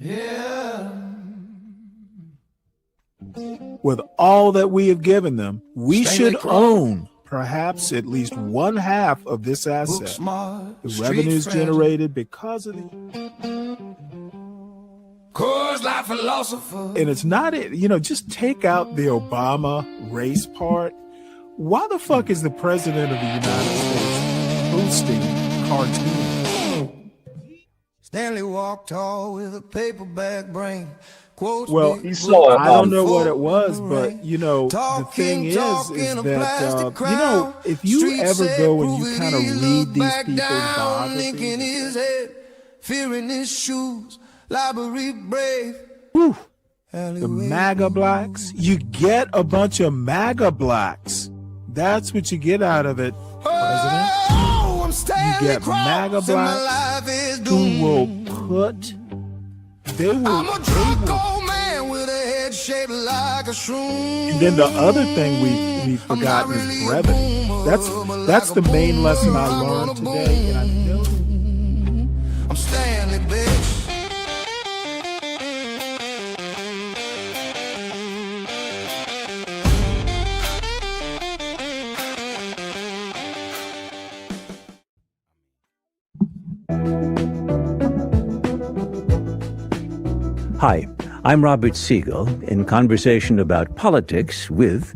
Yeah. With all that we have given them, we Stanley should own perhaps at least one half of this asset. Smart, The revenues generated because of it. Cause like philosopher. And it's not, just take out the Obama race part. Why the fuck is the president of the United States boosting cartoons? Stanley walked tall with a paperback brain. Quotes well, I don't know what it was, but the thing is that if you ever go and you kind of read these people's biographies, fearing his shoes, library brave. Whew, the MAGA blacks, you get a bunch of MAGA blacks. That's what you get out of it, President. You get MAGA blacks who will put. I'm a drunk old man with a head shaped like a shroom. And then the other thing we've forgotten is brevity. That's the main lesson I learned today. And I know I'm Stanley, bitch. Hi, I'm Robert Siegel in conversation about politics with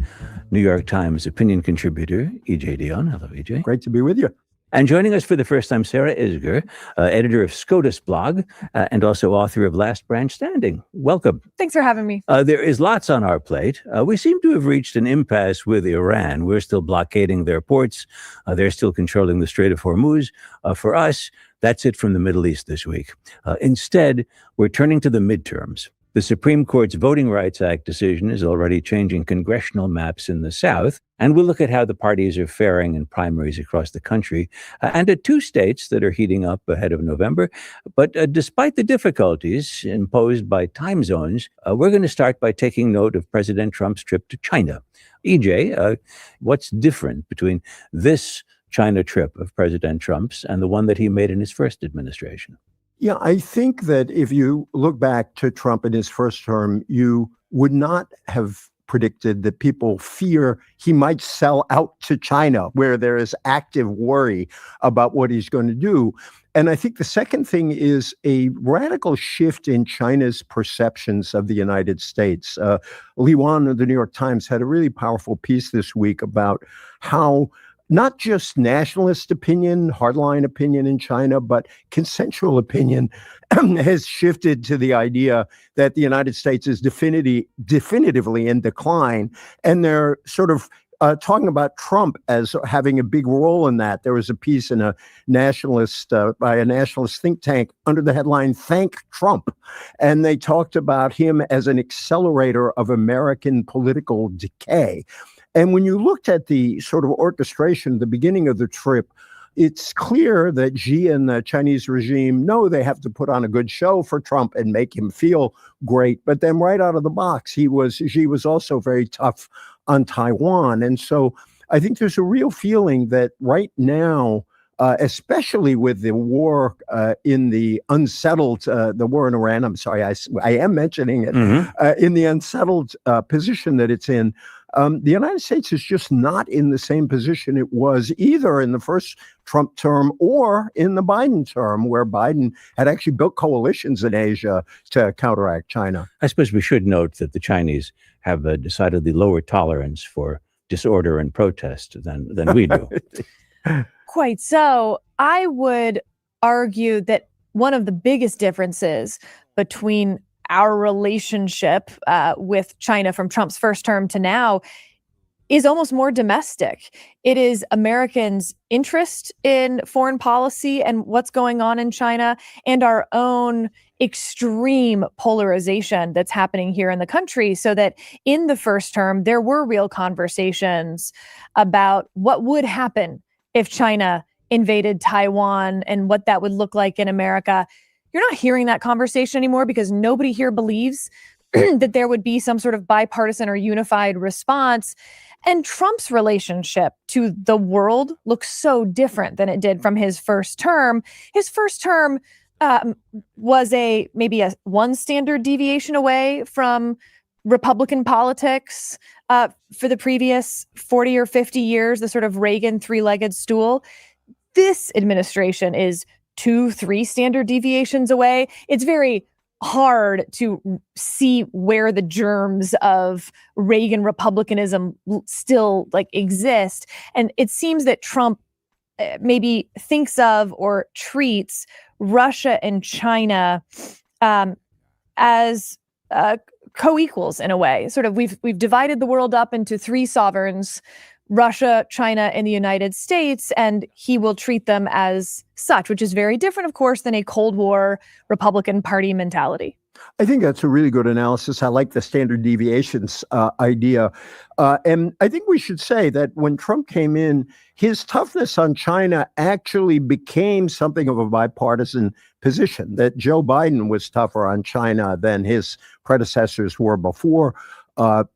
New York Times opinion contributor E.J. Dionne. Hello, E.J. Great to be with you. And joining us for the first time, Sarah Isgur, editor of SCOTUS blog and also author of Last Branch Standing. Welcome. Thanks for having me. There is lots on our plate. We seem to have reached an impasse with Iran. We're still blockading their ports. They're still controlling the Strait of Hormuz. For us, that's it from the Middle East this week. Instead, we're turning to the midterms. The Supreme Court's Voting Rights Act decision is already changing congressional maps in the South, and we'll look at how the parties are faring in primaries across the country, and at two states that are heating up ahead of November. But despite the difficulties imposed by time zones, we're going to start by taking note of President Trump's trip to China. EJ, what's different between this China trip of President Trump's and the one that he made in his first administration? Yeah, I think that if you look back to Trump in his first term, you would not have predicted that people fear he might sell out to China, where there is active worry about what he's going to do. And I think the second thing is a radical shift in China's perceptions of the United States. Li Wan of the New York Times had a really powerful piece this week about how not just nationalist opinion, hardline opinion in China, but consensual opinion has shifted to the idea that the United States is definitively in decline. And they're sort of talking about Trump as having a big role in that. There was a piece in a nationalist by a nationalist think tank under the headline, "Thank Trump." And they talked about him as an accelerator of American political decay. And when you looked at the sort of orchestration at the beginning of the trip, it's clear that Xi and the Chinese regime know they have to put on a good show for Trump and make him feel great. But then right out of the box, Xi was also very tough on Taiwan. And so I think there's a real feeling that right now, especially with the war in the unsettled, the war in Iran, I'm sorry, I am mentioning it, in the unsettled position that it's in, the United States is just not in the same position it was either in the first Trump term or in the Biden term, where Biden had actually built coalitions in Asia to counteract China. I suppose we should note that the Chinese have a decidedly lower tolerance for disorder and protest than we do. Quite so. I would argue that one of the biggest differences between our relationship with China from Trump's first term to now is almost more domestic. It is Americans' interest in foreign policy and what's going on in China, and our own extreme polarization that's happening here in the country, so that in the first term, there were real conversations about what would happen if China invaded Taiwan and what that would look like in America. You're not hearing that conversation anymore because nobody here believes that there would be some sort of bipartisan or unified response. And Trump's relationship to the world looks so different than it did from his first term. His first term, was maybe a one standard deviation away from Republican politics for the previous 40 or 50 years, the sort of Reagan three-legged stool. This administration is 2-3 standard deviations away. It's very hard to see where the germs of Reagan republicanism still exist. And it seems that Trump maybe thinks of or treats Russia and China as co-equals in a way. Sort of we've divided the world up into 3 sovereigns, Russia, China, and the United States, and he will treat them as such, which is very different, of course, than a Cold War Republican Party mentality. I think that's a really good analysis. I like the standard deviations idea. And I think we should say that when Trump came in, his toughness on China actually became something of a bipartisan position, that Joe Biden was tougher on China than his predecessors were before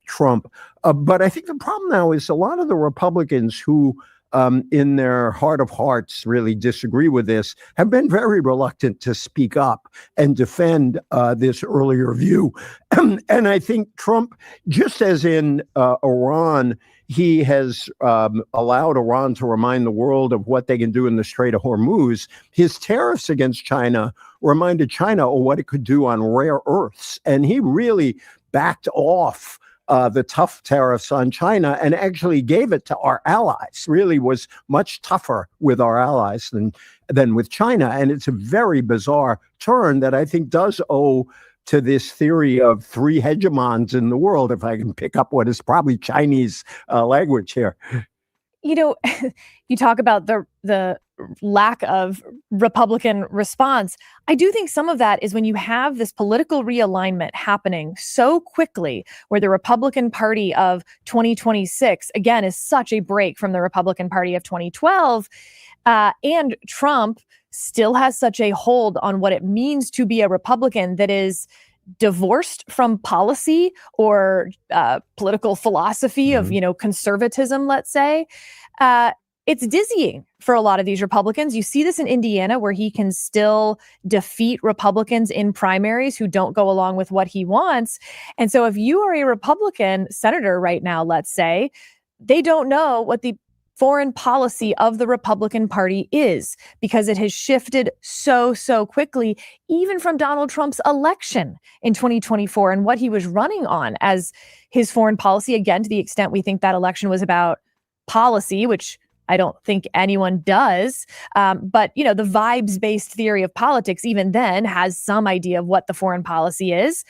Trump. But I think the problem now is a lot of the Republicans who in their heart of hearts really disagree with this, have been very reluctant to speak up and defend this earlier view. And I think Trump, just as in Iran, he has allowed Iran to remind the world of what they can do in the Strait of Hormuz. His tariffs against China reminded China of what it could do on rare earths. And he really backed off the tough tariffs on China and actually gave it to our allies, really was much tougher with our allies than with China. And it's a very bizarre turn that I think does owe to this theory of 3 hegemons in the world, if I can pick up what is probably Chinese language here. You know, you talk about the lack of Republican response. I do think some of that is when you have this political realignment happening so quickly, where the Republican Party of 2026, again, is such a break from the Republican Party of 2012, and Trump still has such a hold on what it means to be a Republican that is divorced from policy or political philosophy of, conservatism, let's say. It's dizzying for a lot of these Republicans. You see this in Indiana, where he can still defeat Republicans in primaries who don't go along with what he wants. And so if you are a Republican senator right now, let's say, they don't know what the foreign policy of the Republican Party is, because it has shifted so quickly, even from Donald Trump's election in 2024 and what he was running on as his foreign policy. Again, to the extent we think that election was about policy, which I don't think anyone does. But, the vibes-based theory of politics, even then, has some idea of what the foreign policy is.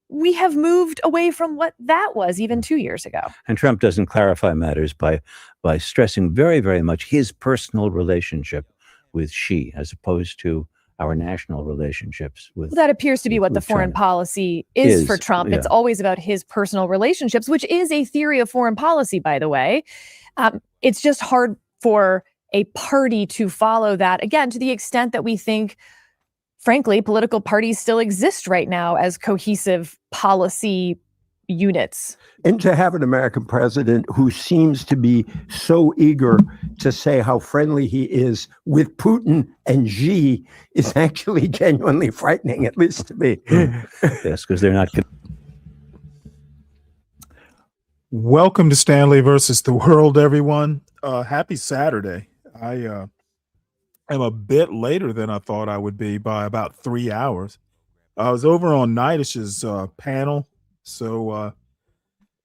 We have moved away from what that was even 2 years ago. And Trump doesn't clarify matters by stressing very, very much his personal relationship with Xi, as opposed to our national relationships with. Well, that appears to be what the foreign China. Policy is for Trump. Yeah. It's always about his personal relationships, which is a theory of foreign policy, by the way. It's just hard for a party to follow that, again, to the extent that we think, frankly, political parties still exist right now as cohesive policy units. And to have an American president who seems to be so eager to say how friendly he is with Putin and Xi is actually genuinely frightening, at least to me. Yes, because they're not. Welcome to Stanley versus the World, everyone. Happy Saturday. I am a bit later than I thought I would be by about 3 hours. I was over on Nidish's panel, so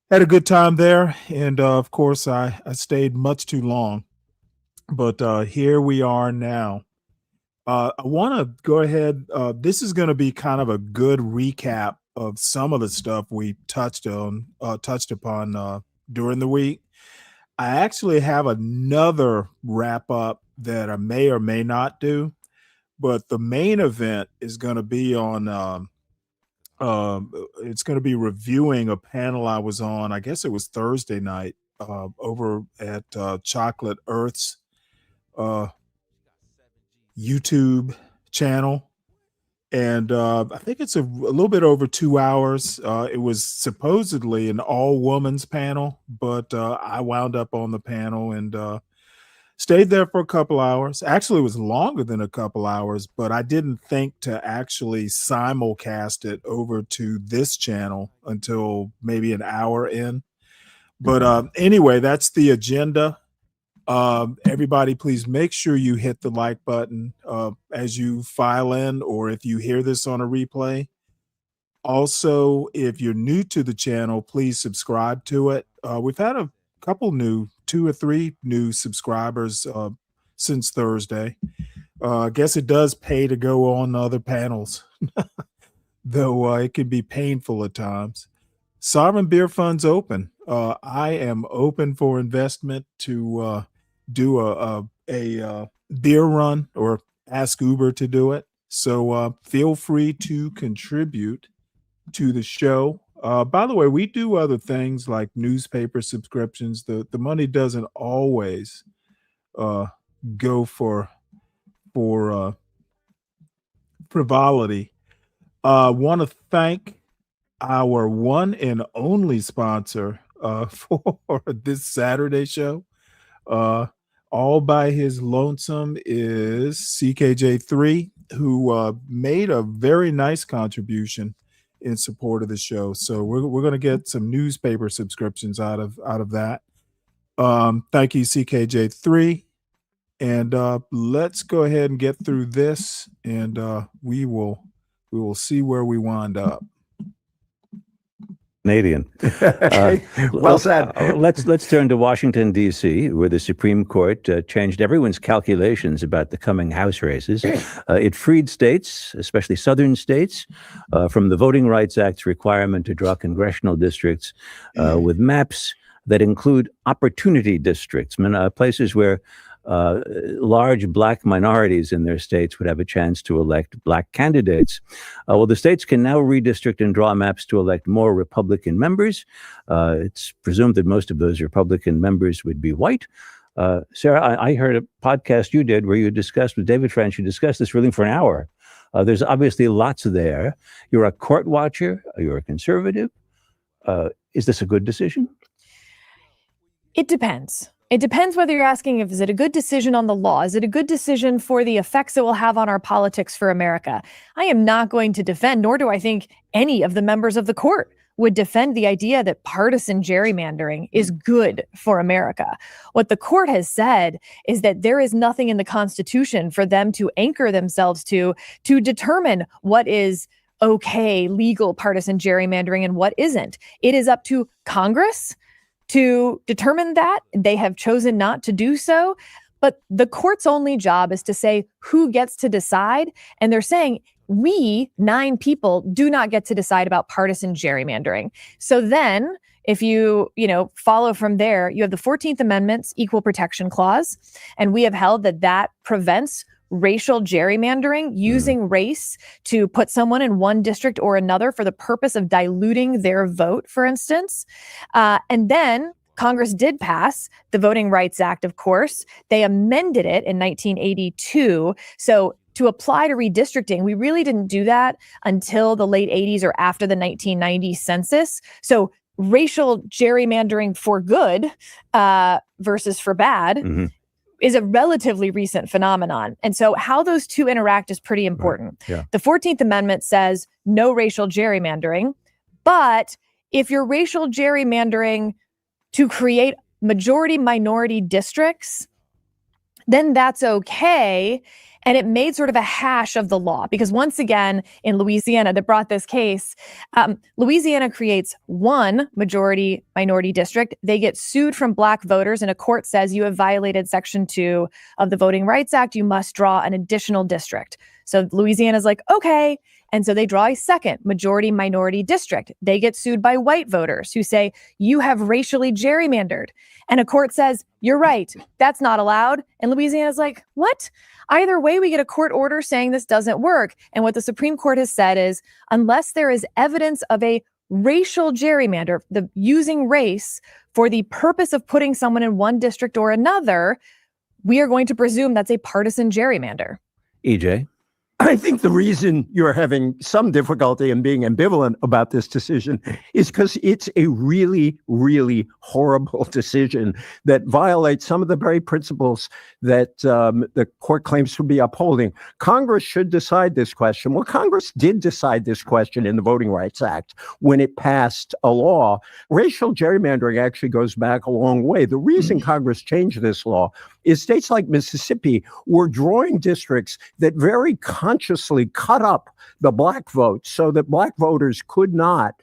had a good time there. And of course, I stayed much too long. But here we are now. I want to go ahead. This is going to be kind of a good recap of some of the stuff we touched upon during the week. I actually have another wrap up that I may or may not do, but the main event is going to be on. It's going to be reviewing a panel I was on. I guess it was Thursday night over at Chocolate Earth's YouTube channel. And I think it's a little bit over 2 hours. It was supposedly an all-women's panel, but I wound up on the panel and Stayed there for a couple hours. Actually, it was longer than a couple hours, but I didn't think to actually simulcast it over to this channel until maybe an hour in. But anyway, that's the agenda. Everybody, please make sure you hit the like button as you file in, or if you hear this on a replay. Also, if you're new to the channel, please subscribe to it. We've had a couple two or three new subscribers since Thursday. I guess it does pay to go on other panels, though it can be painful at times. Sovereign Beer Fund's open. I am open for investment to do a beer run or ask Uber to do it. So feel free to contribute to the show. By the way, we do other things like newspaper subscriptions. The money doesn't always go for frivolity. Want to thank our one and only sponsor for this Saturday show. All by his lonesome is CKJ3, who made a very nice contribution in support of the show. So we're going to get some newspaper subscriptions out of that. Thank you, CKJ3. And let's go ahead and get through this, and we will see where we wind up. Canadian. Well said. Let's turn to Washington, D.C., where the Supreme Court changed everyone's calculations about the coming House races. It freed states, especially southern states, from the Voting Rights Act's requirement to draw congressional districts with maps that include opportunity districts, places where large black minorities in their states would have a chance to elect black candidates. Well, the states can now redistrict and draw maps to elect more Republican members. It's presumed that most of those Republican members would be white. Sarah, I heard a podcast you did where you discussed with David French, you discussed this really for an hour. There's obviously lots there. You're a court watcher. You're a conservative. Is this a good decision? It depends. It depends whether you're asking is it a good decision on the law? Is it a good decision for the effects it will have on our politics for America? I am not going to defend, nor do I think any of the members of the court would defend the idea that partisan gerrymandering is good for America. What the court has said is that there is nothing in the Constitution for them to anchor themselves to determine what is okay, legal partisan gerrymandering and what isn't. It is up to Congress to determine that. They have chosen not to do so. But the court's only job is to say who gets to decide. And they're saying we, 9 people, do not get to decide about partisan gerrymandering. So then if you follow from there, you have the 14th Amendment's Equal Protection Clause. And we have held that prevents racial gerrymandering, using race to put someone in one district or another for the purpose of diluting their vote, for instance. And then Congress did pass the Voting Rights Act, of course. They amended it in 1982. So to apply to redistricting, we really didn't do that until the late 80s or after the 1990 census. So racial gerrymandering for good versus for bad is a relatively recent phenomenon. And so how those two interact is pretty important. Right. Yeah. The 14th Amendment says no racial gerrymandering, but if you're racial gerrymandering to create majority minority districts, then that's okay. And it made sort of a hash of the law because once again, in Louisiana that brought this case, Louisiana creates one majority minority district. They get sued from black voters and a court says you have violated Section 2 of the Voting Rights Act. You must draw an additional district. So Louisiana's like, okay. And so they draw a second majority minority district. They get sued by white voters who say, you have racially gerrymandered. And a court says, you're right, that's not allowed. And Louisiana's like, what? Either way, we get a court order saying this doesn't work. And what the Supreme Court has said is, unless there is evidence of a racial gerrymander, the using race for the purpose of putting someone in one district or another, we are going to presume that's a partisan gerrymander. EJ? I think the reason you're having some difficulty in being ambivalent about this decision is because it's a really, really horrible decision that violates some of the very principles that the court claims to be upholding. Congress should decide this question. Well, Congress did decide this question in the Voting Rights Act when it passed a law. Racial gerrymandering actually goes back a long way. The reason Congress changed this law is states like Mississippi were drawing districts that very consciously cut up the black vote so that black voters could not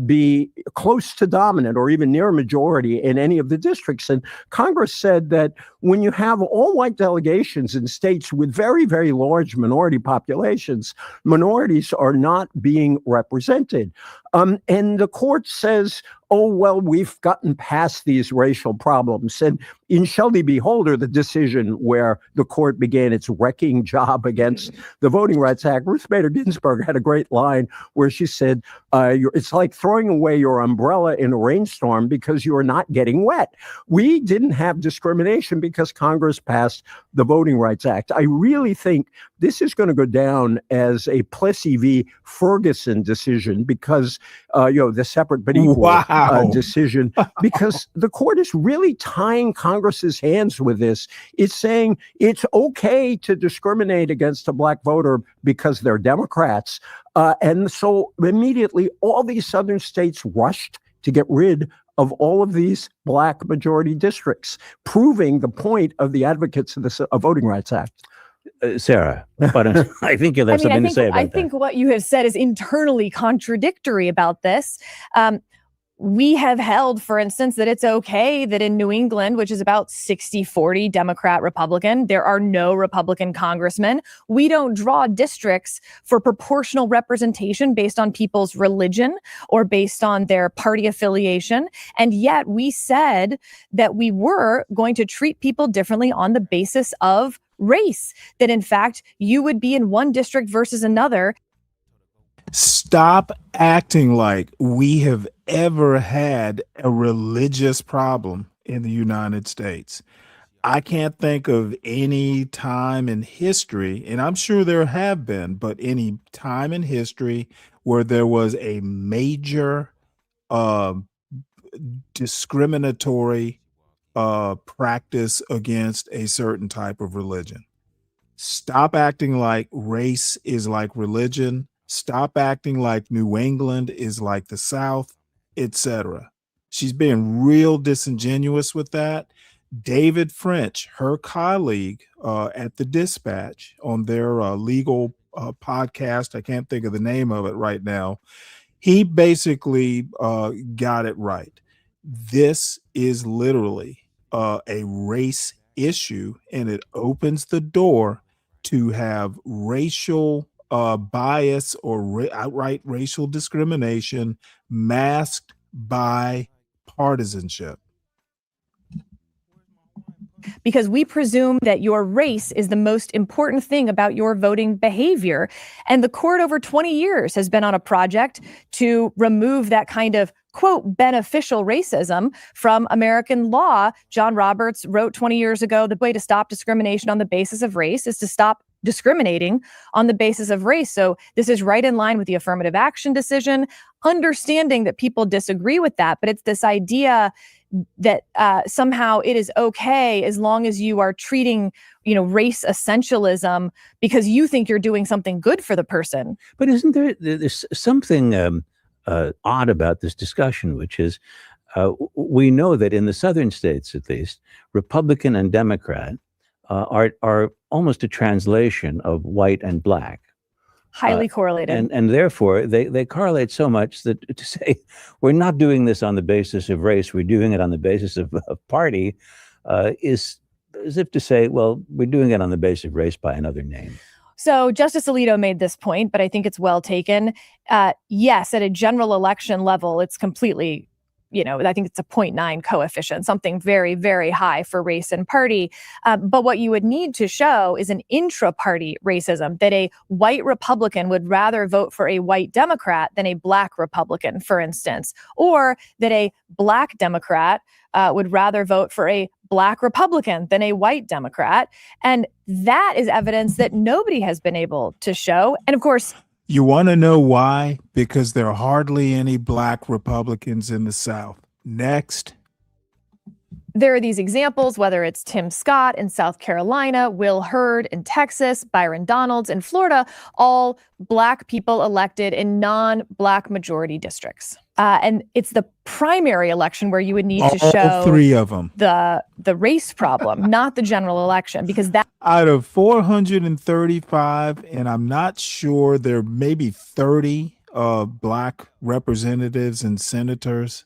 be close to dominant or even near a majority in any of the districts. And Congress said that when you have all white delegations in states with very, very large minority populations, minorities are not being represented. And the court says, oh, well, we've gotten past these racial problems. And in Shelby v. Holder, the decision where the court began its wrecking job against the Voting Rights Act, Ruth Bader Ginsburg had a great line where she said, it's like throwing away your umbrella in a rainstorm because you are not getting wet. We didn't have discrimination because Congress passed the Voting Rights Act. I really think this is going to go down as a Plessy v. Ferguson decision because, the separate but equal decision, because the court is really tying Congress's hands with this. It's saying it's okay to discriminate against a black voter because they're Democrats. And so immediately all these southern states rushed to get rid of all of these black majority districts, proving the point of the advocates of the Voting Rights Act. Sarah, I think you'll have something to say about that. I think what you have said is internally contradictory about this. We have held, for instance, that it's okay that in New England, which is about 60-40 Democrat Republican, there are no Republican congressmen. We don't draw districts for proportional representation based on people's religion or based on their party affiliation. And yet we said that we were going to treat people differently on the basis of race, that in fact you would be in one district versus another. Stop acting like we have ever had a religious problem in the United States. I can't think of any time in history, and I'm sure there have been, but any time in history where there was a major discriminatory practice against a certain type of religion. Stop acting like race is like religion. Stop acting like New England is like the South, etc. She's being real disingenuous with that. David French, her colleague at the Dispatch on their legal podcast, I can't think of the name of it right now, he basically got it right. This is literally a race issue, and it opens the door to have racial bias or outright racial discrimination masked by partisanship. Because we presume that your race is the most important thing about your voting behavior. And the court over 20 years has been on a project to remove that kind of, quote, beneficial racism from American law. John Roberts wrote 20 years ago, the way to stop discrimination on the basis of race is to stop discriminating on the basis of race. So this is right in line with the affirmative action decision, understanding that people disagree with that. But it's this idea that somehow it is okay as long as you are treating, race essentialism because you think you're doing something good for the person. But isn't there's something odd about this discussion, which is we know that in the southern states, at least, Republican and Democrat are almost a translation of white and black. Highly correlated. And therefore, they correlate so much that to say we're not doing this on the basis of race, we're doing it on the basis of party, is as if to say, well, we're doing it on the basis of race by another name. So Justice Alito made this point, but I think it's well taken. Yes, at a general election level, it's completely I think it's a 0.9 coefficient, something very, very high for race and party. But what you would need to show is an intra-party racism, that a white Republican would rather vote for a white Democrat than a black Republican, for instance, or that a black Democrat would rather vote for a black Republican than a white Democrat. And that is evidence that nobody has been able to show. And of course, you want to know why? Because there are hardly any black Republicans in the South. Next. There are these examples, whether it's Tim Scott in South Carolina, Will Hurd in Texas, Byron Donalds in Florida, all black people elected in non-black majority districts. And it's the primary election where you would need to show all three of them the race problem, not the general election, because that out of 435, and I'm not sure, there may be 30 black representatives and senators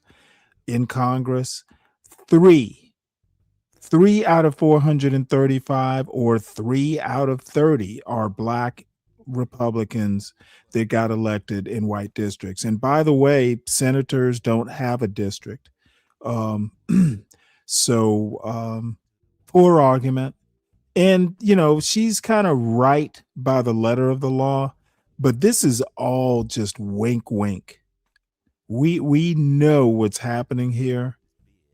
in Congress. Three out of 435 or 3 out of 30 are black Republicans that got elected in white districts. And by the way, senators don't have a district. So poor argument. And, she's kind of right by the letter of the law, but this is all just wink, wink. We know what's happening here.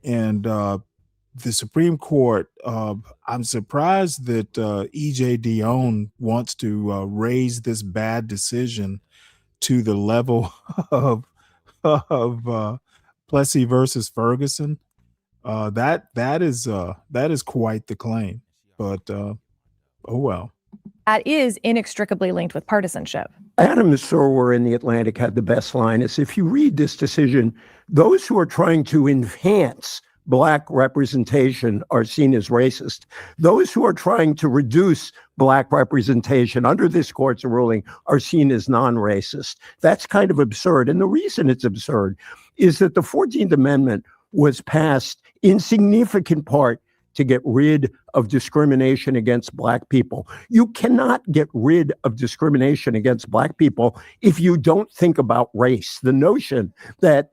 And the Supreme Court, I'm surprised that E.J. Dionne wants to raise this bad decision to the level of Plessy versus Ferguson. That is quite the claim. But oh well. That is inextricably linked with partisanship. Adam Sorwer in The Atlantic had the best line. Is if you read this decision, those who are trying to enhance black representation are seen as racist. Those who are trying to reduce black representation under this court's ruling are seen as non-racist. That's kind of absurd. And the reason it's absurd is that the 14th Amendment was passed in significant part to get rid of discrimination against black people. You cannot get rid of discrimination against black people if you don't think about race. The notion that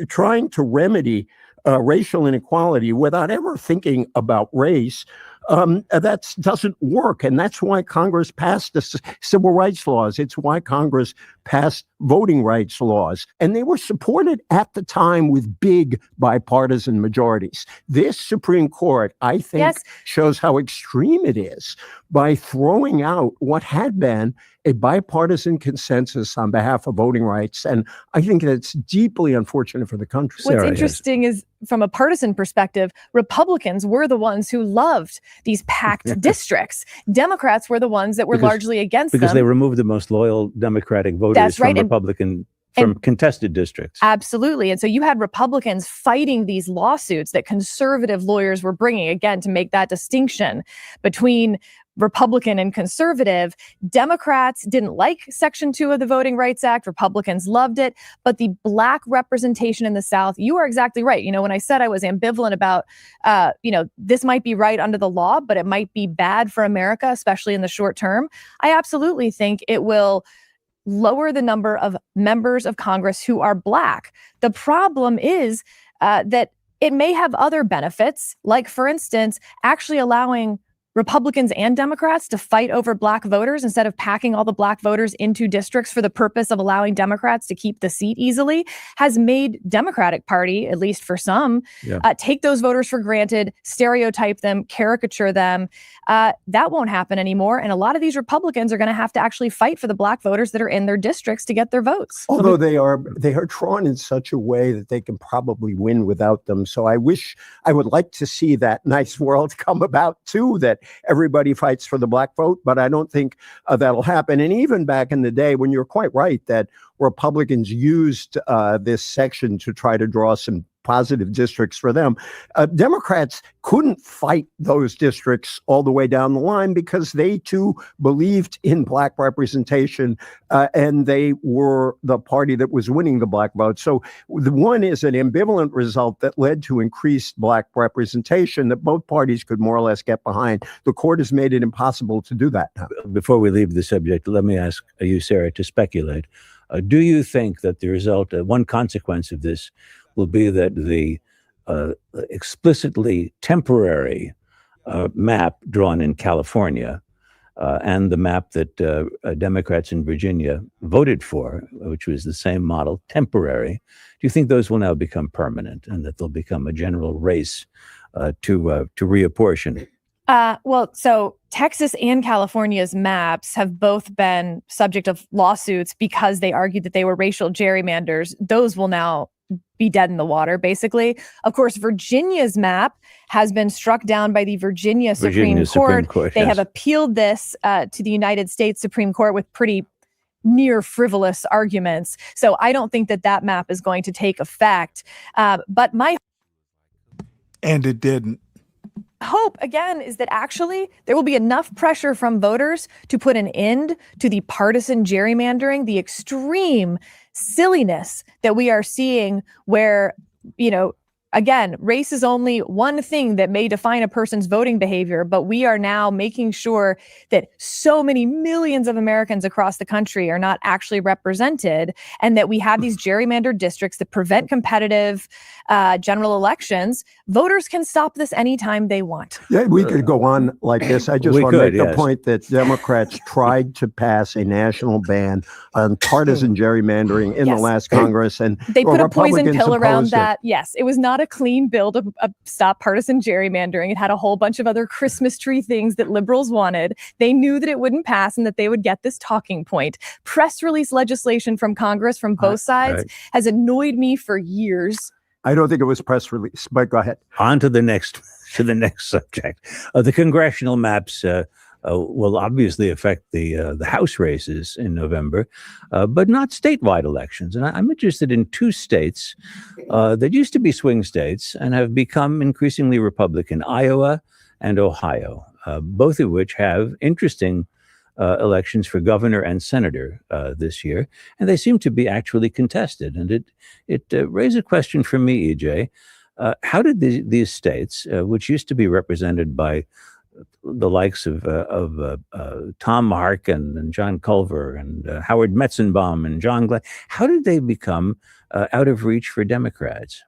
trying to remedy racial inequality without ever thinking about race, that doesn't work. And that's why Congress passed the civil rights laws. It's why Congress passed voting rights laws. And they were supported at the time with big bipartisan majorities. This Supreme Court, I think, shows how extreme it is by throwing out what had been a bipartisan consensus on behalf of voting rights. And I think that's deeply unfortunate for the country. What's interesting is, from a partisan perspective, Republicans were the ones who loved these packed districts. Democrats were the ones that were largely against them. Because they removed the most loyal Democratic voters from Republican, from contested districts. Absolutely. And so you had Republicans fighting these lawsuits that conservative lawyers were bringing, again, to make that distinction between Republican and conservative. Democrats didn't like Section 2 of the Voting Rights Act. Republicans loved it. But the black representation in the South, you are exactly right. When I said I was ambivalent about, this might be right under the law, but it might be bad for America, especially in the short term. I absolutely think it will lower the number of members of Congress who are black. The problem is that it may have other benefits, like, for instance, actually allowing Republicans and Democrats to fight over black voters instead of packing all the black voters into districts for the purpose of allowing Democrats to keep the seat easily, has made Democratic Party, at least for some, take those voters for granted, stereotype them, caricature them. That won't happen anymore. And a lot of these Republicans are going to have to actually fight for the black voters that are in their districts to get their votes. Although they are drawn in such a way that they can probably win without them. So I would like to see that nice world come about too, that everybody fights for the black vote, but I don't think that'll happen. And even back in the day, when you're quite right that Republicans used this section to try to draw some positive districts for them, Democrats couldn't fight those districts all the way down the line because they too believed in black representation, and they were the party that was winning the black vote. So the one is an ambivalent result that led to increased black representation that both parties could more or less get behind. The court has made it impossible to do that now. Before we leave the subject, let me ask you, Sarah, to speculate. Do you think that the result, one consequence of this, will be that the explicitly temporary map drawn in California and the map that Democrats in Virginia voted for, which was the same model, temporary, do you think those will now become permanent and that they'll become a general race to reapportion? Well, so Texas and California's maps have both been subject of lawsuits because they argued that they were racial gerrymanders. Those will now be dead in the water, basically. Of course, Virginia's map has been struck down by the Virginia Supreme Court. They yes. have appealed this to the United States Supreme Court with pretty near frivolous arguments. So I don't think that that map is going to take effect. But my And it didn't. hope, again, is that actually there will be enough pressure from voters to put an end to the partisan gerrymandering, the extreme silliness that we are seeing where, again, race is only one thing that may define a person's voting behavior, but we are now making sure that so many millions of Americans across the country are not actually represented, and that we have these gerrymandered districts that prevent competitive general elections. Voters can stop this anytime they want. Yeah, we could go on like this. I just want to make the point that Democrats tried to pass a national ban on partisan gerrymandering in the last Congress, and they put a poison Republicans pill around opposed it. that. Yes, it was not a clean bill to stop partisan gerrymandering. It had a whole bunch of other Christmas tree things that liberals wanted. They knew that it wouldn't pass and that they would get this talking point. Press release legislation from Congress from both sides has annoyed me for years. I don't think it was press release, but go ahead. On to the next subject. The congressional maps will obviously affect the House races in November, but not statewide elections. And I'm interested in two states that used to be swing states and have become increasingly Republican, Iowa and Ohio, both of which have interesting elections for governor and senator this year, and they seem to be actually contested. And it raised a question for me, EJ. How did these states, which used to be represented by the likes of Tom Harkin and John Culver and Howard Metzenbaum and John Glenn, how did they become out of reach for Democrats?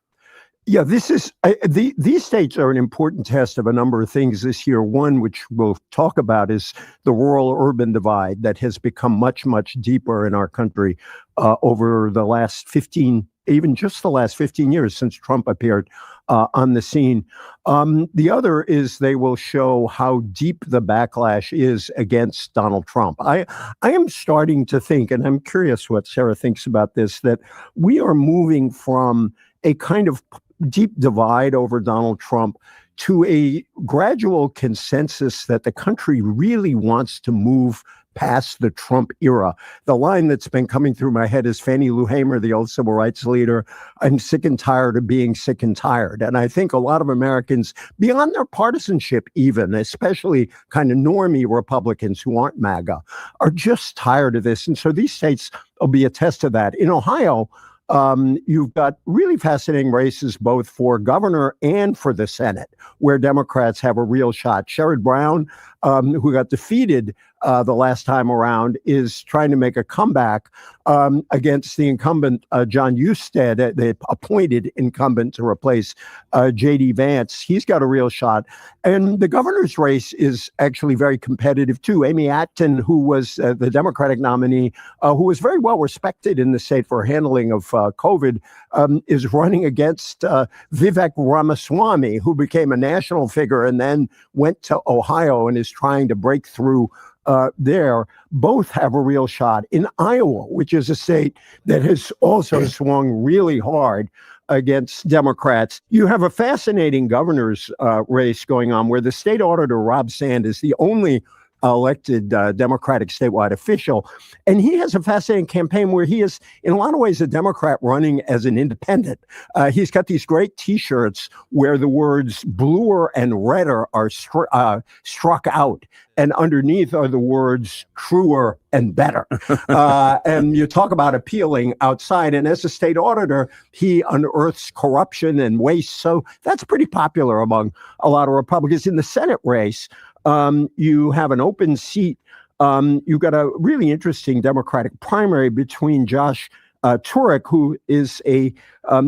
Yeah, this is these states are an important test of a number of things this year. One, which we'll talk about, is the rural-urban divide that has become much, much deeper in our country over the last 15, even just the last 15 years since Trump appeared on the scene. The other is they will show how deep the backlash is against Donald Trump. I am starting to think, and I'm curious what Sarah thinks about this, that we are moving from a kind of deep divide over Donald Trump to a gradual consensus that the country really wants to move past the Trump era. The line that's been coming through my head is Fannie Lou Hamer, the old civil rights leader, "I'm sick and tired of being sick and tired." And I think a lot of Americans, beyond their partisanship even, especially kind of normie Republicans who aren't MAGA, are just tired of this. And so these states will be a test of that. In Ohio, you've got really fascinating races both for governor and for the Senate, where Democrats have a real shot. Sherrod Brown, who got defeated the last time around, is trying to make a comeback against the incumbent John Husted, the appointed incumbent to replace J.D. Vance. He's got a real shot. And the governor's race is actually very competitive, too. Amy Acton, who was the Democratic nominee, who was very well respected in the state for handling of COVID, is running against Vivek Ramaswamy, who became a national figure and then went to Ohio and is trying to break through there. Both have a real shot. In Iowa, which is a state that has also swung really hard against Democrats, you have a fascinating governor's race going on where the state auditor, Rob Sand, is the only elected Democratic statewide official. And he has a fascinating campaign where he is, in a lot of ways, a Democrat running as an independent. He's got these great T-shirts where the words bluer and redder are struck out. And underneath are the words truer and better. And you talk about appealing outside. And as a state auditor, he unearths corruption and waste. So that's pretty popular among a lot of Republicans. In the Senate race, you have an open seat. You've got a really interesting Democratic primary between Josh Turek, who is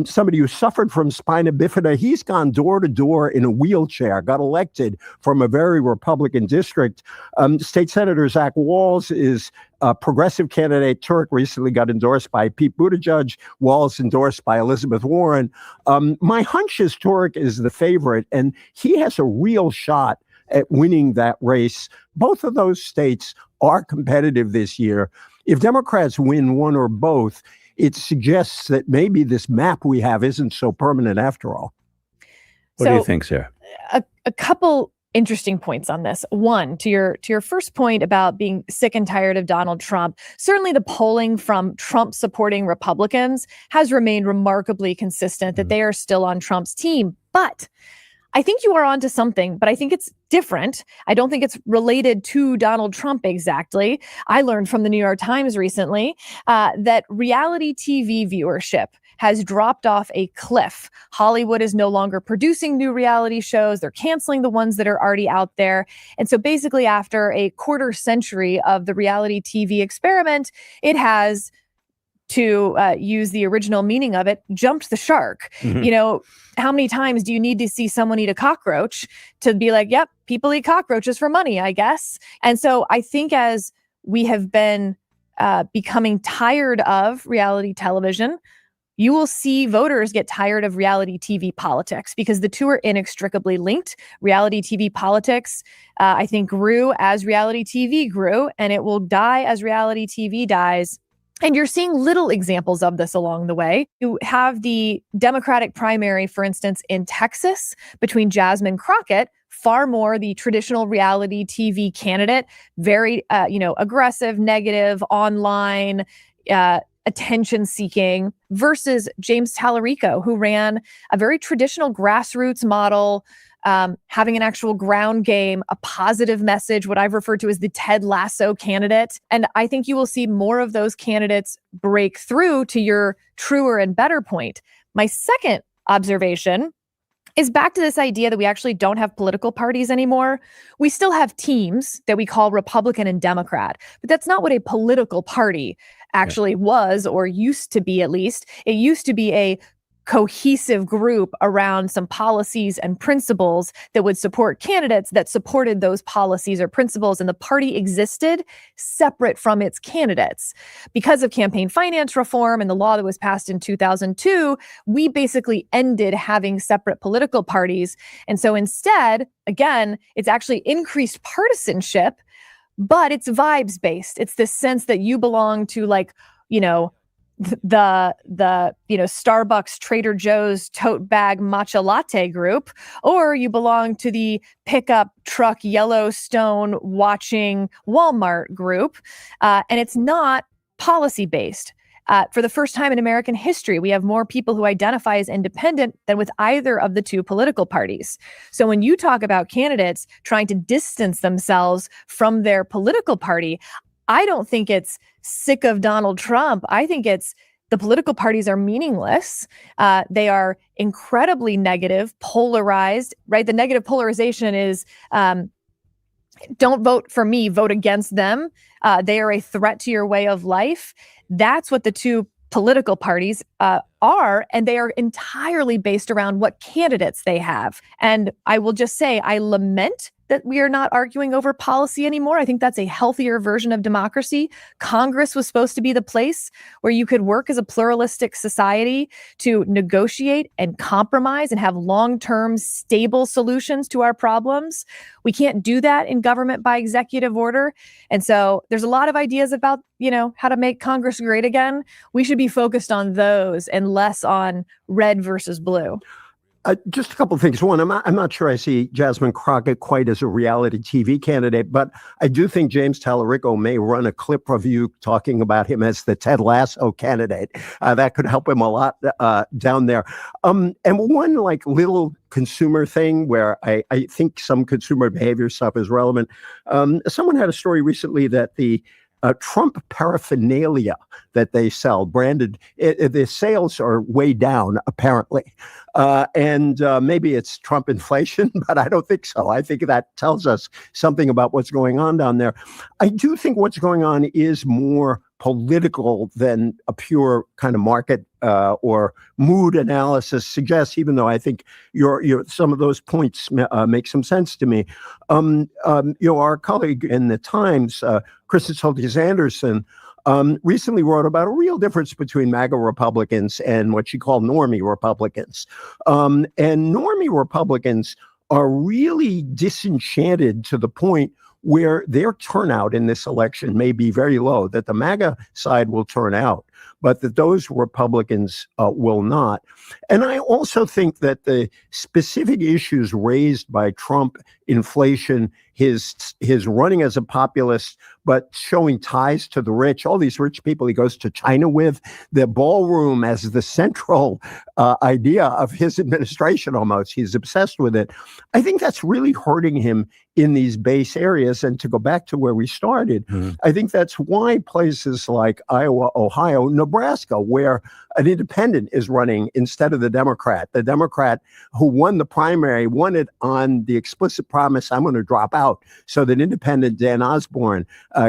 somebody who suffered from spina bifida. He's gone door to door in a wheelchair, got elected from a very Republican district. State Senator Zach Walz is a progressive candidate. Turek recently got endorsed by Pete Buttigieg. Walz endorsed by Elizabeth Warren. My hunch is Turek is the favorite, and he has a real shot at winning that race. Both of those states are competitive this year. If Democrats win one or both, it suggests that maybe this map we have isn't so permanent after all. What do you think, Sarah? A couple interesting points on this. One, to your first point about being sick and tired of Donald Trump, certainly the polling from Trump supporting Republicans has remained remarkably consistent that they are still on Trump's team. But I think you are onto something, but I think it's different. I don't think it's related to Donald Trump exactly. I learned from the New York Times recently that reality TV viewership has dropped off a cliff. Hollywood is no longer producing new reality shows. They're canceling the ones that are already out there. And so basically after a quarter century of the reality TV experiment, it has, to use the original meaning of it, jumped the shark. Mm-hmm. You know, how many times do you need to see someone eat a cockroach to be like, yep, people eat cockroaches for money, I guess. And so I think as we have been becoming tired of reality television, you will see voters get tired of reality TV politics because the two are inextricably linked. Reality TV politics, I think, grew as reality TV grew, and it will die as reality TV dies. And you're seeing little examples of this along the way. You have the Democratic primary, for instance, in Texas between Jasmine Crockett, far more the traditional reality TV candidate, very, aggressive, negative, online, attention-seeking, versus James Tallarico, who ran a very traditional grassroots model, having an actual ground game, a positive message, what I've referred to as the Ted Lasso candidate. And I think you will see more of those candidates break through, to your truer and better point. My second observation is back to this idea that we actually don't have political parties anymore. We still have teams that we call Republican and Democrat, but that's not what a political party actually was, or used to be at least. It used to be a cohesive group around some policies and principles that would support candidates that supported those policies or principles, and the party existed separate from its candidates. Because of campaign finance reform and the law that was passed in 2002, we basically ended having separate political parties. And so instead, again, it's actually increased partisanship, but it's vibes based. It's this sense that you belong to, like, the Starbucks, Trader Joe's tote bag matcha latte group, or you belong to the pickup truck Yellowstone watching Walmart group, and it's not policy based. For the first time in American history, we have more people who identify as independent than with either of the two political parties. So when you talk about candidates trying to distance themselves from their political party, I don't think it's sick of Donald Trump. I think it's the political parties are meaningless. They are incredibly negative, polarized, right? The negative polarization is don't vote for me, vote against them. They are a threat to your way of life. That's what the two political parties are, and they are entirely based around what candidates they have. And I will just say, I lament that we are not arguing over policy anymore. I think that's a healthier version of democracy. Congress was supposed to be the place where you could work as a pluralistic society to negotiate and compromise and have long-term stable solutions to our problems. We can't do that in government by executive order. And so there's a lot of ideas about, how to make Congress great again. We should be focused on those and less on red versus blue. Just a couple of things. One, I'm not sure I see Jasmine Crockett quite as a reality TV candidate, but I do think James Tallarico may run a clip of you talking about him as the Ted Lasso candidate. That could help him a lot down there. And one little consumer thing where I think some consumer behavior stuff is relevant. Someone had a story recently that the Trump paraphernalia that they sell, branded, the sales are way down, apparently. And maybe it's Trump inflation, but I don't think so. I think that tells us something about what's going on down there. I do think what's going on is more political than a pure kind of market or mood analysis suggests, even though I think some of those points make some sense to me. Our colleague in the Times, Kristen Soltis Anderson, recently wrote about a real difference between MAGA Republicans and what she called normie Republicans. And normie Republicans are really disenchanted to the point where their turnout in this election may be very low, that the MAGA side will turn out, but that those Republicans will not. And I also think that the specific issues raised by Trump, inflation, his running as a populist, but showing ties to the rich, all these rich people he goes to China with, the ballroom as the central idea of his administration almost. He's obsessed with it. I think that's really hurting him in these base areas. And to go back to where we started, I think that's why places like Iowa, Ohio, Nebraska, where an independent is running instead of the Democrat who won the primary, won it on the explicit promise, I'm going to drop out so that independent Dan Osborne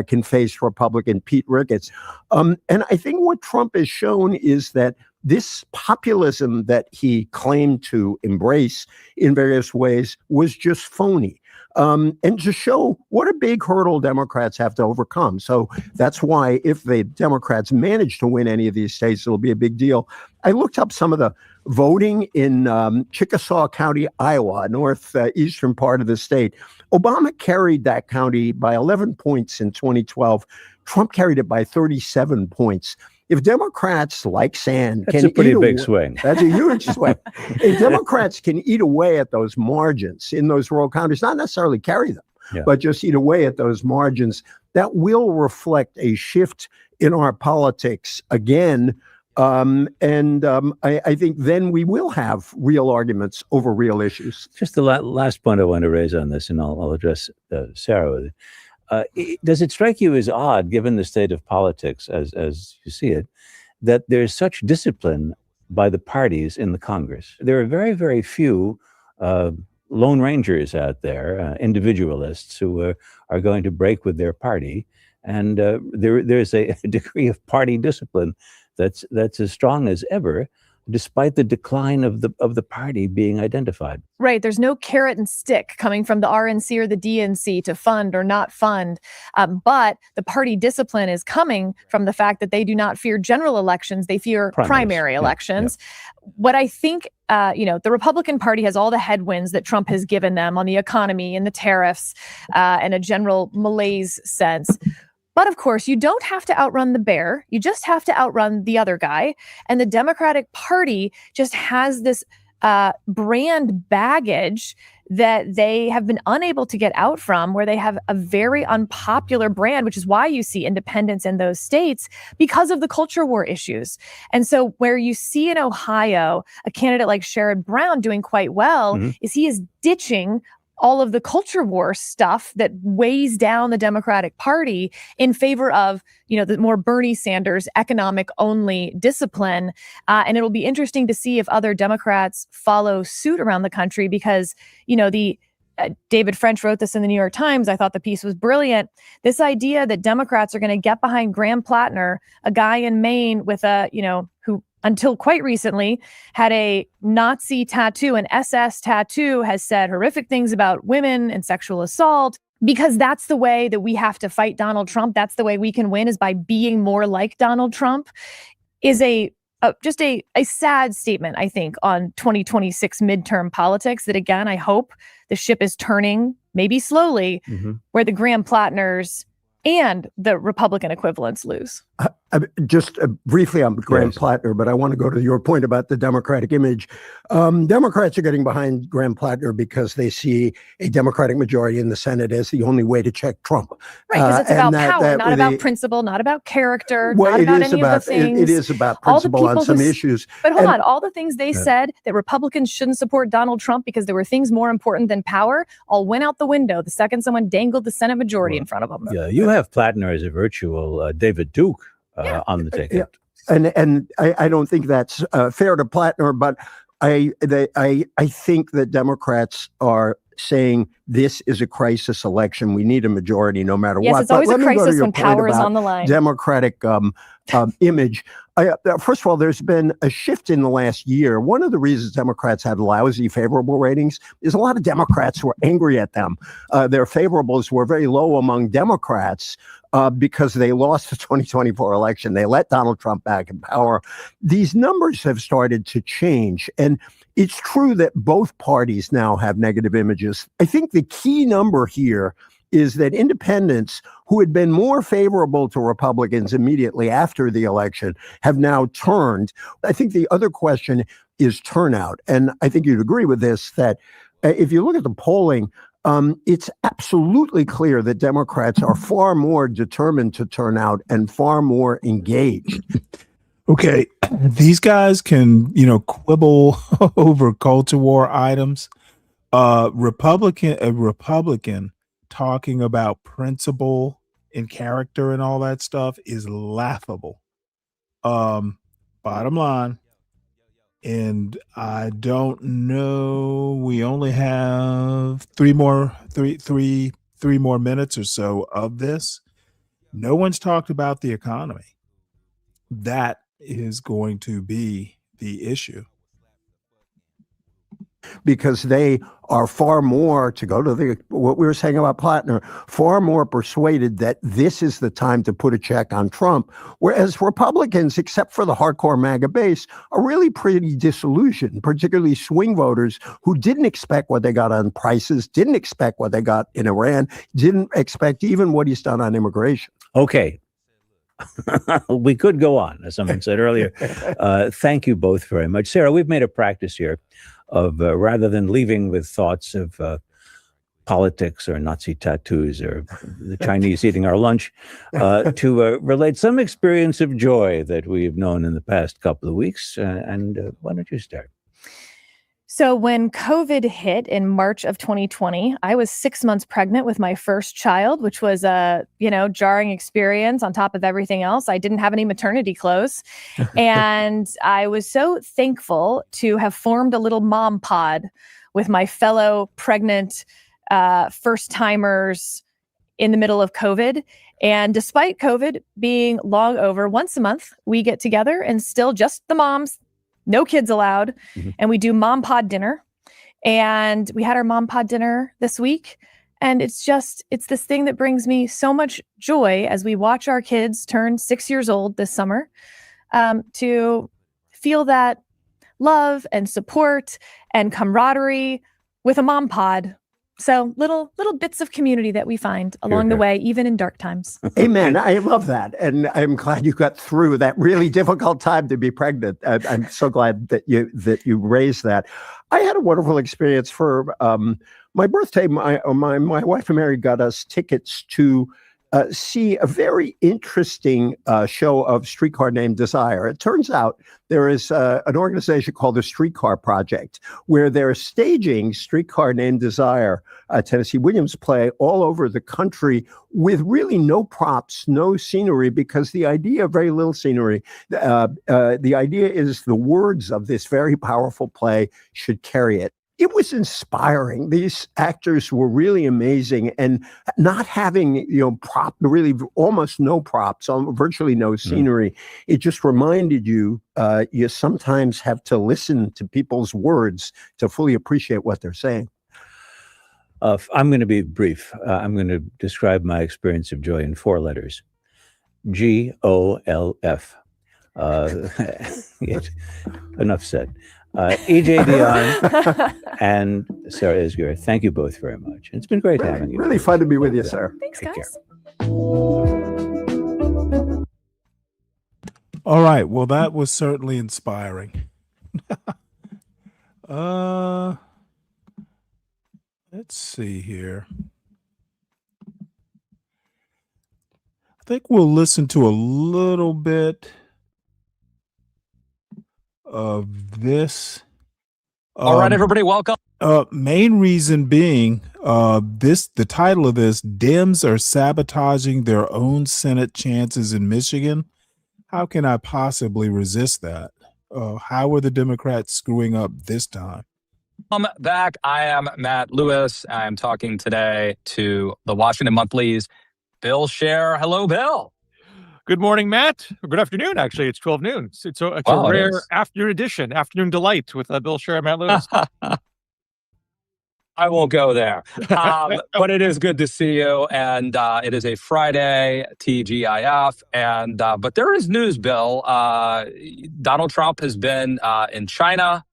can face Republican Pete Ricketts. And I think what Trump has shown is that this populism that he claimed to embrace in various ways was just phony. And to show what a big hurdle Democrats have to overcome. So that's why if the Democrats manage to win any of these states, it'll be a big deal. I looked up some of the voting in Chickasaw County, Iowa, northeastern part of the state. Obama carried that county by 11 points in 2012. Trump carried it by 37 points. If Democrats like sand that's a pretty big swing. That's a huge swing. If Democrats can eat away at those margins in those rural counties, not necessarily carry them, but just eat away at those margins, that will reflect a shift in our politics again. I think then we will have real arguments over real issues. Just the last point I want to raise on this, and I'll address Sarah with it. Does it strike you as odd, given the state of politics as you see it, that there's such discipline by the parties in the Congress? There are very, very few lone rangers out there, individualists who are going to break with their party. And there's a degree of party discipline that's as strong as ever, despite the decline of the party being identified. Right. There's no carrot and stick coming from the RNC or the DNC to fund or not fund. But the party discipline is coming from the fact that they do not fear general elections. They fear primary elections. Yeah. What I think, the Republican Party has all the headwinds that Trump has given them on the economy and the tariffs and a general malaise sense. But of course, you don't have to outrun the bear. You just have to outrun the other guy. And the Democratic Party just has this brand baggage that they have been unable to get out from, where they have a very unpopular brand, which is why you see independents in those states because of the culture war issues. And so where you see in Ohio a candidate like Sherrod Brown doing quite well is he is ditching all of the culture war stuff that weighs down the Democratic Party in favor of, the more Bernie Sanders economic only discipline. And it'll be interesting to see if other Democrats follow suit around the country because, David French wrote this in the New York Times. I thought the piece was brilliant. This idea that Democrats are going to get behind Graham Plattner, a guy in Maine with who until quite recently had a Nazi tattoo, an SS tattoo, has said horrific things about women and sexual assault, because that's the way that we have to fight Donald Trump. That's the way we can win, is by being more like Donald Trump, is just a sad statement, I think, on 2026 midterm politics that, again, I hope the ship is turning, maybe slowly, where the Graham Plattners and the Republican equivalents lose. Just briefly on Graham Plattner, but I want to go to your point about the Democratic image. Democrats are getting behind Graham Plattner because they see a Democratic majority in the Senate as the only way to check Trump. Right, because it's about power, not about principle, not about character, not about any of the things. It is about principle on some issues. But hold on, all the things they said that Republicans shouldn't support Donald Trump because there were things more important than power all went out the window the second someone dangled the Senate majority in front of them. Yeah, you have Plattner as a virtual David Duke on the ticket. And I don't think that's fair to Plattner, but I think that Democrats are saying this is a crisis election. We need a majority no matter Yes, what. it's always But a let me go to crisis your when point power is about on the line. Democratic image. First of all, there's been a shift in the last year. One of the reasons Democrats had lousy favorable ratings is a lot of Democrats were angry at them. Their favorables were very low among Democrats because they lost the 2024 election. They let Donald Trump back in power. These numbers have started to change. And it's true that both parties now have negative images. I think the key number here is that independents who had been more favorable to Republicans immediately after the election have now turned. I think the other question is turnout. And I think you'd agree with this, that if you look at the polling, it's absolutely clear that Democrats are far more determined to turn out and far more engaged. Okay, these guys can, quibble over culture war items. A Republican talking about principle and character and all that stuff is laughable. Bottom line, and I don't know. We only have three more minutes or so of this. No one's talked about the economy. That is going to be the issue. Because they are far more, to go to what we were saying about Plattner, far more persuaded that this is the time to put a check on Trump, whereas Republicans, except for the hardcore MAGA base, are really pretty disillusioned, particularly swing voters who didn't expect what they got on prices, didn't expect what they got in Iran, didn't expect even what he's done on immigration. Okay. We could go on, as someone said earlier. Thank you both very much. Sarah, we've made a practice here of rather than leaving with thoughts of politics or Nazi tattoos or the Chinese eating our lunch, to relate some experience of joy that we've known in the past couple of weeks. And why don't you start? So when COVID hit in March of 2020, I was 6 months pregnant with my first child, which was a, jarring experience on top of everything else. I didn't have any maternity clothes. And I was so thankful to have formed a little mom pod with my fellow pregnant first timers in the middle of COVID. And despite COVID being long over, once a month, we get together and still just the moms, no kids allowed. Mm-hmm. And we do mom pod dinner. And we had our mom pod dinner this week. And it's this thing that brings me so much joy as we watch our kids turn 6 years old this summer, to feel that love and support and camaraderie with a mom pod. So little bits of community that we find along the way, even in dark times. Amen. I love that. And I'm glad you got through that really difficult time to be pregnant. I'm so glad that you raised that. I had a wonderful experience for my birthday. My wife and Mary got us tickets to see a very interesting show of Streetcar Named Desire. It turns out there is an organization called the Streetcar Project, where they're staging Streetcar Named Desire, Tennessee Williams play, all over the country with really no props, no scenery, because the idea, very little scenery, the idea is the words of this very powerful play should carry it. It was inspiring. These actors were really amazing, and not having, really almost no props, virtually no scenery. It just reminded you, you sometimes have to listen to people's words to fully appreciate what they're saying. I'm going to be brief. I'm going to describe my experience of joy in 4 letters. GOLF. Enough said. EJ Dion and Sarah Isgur, thank you both very much. It's been great having you. Really fun to be with you, Sarah. Thanks, guys. All right. Well, that was certainly inspiring. Let's see here. I think we'll listen to a little bit of this. All right, everybody, welcome. Main reason being, the title of this, Dems are sabotaging their own Senate chances in Michigan. How can I possibly resist that? How are the Democrats screwing up this time? Welcome back. I am Matt Lewis. I'm talking today to the Washington Monthly's Bill Scher. Hello, Bill. Good morning, Matt. Or good afternoon, actually. It's 12 noon. It's a Wow, it rare is. afternoon edition, afternoon delight with Bill Scher and Matt Lewis. I won't go there. But it is good to see you. And it is a Friday, TGIF. And but there is news, Bill. Donald Trump has been in China,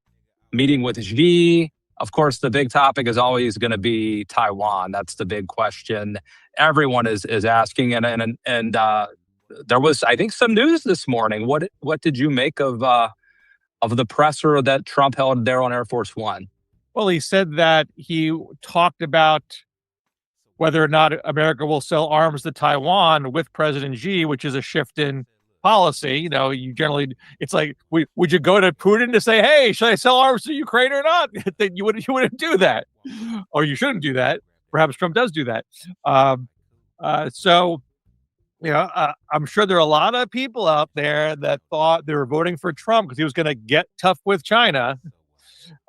meeting with Xi. Of course, the big topic is always going to be Taiwan. That's the big question everyone is asking. And there was, I think, some news this morning. What did you make of the presser that Trump held there on Air Force One? Well, he said that he talked about whether or not America will sell arms to Taiwan with President Xi, which is a shift in policy. You know, it's like, would you go to Putin to say, hey, should I sell arms to Ukraine or not? you wouldn't do that, or you shouldn't do that. Perhaps Trump does do that. So, you know, I'm sure there are a lot of people out there that thought they were voting for Trump because he was going to get tough with China,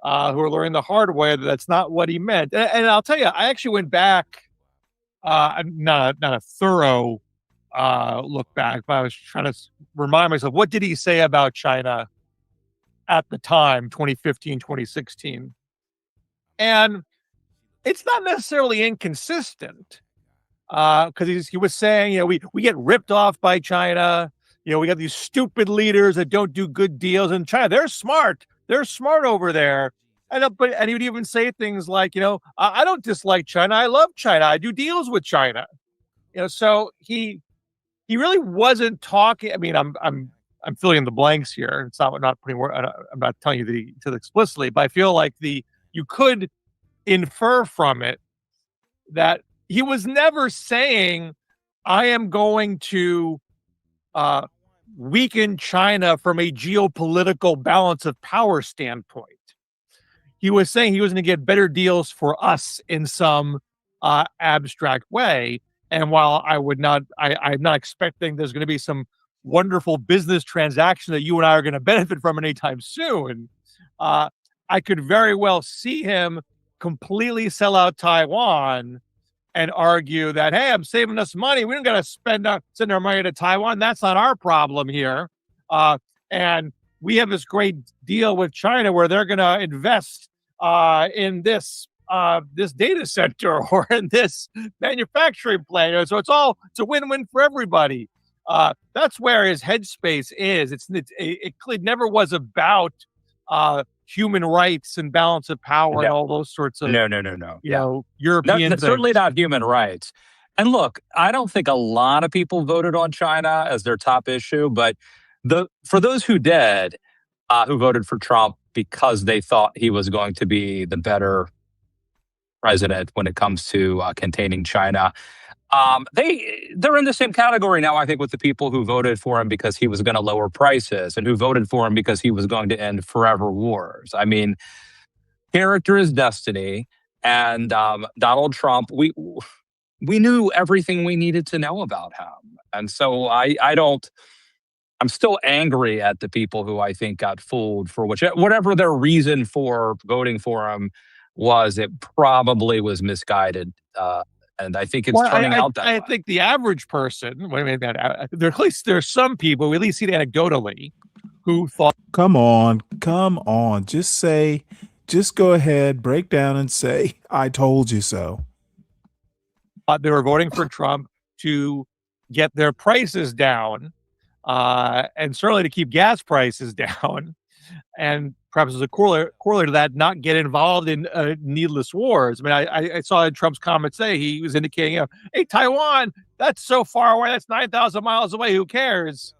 who are learning the hard way that that's not what he meant. And I'll tell you, I actually went back, not a thorough look back, but I was trying to remind myself, what did he say about China at the time, 2015, 2016? And it's not necessarily inconsistent, because he was saying, you know, we get ripped off by China. You know, we got these stupid leaders that don't do good deals in China. They're smart over there. And he would even say things like, you know, I don't dislike China. I love China. I do deals with China. You know, so he really wasn't talking. I mean, I'm filling in the blanks here. It's not putting word. I'm not telling you to explicitly, but I feel like you could infer from it that he was never saying, I am going to weaken China from a geopolitical balance of power standpoint. He was saying he was going to get better deals for us in some abstract way. And while I'm not expecting there's going to be some wonderful business transaction that you and I are going to benefit from anytime soon, I could very well see him completely sell out Taiwan and argue that, hey, I'm saving us money. We don't got to send our money to Taiwan. That's not our problem here. And we have this great deal with China where they're going to invest in this data center or in this manufacturing plant. So it's a win-win for everybody. That's where his headspace is. It never was about human rights and balance of power and all those sorts of No. you know, European things. Certainly not human rights. And look, I don't think a lot of people voted on China as their top issue, but for those who did, who voted for Trump because they thought he was going to be the better president when it comes to containing China, they're in the same category now, I think, with the people who voted for him because he was going to lower prices and who voted for him because he was going to end forever wars. I mean, character is destiny. And Donald Trump, we knew everything we needed to know about him. And so I'm still angry at the people who I think got fooled for whatever their reason for voting for him was. It probably was misguided. And I think it's turning out that way. I think the average person, there's some people, we at least see it anecdotally, who thought, Come on. Just go ahead, break down and say, I told you so. They were voting for Trump to get their prices down, and certainly to keep gas prices down, and perhaps as a corollary to that, not get involved in needless wars. I mean, I saw in Trump's comments today, he was indicating, you know, hey, Taiwan, that's so far away, that's 9,000 miles away, who cares?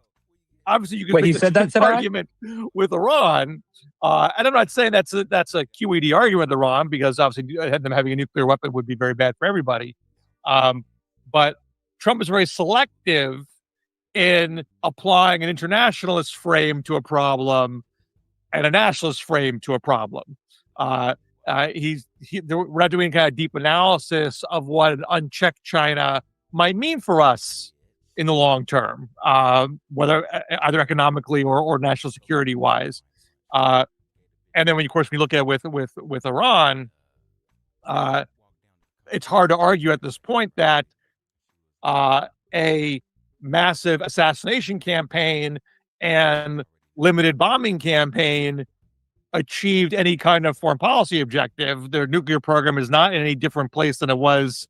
Obviously, you can make this argument with Iran. And I'm not saying that's a QED argument with Iran, because obviously them having a nuclear weapon would be very bad for everybody. But Trump is very selective in applying an internationalist frame to a problem and a nationalist frame to a problem. We're not doing kind of deep analysis of what an unchecked China might mean for us in the long term, whether either economically or national security wise. And then, of course, we look at it with Iran, it's hard to argue at this point that a massive assassination campaign and limited bombing campaign achieved any kind of foreign policy objective. Their nuclear program is not in any different place than it was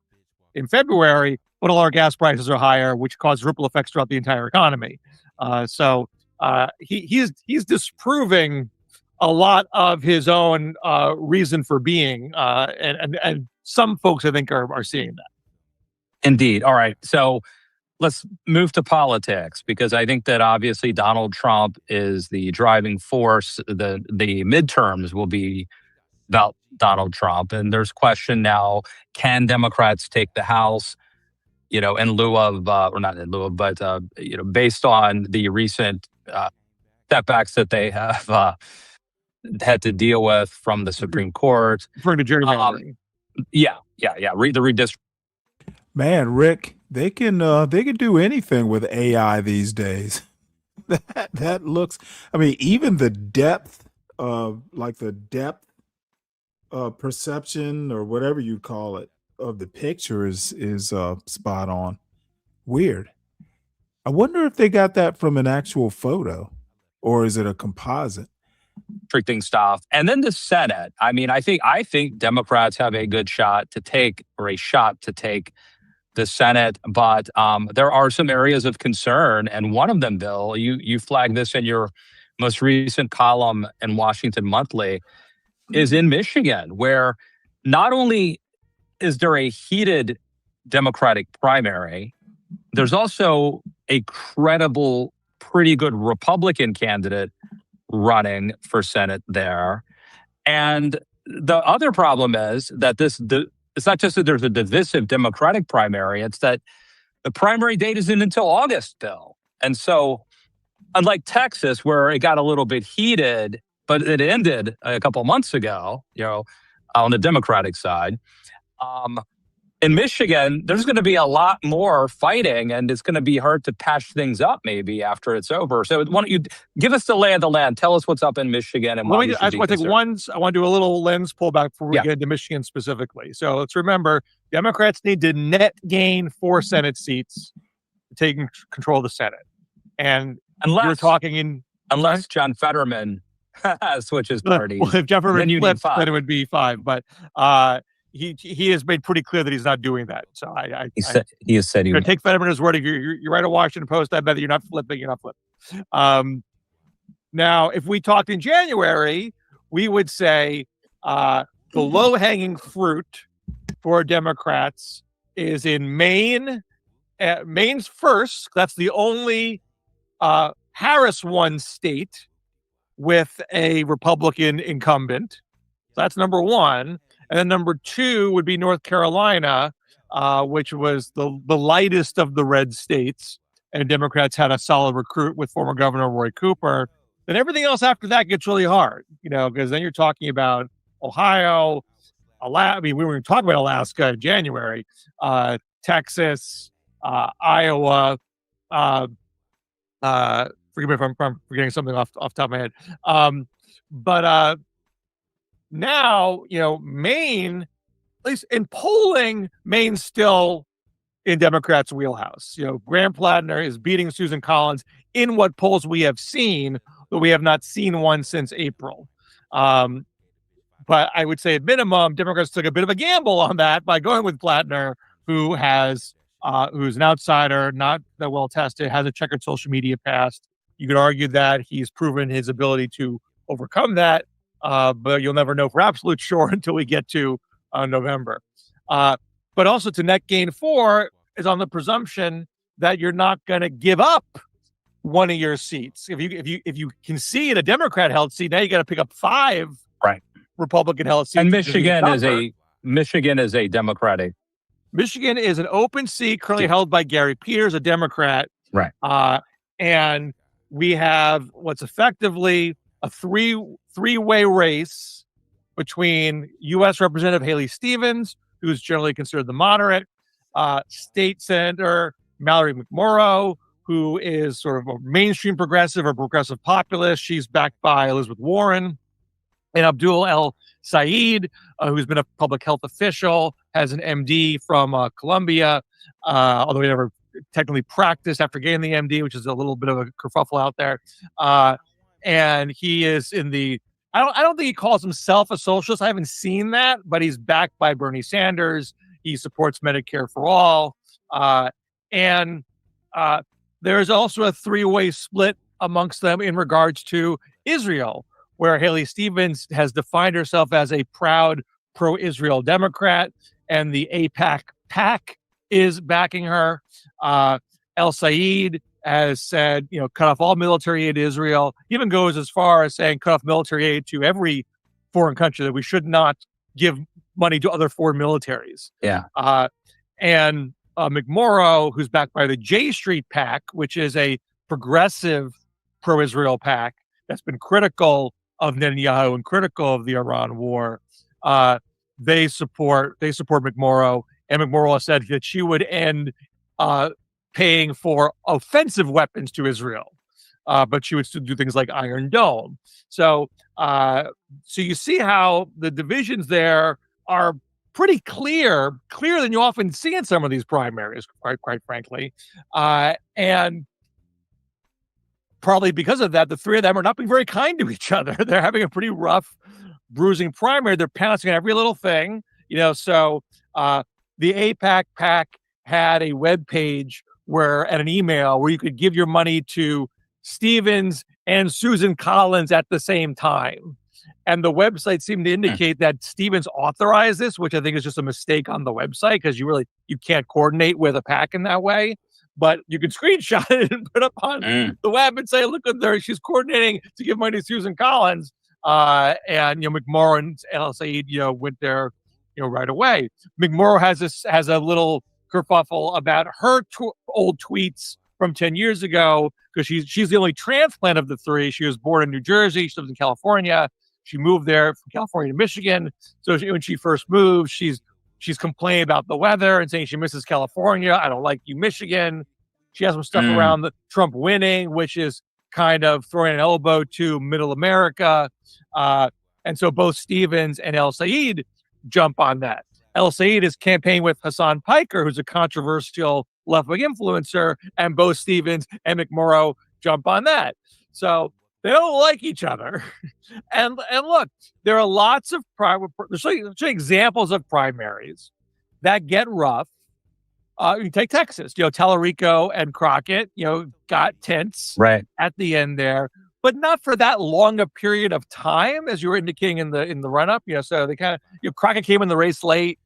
in February, but all our gas prices are higher, which causes ripple effects throughout the entire economy. So he's disproving a lot of his own reason for being, and some folks I think are seeing that. Indeed. All right. So let's move to politics, because I think that obviously Donald Trump is the driving force. The midterms will be about Donald Trump. And there's question now, can Democrats take the House, in lieu of, or not in lieu of, but, based on the recent setbacks that they have had to deal with from the Supreme Court. Referring to gerrymandering. Yeah. Read the redistrict. Man, Rick, they can do anything with AI these days. That looks, I mean, even the depth of perception or whatever you call it of the picture is spot on. Weird. I wonder if they got that from an actual photo, or is it a composite? Restricting stuff. And then the Senate. I mean, I think Democrats have a good shot to take the Senate, but there are some areas of concern. And one of them, Bill, you flagged this in your most recent column in Washington Monthly, is in Michigan, where not only is there a heated Democratic primary, there's also a credible, pretty good Republican candidate running for Senate there. And the other problem is that it's not just that there's a divisive Democratic primary, it's that the primary date isn't until August, Bill. And so, unlike Texas, where it got a little bit heated, but it ended a couple months ago, on the Democratic side, in Michigan, there's going to be a lot more fighting, and it's going to be hard to patch things up maybe after it's over. So why don't you give us the lay of the land? Tell us what's up in Michigan. And I want to do a little lens pullback before we get into Michigan specifically. So let's remember, Democrats need to net gain 4 Senate seats to take control of the Senate. And unless John Fetterman switches parties. Well, if John Fetterman flips, then it would be 5. But he has made pretty clear that he's not doing that. So he has said he would take Fetterman at his word. If you write a Washington Post, I bet that you're not flipping. Now, if we talked in January, we would say the low-hanging fruit for Democrats is in Maine. Maine's first. That's the only Harris won state with a Republican incumbent. So that's number 1. And then number 2 would be North Carolina, which was the lightest of the red states. And Democrats had a solid recruit with former Governor Roy Cooper. Then everything else after that gets really hard, because then you're talking about Ohio, Alaska. I mean, we were talking about Alaska in January, Texas, Iowa. Forgive me if I'm forgetting something off the top of my head. But now, Maine, at least in polling, Maine's still in Democrats' wheelhouse. Graham Plattner is beating Susan Collins in what polls we have seen, but we have not seen one since April. But I would say at minimum, Democrats took a bit of a gamble on that by going with Plattner, who's an outsider, not that well tested, has a checkered social media past. You could argue that he's proven his ability to overcome that. But you'll never know for absolute sure until we get to November. But also to net gain 4 is on the presumption that you're not going to give up one of your seats. If you concede a Democrat-held seat, now you got to pick up 5 Republican-held seats. And Michigan is a Democratic. Michigan is an open seat currently held by Gary Peters, a Democrat. Right. And we have what's effectively a three-way race between U.S. Representative Haley Stevens, who's generally considered the moderate, State Senator Mallory McMorrow, who is sort of a mainstream progressive or progressive populist. She's backed by Elizabeth Warren, And Abdul El Said, who's been a public health official, has an MD from Columbia, although he never technically practiced after getting the MD, which is a little bit of a kerfuffle out there. And he is in the, I don't think he calls himself a socialist. I haven't seen that, but he's backed by Bernie Sanders. He supports Medicare for all. And there's also a three-way split amongst them in regards to Israel, where Haley Stevens has defined herself as a proud pro-Israel Democrat, and the AIPAC PAC is backing her. El Said has said, cut off all military aid to Israel, even goes as far as saying cut off military aid to every foreign country, that we should not give money to other foreign militaries. Yeah. And McMorrow, who's backed by the J Street PAC, which is a progressive pro-Israel PAC that's been critical of Netanyahu and critical of the Iran war, they support McMorrow, and McMorrow has said that she would end paying for offensive weapons to Israel, but she would still do things like Iron Dome. So you see how the divisions there are pretty clearer than you often see in some of these primaries, quite frankly, and probably because of that, the three of them are not being very kind to each other. They're having a pretty rough, bruising primary. They're pouncing on every little thing, So the AIPAC PAC had a web page and an email where you could give your money to Stevens and Susan Collins at the same time. And the website seemed to indicate that Stevens authorized this, which I think is just a mistake on the website, because you can't coordinate with a PAC in that way. But you can screenshot it and put it up on the web and say, look at her, she's coordinating to give money to Susan Collins. And McMorrow and El Said, went there, right away. McMorrow has a little kerfuffle about her old tweets from 10 years ago, because she's the only transplant of the three. She was born in New Jersey. She lives in California. She moved there from California to Michigan. So when she first moved, she's complaining about the weather and saying she misses California. I don't like you, Michigan. She has some stuff around the Trump winning, which is kind of throwing an elbow to middle America. And so both Stevens and El Said jump on that. El Said is campaigning with Hassan Piker, who's a controversial left-wing influencer, and both Stevens and McMorrow jump on that. So they don't like each other. And look, there are lots of there's examples of primaries that get rough. You take Texas, Tallarico and Crockett, got tense at the end there, but not for that long a period of time, as you were indicating in the run-up. So they kind of, Crockett came in the race late.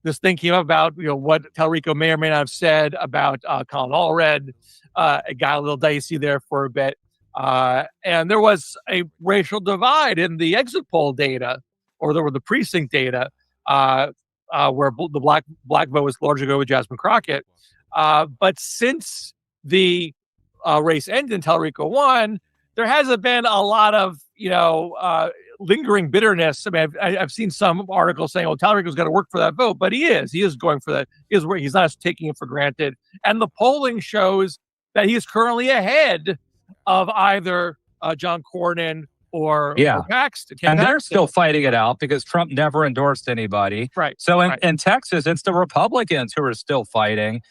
This thing came up about, what Tallarico may or may not have said about Colin Allred. It got a little dicey there for a bit. And there was a racial divide in the exit poll data, or there were the precinct data, where the black vote was largely going with Jasmine Crockett. But since the race ended and Tallarico won, there hasn't been a lot of, lingering bitterness. I mean, I've seen some articles saying, Tallarico's got to work for that vote, but he is going for that. He's not taking it for granted. And the polling shows that he's currently ahead of either John Cornyn or Paxton. And they're still fighting it out because Trump never endorsed anybody. Right. So in Texas, it's the Republicans who are still fighting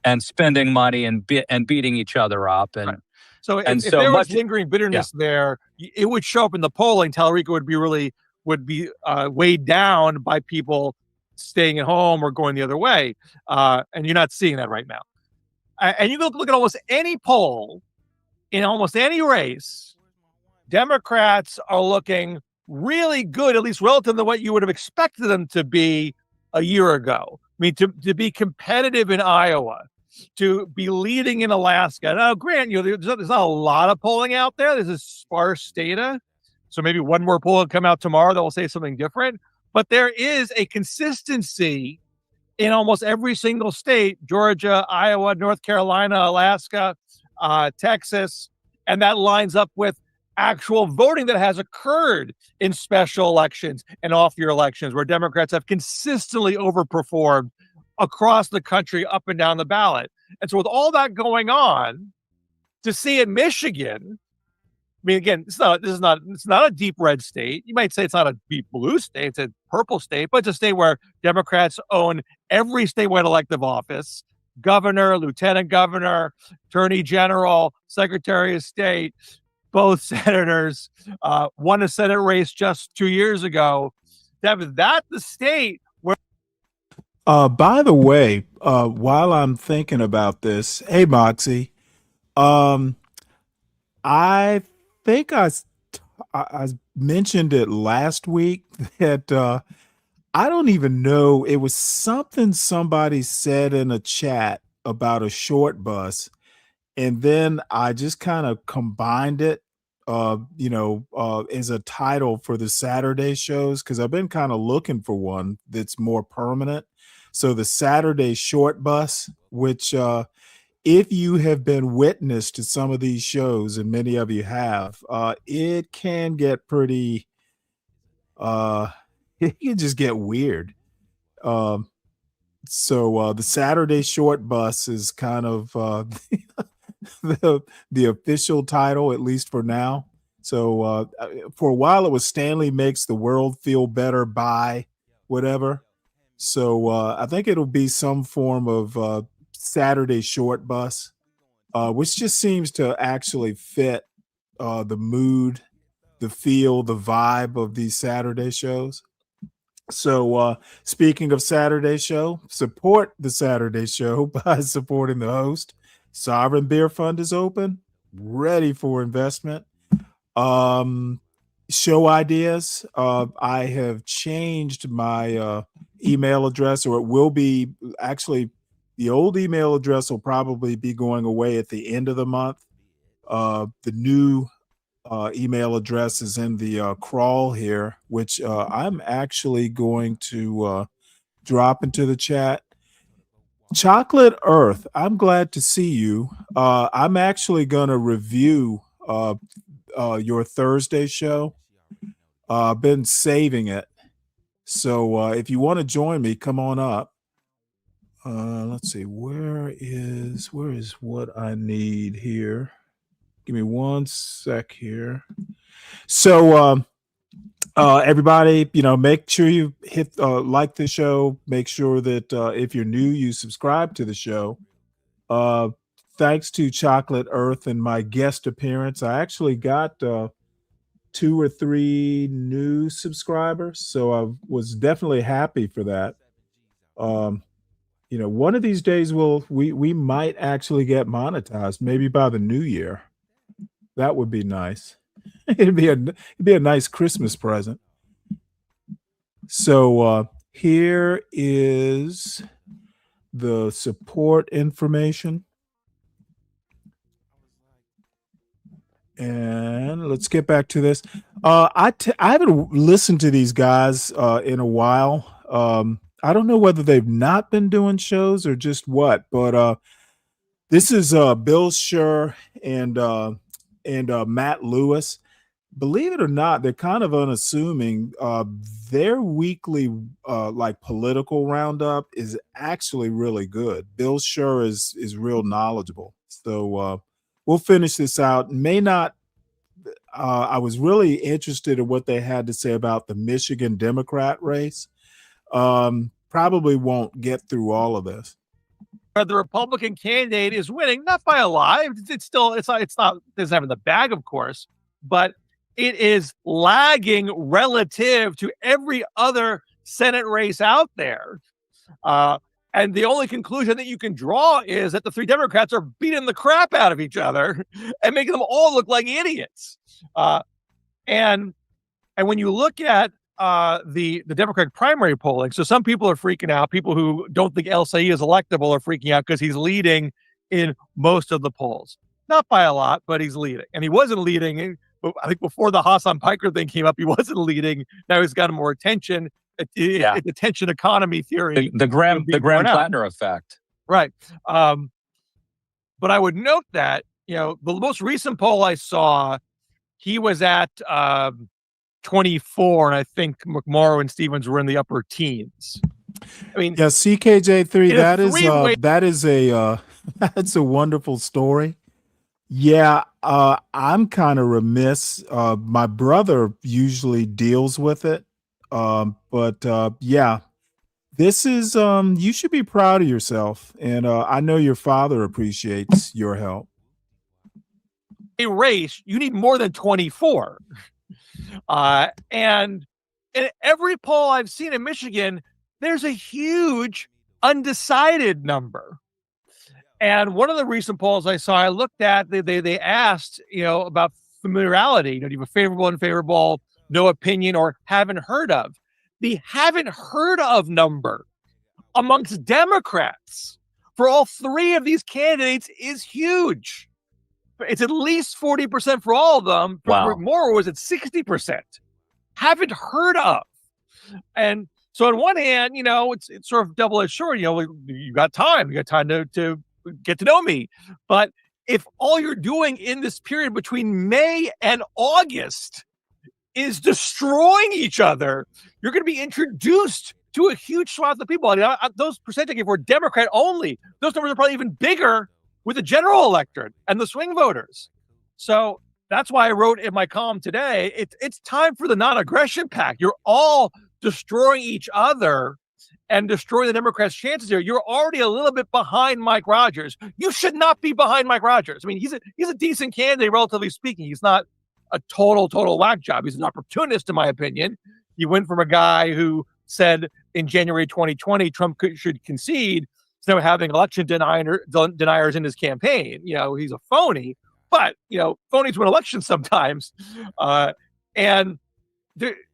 and spending money and beating each other up. And so if there was lingering bitterness there, it would show up in the polling. Tallarico would be weighed down by people staying at home or going the other way. And you're not seeing that right now. And you look at almost any poll in almost any race, Democrats are looking really good, at least relative to what you would have expected them to be a year ago. I mean, to be competitive in Iowa, to be leading in Alaska. Now, granted, there's not a lot of polling out there. This is sparse data. So maybe one more poll will come out tomorrow that will say something different. But there is a consistency in almost every single state: Georgia, Iowa, North Carolina, Alaska, Texas. And that lines up with actual voting that has occurred in special elections and off-year elections, where Democrats have consistently overperformed across the country, up and down the ballot. And so with all that going on, to see in Michigan mean, again, it's not a deep red state. You might say it's not a deep blue state. It's a purple state, but it's a state where Democrats own every statewide elective office: governor, lieutenant governor, attorney general, secretary of state, both senators, won a Senate race just 2 years ago. That's the state where. By the way, while I'm thinking about this, hey Moxie, I think I mentioned it last week that I don't even know. It was something somebody said in a chat about a short bus, and then I just kind of combined it, as a title for the Saturday shows, because I've been kind of looking for one that's more permanent. So the Saturday short bus, which if you have been witness to some of these shows, and many of you have, it can get pretty, it can just get weird. So the Saturday short bus is kind of the official title, at least for now. So for a while it was Stanley Makes the World Feel Better by whatever. So I think it'll be some form of Saturday short bus, which just seems to actually fit the mood, the feel, the vibe of these Saturday shows. So speaking of Saturday show, support the Saturday show by supporting the host. Sovereign Beer Fund is open, ready for investment. Show ideas. I have changed my email address, or it will be actually the old email address will probably be going away at the end of the month. The new email address is in the crawl here, which I'm actually going to drop into the chat. Chocolate Earth, I'm glad to see you. I'm actually going to review your Thursday show. I've been saving it. So if you want to join me, come on up. Let's see, where is what I need here? Give me one sec here. So everybody, make sure you hit like the show. Make sure that if you're new, you subscribe to the show. Thanks to Chocolate Earth and my guest appearance, I actually got 2 or 3 new subscribers, so I was definitely happy for that. One of these days we might actually get monetized, maybe by the new year. That would be nice. It'd be a nice Christmas present. So here is the support information. And let's get back to this. I haven't listened to these guys in a while. I don't know whether they've not been doing shows or just what, but this is Bill Schur and Matt Lewis. Believe it or not, they're kind of unassuming. Their weekly like political roundup is actually really good. Bill Schur is real knowledgeable. So we'll finish this out. I was really interested in what they had to say about the Michigan Democrat race. Probably won't get through all of this. The Republican candidate is winning, not by a lot. It's not doesn't have in the bag, of course, but it is lagging relative to every other Senate race out there. And the only conclusion that you can draw is that the 3 Democrats are beating the crap out of each other and making them all look like idiots. And when you look at the Democratic primary polling, so some people are freaking out. People who don't think El Said is electable are freaking out because he's leading in most of the polls. Not by a lot, but he's leading. And he wasn't leading. I think before the Hassan Piker thing came up, he wasn't leading. Now he's got more attention. It's attention economy theory. The Graham Plattner effect. Right. But I would note that, the most recent poll I saw, he was at 24, and I think McMorrow and Stevens were in the upper teens. I mean, yeah, CKJ3, that's a wonderful story. Yeah, I'm kind of remiss. My brother usually deals with it. But yeah, this is you should be proud of yourself. And I know your father appreciates your help. A race, you need more than 24. And in every poll I've seen in Michigan, there's a huge undecided number. And one of the recent polls I saw, I looked at, they asked, about familiarity. Do you have a favorable, unfavorable, no opinion, or haven't heard of? The haven't heard of number amongst Democrats for all three of these candidates is huge. It's at least 40% for all of them. Wow. For Moore was at 60%. Haven't heard of. And so on one hand, it's sort of double-edged sword. You got time. You got time to get to know me. But if all you're doing in this period between May and August is destroying each other, you're going to be introduced to a huge swath of people. Those percentages I gave were Democrat only. Those numbers are probably even bigger with the general electorate and the swing voters. So that's why I wrote in my column today, it's time for the non-aggression pact. You're all destroying each other and destroying the Democrats' chances here. You're already a little bit behind Mike Rogers. You should not be behind Mike Rogers. I mean, he's a decent candidate, relatively speaking. He's not a total whack job. He's an opportunist, in my opinion. He went from a guy who said in January 2020 Trump should concede to having election deniers in his campaign. He's a phony, but phonies win elections sometimes.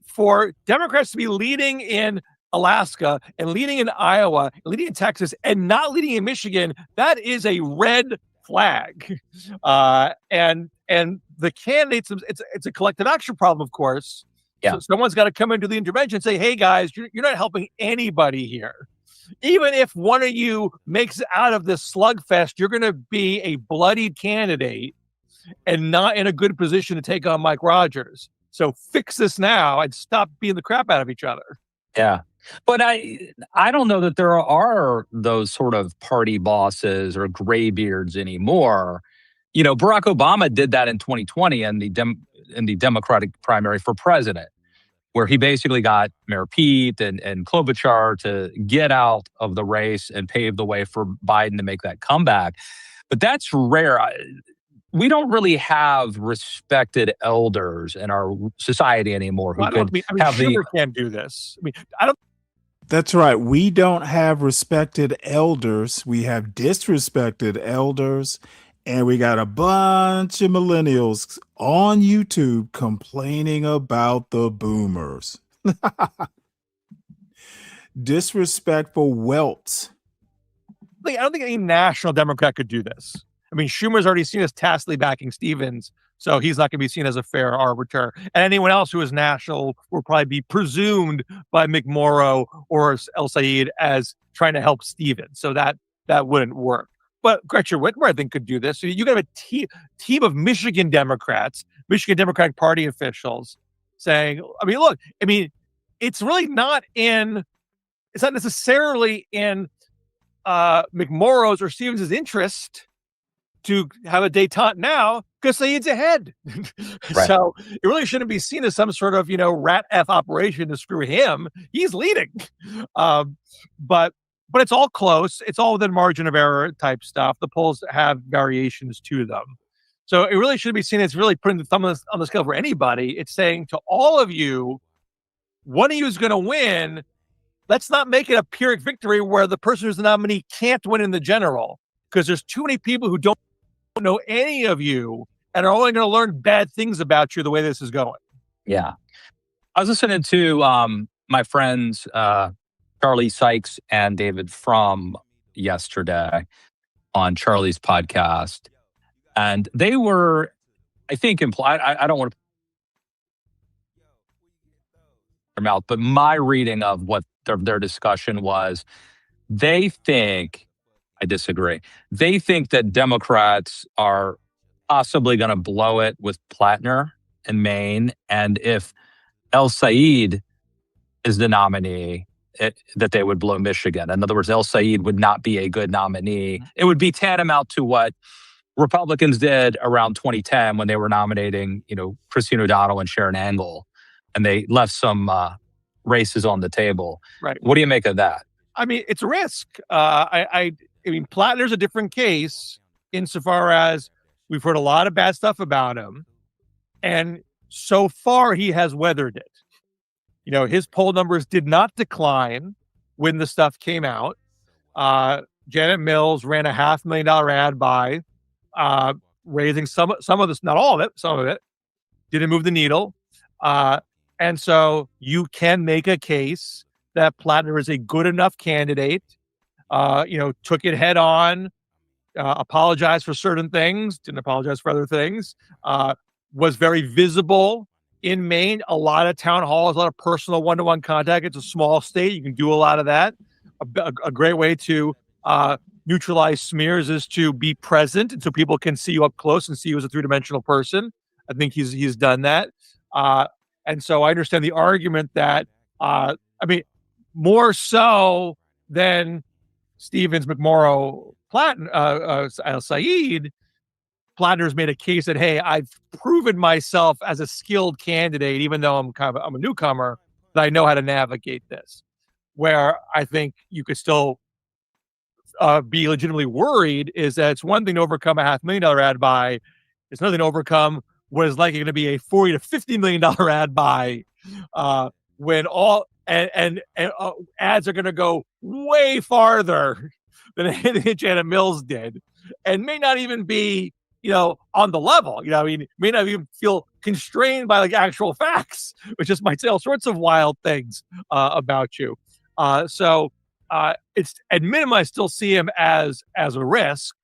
For Democrats to be leading in Alaska and leading in Iowa, leading in Texas, and not leading in Michigan, that is a red flag. And the candidates, it's a collective action problem, of course. Yeah. So someone's got to come into the intervention and say, hey, guys, you're not helping anybody here. Even if one of you makes it out of this slugfest, you're going to be a bloodied candidate and not in a good position to take on Mike Rogers. So fix this now and stop beating the crap out of each other. Yeah. But I don't know that there are those sort of party bosses or graybeards anymore. Barack Obama did that in 2020 in the Democratic primary for president, where he basically got Mayor Pete and Klobuchar to get out of the race and pave the way for Biden to make that comeback. But that's rare. We don't really have respected elders in our society anymore who Schumer can't do this. I don't. That's right. We don't have respected elders. We have disrespected elders. And we got a bunch of millennials on YouTube complaining about the boomers. Disrespectful welts. I don't think any national Democrat could do this. Schumer's already seen as tacitly backing Stevens, so he's not going to be seen as a fair arbiter. And anyone else who is national will probably be presumed by McMorrow or El Said as trying to help Stevens. So that wouldn't work. But Gretchen Whitmer, I think, could do this. So you have a team of Michigan Democrats, Michigan Democratic Party officials saying, it's really not it's not necessarily in McMorrow's or Stevens' interest to have a detente now because Said's ahead. Right. So it really shouldn't be seen as some sort of, rat F operation to screw him. He's leading. But it's all close. It's all within margin of error type stuff. The polls have variations to them. So it really should be seen as really putting the thumb on the scale for anybody. It's saying to all of you, one of you is going to win. Let's not make it a Pyrrhic victory where the person who's the nominee can't win in the general, because there's too many people who don't know any of you and are only going to learn bad things about you the way this is going. Yeah. I was listening to my friends, Charlie Sykes and David Frum yesterday on Charlie's podcast. And they were, I think, implied, I don't want to their mouth, but my reading of what their discussion was, they think, I disagree, they think that Democrats are possibly going to blow it with Plattner in Maine. And if El Said is the nominee, that they would blow Michigan. In other words, El Said would not be a good nominee. It would be tantamount to what Republicans did around 2010 when they were nominating, Christine O'Donnell and Sharon Angle, and they left some races on the table. Right. What do you make of that? I mean, it's a risk. I mean, Plattner's a different case insofar as we've heard a lot of bad stuff about him, and so far he has weathered it. His poll numbers did not decline when the stuff came out. Janet Mills ran a $500,000 ad buy, raising some of this, not all of it, some of it. Didn't move the needle. And so you can make a case that Plattner is a good enough candidate, took it head on, apologized for certain things, didn't apologize for other things, was very visible in Maine, a lot of town halls, a lot of personal one-to-one contact. It's a small state. You can do a lot of that. A great way to neutralize smears is to be present, and so people can see you up close and see you as a three-dimensional person. I think he's done that. And so I understand the argument that, more so than Stevens, McMorrow, El-Sayed, Plattner's made a case that, hey, I've proven myself as a skilled candidate, even though I'm a newcomer, that I know how to navigate this. Where I think you could still be legitimately worried is that it's one thing to overcome a $500,000 ad buy. It's another thing to overcome what is likely going to be a $40 to $50 million ad buy when all and ads are going to go way farther than anything Janet Mills did, and may not even be on the level. May not even feel constrained by actual facts, which just might say all sorts of wild things about you. So it's at minimum, I still see him as a risk.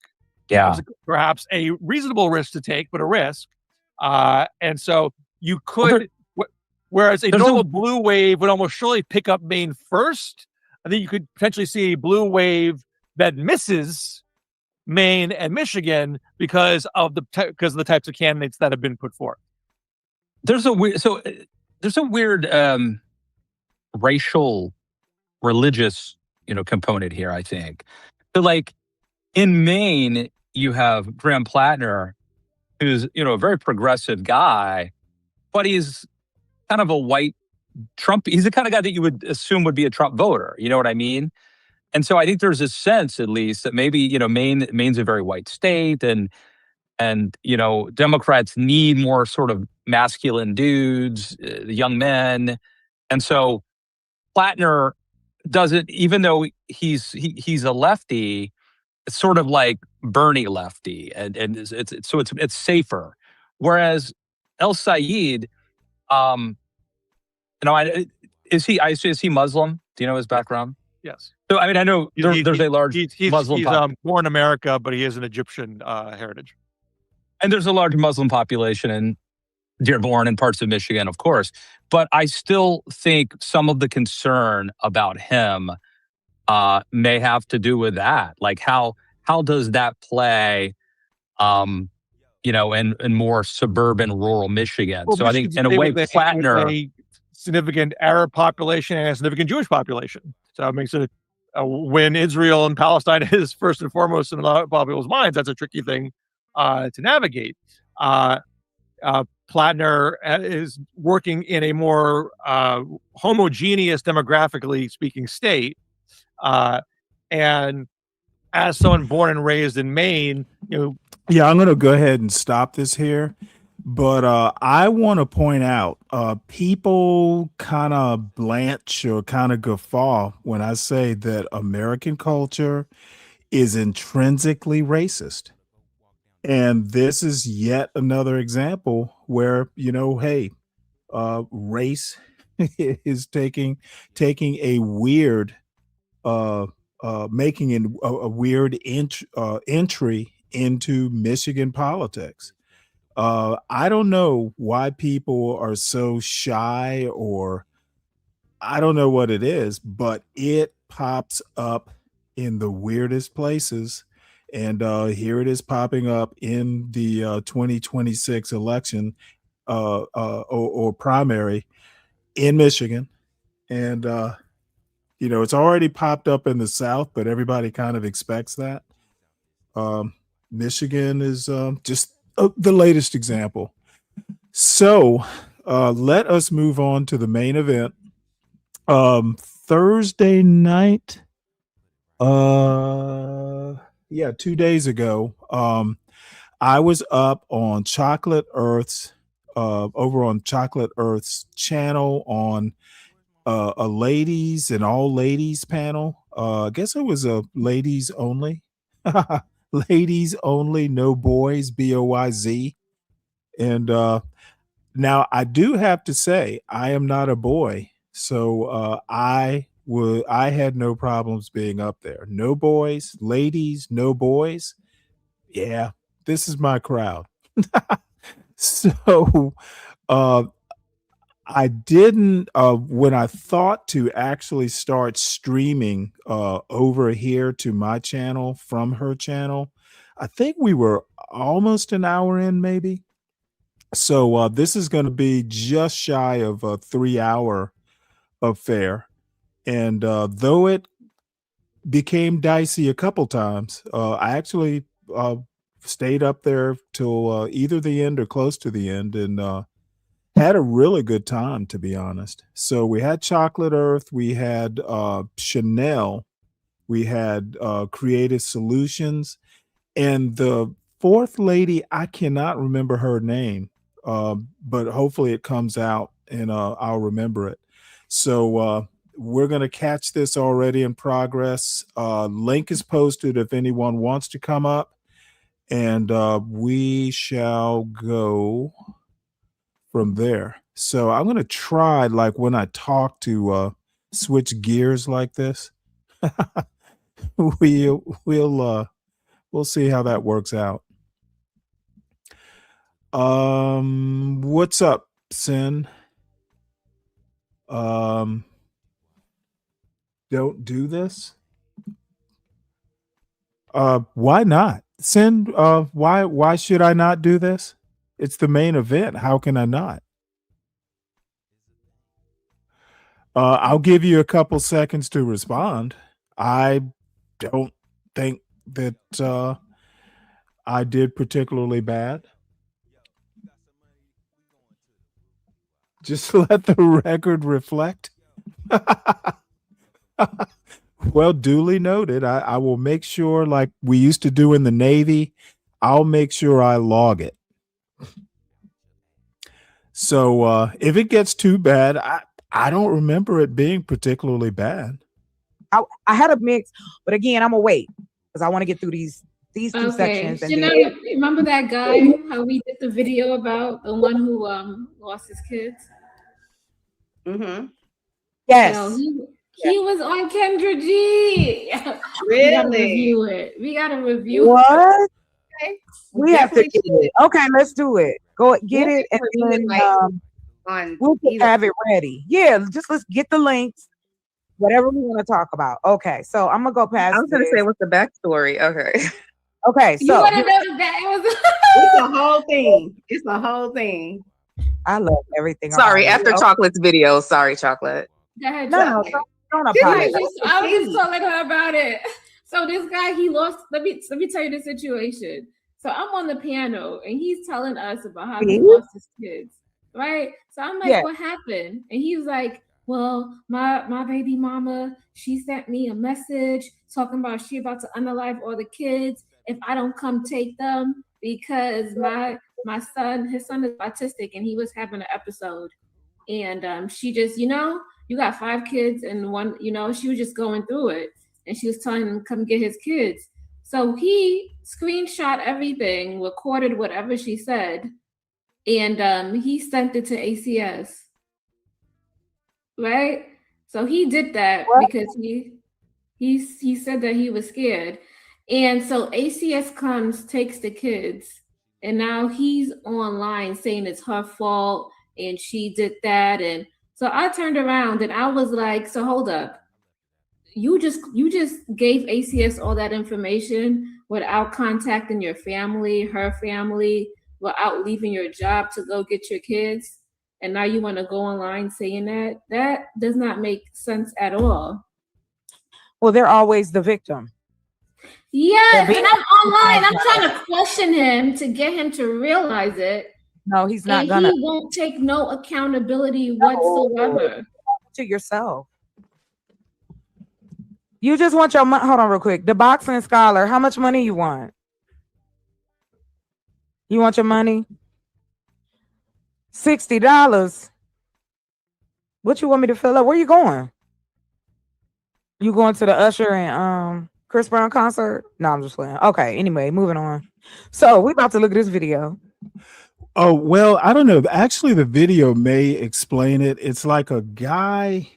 Yeah, perhaps a reasonable risk to take, but a risk. And so you could, whereas a normal blue wave would almost surely pick up Maine first, I think you could potentially see a blue wave that misses Maine and Michigan because of the types of candidates that have been put forth. There's a weird racial, religious, component here, I think. So in Maine, you have Graham Plattner, who's, a very progressive guy, but he's kind of a white Trump. He's the kind of guy that you would assume would be a Trump voter. You know what I mean? And so I think there's a sense, at least, that maybe, Maine's a very white state, and Democrats need more sort of masculine dudes, young men. And so Plattner doesn't, even though he's a lefty, it's sort of like Bernie lefty, and it's safer. Whereas El-Sayed, is he Muslim? Do you know his background? Yes. So I know there's a large Muslim. He's born in America, but he has an Egyptian heritage. And there's a large Muslim population in Dearborn and parts of Michigan, of course. But I still think some of the concern about him may have to do with that. Like how does that play, in more suburban, rural Michigan? Well, so I think in a way, Plattner, a significant Arab population and a significant Jewish population. So it makes it when Israel and Palestine is first and foremost in a lot of people's minds, that's a tricky thing to navigate. Plattner is working in a more homogeneous, demographically speaking, state. And as someone born and raised in Maine, Yeah, I'm going to go ahead and stop this here. But I want to point out, people kind of blanch or kind of guffaw when I say that American culture is intrinsically racist. And this is yet another example where, hey, race is taking a weird, making a weird entry into Michigan politics. I don't know why people are so shy, or I don't know what it is, but it pops up in the weirdest places. And here it is popping up in the 2026 election or primary in Michigan. And, it's already popped up in the South, but everybody kind of expects that. Michigan is just the latest example. So let us move on to the main event. Thursday night, 2 days ago, I was up on Chocolate Earth's over on Chocolate Earth's channel on a ladies and all ladies panel. I guess it was a ladies only. Ladies only, no boys, BOYZ. And now I do have to say I am not a boy. So I had no problems being up there. No boys, ladies, no boys. Yeah, this is my crowd. So I didn't when I thought to actually start streaming over here to my channel from her channel, I think we were almost an hour in maybe. So this is going to be just shy of a 3-hour affair. And though it became dicey a couple times, I actually stayed up there till either the end or close to the end, and had a really good time, to be honest. So we had Chocolate Earth, we had Chanel, we had Creative Solutions, and the fourth lady, I cannot remember her name, but hopefully it comes out and I'll remember it. So we're going to catch this already in progress. Link is posted if anyone wants to come up, and we shall go from there. So I'm going to try, like when I talk, to switch gears like this. We'll see how that works out. What's up, Sin? Don't do this. Why not? Sin, why should I not do this? It's the main event. How can I not? I'll give you a couple seconds to respond. I don't think that I did particularly bad. Just let the record reflect. Well, duly noted. I will make sure, like we used to do in the Navy, I'll make sure I log it. So if it gets too bad, I don't remember it being particularly bad. I had a mix, but again, I'm gonna wait because I want to get through these two sections. And then, remember that guy how we did the video about the one who lost his kids? Mm-hmm. Yes. So he was on Kendra G. Really? We gotta review it. We gotta review what? Okay. We have to get it. Okay, let's do it. Go get it, and then we'll have it ready. Yeah, just let's get the links. Whatever we want to talk about. Okay, so I'm gonna go past. I was gonna say, what's the backstory? Okay. Okay, so you want to know that it was it's the whole thing. It's the whole thing. I love everything. Sorry, after Chocolate's video. Sorry, Chocolate. Go ahead, no, don't apologize. I was just telling her about it. So this guy, he lost. Let me tell you the situation. So I'm on the piano, and he's telling us about how he lost his kids, right? So I'm like, what happened? And he was like, well, my baby mama, she sent me a message talking about she about to unalive all the kids if I don't come take them because my son, his son is autistic, and he was having an episode, and she just, you got 5 kids and one, she was just going through it, and she was telling him to come get his kids. So he screenshot everything, recorded whatever she said, and he sent it to ACS. Right? So he did that because he said that he was scared. And so ACS comes, takes the kids, and now he's online saying it's her fault and she did that. And so I turned around and I was like, so hold up. You just gave ACS all that information without contacting your family, her family, without leaving your job to go get your kids. And now you want to go online saying that? That does not make sense at all. Well, they're always the victim. Yes, and I'm online. I'm trying to question him to get him to realize it. No, he's not and gonna. He won't take no accountability whatsoever. To yourself. You just want your money. Hold on real quick. The boxing scholar, how much money you want? You want your money? $60. What you want me to fill up? Where you going? You going to the Usher and Chris Brown concert? No, I'm just playing. Okay, anyway, moving on. So we about to look at this video. Oh, well, I don't know. Actually, the video may explain it. It's like a guy.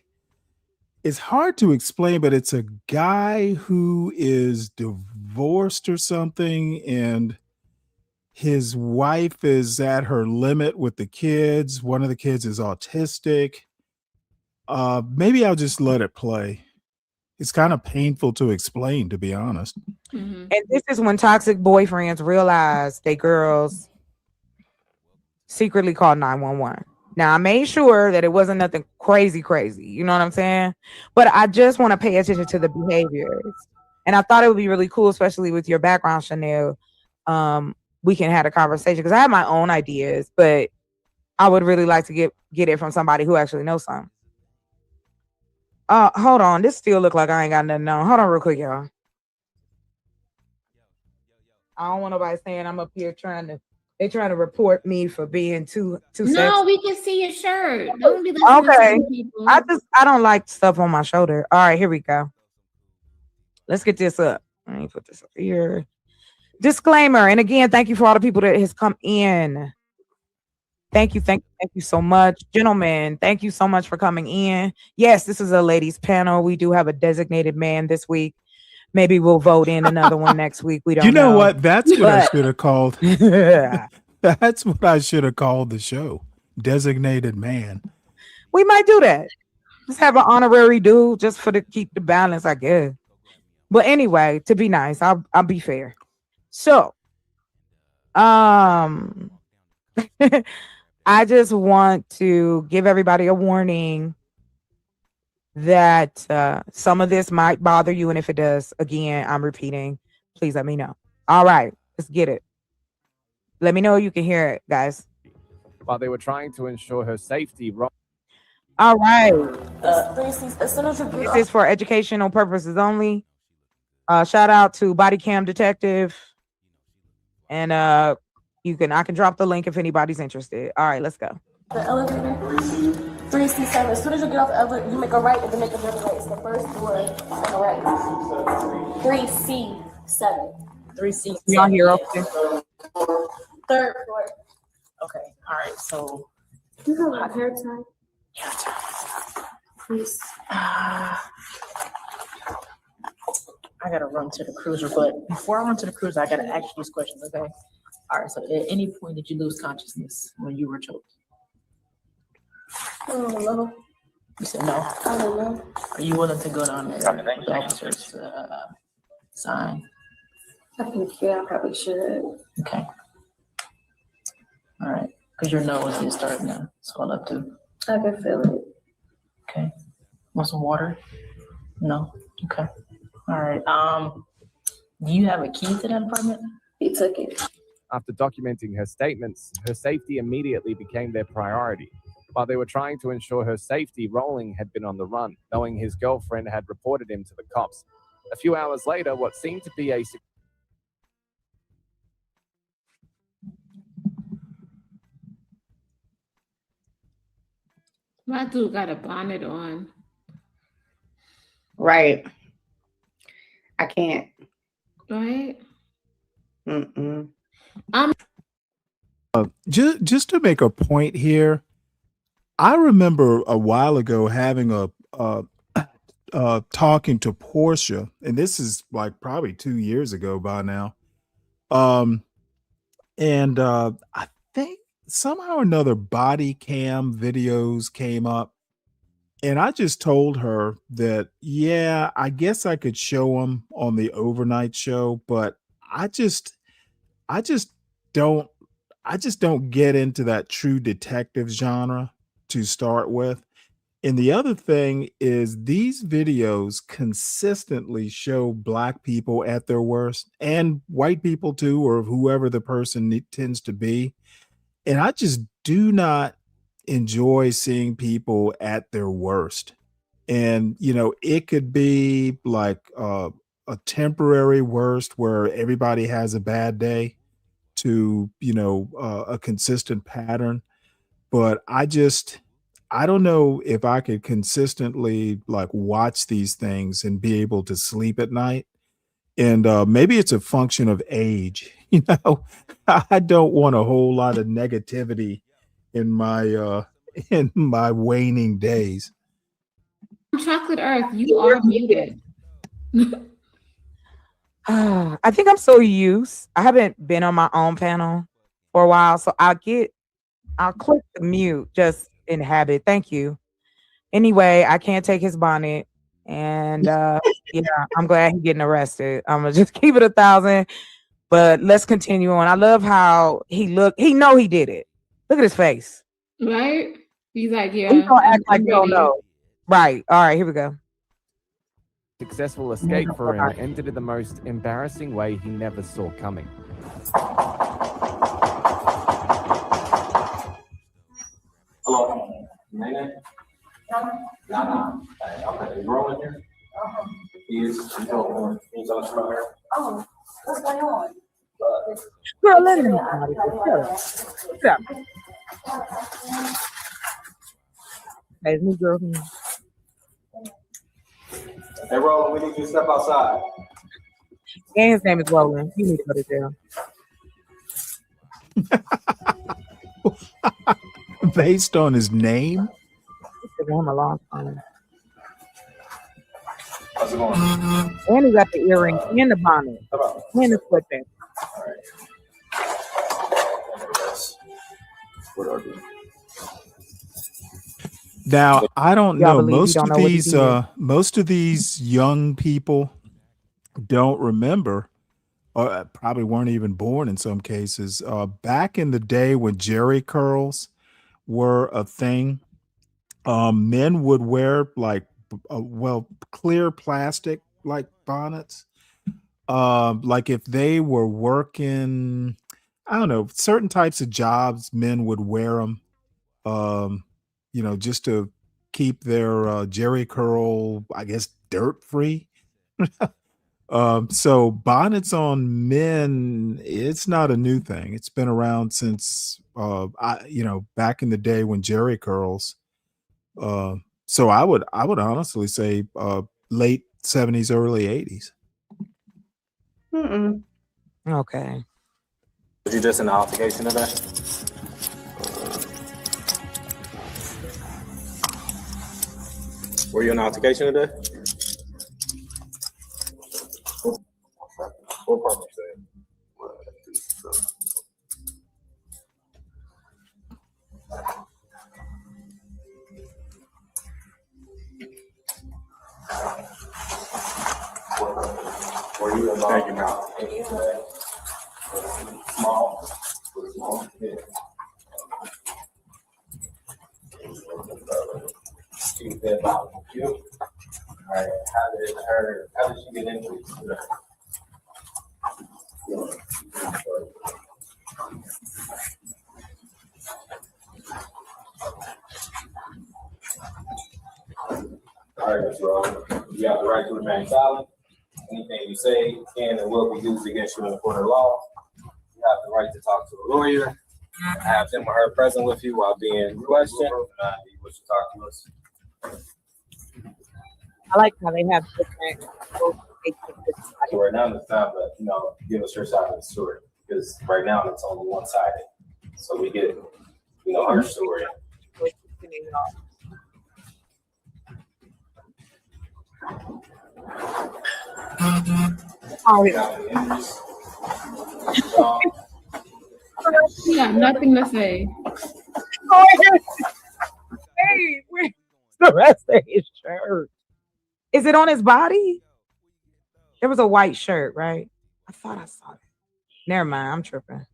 It's hard to explain, but it's a guy who is divorced or something, and his wife is at her limit with the kids. One of the kids is autistic. Maybe I'll just let it play. It's kind of painful to explain, to be honest. And this is when toxic boyfriends realize they girls secretly called 911. Now, I made sure that it wasn't nothing crazy. You know what I'm saying? But I just want to pay attention to the behaviors. And I thought it would be really cool, especially with your background, Chanel. We can have a conversation because I have my own ideas, but I would really like to get it from somebody who actually knows something. Hold on. This still look like I ain't got nothing on. Hold on real quick, y'all. I don't want nobody saying I'm up here trying to report me for being too No, sexy. we can see your shirt. Don't be listening Okay. to people. I don't like stuff on my shoulder. All right, here we go. Let's get this up. Let me put this up here. Disclaimer. And again, thank you for all the people that has come in. Thank you so much. Gentlemen, thank you so much for coming in. Yes, this is a ladies panel. We do have a designated man this week. Maybe we'll vote in another one next week. We don't know. You know what? That's what I should have called. That's what I should have called the show. Designated man. We might do that. Just have an honorary dude just for to keep the balance, I guess. But anyway, to be nice, I'll be fair. So, I just want to give everybody a warning that some of this might bother you. And if it does, again, I'm repeating, please let me know. All right, let's get it. Let me know you can hear it, guys. While they were trying to ensure her safety. All right. This is for educational purposes only. Shout out to Body Cam Detective. And I can drop the link if anybody's interested. All right, let's go. The elevator, 3C7. As soon as you get off the elevator, you make a right and then make a double right. It's the first door on the right. 3C7. 3C7. Y'all hear okay? Third floor. Okay, all right, so. You have a hair tie? Hair tie. Please. I gotta run to the cruiser, but before I run to the cruiser, I gotta ask you these questions, okay? All right, so at any point did you lose consciousness when you were choked? I don't know. You said no? I don't know. Are you willing to go down there with the officer's sign? I think, yeah, I probably should. Okay. All right, because your nose is starting to swell up too. I can feel it. Okay. Want some water? No? Okay. All right. Do you have a key to that apartment? He took it. After documenting her statements, her safety immediately became their priority. While they were trying to ensure her safety, Rowling had been on the run, knowing his girlfriend had reported him to the cops. A few hours later, what seemed to be a My dude got a bonnet on. Right. I can't. Right? Just to make a point here, I remember a while ago having a talking to Portia, and this is like probably 2 years ago by now. And I think somehow or another body cam videos came up, and I just told her that, yeah, I guess I could show them on the overnight show, but I just don't get into that true detective genre to start with. And the other thing is these videos consistently show black people at their worst and white people too, or whoever the person tends to be. And I just do not enjoy seeing people at their worst. And, it could be like a temporary worst where everybody has a bad day to, a consistent pattern. But I don't know if I could consistently like watch these things and be able to sleep at night. And maybe it's a function of age. I don't want a whole lot of negativity in my in my waning days. Chocolate Earth, you are muted. I think I'm so used. I haven't been on my own panel for a while, so I'll click the mute just in habit. Thank you. Anyway, I can't take his bonnet, and yeah, I'm glad he's getting arrested. I'm gonna just keep it 1,000. But let's continue on. I love how he looked. He know he did it. Look at his face. Right? He's like, yeah. He's gonna act like you don't know. Right. All right. Here we go. Successful escape for him ended in the most embarrassing way he never saw coming. Hello. Nene? Nah. Okay, you rolling here? He is. Can you tell us about her? Oh, what's going on? Girl, let him know. What's up? Hey, new girl. Hey, Roland, we need you to step outside. And his name is Roland. You need to go to jail. Based on his name? It's been him a long time. How's it going? And he got the earring and the bonnet and the sweatband. All right. What are you? Now, I don't know. Most of these young people don't remember, or probably weren't even born in some cases. Back in the day when jerry curls were a thing, men would wear like, clear plastic like bonnets. Like if they were working, I don't know, certain types of jobs, men would wear them. Just to keep their jerry curl, I guess, dirt free. So bonnets on men, it's not a new thing. It's been around since, back in the day when jerry curls. So I would honestly say late 70s, early 80s. Okay. Was you just in the altercation today? Were you in the altercation today? What part you say? Were you involved? Small. Yeah. She was there about you. All right. How did she get into it? All right, Mr. Rose. You have the right to remain silent. Anything you say can and will be used against you in the court of law. You have the right to talk to a lawyer. Have him or her present with you while being questioned. You wish to talk to us. I like how they have different. So right now it's time to, give us your side of the story, because right now it's only one-sided. So we get, her story. She got nothing to say. Hey, where's the rest of his shirt? Is it on his body? There was a white shirt, right? I thought I saw it. Never mind, I'm tripping.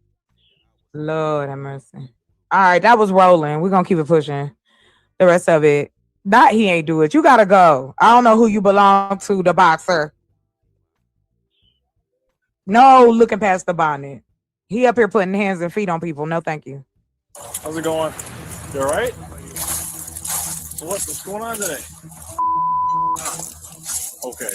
Lord have mercy. All right, that was rolling. We're gonna keep it pushing. The rest of it, Not he ain't do it. You gotta go. I don't know who you belong to, the boxer. No, looking past the bonnet. He up here putting hands and feet on people. No, thank you. How's it going? You all right? So what's going on today? Okay.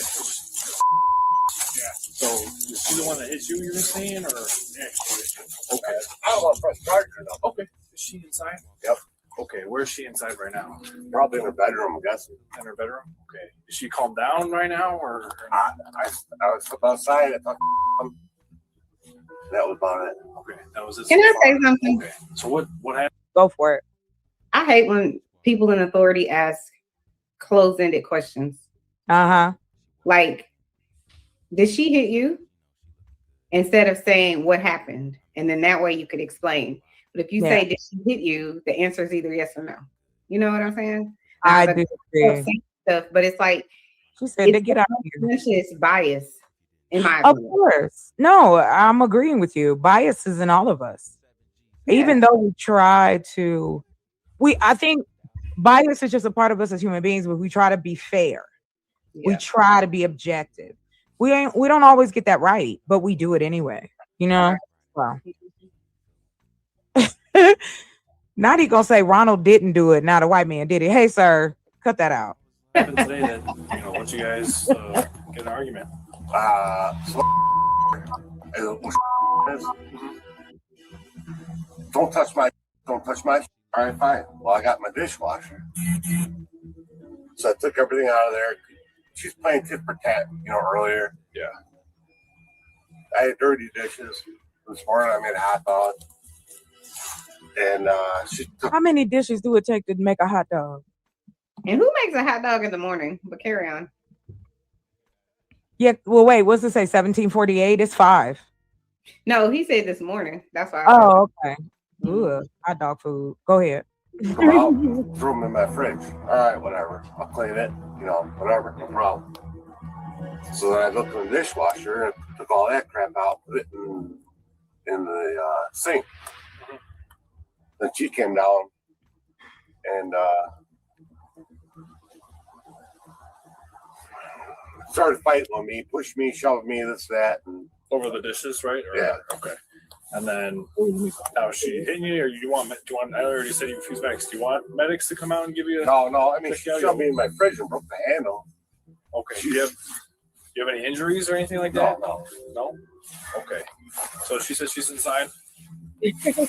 Yeah. So is she the one that hit you? You were saying, or okay? I don't want to press charge though. Okay. Is she inside? Yep. Okay. Where's she inside right now? Probably in her bedroom, I'm guessing. In her bedroom. Okay. Is she calmed down right now, or? I was outside. I thought that was about it. Okay. That was it. Can I say something? Okay. So what happened? Go for it. I hate when people in authority ask closed-ended questions. Uh-huh. Like, did she hit you? Instead of saying what happened. And then that way you could explain. But if you say, did she hit you? The answer is either yes or no. You know what I'm saying? I do agree. Stuff, but it's like, she said to get out of here. It's bias, in my Of opinion. course. No, I'm agreeing with you. Bias is in all of us. Even though we try to, I think bias is just a part of us as human beings, but we try to be fair. We try to be objective. We don't always get that right, but we do it anyway. You know? Wow. Now he gonna say Ronald didn't do it. Now the white man did it. Hey, sir, cut that out. What happened today that once you guys get an argument? Don't touch my. All right, fine. Well, I got my dishwasher, so I took everything out of there. She's playing tit for tat, earlier. Yeah. I had dirty dishes this morning. I made a hot dog, and she took. How many dishes do it take to make a hot dog? And who makes a hot dog in the morning? But carry on. Yeah. Well, wait. What's it say? 1748. It's 5. No, he said this morning. That's why. Oh, okay. Ooh, hot dog food. Go ahead. Come out, threw them in my fridge. All right, whatever. I'll clean it. Whatever, no problem. So then I looked in the dishwasher and took all that crap out, put it in the sink. Then she came down and started fighting with me, pushed me, shoved me, this, that, and over the dishes, right? Yeah. Okay. And then now is she hitting you, or do you want? I already said you refuse medics. Do you want medics to come out and give you? No. I mean, she shoved me in my fridge and broke the handle. Okay. Do you have any injuries or anything like that? No. Okay. So she says she's inside. Okay.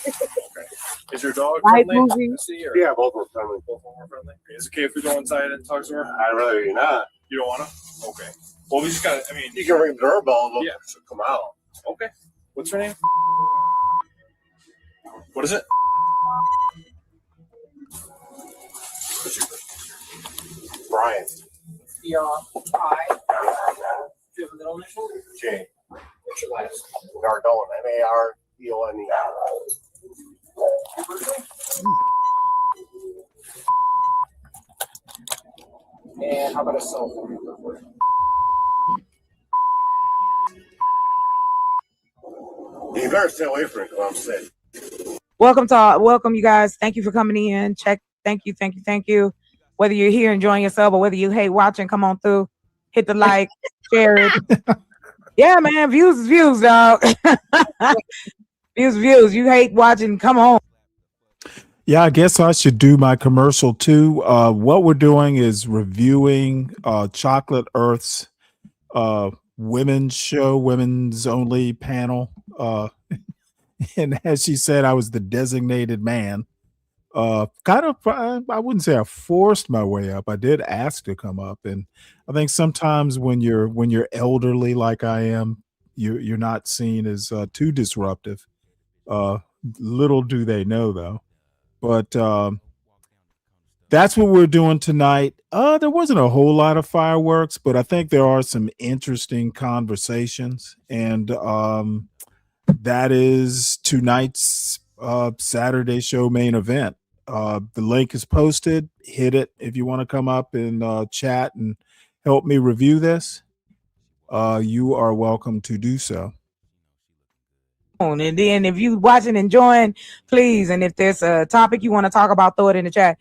Is your dog Right, friendly? Yeah, both were friendly. Both were friendly. Is it okay if we go inside and talk to her? I'd rather you not. You don't want to? Okay. Well, we just gotta. I mean, you can ring the doorbell. And she'll come out. Okay. What's her name? What is it? Brian. I. Do you have a middle initial? J. What's your last? Nardone. Nardone. And how about a cell phone? You better stay away from it because I'm sick. Welcome, you guys. Thank you for coming in. Thank you. Whether you're here enjoying yourself or whether you hate watching, come on through. Hit the like, share it. Yeah, man. Views is views, dog. Views. You hate watching, come on. Yeah, I guess I should do my commercial too. What we're doing is reviewing Chocolate Earth's women's show, women's only panel. And as she said, I was the designated man. I wouldn't say I forced my way up. I did ask to come up, and I think sometimes when you're elderly like I am, you're not seen as too disruptive. Little do they know, though. But that's what we're doing tonight. There wasn't a whole lot of fireworks, but I think there are some interesting conversations, and that is tonight's Saturday show main event. The link is posted. Hit it if you want to come up and chat and help me review this. You are welcome to do so. And then if you watching and enjoying, please, and if there's a topic you want to talk about, throw it in the chat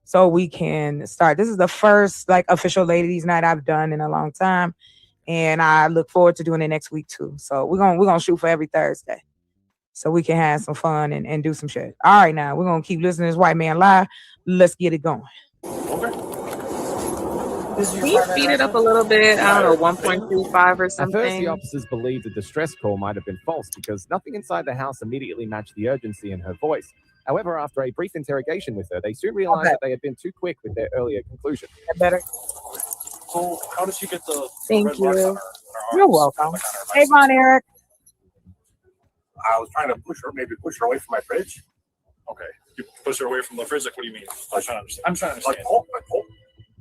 so we can start. This is the first like official ladies night I've done in a long time, and I look forward to doing it next week too. So we're gonna shoot for every Thursday, so we can have some fun and do some shit. All right, now we're gonna keep listening to this white man lie. Let's get it going. Can you speed it up a little bit? I don't know, 1.25 or At first, the something. officers believed the distress call might have been false because nothing inside the house immediately matched the urgency in her voice. However, after a brief interrogation with her, they soon realized that they had been too quick with their earlier conclusion. Better. So how did she get the Thank red marks on you. her You're welcome. Hey, Von Eric. I was trying to push her away from my fridge. Okay. You push her away from the fridge? Like, what do you mean? I'm trying to understand. Like,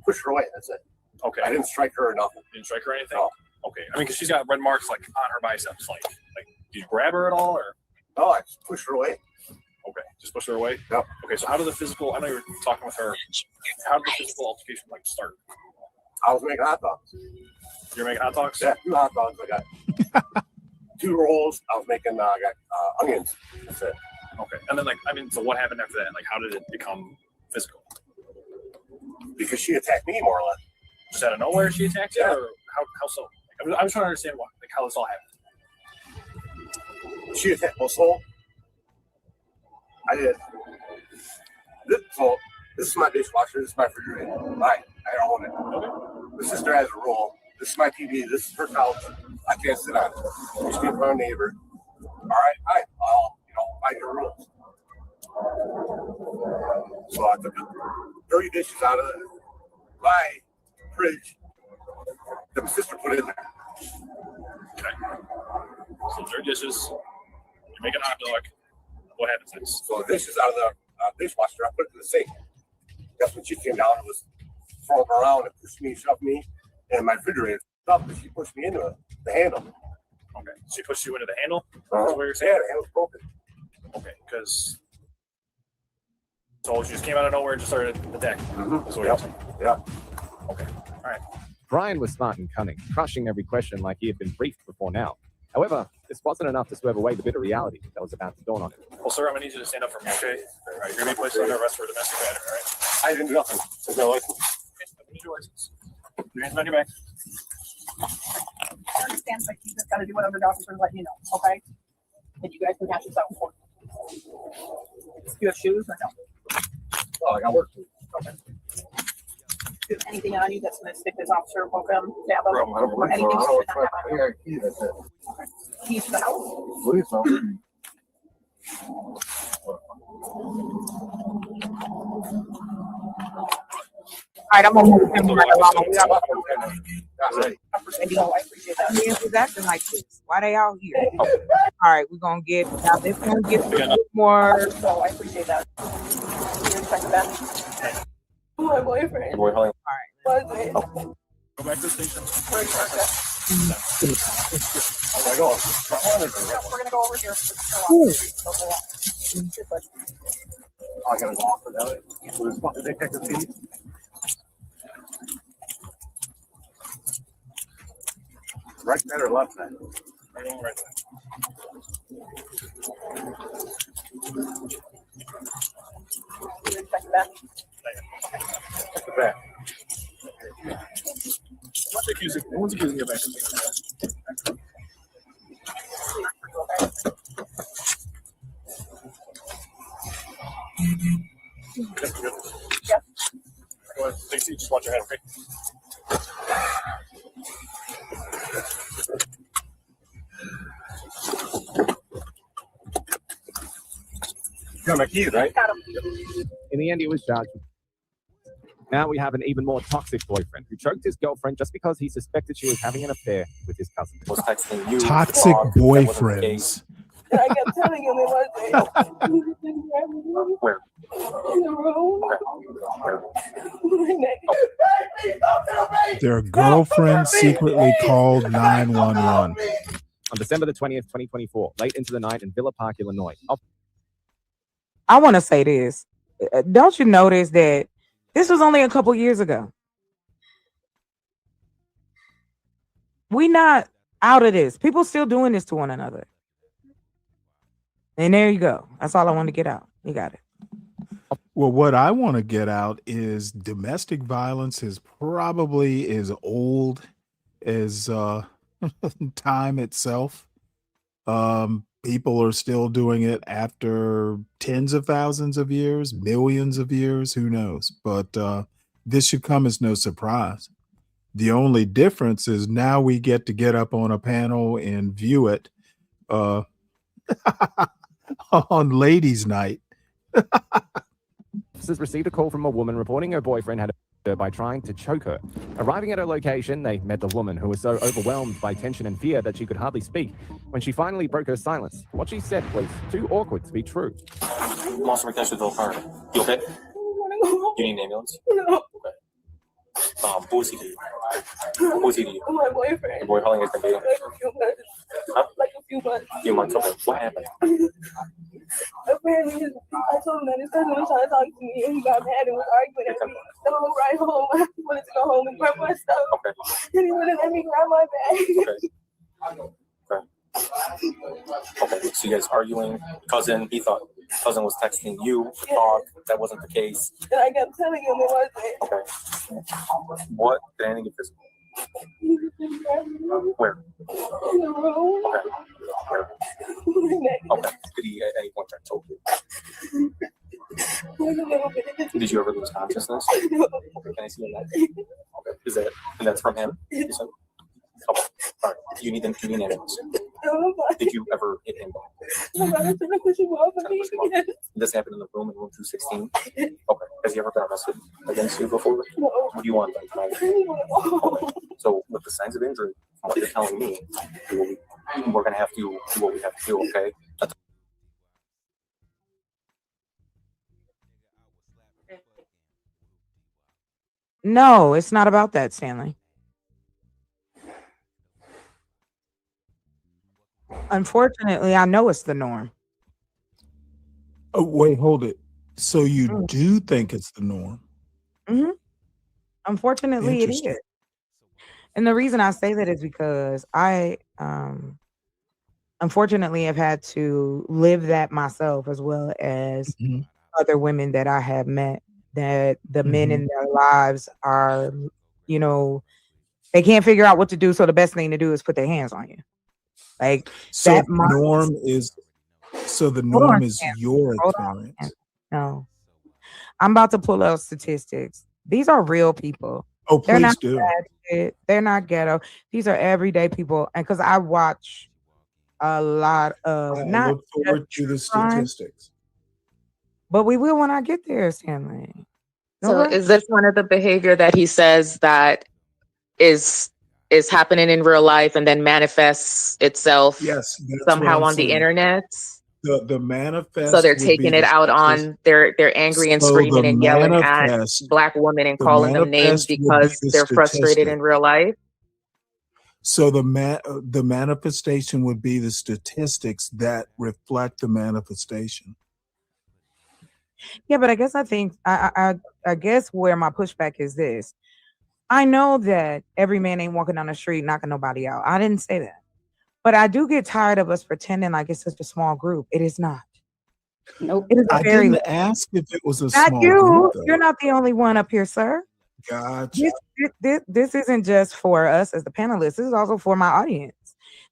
push her away. That's it. Okay. I didn't strike her or nothing. Didn't strike her or anything? No. Okay. I mean, because she's got red marks like on her biceps. Like, did you grab her at all, or? No, I just pushed her away. Okay. Just push her away? Yep. Okay. So how did the physical? I know you were talking with her. How did the physical altercation like start? I was making hot dogs. You're making hot dogs? Yeah, 2 hot dogs. I got 2 rolls. I was making. I got onions. That's it. Okay. And then so what happened after that? Like, how did it become physical? Because she attacked me more or less. Just out of nowhere, she attacked you, Yeah. or how so? I was trying to understand how this all happened. She attacked. Well, so I did. This is my dishwasher. This is my refrigerator. I own it. Okay. The sister has a rule. This is my TV. This is her couch. I can't sit on it. She's getting my neighbor. All right. Mind your rules. So I took 30 dishes out of my fridge that my sister put in there. Okay. So 30 dishes. You're making a hot dog. What happens next? So the dishes out of the dishwasher, I put it in the sink. That's when she came down and was throwing around and pushed me, shoved me, and my refrigerator stuff. But she pushed me into the handle. Okay. She pushed you into the handle? Uh-huh. That's what you're saying? Yeah, the handle's broken. Okay, because so she just came out of nowhere and just started attacking. Mm-hmm. That's what you're saying. Yeah. Okay. All right. Brian was smart and cunning, crushing every question like he had been briefed before now. However, this wasn't enough to swerve away the bitter reality that was about to dawn on him. Well, sir, I'm gonna need you to stand up for me, okay? All right, you're gonna be placed under arrest for domestic battery, all right? I didn't do nothing. There's no license. Okay, I need your license. Put your hands behind your back. I understand, but you just gotta do whatever the officers let you know, okay? And you guys can catch yourself in court. Do you have shoes or no? Oh, I got work to do. Okay. Do you have anything on you that's gonna stick this officer, poke him, stab him, I don't or anything know. you should not have on you? I got a key. That's it. Keys to the house? Please don't. All right, I'm gonna move him right along. We got I appreciate that. men who's acting like this. Why they out here? All right, we're gonna get now. This one gets a bit more. So I appreciate that. You're checking that. My boyfriend. Boy, All right. Was it? Go back to the station. Oh my God. We're gonna go over here. Ooh. Oh, I gotta go off for that. So this fucking detective fee. Right side or left side? Right on, right side. You're checking that. At the back. What's accusing you back? Yeah. Go ahead. Take a seat. Just watch your head, okay? You got my keys, right? In the end, he was charged. Now we have an even more toxic boyfriend who choked his girlfriend just because he suspected she was having an affair with his cousin. Was texting you. Toxic boyfriends. And I kept telling him it wasn't. Where? In the room. Their girlfriend secretly called 911. On December the 20th, 2024, late into the night in Villa Park, Illinois. I want to say this. Don't you notice that this was only a couple years ago? We not out of this. People still doing this to one another. And there you go. That's all I wanted to get out. You got it. Well, what I want to get out is domestic violence is probably as old as time itself. People are still doing it after tens of thousands of years, millions of years, who knows? But this should come as no surprise. The only difference is now we get up on a panel and view it uh, on ladies' night. Officers received a call from a woman reporting her boyfriend had her by trying to choke her. Arriving at her location, they met the woman, who was so overwhelmed by tension and fear that she could hardly speak. When she finally broke her silence, what she said was too awkward to be true. Lost my connection with the car. You okay? You need an ambulance? No. Who was he to you? Who was he to you? My boyfriend. Your boy, how long has been dating? Like a few months. Huh? Like a few months. Few months, okay. What happened? Apparently, I told him that his cousin was trying to talk to me, and he got mad and was arguing at me. The whole ride home, I wanted to go home and grab my stuff. Okay. And he wouldn't let me grab my bag. Okay, so you guys arguing. Cousin, he thought cousin was texting you to talk. That wasn't the case. And I kept telling him it wasn't. Okay. What? Did anything get physical? Where? In the room. Okay. Where? Okay. Did he at any point try to choke you? A little bit. Did you ever lose consciousness? Okay, can I see your neck? Okay. Is that, and that's from him? You said? Okay. All right. You need an ambulance. Did you ever hit him? I'm trying to push him off of me. Yes. This happened in the room in room 216. Okay. Has he ever been arrested against you before? No. What do you want? Okay. So with the signs of injury, what you're telling me, we're gonna have to do what we have to do. Okay. No, it's not about that, Stanley. Unfortunately, I know it's the norm. Oh, wait, hold it. So you do think it's the norm? Mm-hmm. Unfortunately, it is. And the reason I say that is because I, unfortunately, have had to live that myself, as well as other women that I have met, that the men in their lives are, you know, they can't figure out what to do. So the best thing to do is put their hands on you. Like So that the norm is your experience. No, I'm about to pull out statistics. These are real people. Oh, They're please not do. ratchet. They're not ghetto. These are everyday people. And because I watch a lot of I not look forward to the statistics. but we will when I get there, Stanley. No So rush. is this one of the behavior that he says that is happening in real life and then manifests itself Yes, that's somehow what I'm on the saying. internet? The manifest. So they're would be taking it the out statistic. on they're angry and So screaming the and yelling at manifest, black women and the calling them names manifest would be because the they're frustrated statistic. in real life. So the manifestation would be the statistics that reflect the manifestation. Yeah, but I guess I guess where my pushback is this. I know that every man ain't walking down the street knocking nobody out. I didn't say that. But I do get tired of us pretending like it's such a small group. It is not. Nope. It is I very didn't ask if it was a not small you. group, though. You're not the only one up here, sir. Gotcha. This isn't just for us as the panelists. This is also for my audience.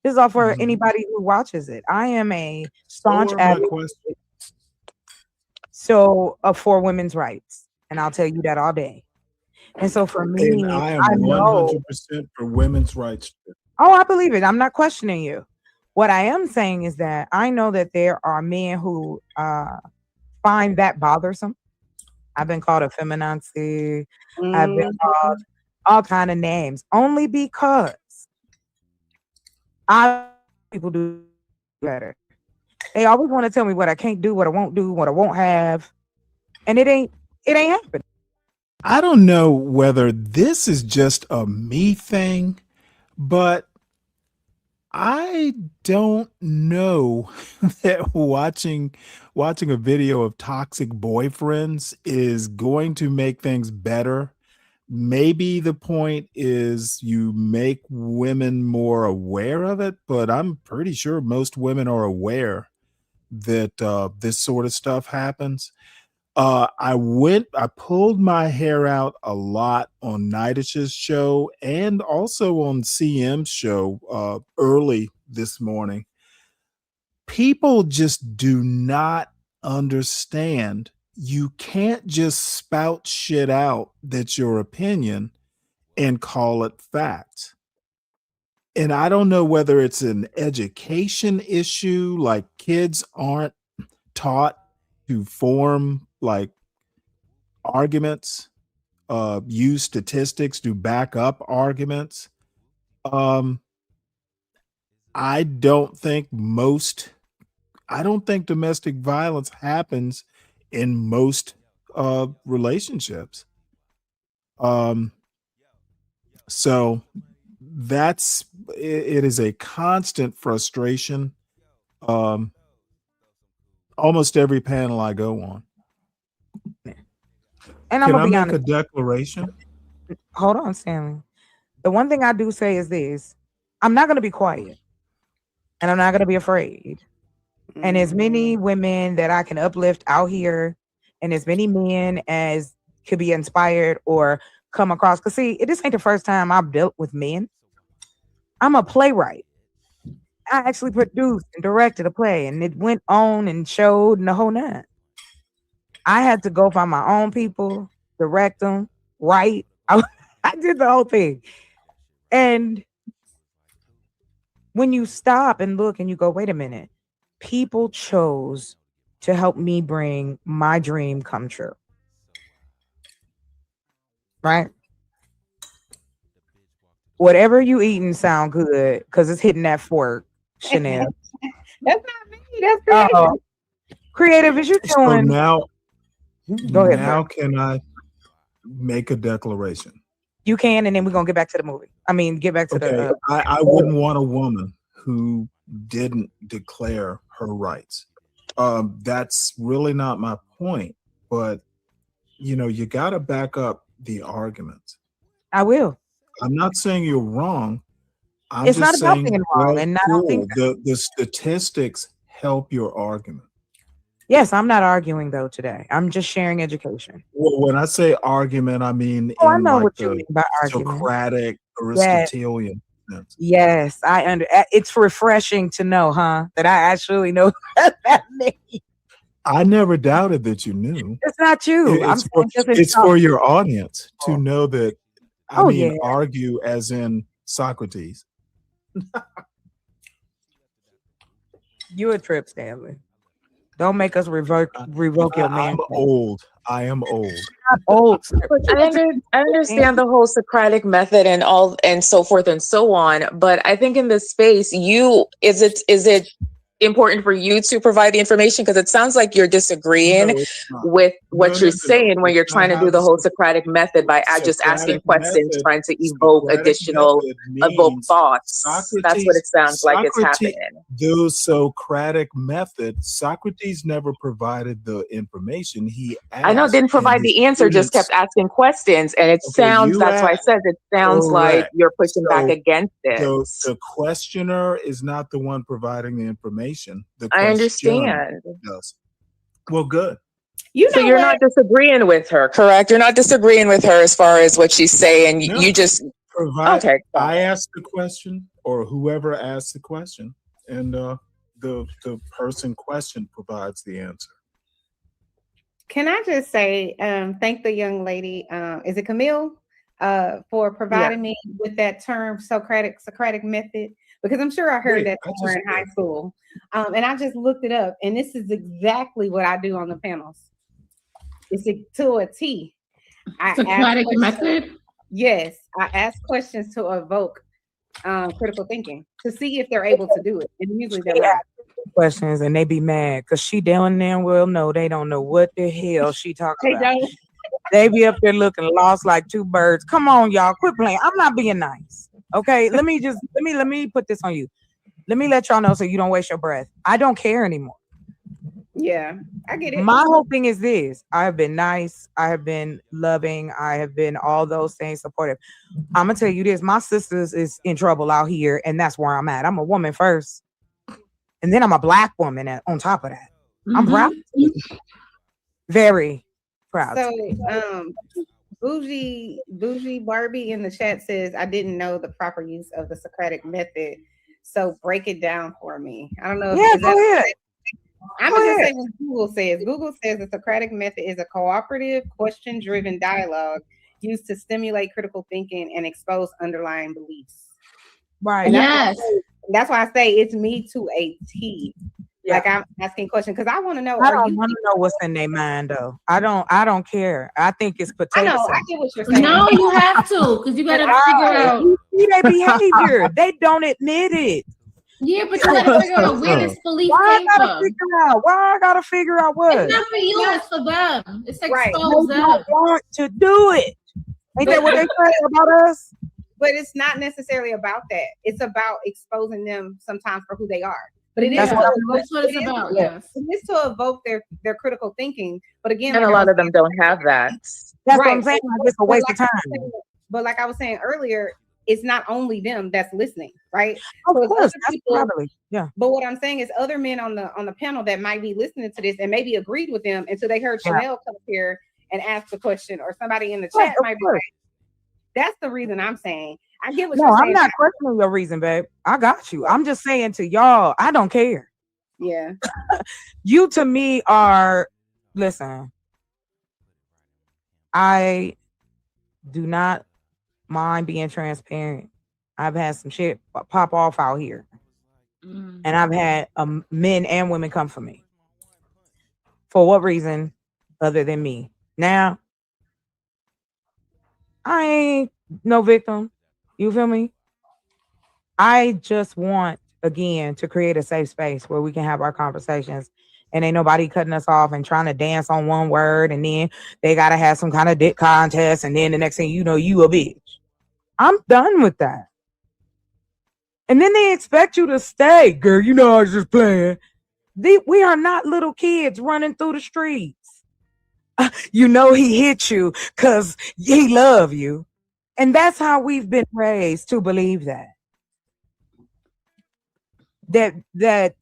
This is all for anybody who watches it. I am a staunch So are my advocate questions. for women's rights. And I'll tell you that all day. And so for me, And I am I know 100% for women's rights. Oh, I believe it. I'm not questioning you. What I am saying is that I know that there are men who find that bothersome. I've been called a feminazi. I've been called all kind of names only because people do better. They always want to tell me what I can't do, what I won't do, what I won't have, and it ain't happening. I don't know whether this is just a me thing, but I don't know that watching a video of toxic boyfriends is going to make things better. Maybe the point is you make women more aware of it, but I'm pretty sure most women are aware that this sort of stuff happens. I pulled my hair out a lot on Nidish's show and also on CM's show early this morning. People just do not understand. You can't just spout shit out that's your opinion and call it fact. And I don't know whether it's an education issue, like kids aren't taught to form like arguments, use statistics to back up arguments. I don't think domestic violence happens in most relationships. So it is a constant frustration. Almost every panel I go on. And I'm Can gonna I be make honest. a declaration? Hold on, Stanley. The one thing I do say is this: I'm not gonna be quiet, and I'm not gonna be afraid. And as many women that I can uplift out here, and as many men as could be inspired or come across. Because see, this ain't the first time I've dealt with men. I'm a playwright. I actually produced and directed a play, and it went on and showed and the whole nine. I had to go find my own people, direct them, write. I did the whole thing. And when you stop and look and you go, wait a minute, people chose to help me bring my dream come true. Right? Whatever you eating sound good because it's hitting that fork, Chanel. That's not me. That's creative. Creative is you So doing. now, Go ahead, now Brett. can I make a declaration? You can, and then we're gonna get back to the movie. I mean, get back to Okay, the. I wouldn't want a woman who didn't declare her rights. That's really not my point, but you got to back up the arguments. I will. I'm not saying you're wrong. I'm It's just not about saying, being wrong, and I don't think the statistics help your argument. Yes, I'm not arguing though today. I'm just sharing education. Well, when I say argument, I mean Oh, I in know like what you the mean by argument. Socratic, Yes, Aristotelian sense. yes, it's refreshing to know, huh? That I actually know what that means. I never doubted that you knew. It's not you. I'm It's for, saying just in it's talk. for your audience to know that. I Oh mean, yeah. argue as in Socrates. You a trip, Stanley. Don't make us revoke your man. I'm old. I am old. Not old. Look, I understand the whole Socratic method and all and so forth and so on, but I think in this space, is it important for you to provide the information? Because it sounds like you're disagreeing with what you're saying when you're trying to do the whole Socratic method by just asking questions, trying to evoke evoke thoughts. That's what it sounds like it's happening. The Socratic method, Socrates never provided the information. He asked, I know, didn't provide the answer, just kept asking questions, and it sounds. That's why I said it sounds like you're pushing back against it. The questioner is not the one providing the information. I understand. Does. Well, good. So you're not disagreeing with her, correct? You're not disagreeing with her as far as what she's saying. No. You just okay. I asked the question, or whoever asked the question, and the person questioned provides the answer. Can I just say, thank the young lady, is it Camille, for providing me with that term Socratic method? Because I'm sure I heard that somewhere in high school. And I just looked it up, and this is exactly what I do on the panels. It's to a T. Socratic method? Yes, I ask questions to evoke critical thinking to see if they're able to do it. And usually they're not. Questions and they be mad because she down there will know they don't know what the hell she talking about. They be up there looking lost like two birds. Come on, y'all, quit playing. I'm not being nice. Okay, let me put this on you. Let me let y'all know so you don't waste your breath. I don't care anymore. Yeah, I get it. My whole thing is this: I have been nice, I have been loving, I have been all those things, supportive. I'm gonna tell you this: my sisters is in trouble out here, and that's where I'm at. I'm a woman first, and then I'm a black woman on top of that. I'm proud. Very. Proud. So, Bougie Barbie in the chat says, I didn't know the proper use of the Socratic method. So break it down for me. I don't know if Yeah, go ahead. I'm gonna just say what Google says. Google says the Socratic method is a cooperative, question-driven dialogue used to stimulate critical thinking and expose underlying beliefs. Right. And Yes. that's why I say it's me to a T. Yeah. Like I'm asking questions because I want to know. I don't want to know what's in their mind though. I don't care. I think it's potato. I know. I get what you're saying. No, you have to, because you gotta figure out. You see their behavior. They don't admit it. Yeah, but you gotta figure out where this belief came from. Why I gotta figure out what? It's not for you, it's for them. It's to Right. expose They them. don't want to do it. Ain't that what they say about us? But it's not necessarily about that. It's about exposing them sometimes for who they are. But it is That's to what it's about. Yes. It is to evoke their critical thinking. But again, And like a lot of them don't have that. That's what I'm saying. Like, it's a waste of time. But like I was saying earlier, it's not only them that's listening, right? Of So it's course, other that's people, probably, yeah. But what I'm saying is other men on the panel that might be listening to this and maybe agreed with them until they heard Chanel come here and ask the question, or somebody in the chat might be like, that's the reason I'm saying. I get what you're saying. I'm not questioning your reason, babe. I got you. I'm just saying to y'all, I don't care. Yeah. You to me are, listen, I do not mind being transparent. I've had some shit pop off out here. And I've had men and women come for me. For what reason other than me? Now, I ain't no victim. You feel me? I just want, again, to create a safe space where we can have our conversations and ain't nobody cutting us off and trying to dance on one word. And then they got to have some kind of dick contest. And then the next thing you know, you a bitch. I'm done with that. And then they expect you to stay. Girl, you know I was just playing. We are not little kids running through the streets. You know he hit you because he love you. And that's how we've been raised to believe that. That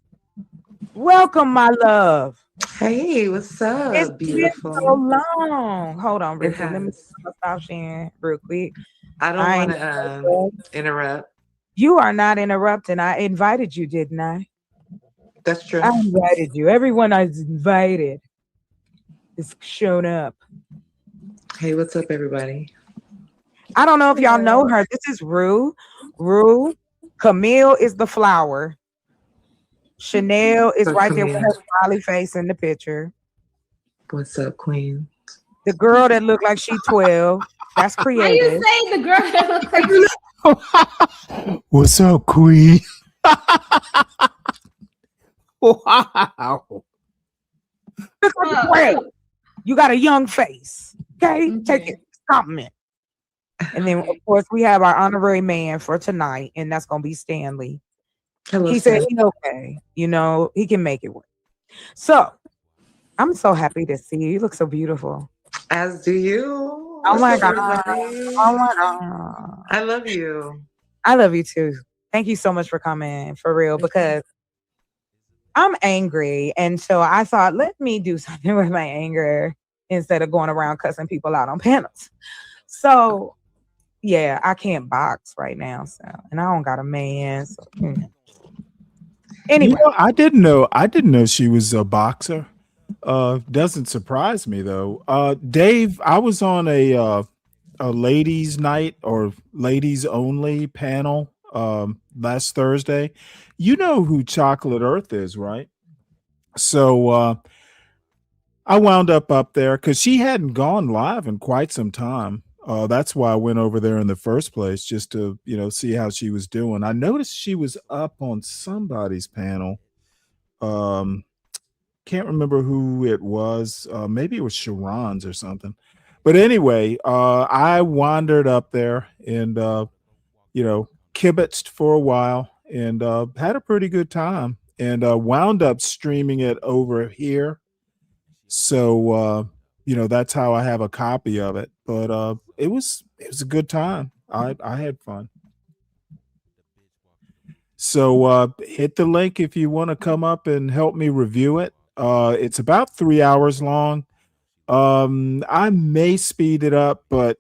welcome, my love. Hey, what's up? It's Beautiful. been so long. Hold on, Ricky. Let me stop sharing real quick. I don't want to interrupt. You are not interrupting. I invited you, didn't I? That's true. I invited you. Everyone I invited is shown up. Hey, what's up, everybody? I don't know if y'all know her. This is Rue. Rue. Camille is the flower. Chanel is So right there with Queen. her smiley face in the picture. What's up, Queen? The girl that looked like she 12. That's Why you creative. say the girl that looks like What's up, Queen? Wow. You got a young face. Okay? Take it. Compliment. And then, of course, we have our honorary man for tonight, and that's going to be Stanley. Hello, He said Stan. he's okay. You know, he can make it work. So, I'm so happy to see you. You look so beautiful. As do you. Oh my What's up, God. everybody? Oh my God. I love you. I love you too. Thank you so much for coming, for real, because I'm angry. And so I thought, let me do something with my anger instead of going around cussing people out on panels. So, yeah, I can't box right now. So, and I don't got a man. So, anyway, You know, I didn't know she was a boxer. Doesn't surprise me though. Dave, I was on a ladies' night or ladies only panel last Thursday. You know who Chocolate Earth is, right? So I wound up there because she hadn't gone live in quite some time. That's why I went over there in the first place, just to, see how she was doing. I noticed she was up on somebody's panel. Can't remember who it was. Maybe it was Sharon's or something. But anyway, I wandered up there and, kibitzed for a while and had a pretty good time and wound up streaming it over here. So, that's how I have a copy of it. But it was a good time. I had fun. So hit the link if you want to come up and help me review it. It's about 3 hours long. I may speed it up, but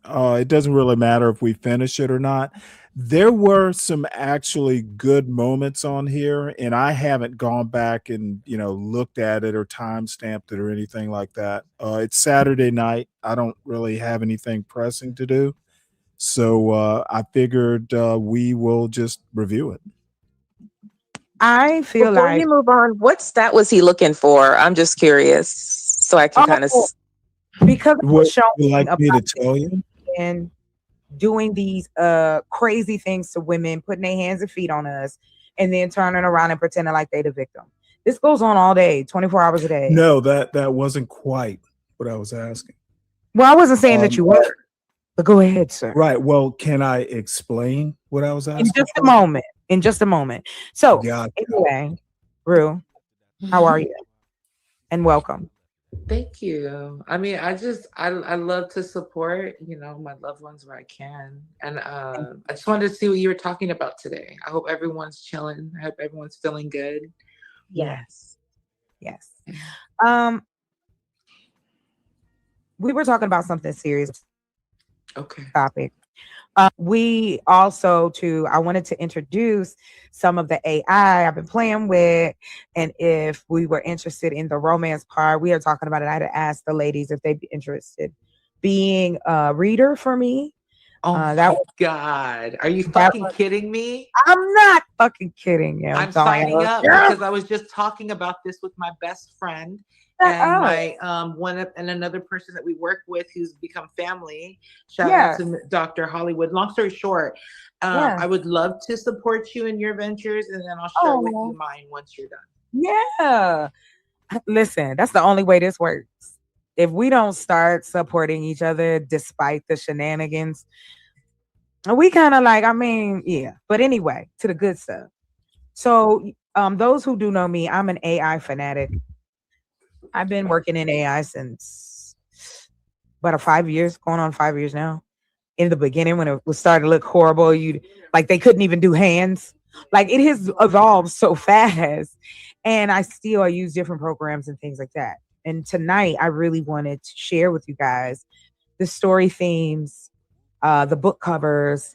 it doesn't really matter if we finish it or not. There were some actually good moments on here, and I haven't gone back and looked at it or time stamped it or anything like that. It's Saturday night. I don't really have anything pressing to do, so I figured we will just review it. I feel Before like you move on, what stat was he looking for? I'm just curious, so I can kind of. because it What was showing you like me to about tell you? and doing these crazy things to women, putting their hands and feet on us, and then turning around and pretending like they the victim. This goes on all day, 24 hours a day. No, that wasn't quite what I was asking. Well, I wasn't saying that you were, but go ahead, sir. Right. Well, can I explain what I was asking? In just a moment. In just a moment. So Gotcha. anyway, Rue, how are you? And welcome. Thank you. I mean, I love to support, my loved ones where I can. And I just wanted to see what you were talking about today. I hope everyone's chilling. I hope everyone's feeling good. Yes. Yes. We were talking about something serious. Okay. Topic. We also I wanted to introduce some of the AI I've been playing with, and if we were interested in the romance part, we are talking about it. I had to ask the ladies if they'd be interested being a reader for me. Oh my God. Are you fucking kidding me? I'm not fucking kidding you. I'm signing up because I was just talking about this with my best friend and my and another person that we work with who's become family. Shout out to Dr. Hollywood. Long story short, I would love to support you in your ventures, and then I'll share with you mine once you're done. Yeah. Listen, that's the only way this works. If we don't start supporting each other despite the shenanigans, we kind of but anyway, to the good stuff. So those who do know me, I'm an AI fanatic. I've been working in AI since about 5 years, going on 5 years now. In the beginning, when it was starting to look horrible, they couldn't even do hands. Like, it has evolved so fast, and I use different programs and things like that. And tonight, I really wanted to share with you guys the story themes, the book covers,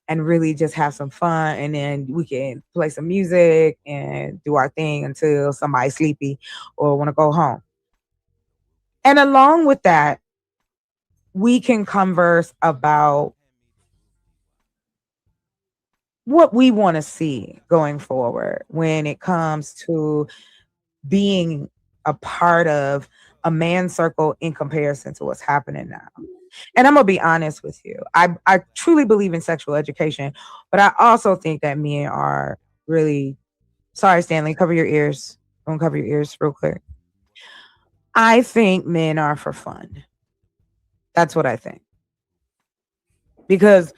and really just have some fun. And then we can play some music and do our thing until somebody's sleepy or want to go home. And along with that, we can converse about what we want to see going forward when it comes to being a part of a man circle in comparison to what's happening now. And I'm going to be honest with you. I truly believe in sexual education, but I also think that men are really, sorry, Stanley, cover your ears. Don't cover your ears real quick. I think men are for fun. That's what I think. Because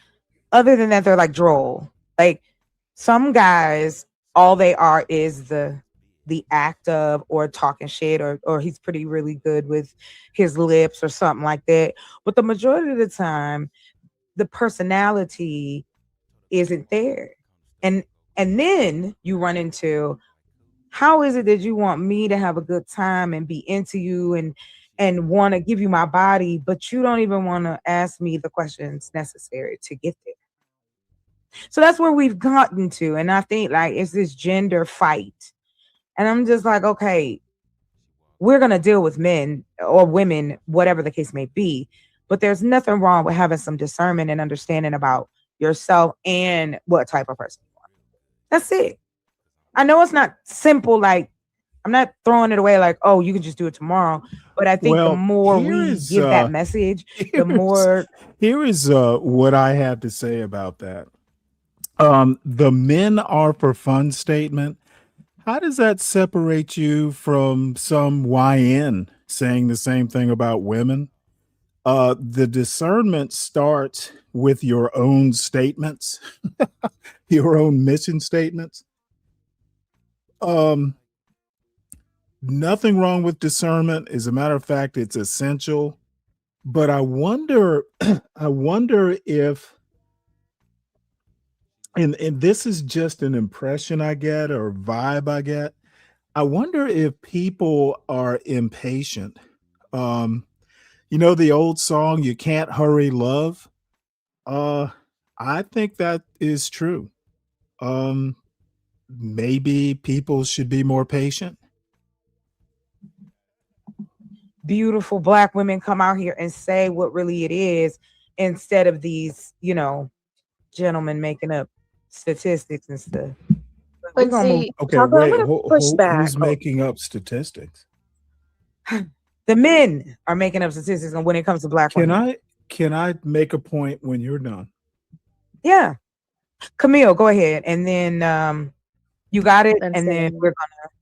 other than that, they're like droll. Like, some guys, all they are is the act of, or talking shit, or he's pretty really good with his lips or something like that. But the majority of the time, the personality isn't there. And then you run into, how is it that you want me to have a good time and be into you and want to give you my body, but you don't even want to ask me the questions necessary to get there? So that's where we've gotten to. And I think it's this gender fight. And I'm just like, okay, we're going to deal with men or women, whatever the case may be. But there's nothing wrong with having some discernment and understanding about yourself and what type of person you are. That's it. I know it's not simple. I'm not throwing it away like, oh, you can just do it tomorrow. But I think the more we give that message, the more. Here is what I have to say about that. The men are for fun statement. How does that separate you from some YN saying the same thing about women? The discernment starts with your own statements, your own mission statements. Nothing wrong with discernment. As a matter of fact, it's essential. But I wonder if, and this is just an impression I get or vibe I get. I wonder if people are impatient You know the old song, "You Can't Hurry Love"? I think that is true. Um, Maybe people should be more patient. Beautiful Black women come out here and say what really it is instead of these, gentlemen making up statistics and stuff. We're But gonna move. see, Okay, Chocolate, I'm wait, gonna push back. who's making up statistics? The men are making up statistics when it comes to Black women. Can I make a point when you're done? Yeah. Camille, go ahead. And then you got it. And then we're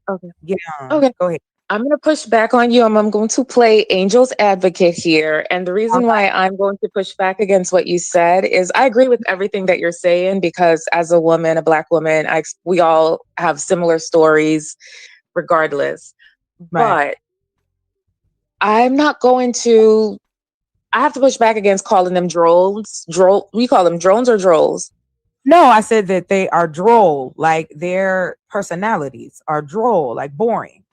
gonna get on. Okay. Go ahead. I'm going to push back on you. I'm going to play angel's advocate here. And the reason why I'm going to push back against what you said is I agree with everything that you're saying, because as a woman, a Black woman, we all have similar stories regardless. Right. But I'm not going to, I have to push back against calling them drones. We call them drones or drolls? No, I said that they are droll. Like their personalities are droll, like boring.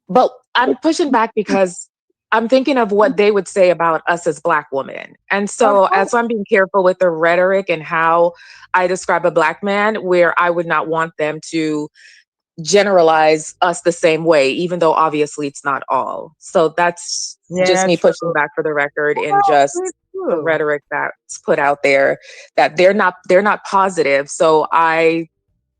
But I'm pushing back because I'm thinking of what they would say about us as Black women. And so as I'm being careful with the rhetoric and how I describe a Black man, where I would not want them to generalize us the same way, even though obviously it's not all. So that's just me pushing back for the record and just the rhetoric that's put out there that they're not positive. So I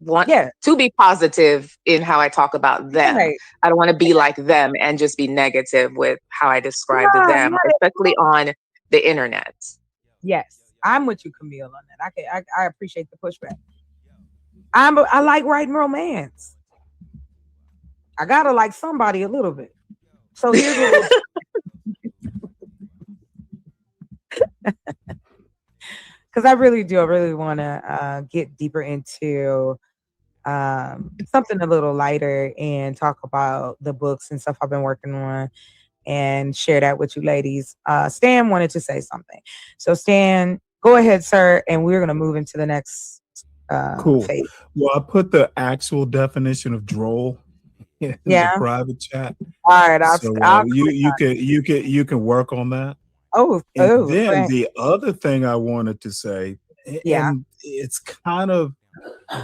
want to be positive in how I talk about them. Right. I don't want to be like them and just be negative with how I describe them, especially on the internet. Yes, I'm with you, Camille, on that. I appreciate the pushback. I like writing romance. I gotta like somebody a little bit. So here's what because I really want to get deeper into something a little lighter and talk about the books and stuff I've been working on and share that with you ladies. Stan wanted to say something. So Stan, go ahead, sir, and we're going to move into the next Cool. phase. Well, I put the actual definition of droll in the private chat. All right, you can work on that. Oh, and then the other thing I wanted to say, and it's kind of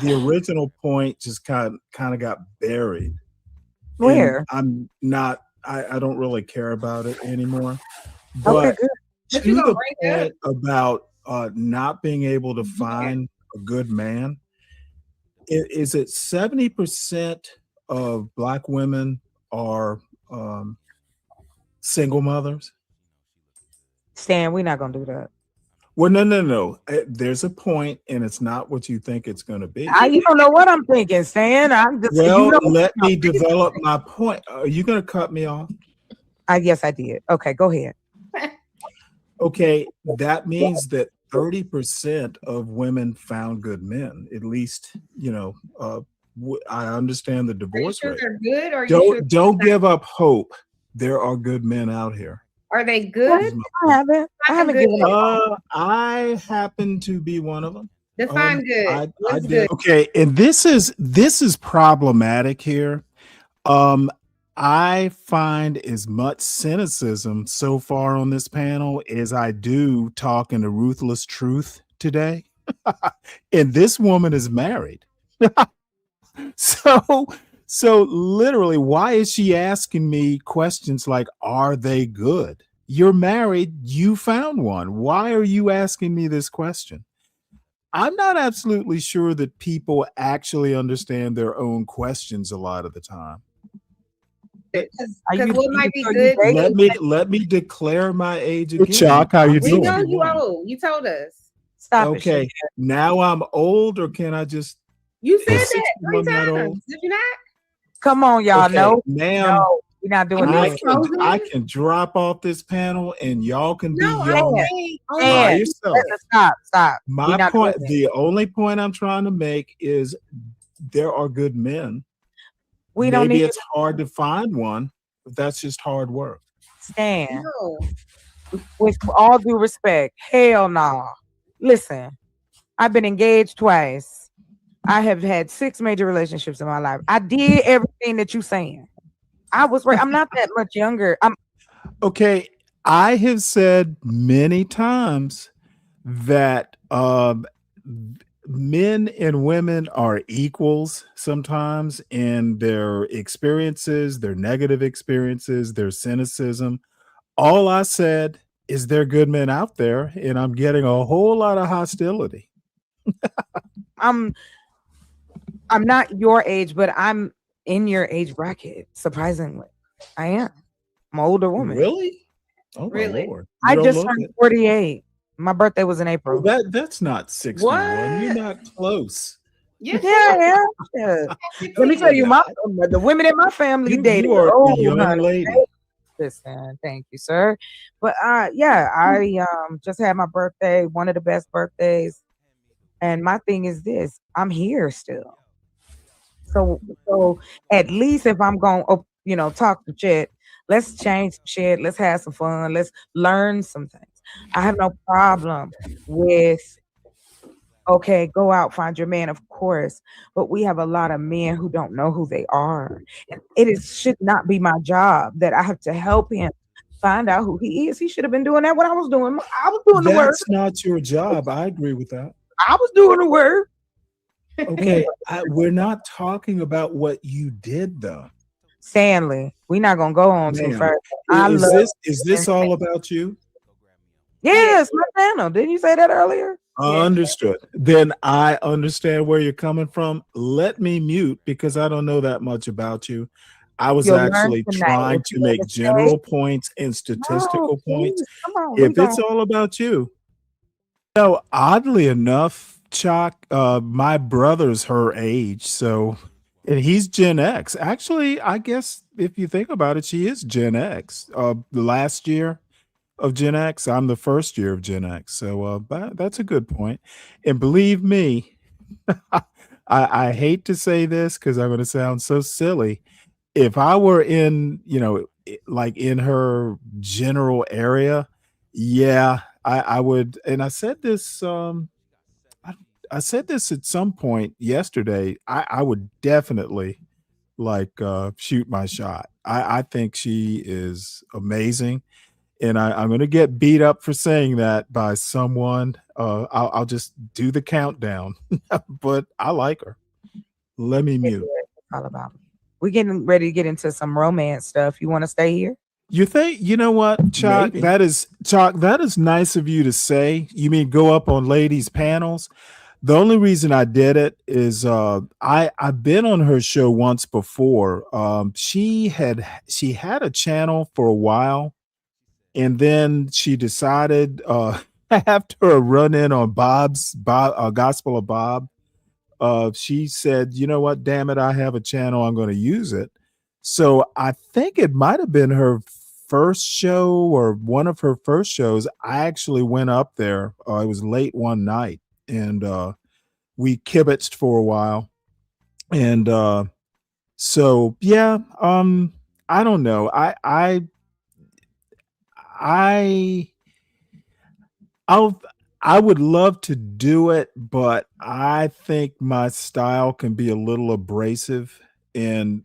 the original point just kind of got buried. Where? And I don't really care about it anymore. But to the point about not being able to find a good man, is it 70% of Black women are single mothers? Stan, we're not gonna do that. Well, no. There's a point, and it's not what you think it's going to be. You don't know what I'm thinking, Stan. I'm just let me develop my point. Are you going to cut me off? Yes, I did. Okay, go ahead. Okay, that means that 30% of women found good men. At least, I understand the divorce rate. They're good, or don't give up hope. There are good men out here. Are they good? I haven't given up. I happen to be one of them. Define good. I did. Good? Okay, and this is problematic here. I find as much cynicism so far on this panel as I do talking to Ruthless Truth today. And this woman is married. So literally, why is she asking me questions like, are they good? You're married. You found one. Why are you asking me this question? I'm not absolutely sure that people actually understand their own questions a lot of the time. Because what might be good? Let me declare my age again. Chuck, how you doing? We know you old. You told us. Stop okay, it. now I'm old, or can I just? You said that 3 times. Did you not? Come on, y'all. Okay, no, we're not doing this. that. I can drop off this panel, and y'all can be No, young by yourself. Stop. My point, the only point I'm trying to make is there are good men. Maybe it's hard to find one, but that's just hard work. Stan, with all due respect, hell no. Listen, I've been engaged twice. I have had 6 major relationships in my life. I did everything that you're saying. I was right. I'm not that much younger. Okay, I have said many times that men and women are equals sometimes in their experiences, their negative experiences, their cynicism. All I said is there are good men out there, and I'm getting a whole lot of hostility. I'm not your age, but I'm in your age bracket. Surprisingly, I am. I'm an older woman. Really? Oh my Really? lord! I You don't just look turned it. 48. My birthday was in April. That's not 61. You're not close. Yes, Yeah. Let me tell you, the women in my family dated. You are a young honey. lady. Listen, thank you, sir. But yeah, I just had my birthday, one of the best birthdays. And my thing is this: I'm here still. So at least if I'm going to, talk some shit, let's change some shit. Let's have some fun. Let's learn some things. I have no problem with, okay, go out, find your man, of course. But we have a lot of men who don't know who they are. And should not be my job that I have to help him find out who he is. He should have been doing that when I was doing. I was doing the work. That's not your job. I agree with that. I was doing the work. Okay, we're not talking about what you did, though. Stanley, we're not gonna go on too far. Is this all about you? Yes, my channel. Didn't you say that earlier? Understood. Then I understand where you're coming from. Let me mute because I don't know that much about you. I was actually trying to make general points and statistical points. If it's all about you. No, oddly enough, Chuck, my brother's her age, and he's Gen X. Actually, I guess if you think about it, she is Gen X. The last year of Gen X, I'm the first year of Gen X. So that's a good point. And believe me, I hate to say this because I'm going to sound so silly. If I were in, like in her general area, yeah, I would. And I said this. I said this at some point yesterday. I would definitely shoot my shot. I think she is amazing, and I'm going to get beat up for saying that by someone. I'll just do the countdown, but I like her. Let me mute. All about me. We're getting ready to get into some romance stuff. You want to stay here? You think, you know what, Chuck? Maybe. That is nice of you to say. You mean go up on ladies' panels? The only reason I did it is I've been on her show once before. She had a channel for a while, and then she decided after a run in on Gospel of Bob, she said, "You know what? Damn it, I have a channel. I'm going to use it." So I think it might have been her first show or one of her first shows. I actually went up there. It was late one night, and we kibitzed for a while. And so yeah, I don't know. I would love to do it, but I think my style can be a little abrasive, and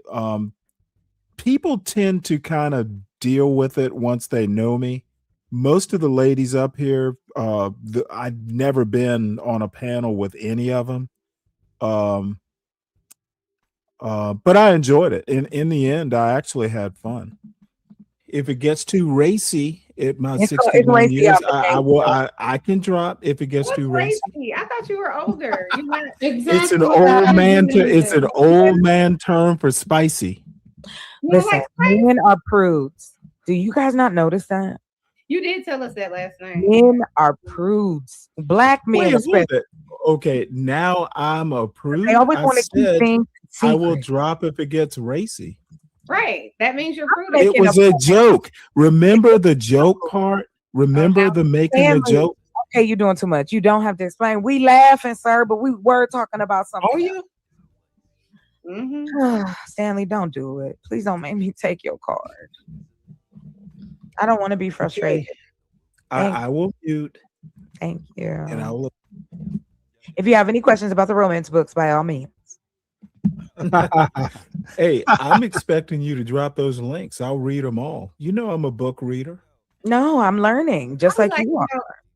people tend to kind of deal with it once they know me. Most of the ladies up here, I've never been on a panel with any of them. But I enjoyed it. In the end, I actually had fun. If it gets too racy at my 61 years, I can drop if it gets too racy. I thought you were older. You're not It's an old man. It's an old man term for spicy. Listen, men are prudes. Do you guys not notice that? You did tell us that last night. Men are prudes. Black men, especially. Okay, now I'm a prude. They always want to keep things secret. I will drop if it gets racy. Right. That means you're prude. It was a joke. Remember the joke part? Remember the making a joke? Okay, you're doing too much. You don't have to explain. We laughing, sir, but we were talking about something. Oh, yeah. Stanley, don't do it. Please don't make me take your card. I don't want to be frustrated. I will mute. Thank you. And I will. If you have any questions about the romance books, by all means. Hey, I'm expecting you to drop those links. I'll read them all. You know I'm a book reader. No, I'm learning just like you are.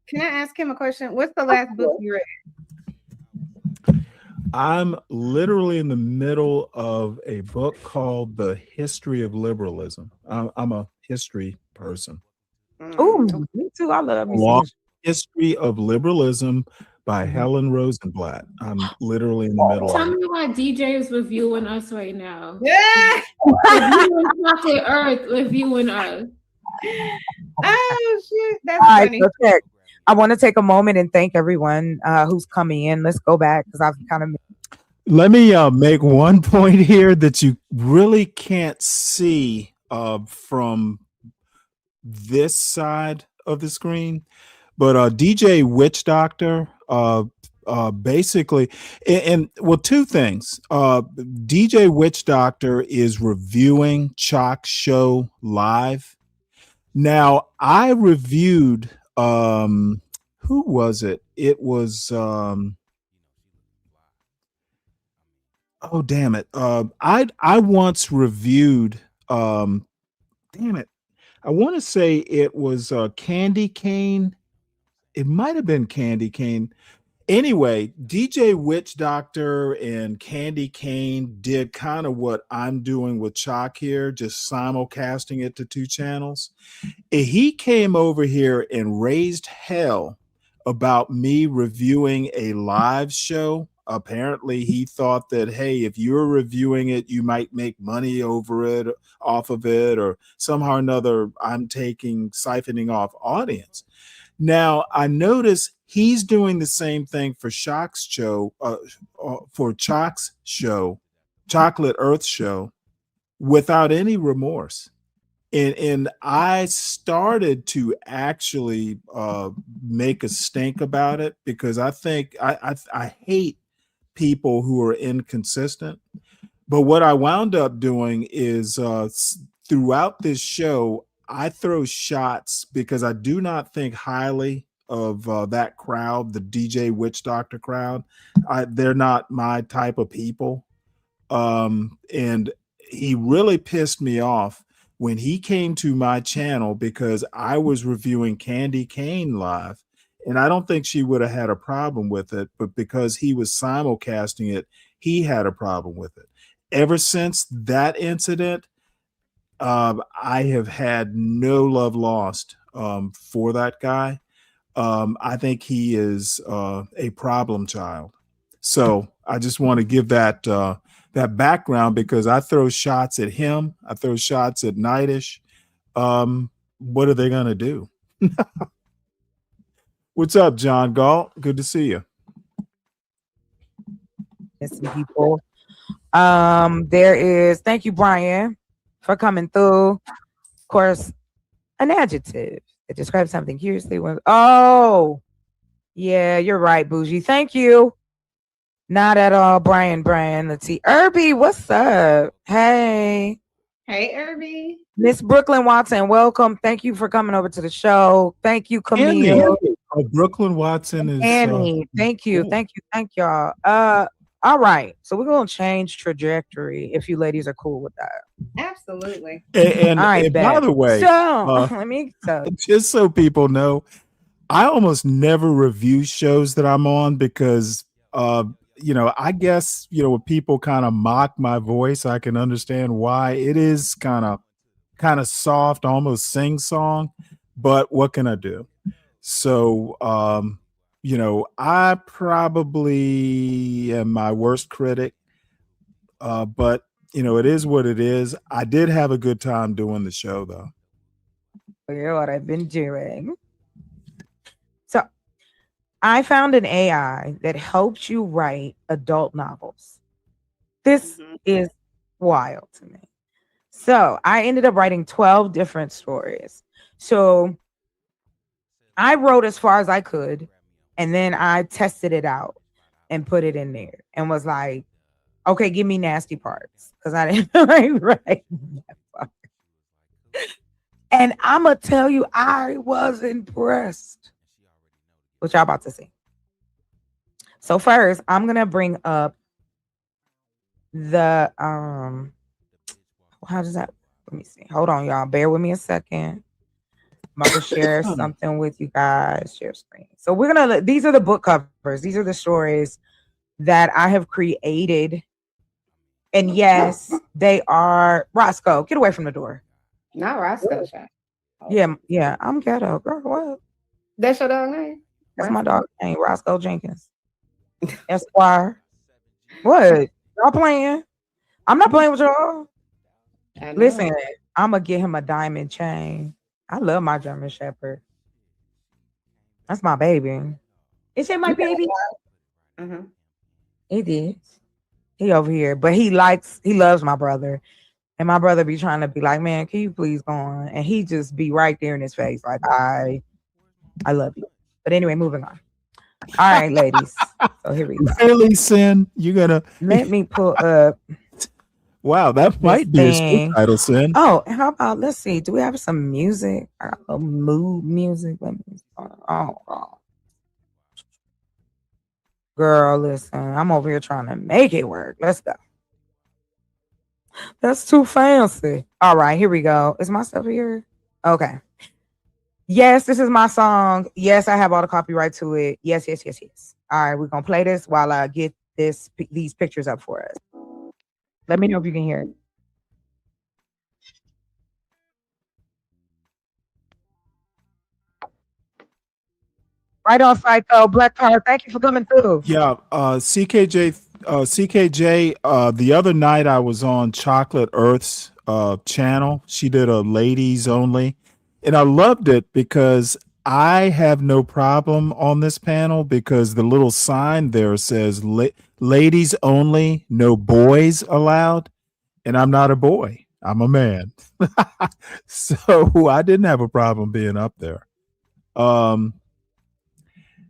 Can I ask him a question? What's the last book you read? I'm literally in the middle of a book called The History of Liberalism. I'm a history person. Oh, me too. I love me Long some History of Liberalism by Helen Rosenblatt. I'm literally in the middle Tell of it. me why DJ is reviewing us right now. Yeah. Reviewing Chocolate Earth, reviewing us. Oh shit, that's All right, funny. so check. I want to take a moment and thank everyone who's coming in. Let's go back because I've kind of Let me make one point here that you really can't see from this side of the screen, but DJ Witch Doctor basically, and well, two things. DJ Witch Doctor is reviewing Chalk Show live. Now, I reviewed who was it? It was oh damn it. I once reviewed damn it. I want to say it was Candy Cane. It might have been Candy Cane. Anyway, DJ Witch Doctor and Candy Cane did kind of what I'm doing with Chalk here, just simulcasting it to two channels. He came over here and raised hell about me reviewing a live show. Apparently, he thought that, hey, if you're reviewing it, you might make money over it, off of it, or somehow or another, I'm siphoning off audience. Now, I notice he's doing the same thing for Chalk's show, Chocolate Earth show, without any remorse. And I started to actually make a stink about it because I think I hate people who are inconsistent. But what I wound up doing is throughout this show, I throw shots because I do not think highly of that crowd, the DJ Witch Doctor crowd. They're not my type of people. And he really pissed me off when he came to my channel because I was reviewing Candy Cane live. And I don't think she would have had a problem with it, but because he was simulcasting it, he had a problem with it. Ever since that incident, I have had no love lost for that guy. I think he is a problem child. So I just want to give that that background because I throw shots at him. I throw shots at Nightish. What are they going to do? What's up, John Galt? Good to see you. some people. There is, thank you, Brian, for coming through. Of course, an adjective that describes something curiously. Oh, yeah, you're right, Bougie. Thank you. Not at all, Brian. Let's see. Irby, what's up? Hey. Hey, Irby. Miss Brooklyn Watson, welcome. Thank you for coming over to the show. Thank you, Camille. Brooklyn Watson is Annie. Thank you. Cool. Thank y'all. All right. So we're gonna change trajectory if you ladies are cool with that. Absolutely. And, All right, and by the way, so let me just so people know, I almost never review shows that I'm on because I guess when people kind of mock my voice, I can understand why. It is kind of soft, almost sing-song, but what can I do? So I probably am my worst critic, but it is what it is. I did have a good time doing the show, though. Here's what I've been doing. So I found an AI that helps you write adult novels. This is wild to me. So I ended up writing 12 different stories. So I wrote as far as I could, and then I tested it out and put it in there and was like, okay, give me nasty parts because I didn't write that part. And I'm going to tell you, I was impressed. What y'all about to see. So first, I'm going to bring up the how does that? Let me see. Hold on, y'all. Bear with me a second. I'm about to share something with you guys. Share screen. So we're gonna. These are the book covers. These are the stories that I have created. And yes, they are. Roscoe, get away from the door. Not Roscoe, shot. Yeah, I'm ghetto, girl. What? That's your dog name? That's my dog name, Roscoe Jenkins. Esquire. What? Y'all playing? I'm not playing with y'all. Listen, I'm gonna get him a diamond chain. I love my German Shepherd. That's my baby. Is it my baby? Mm-hmm. It is. He over here, but he loves my brother. And my brother be trying to be like, man, can you please go on? And he just be right there in his face, like, I love you. But anyway, moving on. All right, ladies. So here we go. Really, Sin? You gonna let me pull up. Wow, that might be a show title, Sin. Oh, and how about, let's see, do we have some music? I got a mood music. Let me, oh. Girl, listen, I'm over here trying to make it work. Let's go. That's too fancy. All right, here we go. Is my stuff here? Okay. Yes, this is my song. Yes, I have all the copyright to it. Yes. All right, we're gonna play this while I get these pictures up for us. Let me know if you can hear it. Right on site though, Black Power. Thank you for coming through. Yeah, CKJ. The other night I was on Chocolate Earth's channel. She did a ladies only, and I loved it because I have no problem on this panel because the little sign there says ladies only, no boys allowed, and I'm not a boy. I'm a man, so I didn't have a problem being up there.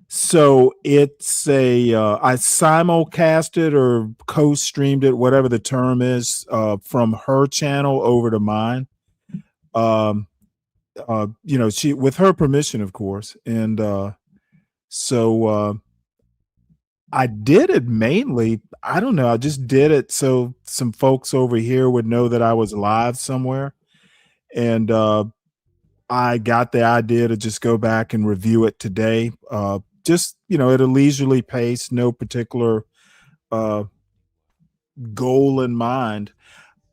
So it's I simulcasted or co-streamed it, whatever the term is, from her channel over to mine. She, with her permission, of course. And so I did it mainly. I don't know. I just did it so some folks over here would know that I was live somewhere. And I got the idea to just go back and review it today. Just, at a leisurely pace, no particular goal in mind.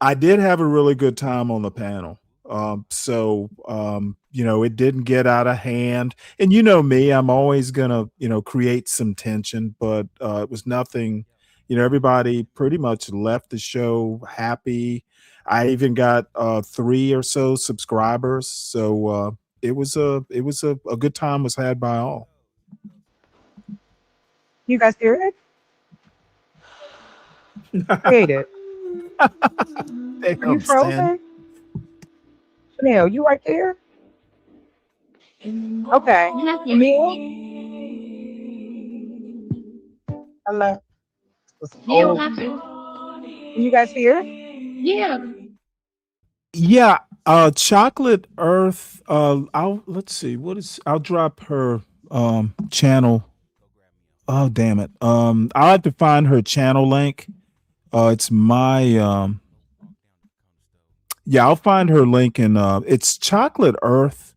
I did have a really good time on the panel. It didn't get out of hand. And you know me, I'm always going to, create some tension, but it was nothing, everybody pretty much left the show happy. I even got 3 or so subscribers. So it was a good time was had by all. You guys hear it? Hate it. Are you frozen? Chanel, you right there? Okay. Emil? Hello. Can you guys hear? Yeah. Chocolate Earth. Let's see. I'll drop her channel. Oh, damn it. I'll have to find her channel link. It's my I'll find her link and it's Chocolate Earth,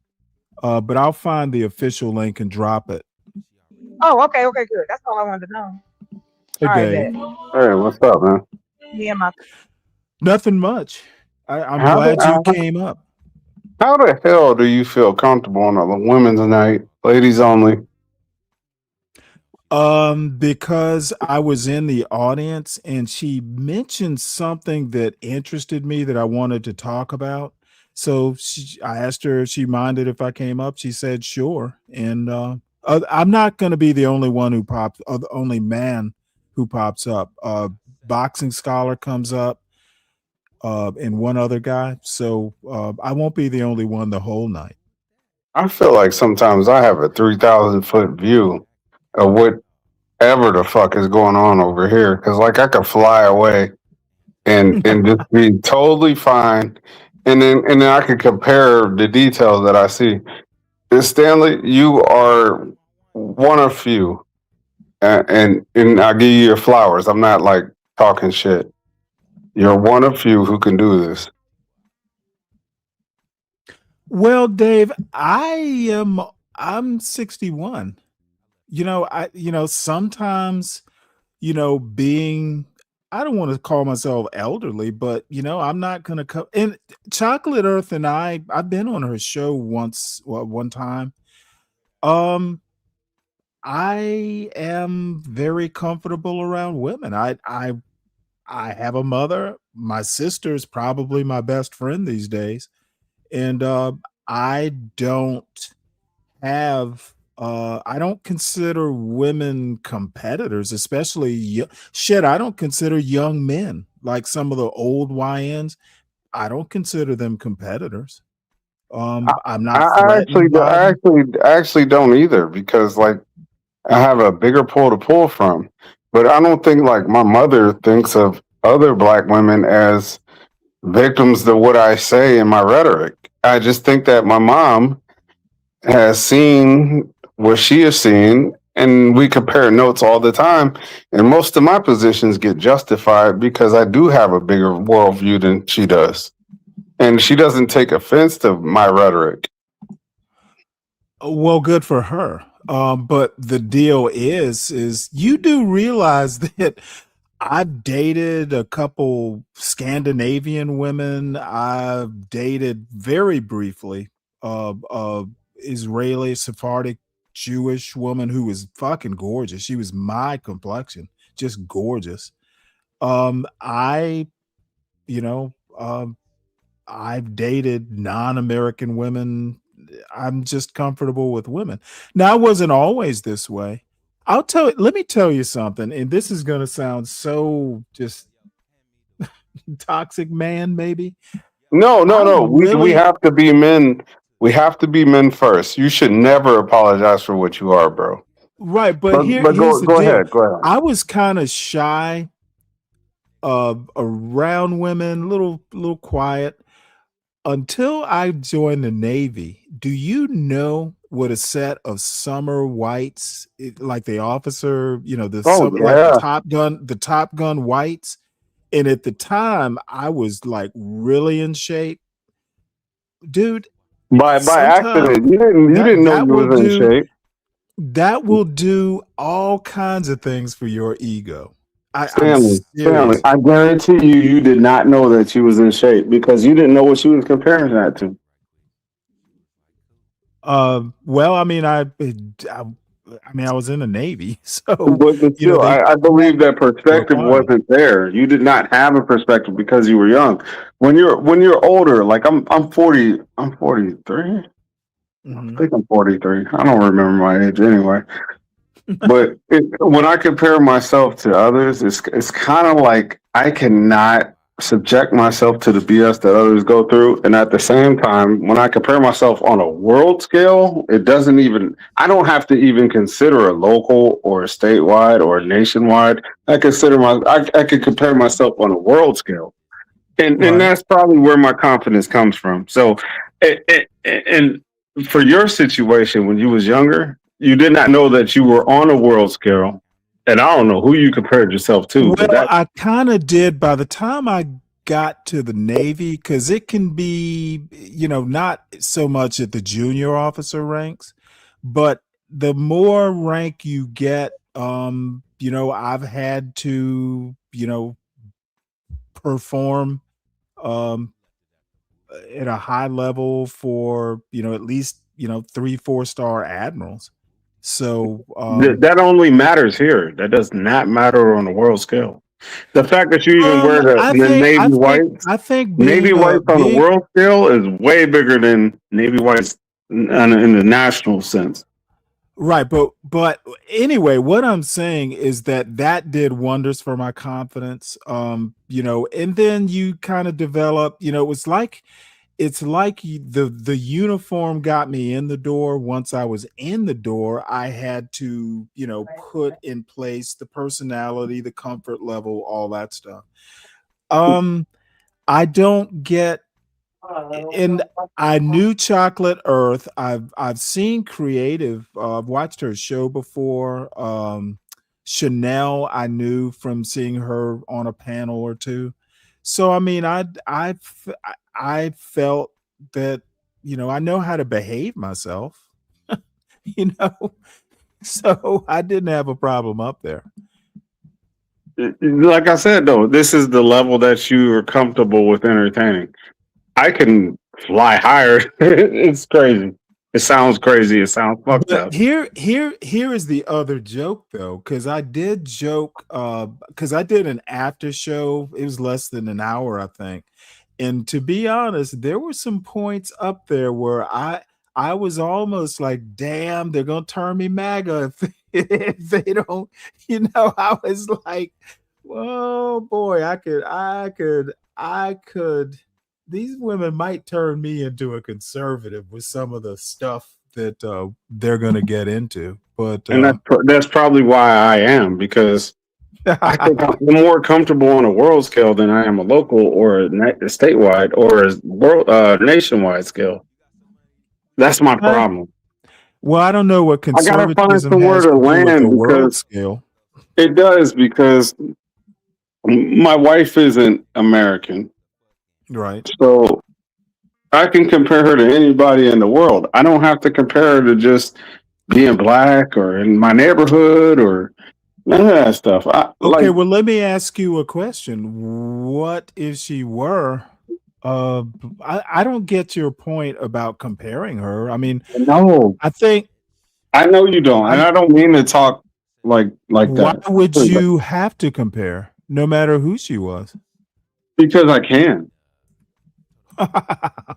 but I'll find the official link and drop it. Oh, okay, good. That's all I wanted to know. Okay. Hey, what's up, man? Me and my Nothing much. I'm glad you came up. How the hell do you feel comfortable on a women's night, ladies only? Because I was in the audience and she mentioned something that interested me that I wanted to talk about. So I asked her if she minded if I came up. She said sure. And I'm not going to be the only one who pops, or the only man who pops up. Boxing Scholar comes up, and one other guy. So I won't be the only one the whole night. I feel like sometimes I have a 3,000-foot view of whatever the fuck is going on over here. Because like I could fly away and just be totally fine, and then I could compare the details that I see. And Stanley, you are one of few, and I'll give you your flowers. I'm not like talking shit. You're one of few who can do this. Well, Dave, I'm 61. Sometimes, being I don't want to call myself elderly, but I'm not gonna come and Chocolate Earth and I've been on her show once, well, one time. Um, I am very comfortable around women. I have a mother. My sister's probably my best friend these days. And I don't I don't consider women competitors, especially shit. I don't consider young men like some of the old YNs. I don't consider them competitors. I'm not threatened by them. I actually don't either because like I have a bigger pool to pull from. But I don't think like my mother thinks of other black women as victims to what I say in my rhetoric. I just think that my mom has seen what she has seen, and we compare notes all the time. And most of my positions get justified because I do have a bigger worldview than she does. And she doesn't take offense to my rhetoric. Well, good for her. But the deal is you do realize that I've dated a couple Scandinavian women. I've dated very briefly Israeli Sephardic Jewish woman who was fucking gorgeous. She was my complexion, just gorgeous. I, you know, I've dated non-American women. I'm just comfortable with women. Now, I wasn't always this way. Let me tell you something, and this is going to sound so just toxic man, maybe. No. We have to be men. We have to be men first. You should never apologize for what you are, bro. Right, but But here's the go deal. ahead. Go ahead. I was kind of shy around women, little quiet until I joined the Navy. Do you know what a set of summer whites, like the officer, Oh like yeah. the Top Gun whites? And at the time, I was like really in shape, dude. By Sometimes accident. You didn't know that you will was in do shape. all kinds of things for your ego. I'm Stanley, serious. I guarantee you did not know that you was in shape because you didn't know what you was comparing that to. Well, I mean, I was in the Navy, so But still, they I believe that perspective requirement. wasn't there. You did not have a perspective because you were young. When you're older, like I'm 40, I'm 43. I think I'm 43. I don't remember my age anyway. But when I compare myself to others, it's kind of like I cannot subject myself to the BS that others go through. And at the same time, when I compare myself on a world scale, I don't have to even consider a local or a statewide or a nationwide. I could compare myself on a world scale. And Right. that's probably where my confidence comes from. So, and for your situation when you was younger, you did not know that you were on a world scale, and I don't know who you compared yourself to, but Well, that I kind of did by the time I got to the Navy, because it can be, not so much at the junior officer ranks, but the more rank you get, I've had to, perform um, at a high level for, at least, 3-4 star admirals. So, that only matters here. That does not matter on the world scale. The fact that you even wear the I think Navy whites on the being world scale is way bigger than Navy whites in the national sense. right, but anyway, what I'm saying is that did wonders for my confidence. And then you kind of develop, the uniform got me in the door. Once I was in the door, I had to, put in place the personality, the comfort level, all that stuff. I don't get and I knew Chocolate Earth. I've seen Creative. I've watched her show before. Chanel, I knew from seeing her on a panel or two. So I mean, I felt that I know how to behave myself, you know, so I didn't have a problem up there. Like I said, though, this is the level that you are comfortable with entertaining. I can fly higher. It's crazy. It sounds crazy. It sounds fucked But up. here is the other joke though, because I did joke, because I did an after show. It was less than an hour, I think. And to be honest, there were some points up there where I was almost like, damn, they're gonna turn me MAGA if they don't, I was like, oh boy, I could these women might turn me into a conservative with some of the stuff that they're going to get into. But And that's probably why I am, because I think I'm more comfortable on a world scale than I am a local or a statewide or a world nationwide scale. That's my problem. Well, I don't know what I gotta find conservatism somewhere has to to do with the land world because scale. it does, because my wife isn't American, Right. so I can compare her to anybody in the world. I don't have to compare her to just being black or in my neighborhood or none of that stuff. Okay, well, let me ask you a question. What if she were? I don't get your point about comparing her. I mean, No, I think I know you don't, and I don't mean to talk like why that. would you have to compare, no matter who she was? Because I can. I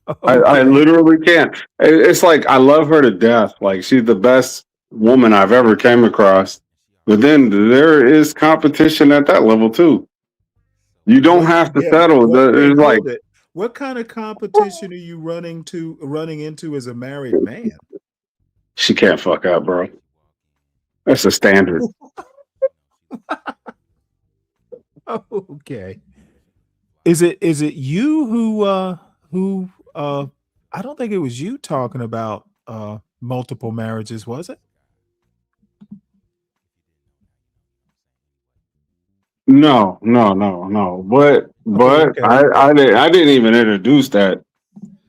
Okay. literally can. It's like I love her to death. Like she's the best woman I've ever came across. But then there is competition at that level too. You don't have to settle. Wait, It's like hold it. What kind of competition are you running into as a married man? she can't fuck up, bro. That's a standard. Okay. Is it you who I don't think it was you talking about multiple marriages, was it? No. But Okay. I didn't even introduce that.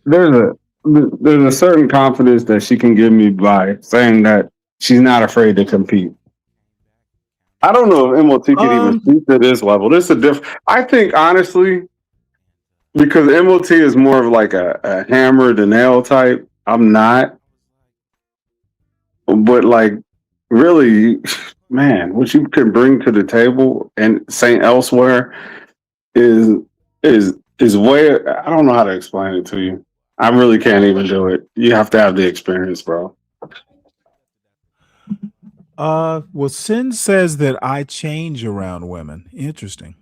There's a certain confidence that she can give me by saying that she's not afraid to compete. I don't know if MOT can even speak to this level. This is a different. I think honestly, because MOT is more of like a hammer to nail type. I'm not, but like really, man, what you can bring to the table and say elsewhere is is way. I don't know how to explain it to you. I really can't even do it. You have to have the experience, bro. Well, Sin says that I change around women. Interesting.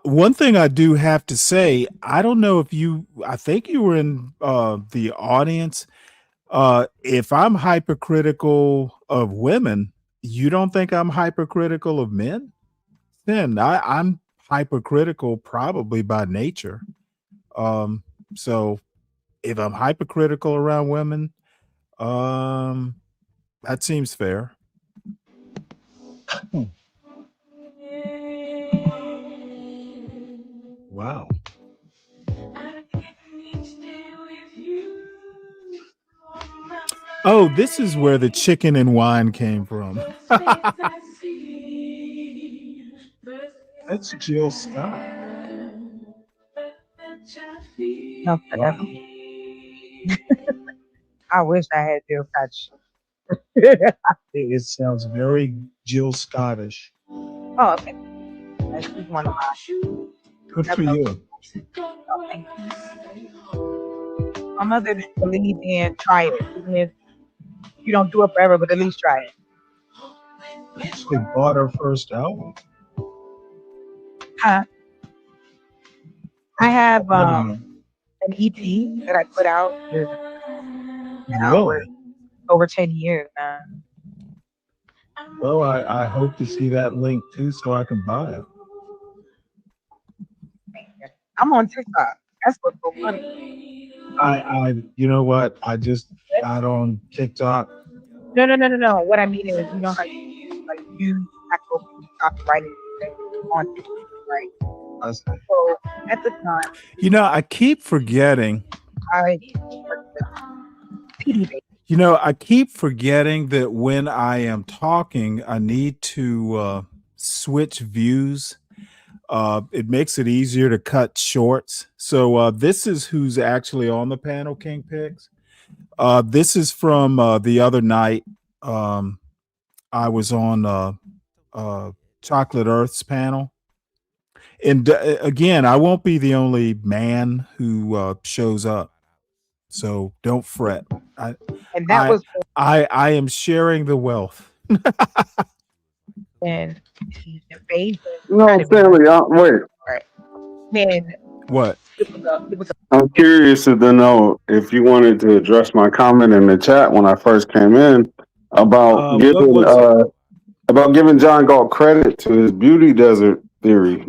One thing I do have to say, I don't know if I think you were in the audience. If I'm hypercritical of women, you don't think I'm hypercritical of men? Then I'm hypercritical probably by nature. So if I'm hypercritical around women, um, that seems fair. Wow. Oh, this is where the chicken and wine came from. That's Jill Scott. No, I wish I had Jill touch. It sounds very Jill Scottish. Oh, okay. She's one of mine. Good for you. My mother didn't believe in try it. Even if you don't do it forever, but at least try it. Actually bought her first album. Huh? I have an EP that I put out. Really? Over 10 years now. Well, I hope to see that link too, so I can buy it. I'm on TikTok. That's what's so funny. You know what? I just got on TikTok No. What I mean is, you know how you actual copywriting on right? So at the time, I keep forgetting. I PD. I keep forgetting that when I am talking, I need to switch views. It makes it easier to cut shorts. So this is who's actually on the panel, King Pigs. This is from the other night. I was on Chocolate Earth's panel. And again, I won't be the only man who shows up. So don't fret. And that was I am sharing the wealth. and he's the favorite. No, Stanley, wait. Right. Then what? I'm curious to know if you wanted to address my comment in the chat when I first came in about giving John Galt credit to his beauty desert theory.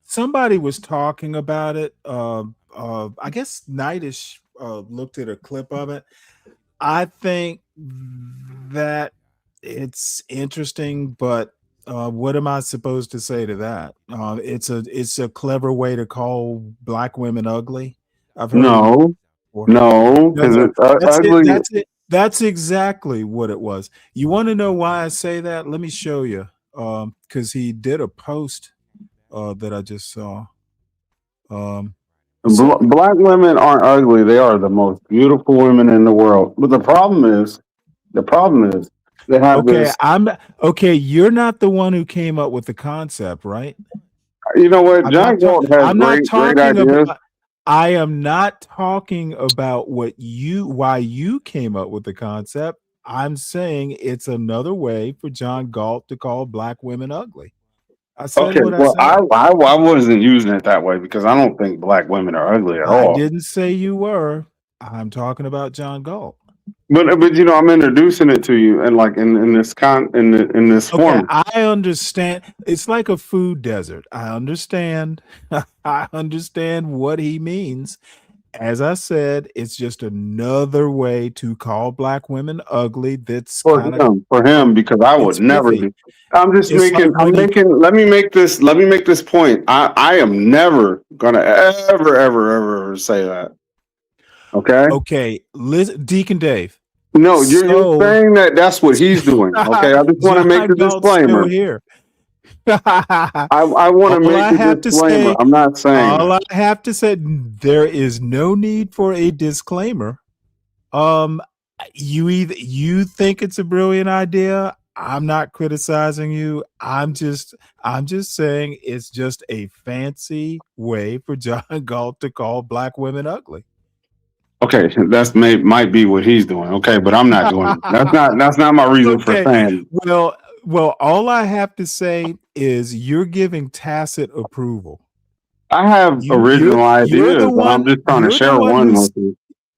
Somebody was talking about it. I guess Nightish looked at a clip of it. I think that it's interesting, but what am I supposed to say to that? It's a clever way to call black women ugly. I've heard because ugly. That's exactly what it was. You want to know why I say that? Let me show you. Because he did a post that I just saw. Black women aren't ugly. They are the most beautiful women in the world. But the problem is they have this. You're not the one who came up with the concept, right? You know what? John Galt has great ideas. I am not talking about why you came up with the concept. I'm saying it's another way for John Galt to call black women ugly. I said I wasn't using it that way because I don't think black women are ugly at all. I didn't say you were. I'm talking about John Galt. But I'm introducing it to you and like in this form. I understand. It's like a food desert. I understand. I understand what he means. As I said, it's just another way to call black women ugly. That's for him because I would never do. I'm just making. Let me make this point. I am never gonna ever say that. Okay. Okay. Listen, Deacon Dave. No, you're saying that's what he's doing. Okay. I just want to make the disclaimer here. I want to make a disclaimer. I'm not saying all I have to say. There is no need for a disclaimer. You think it's a brilliant idea. I'm not criticizing you. I'm just saying it's just a fancy way for John Galt to call black women ugly. Okay, might be what he's doing. Okay, but I'm not doing it. That's not my reason for saying. Well, all I have to say is you're giving tacit approval. I have original ideas. I'm just trying to share one with you.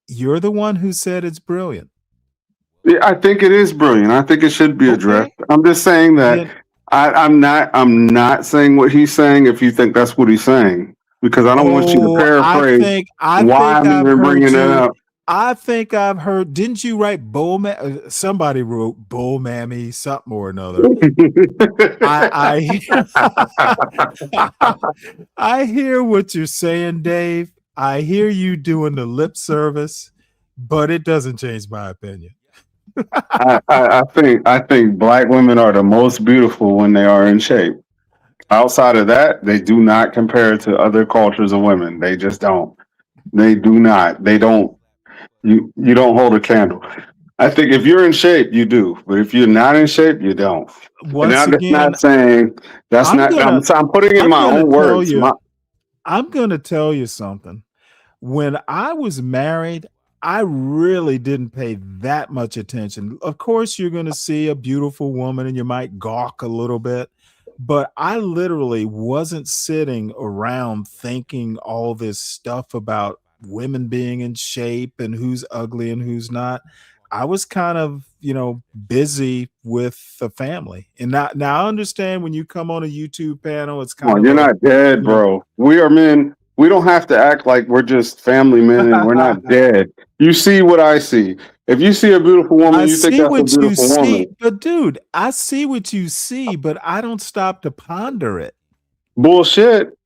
You're the one who said it's brilliant. Yeah, I think it is brilliant. I think it should be addressed. I'm just saying that I'm not saying what he's saying if you think that's what he's saying. Because I don't want you to paraphrase why I'm even bringing it up. I think I've heard. Didn't you write bull? Somebody wrote bull mammy something or another. I hear what you're saying, Dave. I hear you doing the lip service, but it doesn't change my opinion. I think black women are the most beautiful when they are in shape. Outside of that, they do not compare to other cultures of women. They just don't. They do not. They don't. You don't hold a candle. I think if you're in shape, you do. But if you're not in shape, you don't. I'm putting in my own words. I'm going to tell you something. When I was married, I really didn't pay that much attention. Of course, you're going to see a beautiful woman and you might gawk a little bit. But I literally wasn't sitting around thinking all this stuff about women being in shape and who's ugly and who's not. I was kind of, busy with the family. And now I understand when you come on a YouTube panel, it's kind of you're not dead, bro. We are men. We don't have to act like we're just family men and we're not dead. You see what I see. If you see a beautiful woman, I you think see that's a what you beautiful see, woman. but dude, I see what you see, but I don't stop to ponder it. Bullshit.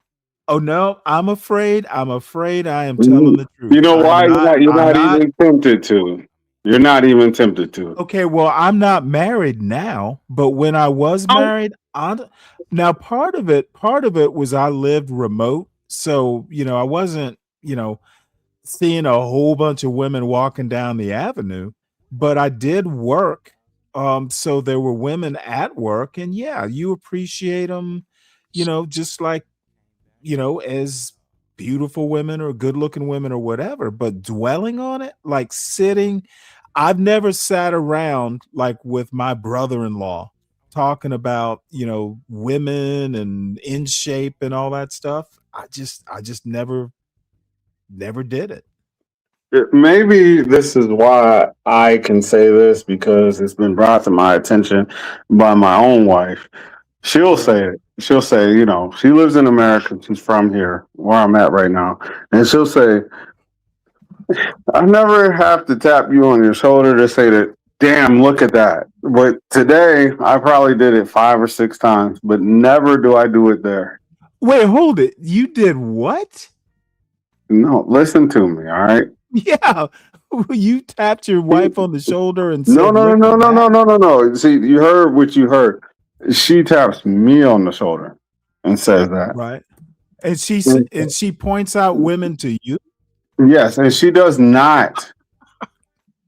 Oh no, I'm afraid I am telling You the truth. know I'm why not, you're I'm not not. even tempted to. You're not even tempted to. Okay, well, I'm not married now, but when I was married, now part of it was I lived remote. So, I wasn't, seeing a whole bunch of women walking down the avenue, but I did work. So there were women at work, and yeah, you appreciate them, just like, as beautiful women or good looking women or whatever, but dwelling on it, like sitting, I've never sat around like with my brother-in-law talking about, women and in shape and all that stuff. I just never did it. Maybe this is why I can say this because it's been brought to my attention by my own wife. She'll say it. She'll say, she lives in America. She's from here, where I'm at right now. And she'll say, I never have to tap you on your shoulder to say that, damn, look at that. But today, I probably did it 5 or 6 times, but never do I do it there. Wait, hold it. You did what? No, listen to me, all right? Yeah. You tapped your wife on the shoulder and No, said, no, look no, at no, no, that. no, no, no. See, you heard what you heard. She taps me on the shoulder and says that. Right. And she points out women to you. Yes, and she does not.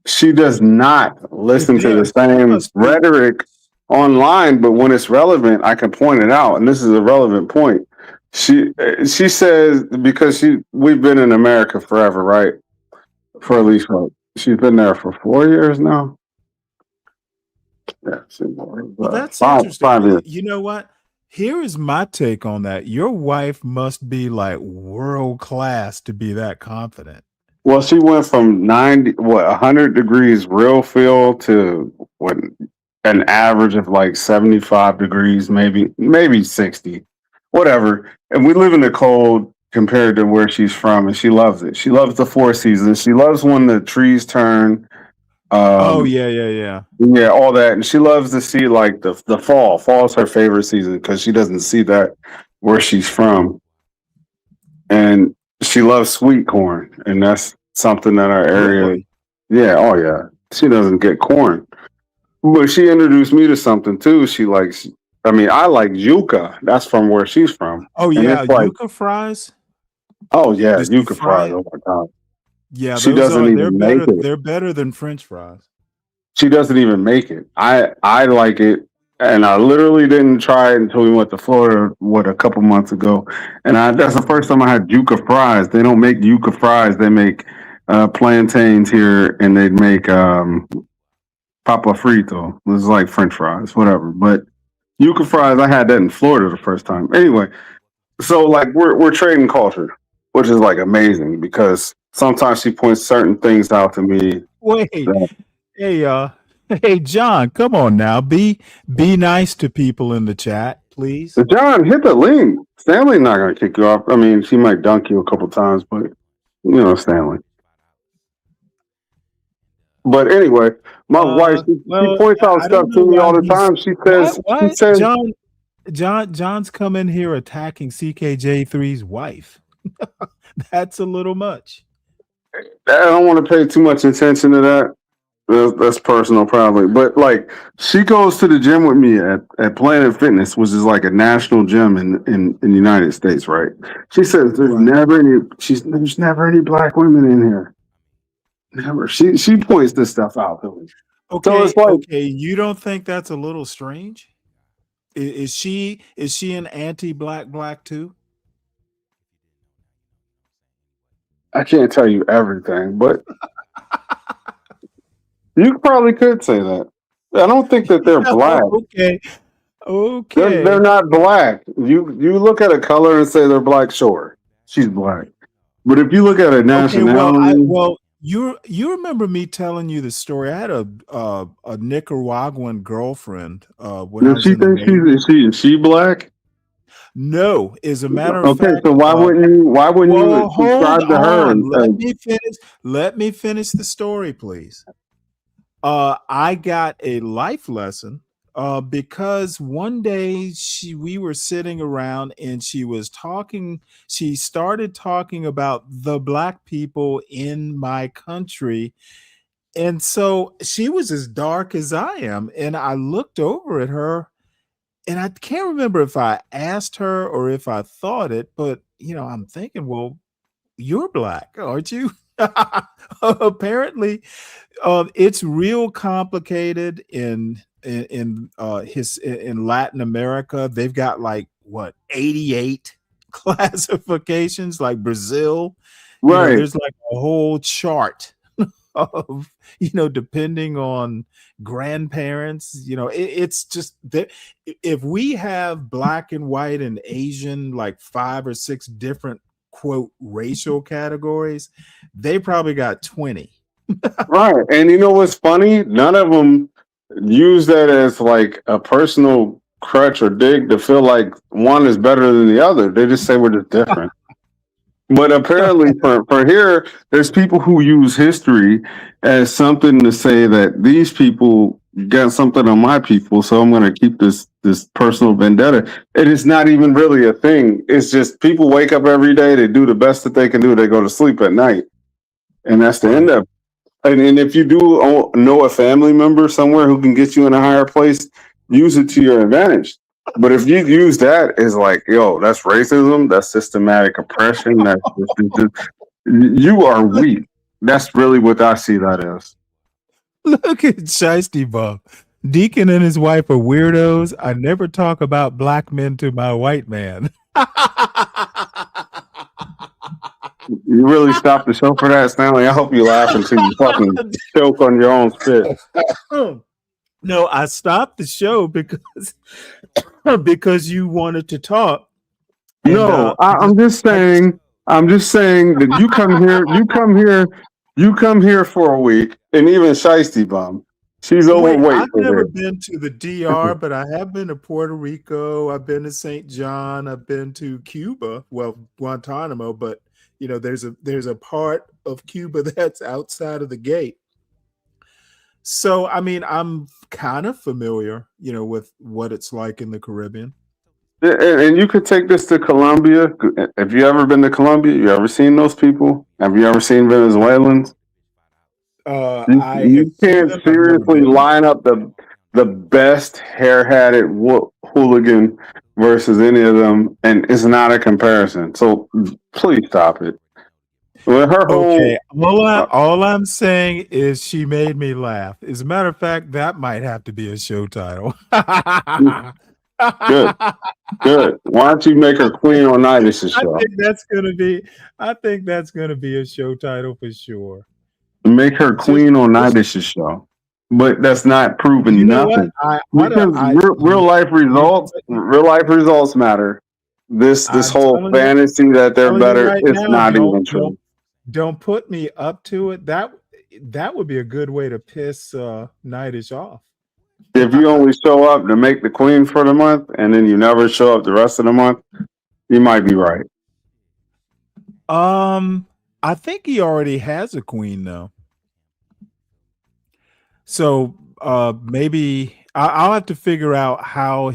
She does not listen to the same rhetoric online, but when it's relevant, I can point it out, and this is a relevant point. She says because we've been in America forever, right? For at least she's been there for 4 years now. Yeah, Well, that's 5 interesting. years. You know what? Here is my take on that. Your wife must be like world class to be that confident. Well, she went from 100 degrees real feel to what an average of like 75 degrees, maybe 60, whatever. And we live in the cold compared to where she's from, and she loves it. She loves the 4 seasons. She loves when the trees turn. Oh yeah. Yeah, all that, and she loves to see like the fall. Fall's her favorite season because she doesn't see that where she's from, and she loves sweet corn, and that's something that our area. Really? Yeah, oh yeah. She doesn't get corn, but she introduced me to something too. She likes. I mean, I like yuca. That's from where she's from, Oh and yeah, it's like, yuca fries. oh yeah, Does she yuca fry fries. it? Oh my god, Yeah, she those doesn't are even make it. they're better than French fries. She doesn't even make it. I like it, and I literally didn't try it until we went to Florida a couple months ago, and that's the first time I had yuca fries. They don't make yuca fries. They make plantains here, and they make papa frito. It's like French fries, whatever. But yuca fries, I had that in Florida the first time. Anyway, so like we're trading culture, which is like amazing because sometimes she points certain things out to me. Wait, hey, John, come on now. Be nice to people in the chat, please. John, hit the link. Stanley's not gonna kick you off. I mean, she might dunk you a couple times, but Stanley. But anyway, my wife she points out stuff to me all the time. She says, John's come in here attacking CKJ3's wife. That's a little much. I don't want to pay too much attention to that. That's personal, probably. But like, she goes to the gym with me at Planet Fitness, which is like a national gym in the United States, right? She says there's never any black women in here. Never. She points this stuff out to me. Okay, So it's like, okay. You don't think that's a little strange? Is she an anti-black too? I can't tell you everything, but you probably could say that. I don't think that they're black. Okay. They're not black. You look at a color and say they're black, sure. She's black. But if you look at a nationality, you remember me telling you the story. I had a Nicaraguan girlfriend when I does was she in the think Navy. is she black? No, as a matter of Okay, fact, so why wouldn't you well, hold subscribe to her? on. Let me finish the story, please. I got a life lesson because one day we were sitting around and she started talking about the black people in my country. And so she was as dark as I am. And I looked over at her and I can't remember if I asked her or if I thought it, but I'm thinking, well, you're black, aren't you? Apparently, it's real complicated in Latin America. They've got like what 88 classifications, like Brazil. Right. There's like a whole chart of depending on grandparents. It's just that if we have black and white and Asian, like 5 or 6 different quote racial categories, they probably got 20. Right. And you know what's funny? None of them use that as like a personal crutch or dig to feel like one is better than the other. They just say we're just different. But apparently for here, there's people who use history as something to say that these people got something on my people, so I'm going to keep this personal vendetta. It is not even really a thing. It's just people wake up every day, they do the best that they can do, they go to sleep at night. And that's the end of it. And if you do know a family member somewhere who can get you in a higher place, use it to your advantage. But if you use that as like, yo, that's racism, that's systematic oppression, you are weak. That's really what I see that as. Look at Shiesty Bob. Deacon and his wife are weirdos. I never talk about black men to my white man. You really stopped the show for that, Stanley? I hope you laugh until you fucking choke on your own spit. No, I stopped the show because you wanted to talk. No, I'm just saying that you come here for a week, and even Shiesty Bomb, she's overweight. I've never been to the DR, but I have been to Puerto Rico. I've been to St. John. I've been to Cuba. Well, Guantanamo, but there's a part of Cuba that's outside of the gate. So, I mean, I'm kind of familiar, with what it's like in the Caribbean. And you could take this to Colombia. Have you ever been to Colombia? You ever seen those people? Have you ever seen Venezuelans? You can't seriously line up the best hair-hatted hooligan versus any of them, and it's not a comparison. So please stop it. With her all I'm saying is she made me laugh. As a matter of fact, that might have to be a show title. Good. Why don't you make her Queen on Nidus' show? I think that's gonna be a show title for sure. Make her Queen on Nidus' show. But that's not proving nothing. Real life results matter. This whole fantasy that they're better, it's not even true. Don't put me up to it. That would be a good way to piss Nidus off. If you only show up to make the Queen for the month and then you never show up the rest of the month, you might be right. I think he already has a queen though. So maybe I'll have to figure out how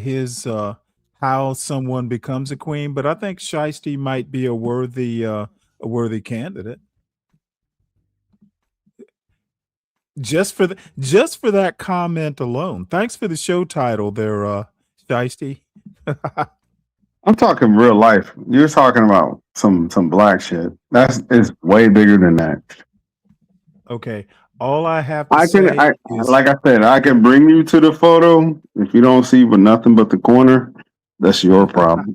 someone becomes a queen, but I think Shiesty might be a worthy candidate. Just for that comment alone. Thanks for the show title there, Shiesty. I'm talking real life. You're talking about some black shit. It's way bigger than that. Okay. All I have to say is, like I said, I can bring you to the photo. If you don't see but nothing but the corner, that's your problem.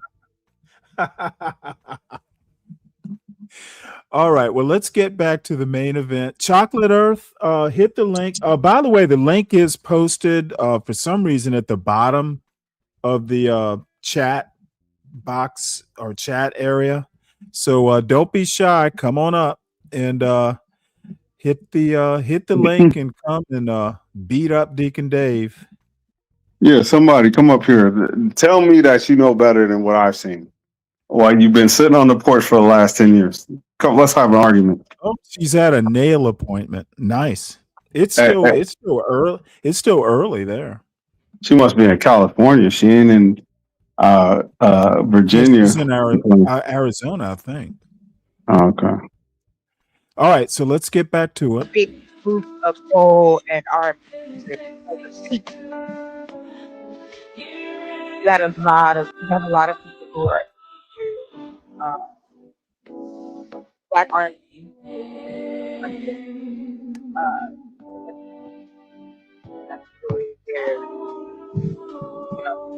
All right. Well, let's get back to the main event. Chocolate Earth, hit the link. By the way, the link is posted for some reason at the bottom of the chat box or chat area. So don't be shy. Come on up and hit the link and come and beat up Deacon Dave. Yeah, somebody come up here. Tell me that you know better than what I've seen. While you've been sitting on the porch for the last 10 years. Come, let's have an argument. Oh, she's at a nail appointment. Nice. It's Eh, still eh, it's still early. It's still early there. She must be in California. She ain't in Yeah, Virginia. she's in Arizona, I think. Oh, okay. All right, so let's get back to it. Big group of soul and R&B music. You got a lot of people who are black R&B. That's really there.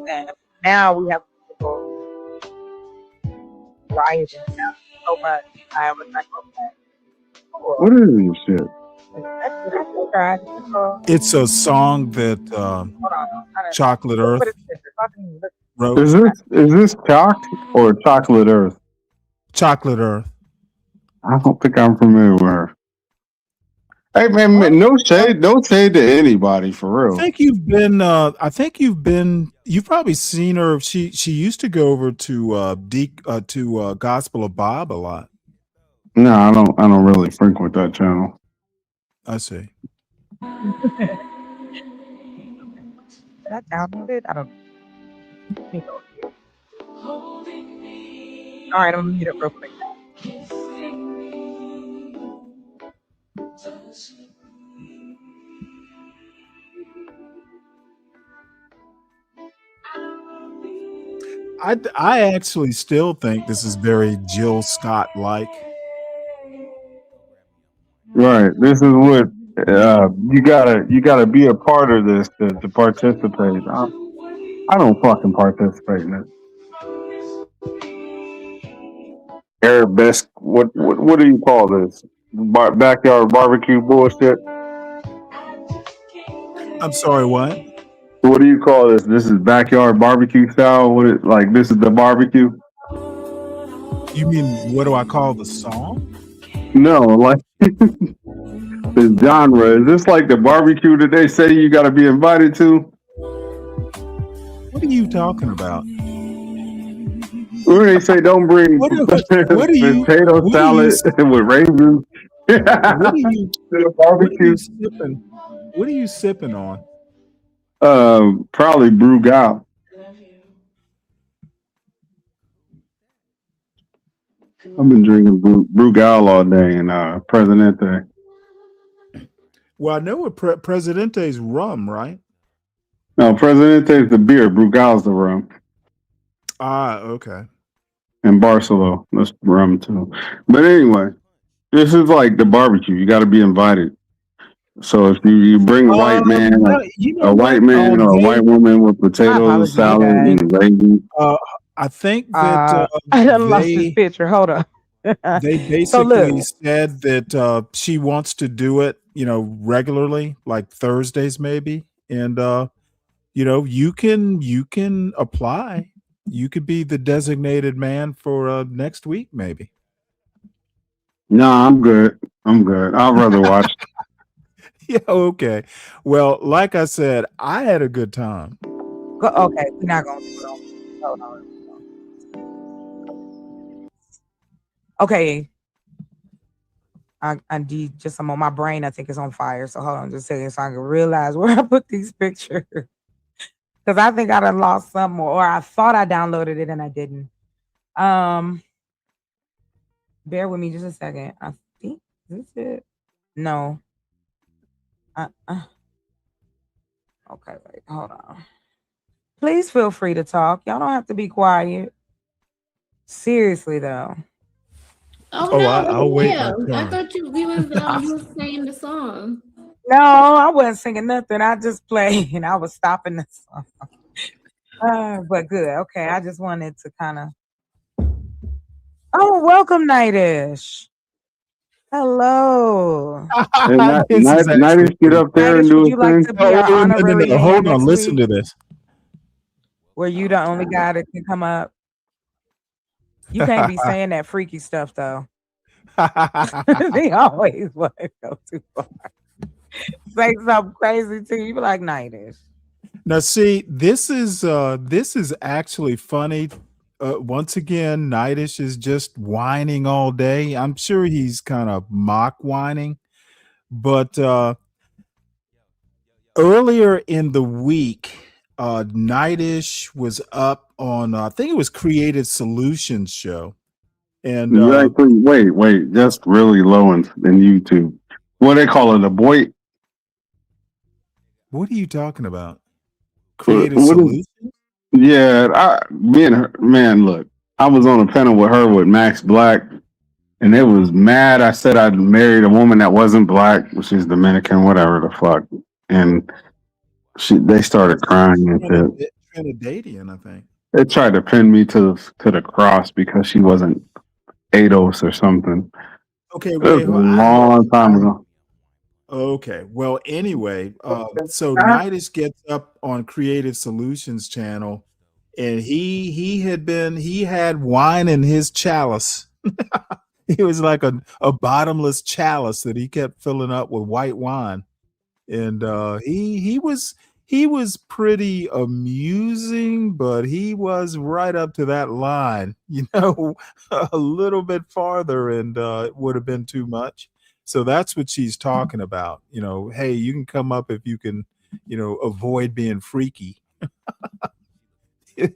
And now we have people rioting now so much. I was like, What is this shit? It's a song that Chocolate Earth wrote. Is this Chalk or Chocolate Earth? Chocolate Earth. I don't think I'm familiar with her. Hey man, no shade to anybody for real. I think you've probably seen her. She used to go over to Gospel of Bob a lot. No, I don't really frequent that channel. I see. Did I download it? I don't know. All right, I'm gonna mute it real quick. I actually still think this is very Jill Scott like. Right. This is what you gotta be a part of this to participate. I don't fucking participate in it. Arabesque. What do you call this? Backyard barbecue bullshit. I'm sorry, what? What do you call this? This is backyard barbecue style. This is the barbecue? You mean what do I call the song? No, like the genre. Is this like the barbecue that they say you got to be invited to? What are you talking about? Where they say don't bring potato salad with raisins. Barbecue. What are you sipping on? Probably Brugal. I've been drinking Brugal all day and Presidente. Well, I know what Presidente's rum, right? No, Presidente is the beer. Brugal's the rum. Ah, okay. And Barcelo, that's rum too. But anyway, this is like the barbecue. You got to be invited. So if you bring a white man, a white man or a white woman with potatoes, salad, and raisins. I think that I done lost this picture. Hold on. They basically said that she wants to do it, regularly, like Thursdays maybe, and you can apply. You could be the designated man for next week, maybe. No, I'm good. I'd rather watch. Yeah, okay. Well, like I said, I had a good time. Okay, we're not gonna do it. Hold on. Okay. I need just some on my brain. I think it's on fire. So hold on just a second so I can realize where I put these pictures. Because I think I done lost some or I thought I downloaded it and I didn't. Bear with me just a second. I think this is it. No. Okay, wait, hold on. Please feel free to talk. Y'all don't have to be quiet. Seriously though. Oh, no, I'll wait. I thought you was saying the song. No, I wasn't singing nothing. I just played and I was stopping the song. But good. Okay, I just wanted to kind of. Oh, welcome, Nightish. Hello. Nightish, get up there and do would you like to be our honorary man Hold on, next listen week? to this. Were you the only guy that can come up? You can't be saying that freaky stuff though. They always want to go too far. Say something crazy to you. You be like Nightish. Now, see, this is actually funny. Once again, Nightish is just whining all day. I'm sure he's kind of mock whining, but earlier in the week, Nightish was up on I think it was Creative Solutions show, and You actually wait, that's really low in YouTube. What they call it, a boy? what are you talking about? What Creative is? Solutions? Yeah, me and her, man. Look, I was on a panel with her with Max Black, and it was mad. I said I'd married a woman that wasn't black, she's Dominican, whatever the fuck, and they started crying and shit. Trinidadian, I think. They tried to pin me to the cross because she wasn't ADOS or something. Okay, It was wait. a long time ago. Okay. Well, anyway, so Nightish gets up on Creative Solutions channel, and he had wine in his chalice. He was like a bottomless chalice that he kept filling up with white wine. And he was pretty amusing, but he was right up to that line, a little bit farther, and it would have been too much. So that's what she's talking about. Hey, you can come up if you can, avoid being freaky.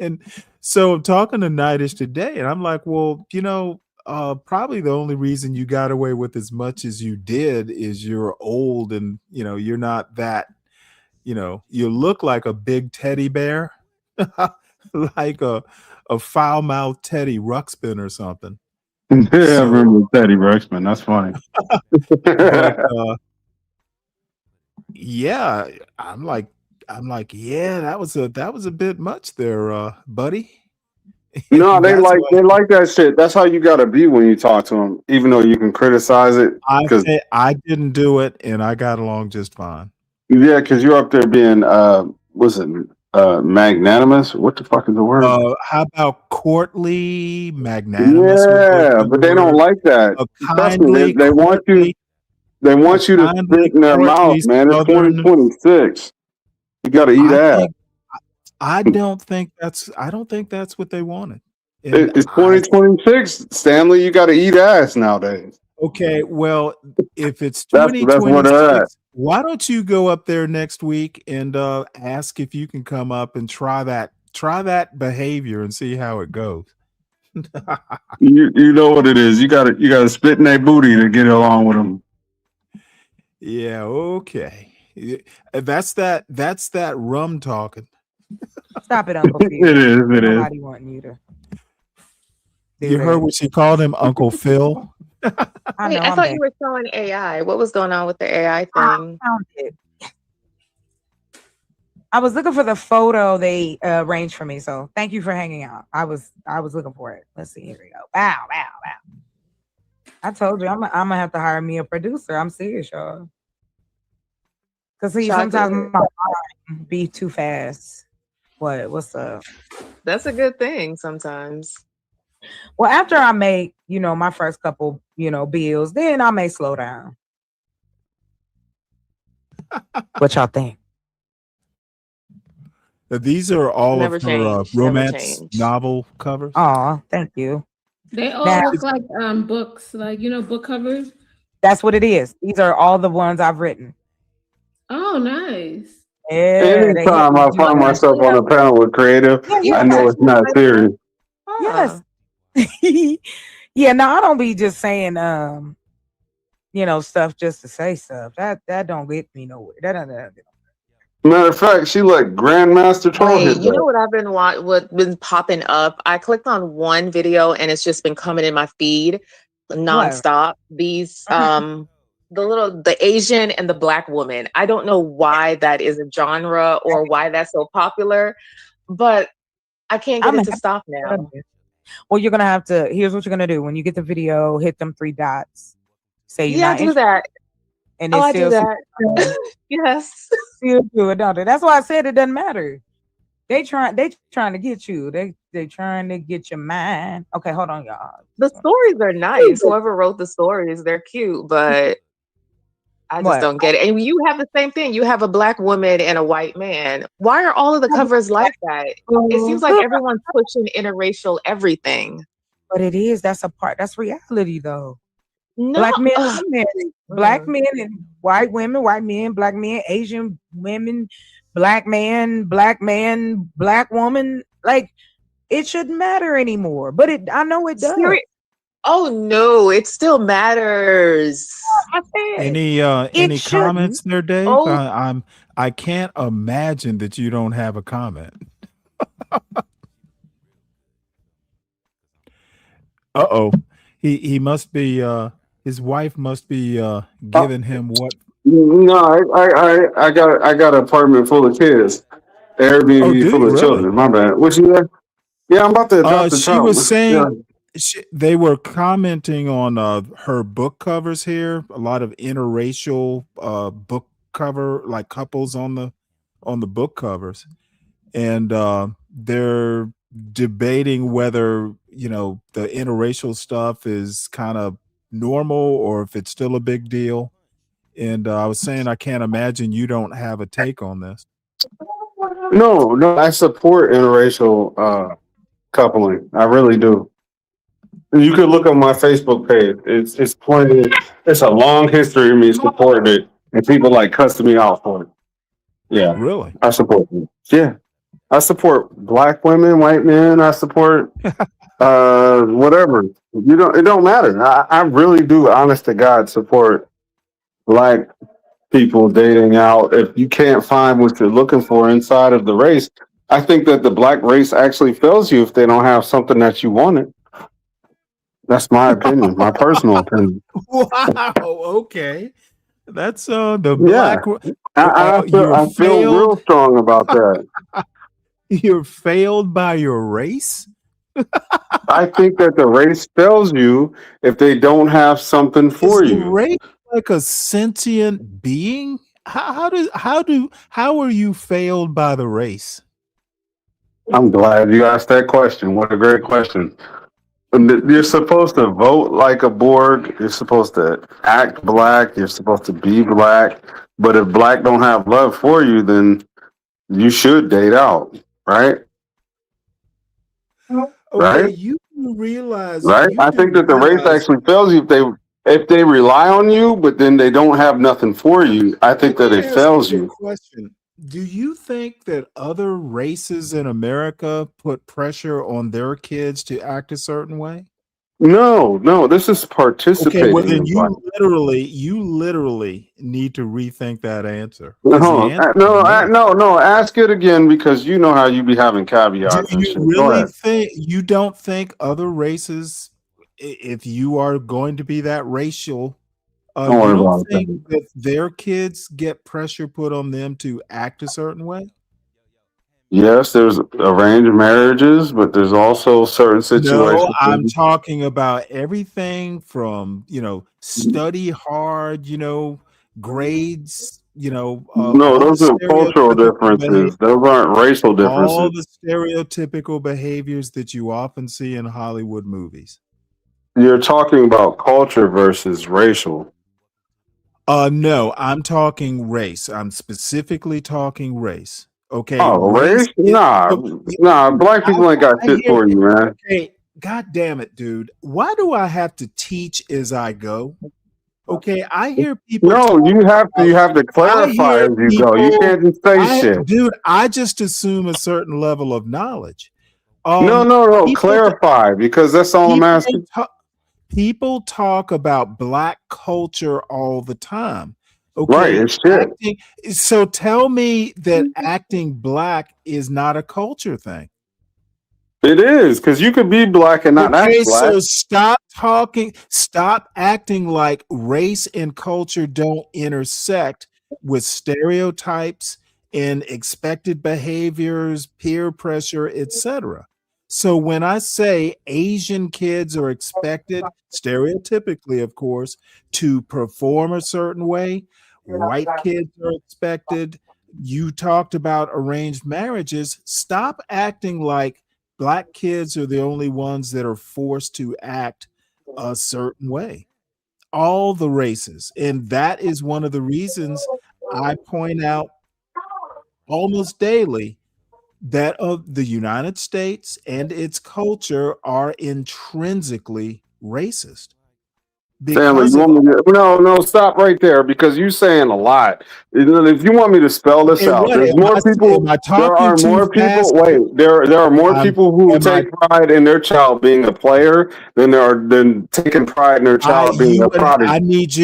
And so I'm talking to Nightish today, and I'm like, well, probably the only reason you got away with as much as you did is you're old and you're not that, you look like a big teddy bear, like a foul-mouthed Teddy Ruxpin or something. Yeah, I remember Teddy Ruxpin. That's funny. But yeah, I'm like, yeah, that was a bit much there, buddy. No, they That's why like that shit. That's how you gotta be when you talk to them, even though you can criticize it. Because I didn't do it, and I got along just fine. yeah, because you're up there being was it magnanimous? What the fuck is the word? How about courtly, magnanimous? Yeah, but they don't like that. Trust me, they want you. They want you to spit in their mouth, man. It's 2026. You got to eat ass. I don't think that's what they wanted. It's 2026, Stanley. You got to eat ass nowadays. Okay, well, if it's that's where they're at. 2026, why don't you go up there next week and ask if you can come up and try that behavior and see how it goes. You know what it is. You got to spit in their booty to get along with them. Yeah, okay. That's that rum talking. Stop it, Uncle Phil. It is. Nobody wanting you to. You heard what she called him, Uncle Phil? I thought you were showing AI. What was going on with the AI thing? I found it. I was looking for the photo they arranged for me. So thank you for hanging out. I was looking for it. Let's see. Here we go. Wow. I told you I'm gonna have to hire me a producer. I'm serious, y'all. Cause see, sometimes my mind be too fast. What's up? That's a good thing sometimes. Well, after I make, my first couple, bills, then I may slow down. What y'all think? These are all of her romance novel covers. Oh, thank you. They all look like books, like book covers. That's what it is. These are all the ones I've written. Oh, nice. Yeah, anytime I find myself on a panel with creative, I know it's not serious. Yes. Yeah, no, I don't be just saying stuff just to say stuff. That don't get me nowhere. That Matter of fact, she like Grandmaster Troll. Wait, you know what I've been what's been popping up? I clicked on one video and it's just been coming in my feed nonstop. These the Asian and the Black woman. I don't know why that is a genre or why that's so popular, but I can't get it to stop now. Well, you're gonna have to. Here's what you're gonna do when you get the video. Hit them 3 dots. Say you're not do that. And I do that. Yes. Still do it, don't they? That's why I said it doesn't matter. They trying to get you. They trying to get your mind. Okay, hold on, y'all. The stories are nice. Whoever wrote the stories, they're cute, but I just What? don't get it. And you have the same thing. You have a black woman and a white man. Why are all of the covers like that? It seems like everyone's pushing interracial everything. But it is. That's a part. That's reality, though. No. Black men, Ugh. black men and white women, white men, black men, Asian women, black man, black woman. Like, it shouldn't matter anymore. But I know it does. Oh no, it still matters. Any comments there, Dave? Oh. I can't imagine that you don't have a comment. Uh-oh. He must be his wife must be giving him what. No, I got an apartment full of kids. Airbnb full of children. My bad. What you there? Yeah, I'm about to adopt a She child. was saying they were commenting on her book covers here. A lot of interracial book cover, like couples on the book covers, and they're debating whether the interracial stuff is kind of normal or if it's still a big deal. And I was saying I can't imagine you don't have a take on this. No, I support interracial coupling. I really do. You could look on my Facebook page. It's plenty. It's a long history of me supporting it, and people like cussing me out for it. Yeah, really. I support it. Yeah, I support black women, white men. I support whatever. It don't matter. I really do, honest to God, support black people dating out. If you can't find what you're looking for inside of the race, I think that the black race actually fails you if they don't have something that you wanted. That's my opinion, my personal opinion. Wow. Okay. That's the Yeah. black. I feel real strong about that. You're failed by your race? I think that the race fails you if they don't have something for Is the you. race like a sentient being? How are you failed by the race? I'm glad you asked that question. What a great question. You're supposed to vote like a Borg. You're supposed to act black. You're supposed to be black. But if black don't have love for you, then you should date out, right? Okay, Right? you do realize. Right? I think that the race actually fails you if they rely on you, but then they don't have nothing for you. I think that it fails you. Question: do you think that other races in America put pressure on their kids to act a certain way? No, this is participating. Okay, well then in you black. literally need to rethink that answer. No, ask it again because you know how you be having caveats and Do shit. you really think you don't think other races, if you are going to be that racial, Don't you worry don't about think that. that their kids get pressure put on them to act a certain way? Yes, there's arranged marriages, but there's also certain situations. No, I'm talking about everything from, study hard, grades, No, all those the are cultural stereotypical differences. Those aren't racial all differences. the stereotypical behaviors that you often see in Hollywood movies. You're talking about culture versus racial. No, I'm talking race. I'm specifically talking race. Okay, Oh, race? is Nah, black people ain't got shit hear for you, man. Okay, God damn it, dude. Why do I have to teach as I go? Okay, I hear people. No, you have to I clarify hear as you go. You can't just say shit. Dude, I just assume a certain level of knowledge. No, clarify because that's all I'm asking. People talk about black culture all the time. Right, Okay, it's shit. so tell me that acting black is not a culture thing. It is because you could be black and not Okay, act black. so stop acting like race and culture don't intersect with stereotypes and expected behaviors, peer pressure, etc. So when I say Asian kids are expected, stereotypically, of course, to perform a certain way, white kids are expected. You talked about arranged marriages. Stop acting like black kids are the only ones that are forced to act a certain way. all the races. And that is one of the reasons I point out almost daily that of the United States and its culture are intrinsically racist. Stanley, Because you of want me to, no, stop right there because you're saying a lot. If you want me to spell this okay, out, what there's more am people. I There talking are too more people. fast? Wait, there are more people who Am I take pride in their child being a player than taking pride in their child being a I prodigy. need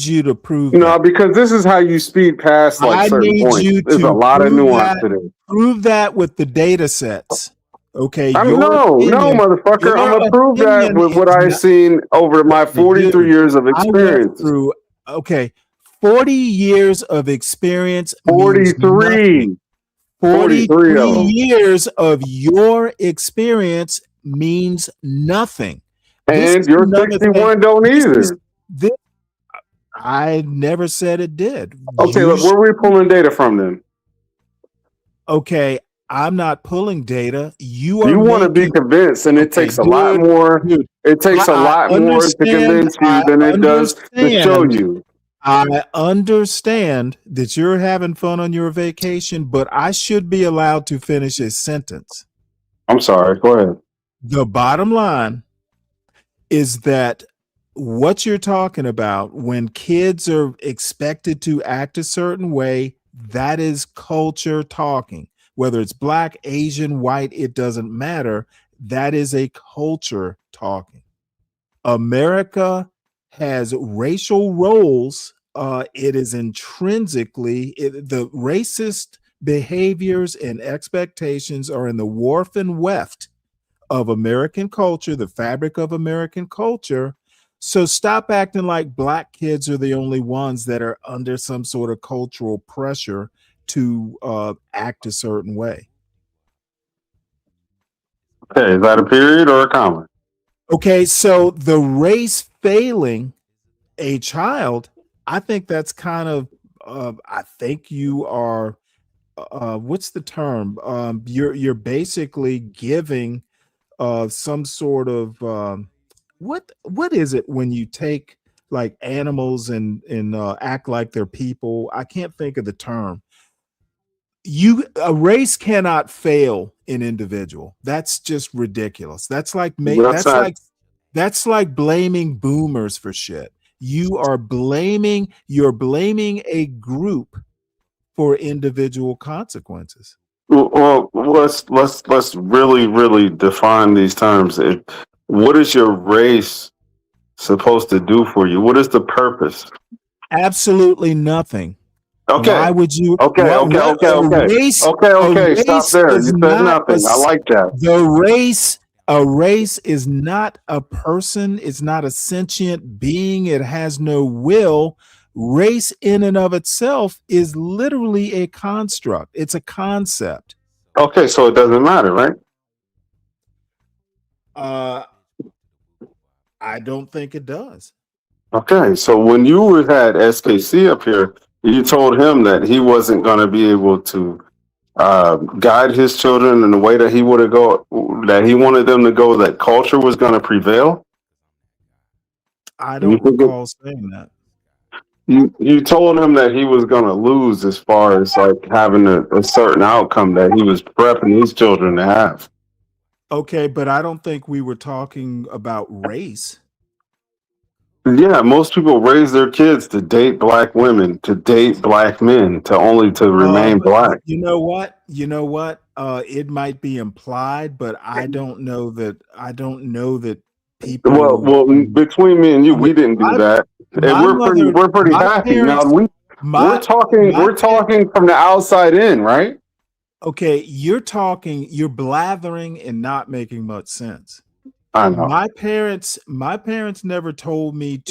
you to prove No, that. because this is how you speed past like I certain need points. you There's a to lot of nuance to this. prove that with the data sets. Okay, No, motherfucker. I'm your gonna prove that opinion with what is I've not seen over my 43 dude. years of I went experience. through 40 years of experience means nothing. 43. 43 43 of them. years of your experience means nothing. This And is your another thing. 61 don't This either. I never said it did. Okay, look, where are we pulling data from then? Okay, I'm not pulling data. You are You want to be making convinced, and it okay, takes a lot dude. more. Dude, It takes a I lot more to understand. convince you than it does to show you. I understand that you're having fun on your vacation, but I should be allowed to finish a sentence. I'm sorry. Go ahead. The bottom line is that what you're talking about when kids are expected to act a certain way, that is culture talking. Whether it's black, Asian, white, it doesn't matter. That is a culture talking. America has racial roles. It is intrinsically the racist behaviors and expectations are in the warp and weft of American culture, the fabric of American culture. So stop acting like black kids are the only ones that are under some sort of cultural pressure to act a certain way. Okay, is that a period or a comma? Okay, so the race failing a child, I think that's kind of, I think you are, what's the term? You're basically giving some sort of what is it when you take like animals and act like they're people? I can't think of the term. A race cannot fail an individual. That's just ridiculous. That's like that's like blaming boomers for shit. You're blaming a group for individual consequences. Well, let's really define these terms. What is your race supposed to do for you? What is the purpose? Absolutely nothing. Okay. Why would you? Okay. A race Stop there. You said nothing. I like that. A race is not a person. It's not a sentient being. It has no will. Race in and of itself is literally a construct. It's a concept. Okay, so it doesn't matter, right? I don't think it does. Okay, so when you had SKC up here, you told him that he wasn't going to be able to guide his children in the way that he would have that he wanted them to go, that culture was going to prevail. I don't recall saying that. You told him that he was going to lose as far as like having a certain outcome that he was prepping his children to have. Okay, but I don't think we were talking about race. Yeah, most people raise their kids to date black women, to date black men, to remain black. You know what? It might be implied, but I don't know that people. Well, between me and you, we didn't do that, and we're pretty happy now. We're talking from the outside in, right? Okay, you're blathering and not making much sense. I know. My parents never told me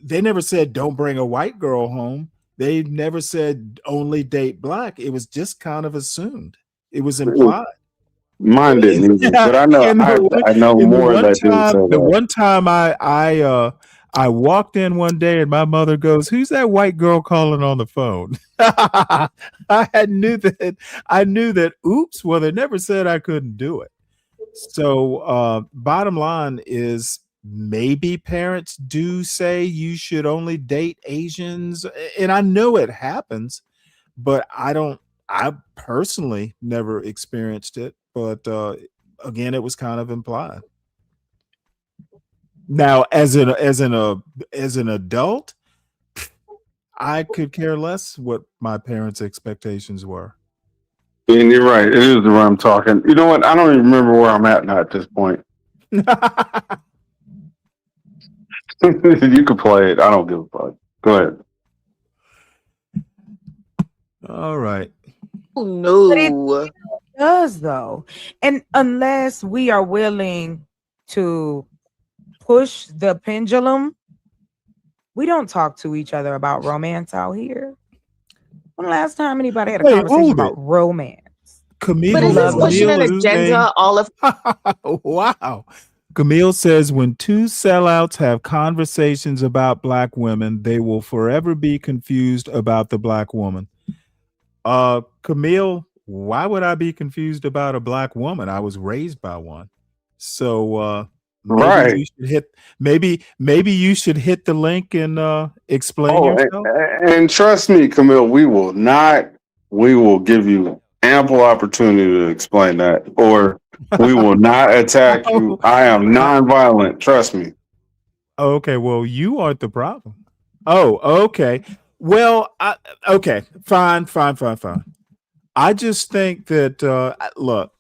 they never said don't bring a white girl home. They never said only date black. It was just kind of assumed. It was implied. Mine didn't either, but I know more that didn't say that. The one time I walked in one day and my mother goes, "Who's that white girl calling on the phone?" I knew that. Oops. Well, they never said I couldn't do it. So bottom line is maybe parents do say you should only date Asians, and I know it happens, but I personally never experienced it, but again, it was kind of implied. Now, as an adult, I could care less what my parents' expectations were. And you're right. It is the way I'm talking. You know what? I don't even remember where I'm at now at this point. You can play it. I don't give a fuck. Go ahead. All right. Oh no. It does though. And unless we are willing to push the pendulum, we don't talk to each other about romance out here. When the last time anybody had a conversation about romance? Camille, But is this pushing an agenda all of wow. Camille says when two sellouts have conversations about black women, they will forever be confused about the black woman. Camille, why would I be confused about a black woman? I was raised by one. So maybe you should maybe you should hit the link and explain yourself. And trust me, Camille, we will give you ample opportunity to explain that, or we will not attack you. I am nonviolent. Trust me. Okay, well, you aren't the problem. Oh, okay. Well, okay, fine. I just think that look,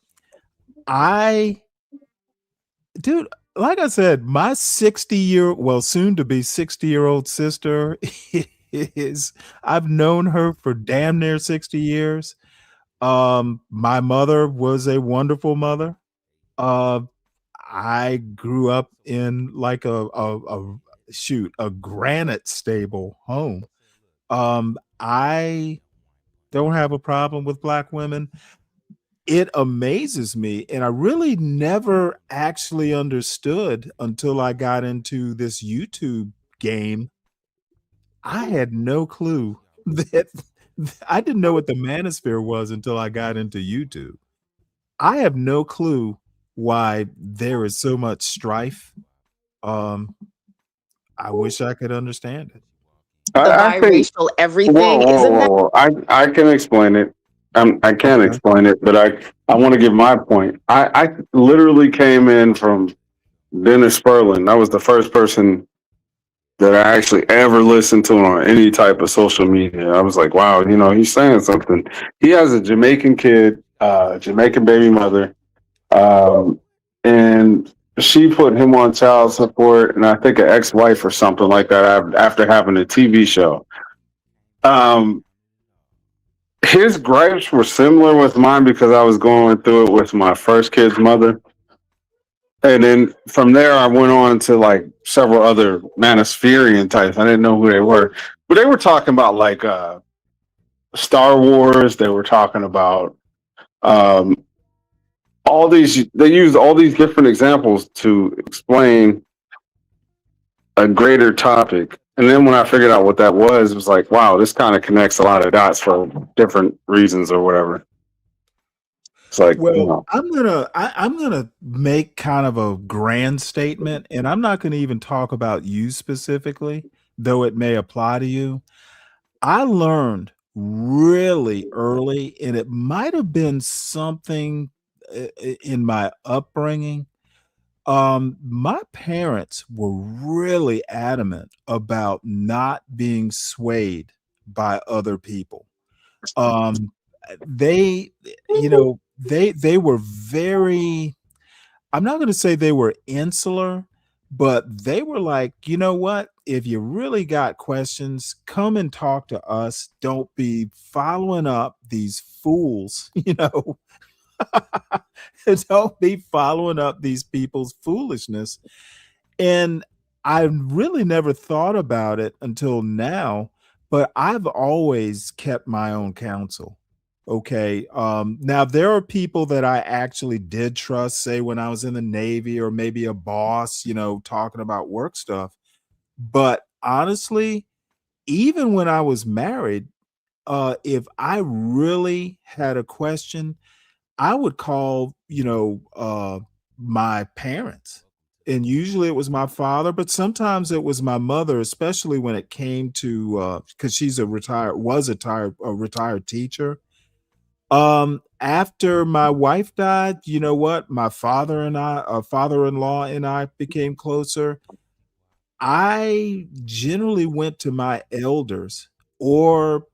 dude, like I said, my soon to be 60-year-old sister I've known her for damn near 60 years. My mother was a wonderful mother. I grew up in like a granite stable home. I don't have a problem with black women. It amazes me, and I really never actually understood until I got into this YouTube game. I had no clue that I didn't know what the manosphere was until I got into YouTube. I have no clue why there is so much strife. I wish I could understand it. the biracial everything? Isn't that Whoa. I can explain it. I can't explain it, but I want to give my point. I literally came in from Dennis Sperlin. That was the first person that I actually ever listened to on any type of social media. I was like, wow, he's saying something. He has a Jamaican kid, Jamaican baby mother, and she put him on child support, and I think an ex-wife or something like that after having a TV show. His gripes were similar with mine because I was going through it with my first kid's mother. And then from there, I went on to like several other Manospherian types. I didn't know who they were, but they were talking about like Star Wars. They were talking about all these. They used all these different examples to explain a greater topic. And then when I figured out what that was, it was like, wow, this kind of connects a lot of dots for different reasons or whatever. It's like, well, I'm gonna make kind of a grand statement, and I'm not gonna even talk about you specifically, though it may apply to you. I learned really early, and it might have been something in my upbringing. My parents were really adamant about not being swayed by other people. They, they were very, I'm not going to say they were insular, but they were like, you know what? If you really got questions, come and talk to us. Don't be following up these fools, don't be following up these people's foolishness. And I really never thought about it until now, but I've always kept my own counsel. Okay. Now there are people that I actually did trust, say when I was in the Navy or maybe a boss, talking about work stuff. But honestly, even when I was married, if I really had a question, I would call, my parents. and usually it was my father, but sometimes it was my mother, especially when it came to because she's a retired teacher. After my wife died, you know what? My father-in-law and I became closer. I generally went to my elders or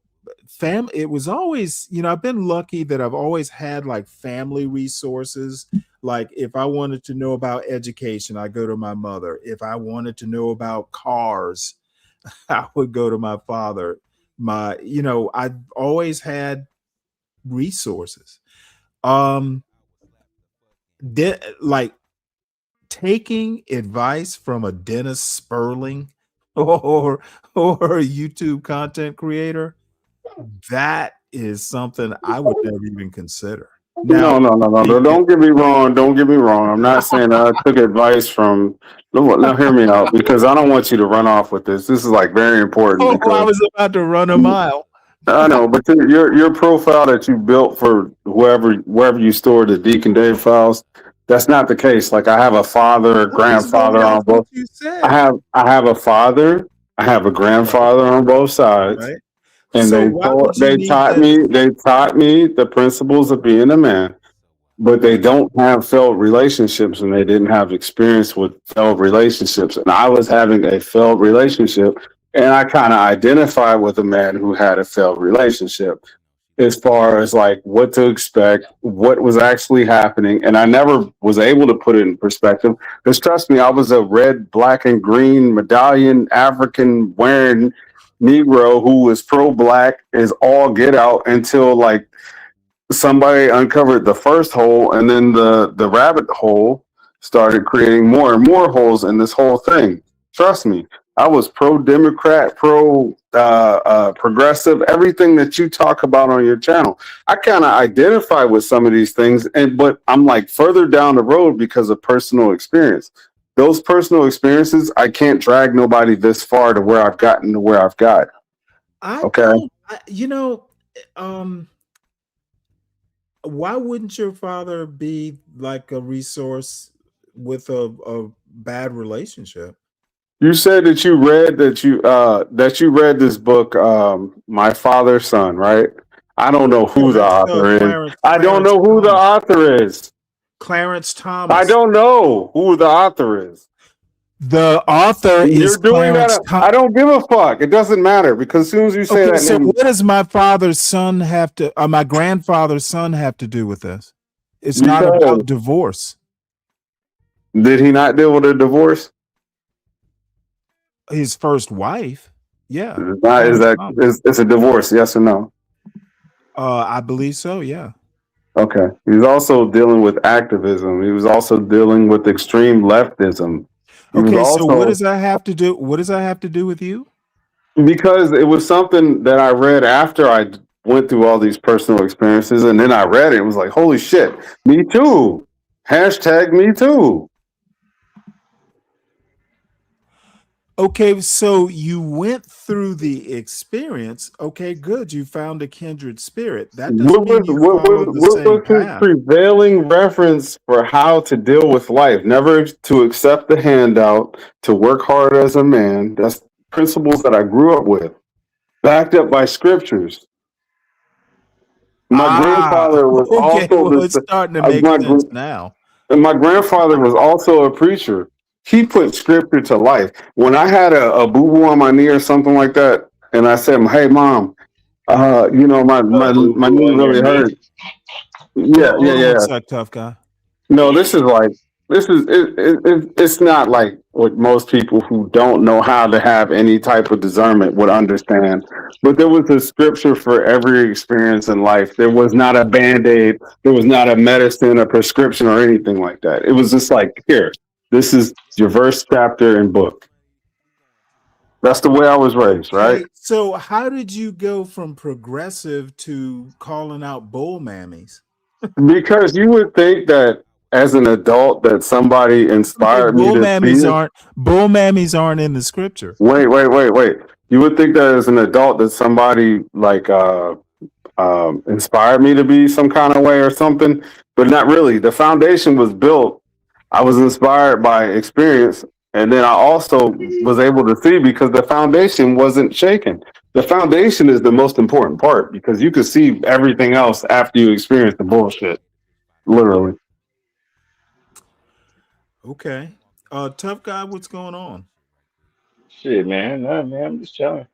family. It was always, I've been lucky that I've always had like family resources. Like if I wanted to know about education, I go to my mother. If I wanted to know about cars, I would go to my father. I've always had resources. Like taking advice from a Dennis Sperling or a YouTube content creator, that is something I would never even consider. Now, No. Don't get me wrong. Don't get me wrong. I'm not saying I took advice from. Now, hear me out because I don't want you to run off with this. This is like very important. I was about to run a mile. I know, but your profile that you built for wherever you store the Deacon Dave files, that's not the case. Like I have a father, a grandfather on both. I have a father, I have a grandfather on both sides. Right. And So they taught me the principles of being a man, but they don't have failed relationships and they didn't have experience with failed relationships. And I was having a failed relationship and I kind of identified with a man who had a failed relationship as far as like what to expect, what was actually happening. And I never was able to put it in perspective because trust me, I was a red, black, and green medallion African wearing Negro who was pro-black is all get out until like somebody uncovered the first hole and then the rabbit hole started creating more and more holes in this whole thing. Trust me, I was pro-Democrat, progressive, everything that you talk about on your channel. I kind of identify with some of these things, but I'm like further down the road because of personal experience. Those personal experiences, I can't drag nobody this far to where I've gotten to where I've got. Why wouldn't your father be like a resource with a bad relationship? You said that you read this book, My Father's Son, right? I don't know who the author is. I don't know who the author is. Clarence Thomas. I don't know who the author is. The author is Clarence Thomas. I don't give a fuck. It doesn't matter because as soon as you say that name, what does my father's son have to, my grandfather's son have to do with this? It's not about divorce. Did he not deal with a divorce? His first wife, yeah. It's a divorce? Yes or no? I believe so. Yeah. Okay. He's also dealing with activism. He was also dealing with extreme leftism. Okay, so what does that have to do? What does that have to do with you? Because it was something that I read after I went through all these personal experiences, and then I read it. It was like, holy shit, me too. Hashtag me too. Okay, so you went through the experience. Okay, good. You found a kindred spirit. That doesn't mean you followed the same path. His prevailing reference for how to deal with life? Never to accept the handout, to work hard as a man. That's principles that I grew up with, backed up by scriptures. My grandfather was it's starting to make sense now. And my grandfather was also a preacher. He put scripture to life. When I had a boo-boo on my knee or something like that, and I said, "Hey, Mom, my knee really hurt." Yeah. Like tough guy. No, it's not like what most people who don't know how to have any type of discernment would understand. But there was a scripture for every experience in life. There was not a Band-Aid. There was not a medicine, a prescription, or anything like that. It was just like, here. This is your verse, chapter, and book. That's the way I was raised, right? So how did you go from progressive to calling out bull mammies? Because you would think that as an adult that somebody inspired me to bull mammies aren't in the scripture. Wait. You would think that as an adult that somebody like inspired me to be some kind of way or something, but not really. The foundation was built I was inspired by experience, and then I also was able to see because the foundation wasn't shaken. The foundation is the most important part because you can see everything else after you experience the bullshit. Literally. Okay. Tough guy, what's going on? Shit, man. Nah, man, I'm just chilling.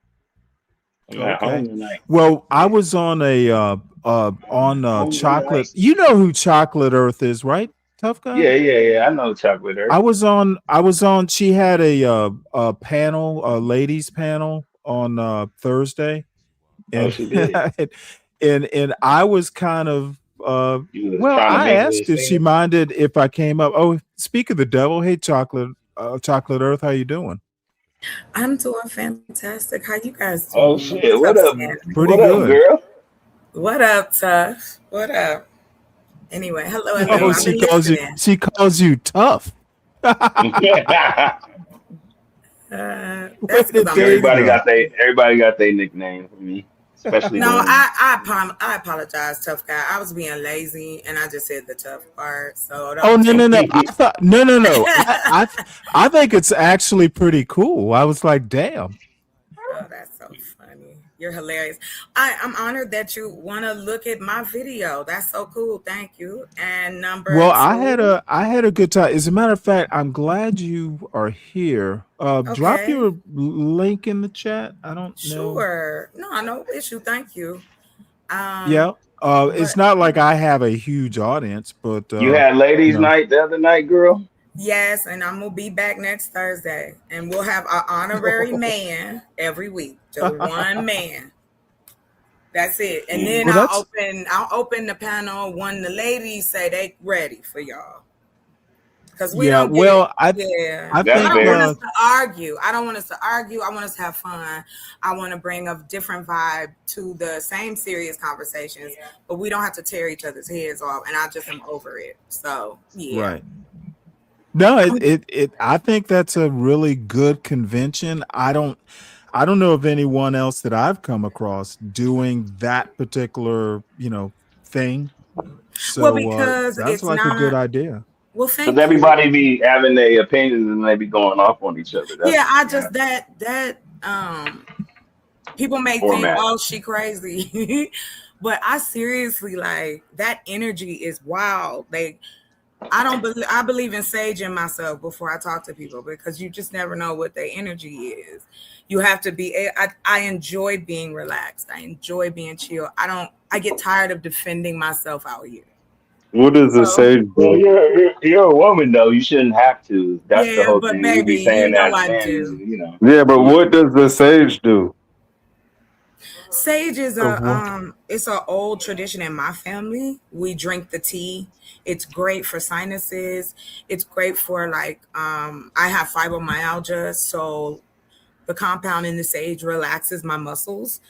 I'm at Okay. home tonight. Well, I was on a Home chocolate. tonight. You know who Chocolate Earth is, right? Tough guy. Yeah. I know Chocolate Earth. I was on. She had a panel, a ladies panel on Thursday, Oh, and she did. and I was kind of You was well. trying to I mingle asked with if she singers. minded if I came up. Oh, speak of the devil. Hey, Chocolate Earth, how you doing? I'm doing fantastic. How you guys Oh doing? shit. What's What up, up? Stanley? Pretty What up, good. girl? What up, Tough? What up? Anyway, hello Oh, everyone. I've been listening. she calls you tough. Where That's because did I'm Dave everybody go? listening. got their nickname for me, especially the No, women. I apologize, tough guy. I was being lazy and I just said the tough part. So Oh don't no take no no! it. I thought no. I think it's actually pretty cool. I was like, damn. Oh, that's so funny. You're hilarious. I'm honored that you want to look at my video. That's so cool. Thank you. And number Well, two, I had a good time. As a matter of fact, I'm glad you are here. Drop okay. your link in the chat. I don't know. Sure. No, no issue. Thank you. Yeah. It's But not like I have a huge audience, but You had you ladies' know. night the other night, girl. yes, and I'm gonna be back next Thursday, and we'll have an honorary man every week. Just one man. That's it. And then Well, that's I'll open the panel when the ladies say they ready for y'all. Because we yeah. don't get Well, yeah. I That's I think don't want us fair. to argue. I don't want us to argue. I want us to have fun. I want to bring a different vibe to the same serious conversations, but we don't have to tear each other's heads off. And I just am over it. So yeah. right. No, it I think that's a really good convention. I don't know of anyone else that I've come across doing that particular, thing. Well, So because sounds it's like a good not. idea. Well, Because thank you. everybody be having their opinions and they be going off on each other. That's Yeah, the I just that people may think, format. oh, she crazy. But I seriously like that energy is wild. Like I believe in saging myself before I talk to people because you just never know what their energy is. You have to be I enjoy being relaxed. I enjoy being chill. I get tired of defending myself out here. What does the So sage Well, do? you're a woman though. You shouldn't have to. That's the yeah, whole but thing. We baby, be you saying know that as I men, do. Yeah, but Yeah. what does the sage do? Sage is Of what? it's an old tradition in my family. We drink the tea. It's great for sinuses. It's great for like I have fibromyalgia, so the compound in the sage relaxes my muscles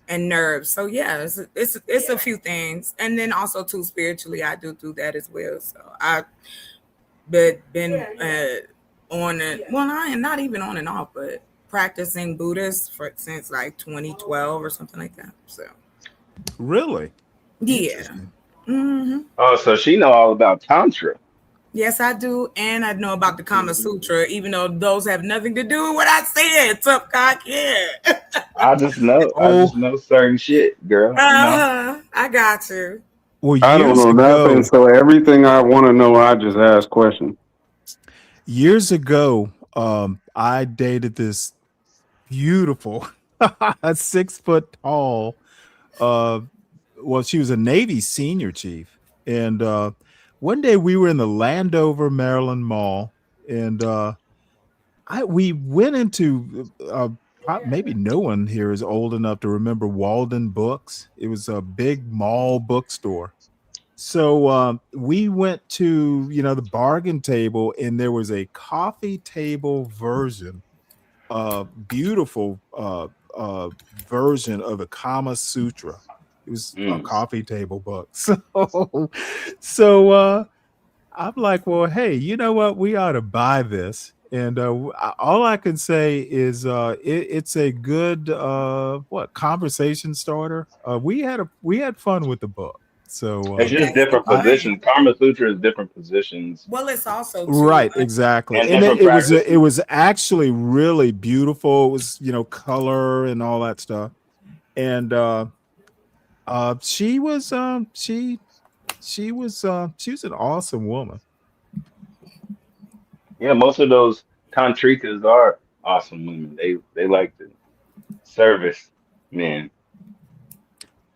and nerves. So yeah, it's a few things. And then also too spiritually I do that as well. So I've been on it. Well, I am not even on and off, but practicing Buddhist since like 2012 or something like that. So Really? yeah. Interesting. hmm Oh, so she know all about tantra. Yes, I do, and I know about the Kama Sutra, even though those have nothing to do with what I said. Tough cock, yeah. I just know. I just Oh, know certain shit, girl. You know. I got you. well, I don't know nothing, so everything I want to know, I just ask questions. years ago, I dated this beautiful 6 foot tall well, she was a Navy senior chief. And one day we were in the Landover, Maryland Mall, and we went into maybe no one here is old enough to remember Walden Books. It was a big mall bookstore. So we went to the bargain table, and there was a coffee table version, beautiful version of the Kama Sutra. It was a coffee table book. So I'm like, well, hey, you know what? We ought to buy this. And all I can say is it's a good conversation starter. We had fun with the book. So It's just different positions. Kama Sutra is different positions. Well, it's also too, right, exactly, And and different it was practices. it was actually really beautiful. It was color and all that stuff, and she was she was an awesome woman. Yeah, most of those tantrikas are awesome women. They like the service men.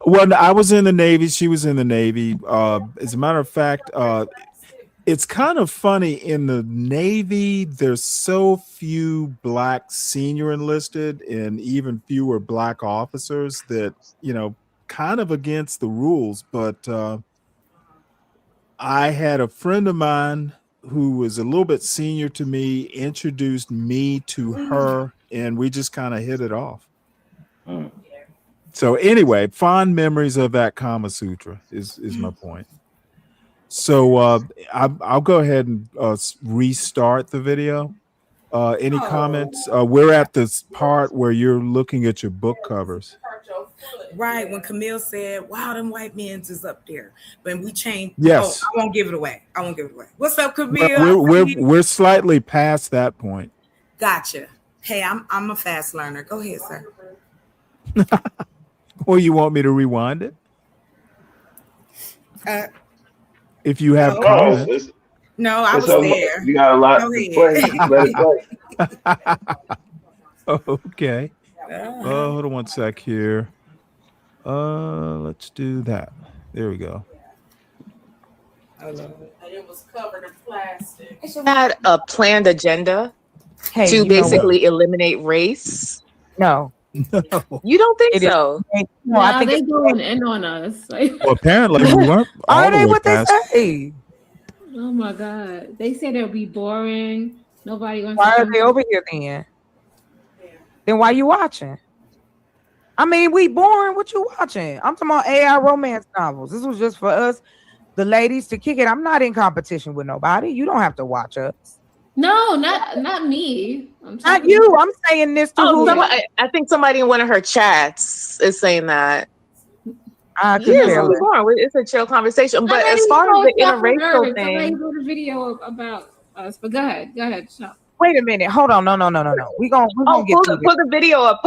Well, I was in the Navy. She was in the Navy. As a matter of fact, it's kind of funny in the Navy. There's so few black senior enlisted, and even fewer black officers that kind of against the rules. But I had a friend of mine who was a little bit senior to me, introduced me to her, and we just kind of hit it off. So anyway, fond memories of that Kama Sutra is my point. So I'll go ahead and restart the video. Any comments? We're at this part where you're looking at your book covers. right when Camille said, "Wow, them white men's is up there," but we changed. Yes. I won't give it away. What's up, Well, Camille? we're slightly past that point. Gotcha. Hey, I'm a fast learner. Go ahead, sir. Well, you want me to rewind it? If you have comments. No, I was there. You got a lot to play. Let it play. Okay. Hold on one sec here. Let's do that. There we go. And it was covered in plastic. Had a planned agenda Hey, to you know basically eliminate race. No. You don't think It is- so? No, I Nah, think they it's going in on us. Like, Well, apparently we weren't all Are the they way what they past. say? oh my god, they said it'll be boring. Nobody wants. Why to are come they to- over here then? Then why you watching? I mean, we boring. What you watching? I'm talking about AI romance novels. This was just for us, the ladies, to kick it. I'm not in competition with nobody. You don't have to watch us. No, not me. I'm Not talking- you. I'm saying this to Oh, who? I think somebody in one of her chats is saying that. I could Yeah, care it's, less. it's a chill conversation. But Somebody as far as the wrote stuff on interracial Earth. Somebody thing, wrote a video about us. But go ahead. Show. Wait a minute. Hold on. No. We gonna get pull through the video up.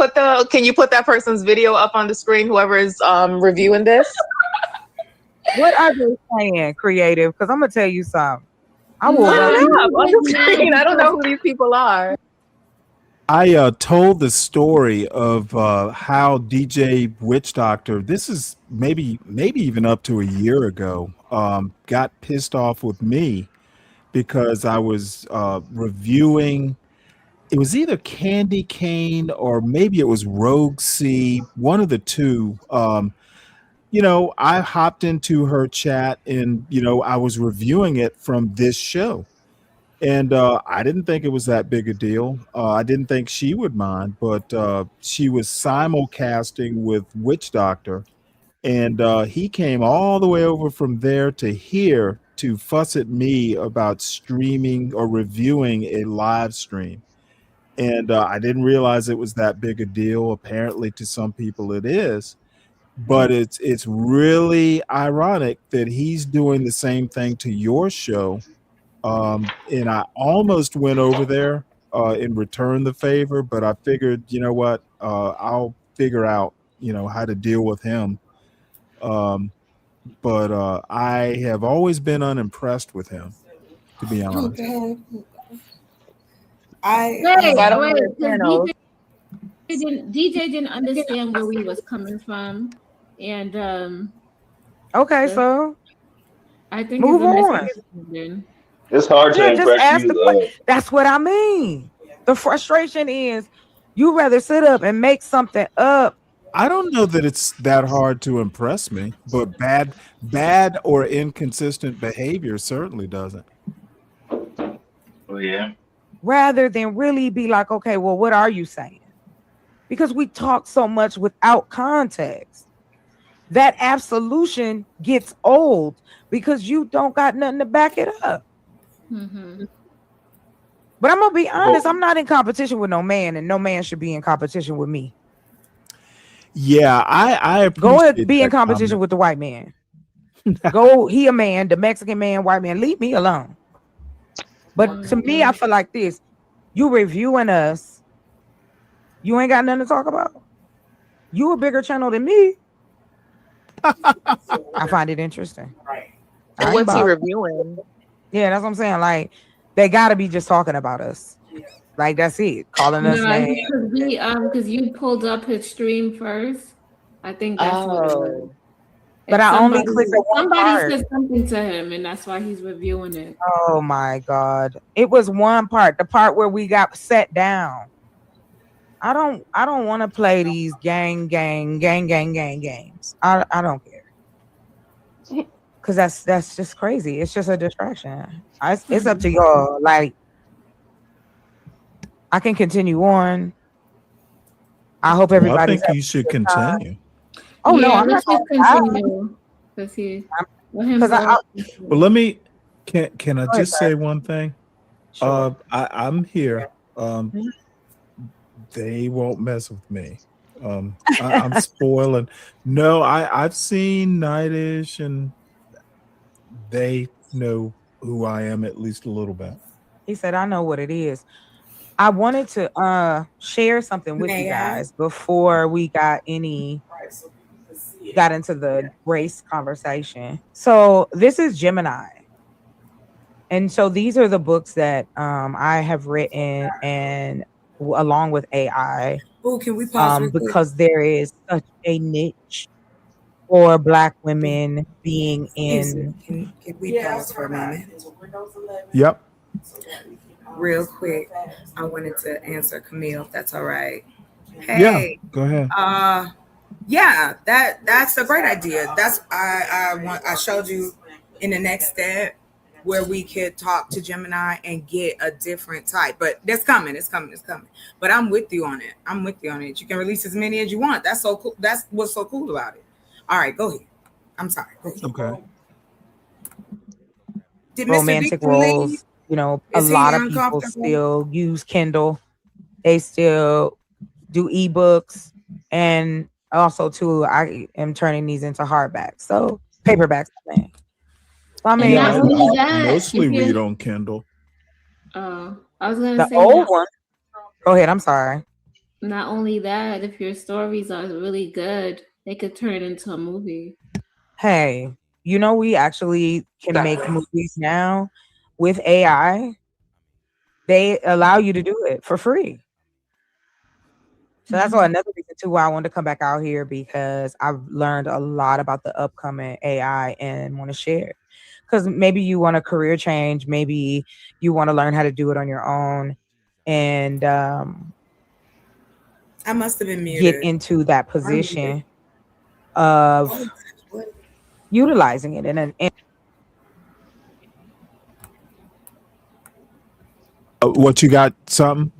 Can you put that person's video up on the screen? Whoever is reviewing this. What are they saying, creative? Because I'm gonna tell you something. I will. Put it up on the screen. I don't know who these people are. I told the story of how DJ Witch Doctor, this is maybe even up to a year ago, got pissed off with me because I was reviewing, it was either Candy Cane or maybe it was Rogue C, one of the two. I hopped into her chat and, I was reviewing it from this show. And I didn't think it was that big a deal. I didn't think she would mind, but she was simulcasting with Witch Doctor. And he came all the way over from there to here to fuss at me about streaming or reviewing a live stream. And I didn't realize it was that big a deal. Apparently, to some people, it is. But it's really ironic that he's doing the same thing to your show. And I almost went over there and returned the favor, but I figured, you know what, I'll figure out, how to deal with him. But I have always been unimpressed with him, to be honest. Wait, DJ didn't understand where we was coming from, and okay, so I think move it's a on. misunderstanding. It's hard to Yeah, just impress ask the you. question. That's what I mean. The frustration is you rather sit up and make something up. I don't know that it's that hard to impress me, but bad or inconsistent behavior certainly doesn't. Oh yeah. Rather than really be like, okay, well, what are you saying? Because we talk so much without context. That absolution gets old because you don't got nothing to back it up. Mm-hmm. But I'm gonna be honest, I'm not in competition with no man, and no man should be in competition with me. Yeah, I go ahead, appreciate be in that competition comment. with the white man. Go, he a man, the Mexican man, white man, leave me alone. But to me, I feel like this. You reviewing us, you ain't got nothing to talk about. You a bigger channel than me. I find it interesting. And what's he reviewing? Yeah, that's what I'm saying. Like, they gotta be just talking about us. Like, that's it. Calling us names. Because you pulled up his stream first. I think that's what it was. But I only clicked at one Somebody part. said something to him, and that's why he's reviewing it. Oh my God. It was one part, the part where we got set down. I don't want to play these gang games. I don't care. Cause that's just crazy. It's just a distraction. It's up to y'all. Like, I can continue on. I hope Well, I everybody's think you should continue. Oh no, I'm let's not just continue. Let's see. Well, let me. Can I Go ahead, just sir. say one thing? I'm here. They won't mess with me. I'm spoiling. No, I've seen Nightish, and they know who I am at least a little bit. He said, I know what it is. I wanted to share something with May you I? guys before we got into the race conversation. So this is Gemini. And so these are the books that I have written and along with AI. Oh, can we pause real quick? Because there is such a niche for Black women being Excuse me. in. Can we pause for a moment? Yep. Real quick, I wanted to answer Camille, if that's all right. Yeah. Hey, Go ahead. yeah, that's a great idea. That's I showed you in the next step where we could talk to Gemini and get a different type. But that's coming. It's coming. But I'm with you on it. You can release as many as you want. That's so cool. That's what's so cool about it. All right, go ahead. I'm sorry. Go ahead. Okay. Did Mr. Romantic Deacon roles. leave? You know, a Is he lot of people uncomfortable? still use Kindle. They still do ebooks, and also too, I am turning these into hardbacks. So paperbacks, man. So, I mean, not only that, Mostly if you- read on Kindle. I was gonna the say old one. Go ahead. I'm sorry. Not only that, if your stories are really good, they could turn it into a movie. Hey, you know, we actually can make movies now with AI. They allow you to do it for free. So that's why another reason too why I wanted to come back out here, because I've learned a lot about the upcoming AI and want to share it. Because maybe you want a career change, maybe you want to learn how to do it on your own, and I must have been muted. get into that position of utilizing it and What you got? Something?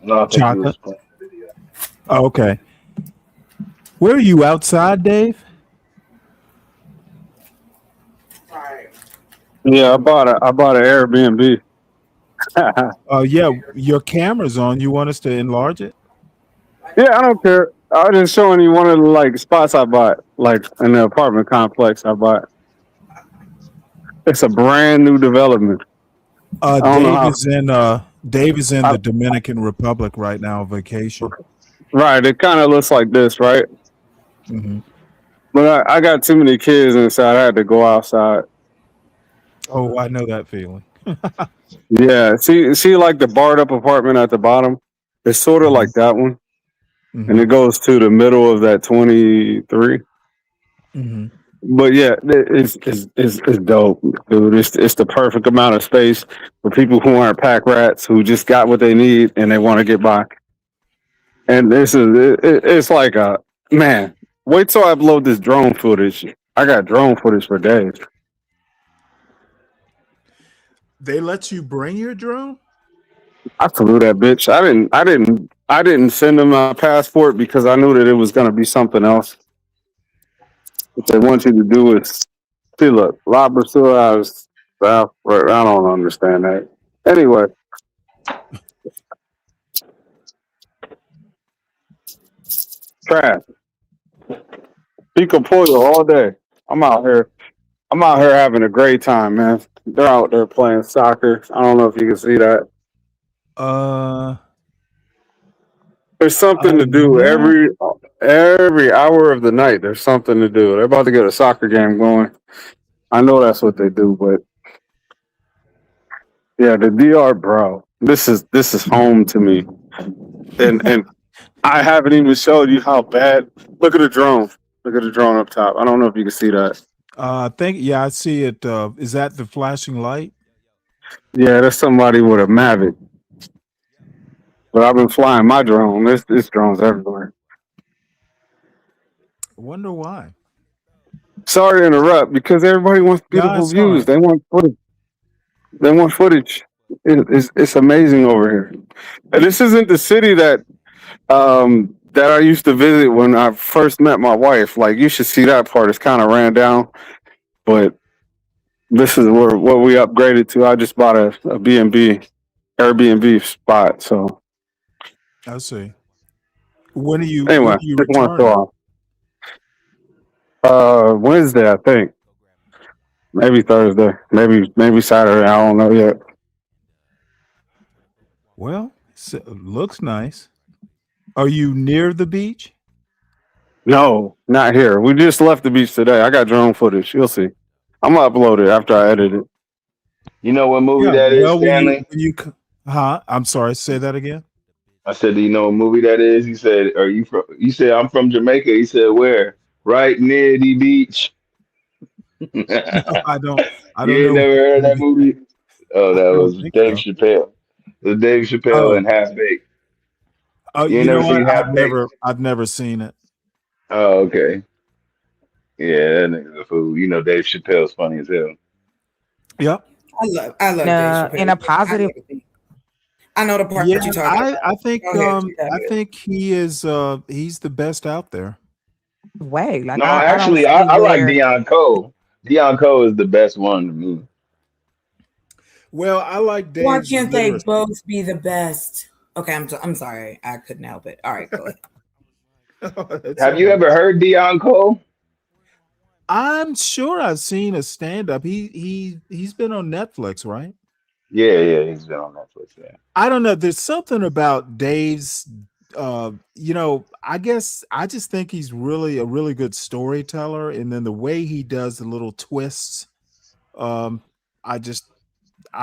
No, I think he was Chocolate. playing the video. Oh, okay. Where are you, outside, Dave? Yeah, I bought an Airbnb. Yeah, your camera's on. You want us to enlarge it? Yeah, I don't care. I was just showing you one of the like spots I bought, like in the apartment complex I bought. It's a brand new development. I don't know how. Dave is in the Dominican Republic right now, vacation. Right, it kind of looks like this, right? Mm-hmm. But I got too many kids inside. I had to go outside. Oh, I know that feeling. Yeah, see, like the barred up apartment at the bottom. It's sort of like that one, and it goes to the middle of that 23. Mm-hmm. But yeah, it's dope, dude. It's the perfect amount of space for people who aren't pack rats, who just got what they need and they want to get by. And it's like man. Wait till I upload this drone footage. I got drone footage for days. They let you bring your drone? I flew that bitch. I didn't send them my passport because I knew that it was gonna be something else. What they want you to do is see, look, La Brazil is South. I don't understand that. Anyway, trash. He can pull you all day. I'm out here. I'm out here having a great time, man. They're out there playing soccer. I don't know if you can see that. Uh, There's something to do yeah. every hour of the night. There's something to do. They're about to get a soccer game going. I know that's what they do, but yeah, the DR, bro. This is home to me, and I haven't even showed you how bad. Look at the drone. Look at the drone up top. I don't know if you can see that. I see it. Is that the flashing light? Yeah, that's somebody with a Mavic. But I've been flying my drone. This drone's everywhere. I wonder why. Sorry to interrupt, because everybody wants beautiful it's all views. right. They want footage. They want footage. It's amazing over here. And this isn't the city that I used to visit when I first met my wife. Like, you should see that part. It's kind of ran down, but this is what we upgraded to. I just bought a B&B, Airbnb spot. So I see. When are you anyway, just want to show off. Wednesday, I think. Maybe Thursday. Maybe Saturday. I don't know yet. Well, looks nice. Are you near the beach? No, not here. We just left the beach today. I got drone footage. You'll see. I'm gonna upload it after I edit it. You know what movie that is, Stanley? I'm sorry. Say that again. I said, do you know what movie that is? He said, "Are you from?" You said, "I'm from Jamaica." He said, "Where?" Right near the beach. No, I don't You ain't know. never heard of that movie? Oh, that don't was think Dave so. Chappelle. It was Dave Chappelle and Half Baked. Oh, You ain't you know never what? seen Half Baked? I've never seen it. Oh, okay. Yeah, that nigga's a fool. You know Dave Chappelle's funny as hell. Yep. I love Dave Chappelle. In a positive. I know the part Yeah, that you're talking about. I think Go ahead, I think he is he's the best out there. Way. Like No, I don't actually, see I like where Deion Cole. Deion Cole is the best one to me. Well, I like Dave's Why can't they literacy. both be the best? Okay, I'm sorry. I couldn't help it. All right, go ahead. Have you ever heard Deion Cole? I'm sure I've seen a stand-up. He's been on Netflix, right? Yeah, he's been on Netflix. Yeah. I don't know. There's something about Dave's I guess I just think he's really a really good storyteller, and then the way he does the little twists, I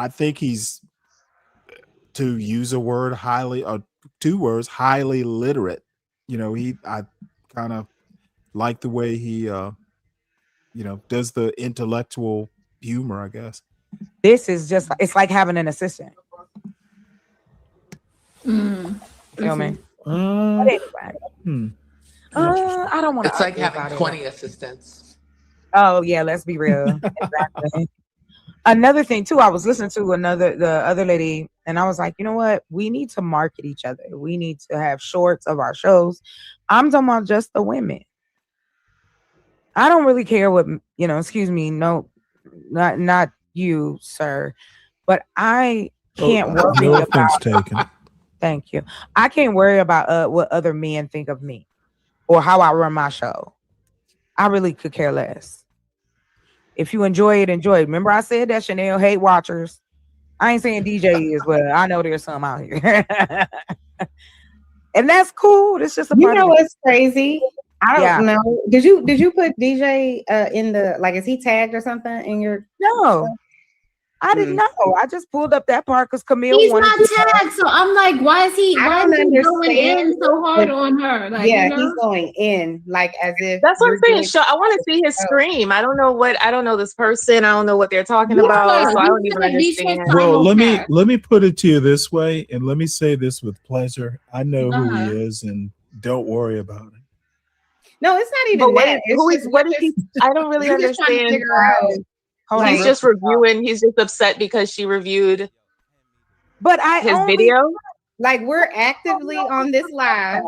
think he's, to use a word, two words, highly literate. I kind of like the way he does the intellectual humor, I guess. this is just, it's like having an assistant. Feel me? But anyway. I don't want to. It's like having 20 assistants. Oh yeah, let's be real. Exactly. Another thing too, I was listening to the other lady, and I was like, you know what? We need to market each other. We need to have shorts of our shows. I'm talking about just the women. I don't really care what, excuse me, no, not you, sir, but I can't worry No about. offense taken. Thank you. I can't worry about what other men think of me or how I run my show. I really could care less. If you enjoy it, enjoy it. Remember I said that Chanel hate watchers. I ain't saying DJ is, but I know there's some out here. And that's cool. It's just a part of what's crazy? I don't Yeah. know. Did you put DJ in the, like, is he tagged or something in your? No. I didn't know. I just pulled up that part because Camille He's wanted not to tagged, so I'm like, why is he going in so hard on her? Like, He's going in like as if That's what I'm you're saying. I want to see his scream. I don't know this person. I don't know what they're talking about. So I don't even understand. Well, let me put it to you this way, and let me say this with pleasure. I know who he is, and don't worry about it. No, it's not even But what that. is he? I don't really We're just trying to understand. figure out. He's just reviewing. He's just upset because she reviewed. But his video. Like, we're actively on this live.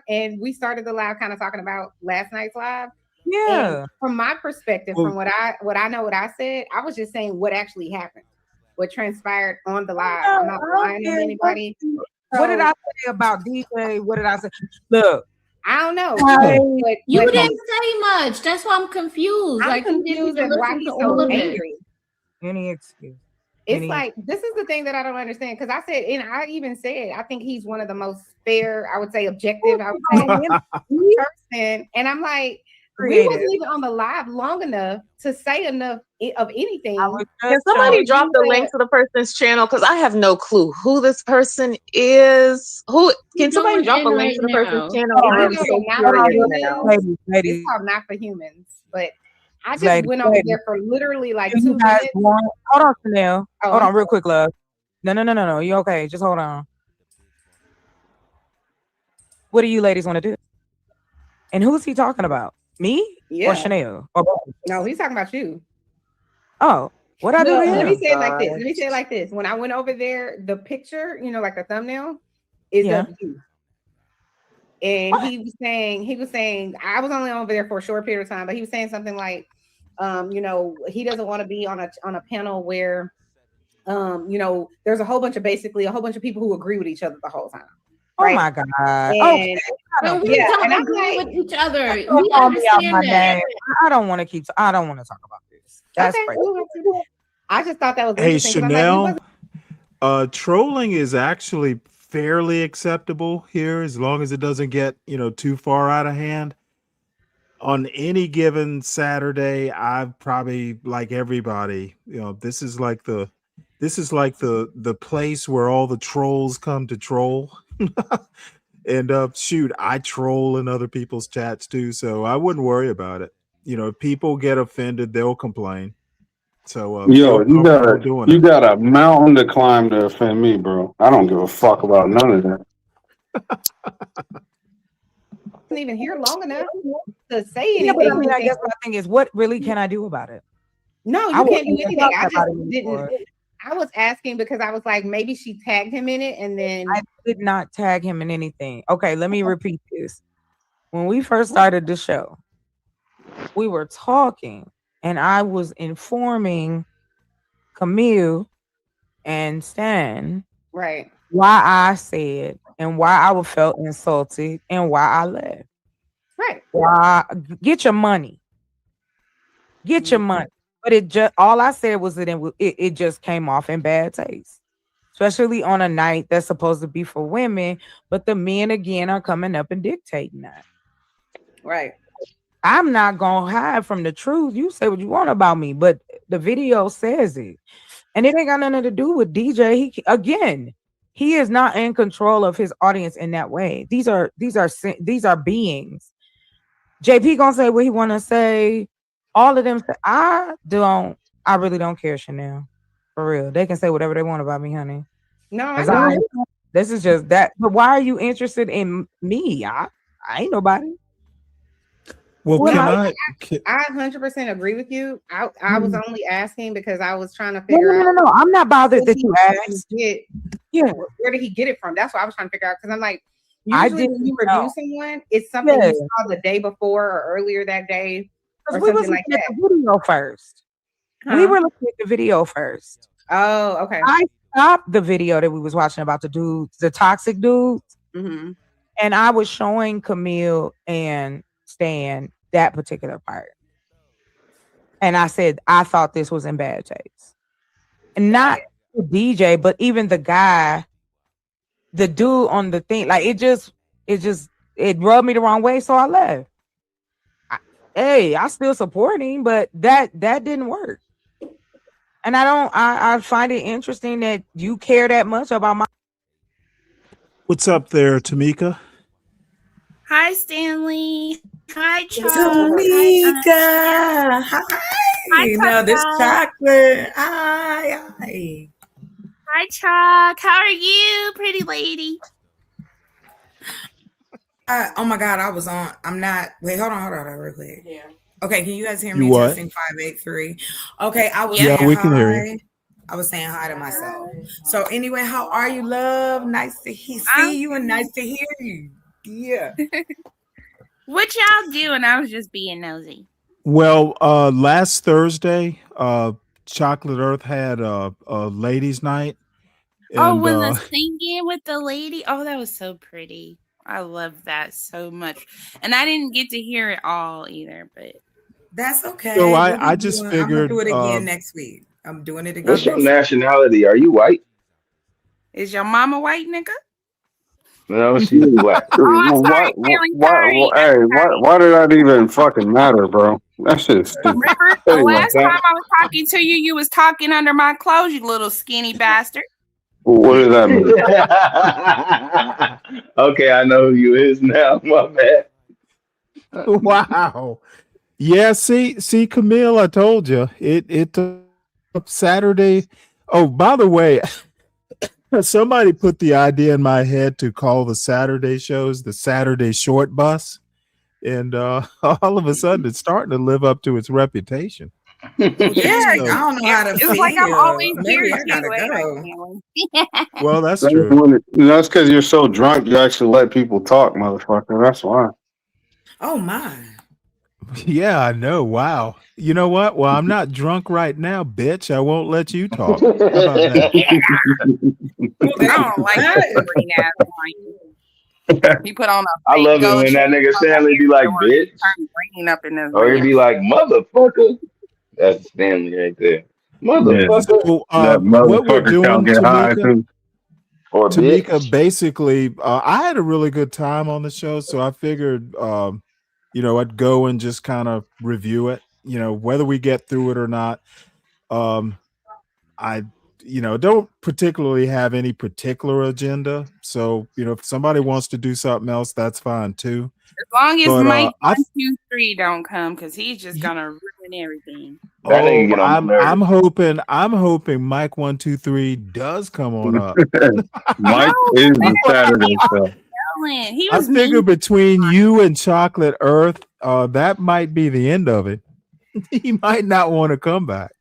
And we started the live kind of talking about last night's live. Yeah. And from my perspective, from what I know, what I said, I was just saying what actually happened, what transpired on the live. I'm not lying to anybody. What did I say about DJ? What did I say? Look, I don't know. You didn't say much. That's why I'm confused. I'm like confused at why he's so angry. Any excuse. It's like, this is the thing that I don't understand. Because I said, and I even said, I think he's one of the most fair, I would say objective, I would say person. And I'm like, we wasn't even on the live long enough to say enough of anything. Can somebody drop the link to the person's channel? Because I have no clue who this person is. Who can somebody drop a link to the person's channel? I'm so curious now. It's called Not for Humans, but I just went over there for literally like 2 minutes. Hold on, Chanel. Hold on, real quick, love. No. You okay? Just hold on. What do you ladies want to do? And who's he talking about? Me or Chanel? Or both? No, he's talking about you. Oh, what I do? Let me say it like this. When I went over there, the picture, like the thumbnail, is of you. And he was saying, I was only over there for a short period of time, but he was saying something like, he doesn't want to be on a panel where, there's a whole bunch of people who agree with each other the whole time. Right? Oh my God! And, we don't agree with each other. We understand that. I don't want to talk about this. That's crazy. I just thought that was Hey, interesting. Chanel, trolling is actually fairly acceptable here as long as it doesn't get too far out of hand. On any given Saturday, I've probably, like everybody, this is like the place where all the trolls come to troll. And shoot, I troll in other people's chats too, so I wouldn't worry about it. If people get offended, they'll complain. So yo, you got a mountain to climb to offend me, bro. I don't give a fuck about none of that. Wasn't even here long enough to say anything. But I guess my thing is, what really can I do about it? No, you can't do anything. I just didn't. I was asking because I was like, maybe she tagged him in it, and then I did not tag him in anything. Okay, let me repeat this. When we first started the show, we were talking, and I was informing Camille and Stan right why I said and why I felt insulted and why I left. Right. Why get your money. Get your money. But it just all I said was that it just came off in bad taste. Especially on a night that's supposed to be for women, but the men again are coming up and dictating that. Right. I'm not gonna hide from the truth. You say what you want about me, but the video says it. And it ain't got nothing to do with DJ. He is not in control of his audience in that way. These are beings. JP gonna say what he wanna say. All of them. I really don't care, Chanel. For real. They can say whatever they want about me, honey. No, this is just that. But why are you interested in me? I ain't nobody. Well, I 100% agree with you. I was only asking because I was trying to figure out. No. I'm not bothered that you asked. Where did he get it from? That's what I was trying to figure out. Because I'm like, usually when you review someone, it's something you saw the day before or earlier that day, or something like that. The video first. We were looking at the video first. Oh, okay. I stopped the video that we was watching about the dudes, the toxic dudes, and I was showing Camille and Stan that particular part. And I said, I thought this was in bad taste. And not the DJ, but even the guy, the dude on the thing, like it rubbed me the wrong way. So I left. I still support him, but that didn't work. And I find it interesting that you care that much about my. What's up there, Tamika? Hi, Stanley. Hi, Chuck. Tamika. Hi. Now this chocolate. Hi. Hi, Chuck. How are you, pretty lady? Oh my God, I'm not. Wait, hold on, real quick. Yeah. Okay, can you guys hear me? You what? Testing 583. Okay, I was Yeah, saying we can hear you. I was saying hi to myself. So anyway, how are you, love? Nice to see you and nice to hear you. Yeah. What y'all doing? I was just being nosy. Well, last Thursday, Chocolate Earth had a ladies' night. And, when the singing with the lady, oh, that was so pretty. I love that so much. And I didn't get to hear it all either, but that's okay. So I just figured I'm gonna do it again next week. I'm doing it again. What's your nationality? Are you white? Is your mama white, nigga? No, she's black. Why did that even fucking matter, bro? That shit's stupid. Remember the last time I was talking to you, you was talking under my clothes, you little skinny bastard. What does that mean? Okay, I know who you is now. My bad. Wow. Yeah, see, Camille, I told you it took Saturday. Oh, by the way, somebody put the idea in my head to call the Saturday shows the Saturday Short Bus, and all of a sudden it's starting to live up to its reputation. Yeah, I don't know how to feel. It's like I'm always Maybe here I gotta go. Well, that's true. That's because you're so drunk you actually let people talk, motherfucker. That's why. Oh my. Yeah, I know. Wow. You know what? Well, I'm not drunk right now, bitch. I won't let you talk. How about that? I don't like that green ass wine. He put on a I love it when that nigga Stanley be like, bitch. turn green up in this. Or he'd be like, motherfucker. That's Stanley right there. Motherfucker. So, that what we're motherfucker doing, can't get high Tamika, too. Or Tamika, basically, I had a really good time on the show, so I figured, I'd go and just kind of review it. Whether we get through it or not. I don't particularly have any particular agenda. So, if somebody wants to do something else, that's fine too. As long as But, Mike 1, 2, 3 don't come, because he's just gonna ruin everything. I'm hoping Mike 1, 2, 3 does come on up. Mike is the Saturday show. He I was figure between you and Chocolate Earth, that might be the end of it. He might not want to come back.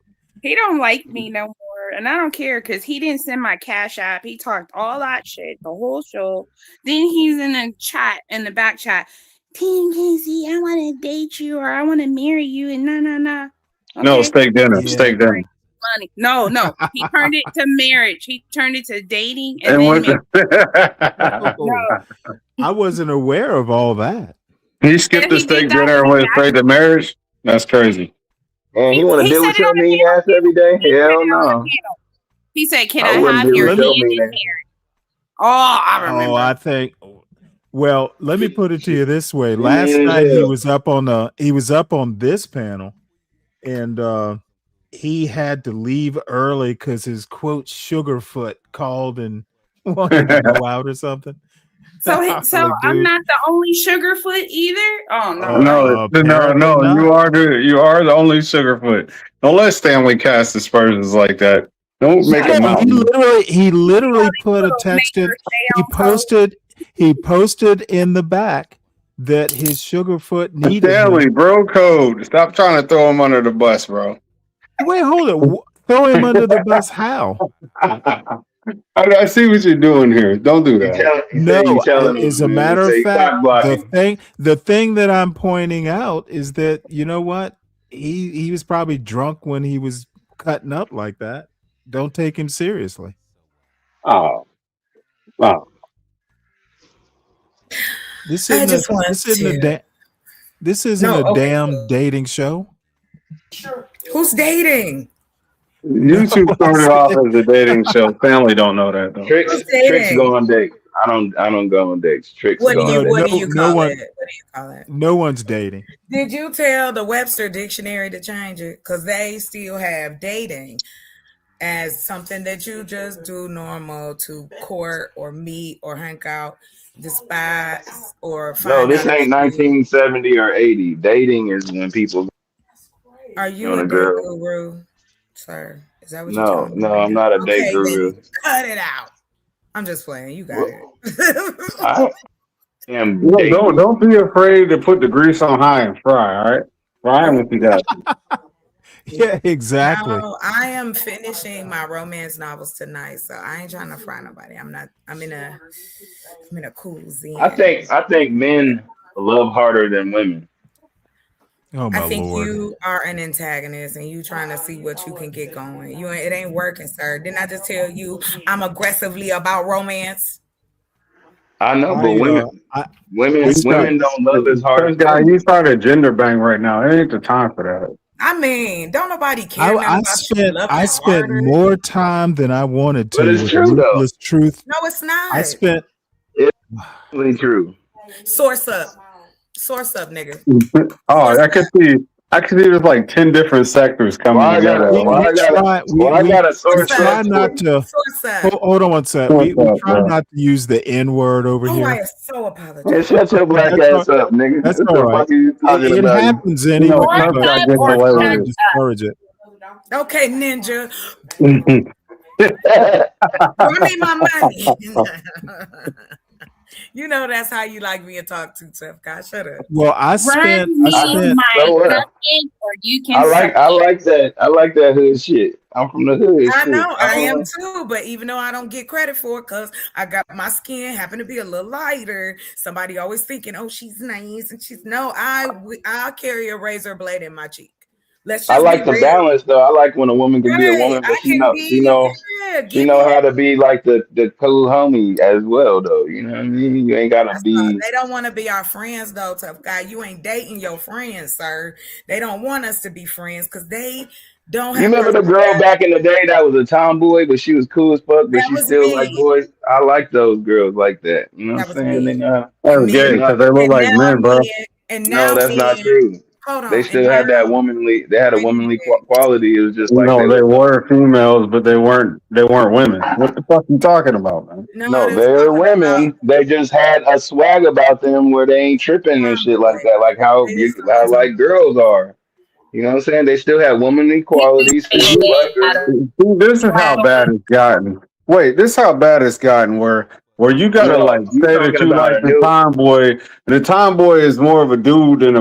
He don't like me no more, and I don't care because he didn't send my Cash App. He talked all that shit the whole show. Then he's in the chat, in the back chat. Team Casey, I want to date you or I want to marry you, and nah. Okay? No, steak dinner. Steak dinner. Money. No. He turned it to marriage. He turned it to dating and And then what marriage. the I wasn't aware of all that. He skipped the steak dinner and went straight to marriage? That's crazy. And he want to deal with your mean ass every day? Hell no. He said, "Can I I wouldn't have deal your with hand your in mean ass. marriage?" Oh, I remember. I think. Well, let me put it to you this way. You Last mean as night he hell. was up on this panel, and he had to leave early because his quote Sugarfoot called and wanted to go out or something. So I'm not the only Sugarfoot either. Oh no. No. You are the only Sugarfoot. Don't let Stanley cast aspersions like that. Don't make it mountain. He literally put a text in. He posted in the back that his Sugarfoot needed Stanley, him. bro code. Stop trying to throw him under the bus, bro. Wait, hold it. Throw him under the bus. How? I see what you're doing here. Don't do that. No, as a matter of fact, the thing that I'm pointing out is that you know what? He was probably drunk when he was cutting up like that. Don't take him seriously. Oh. This isn't a damn dating show. Who's dating? YouTube started off as a dating show. Family don't know that though. Tricks go on dates. I don't go on dates. Tricks What go do on dates. you call it? What do you call it? No one's dating. Did you tell the Webster Dictionary to change it? Because they still have dating as something that you just do normal to court or meet or hang out, despise or find No, this out ain't that you- 1970 or 80. Dating is when people. Are you on a a date girl. guru, sir? Is that what you're telling me? No, I'm not a date Okay, guru. then cut it out. I'm just playing. You got it. I am. Don't be afraid to put the grease on high and fry. All right, fry them if you got to. Yeah, exactly. No, I am finishing my romance novels tonight, so I ain't trying to fry nobody. I'm in a cool zen. I think men love harder than women. Oh my I think Lord. you are an antagonist and you trying to see what you can get going. It ain't working, sir. Didn't I just tell you I'm aggressively about romance? I know, but We start, women don't love as hard as this guy, men. you started gender bang right now. It ain't the time for that. I mean, don't nobody care nothing about you loving I spent harder. more time than I wanted But to it's with true though. Ruthless Truth. No, it's not. I spent It's really true. Source up, nigga. Oh, I can see there's like 10 different sectors coming together. we try not to hold on one sec. We try not to use the N-word over Oh, here. I so apologize. Man, shut your black ass up, nigga. That's What all the right. fuck are you talking It about? happens anyway. Tough But guy we gets away try to with it. discourage it. Okay, Ninja. Run me my money. You know that's how you like me to talk to, tough guy. Shut up. Well, I spent my cupcake, or you can. I like that hood shit. I'm from the hood. I shit. know, I am too, but even though I don't get credit for it because I got my skin happen to be a little lighter, somebody always thinking, oh, she's nice, and I'll carry a razor blade in my cheek. Let's just I like be the real. balance though. I like when a woman can be a woman, but she know how to be like the cool homie as well though. You know what I mean? You ain't gotta be. They don't want to be our friends though, tough guy. You ain't dating your friends, sir. They don't want us to be friends because they don't You have. remember the girl back in the day that was a tomboy, but she was cool as fuck, but she still like boys. I like those girls like that. You know what I'm saying? They know. That's gay because they look like men, bro. No, that's not true. They still had that womanly. They had a womanly quality. It was just like No, they were females, but they weren't women. What the fuck you talking about, man? No, they're women. They just had a swag about them where they ain't tripping and shit like that. Like how like girls are. You know what I'm saying? They still have womanly qualities. See, this is how bad it's gotten. Wait, this is how bad it's gotten where you gotta say that you like the tomboy, and the tomboy is more of a dude than a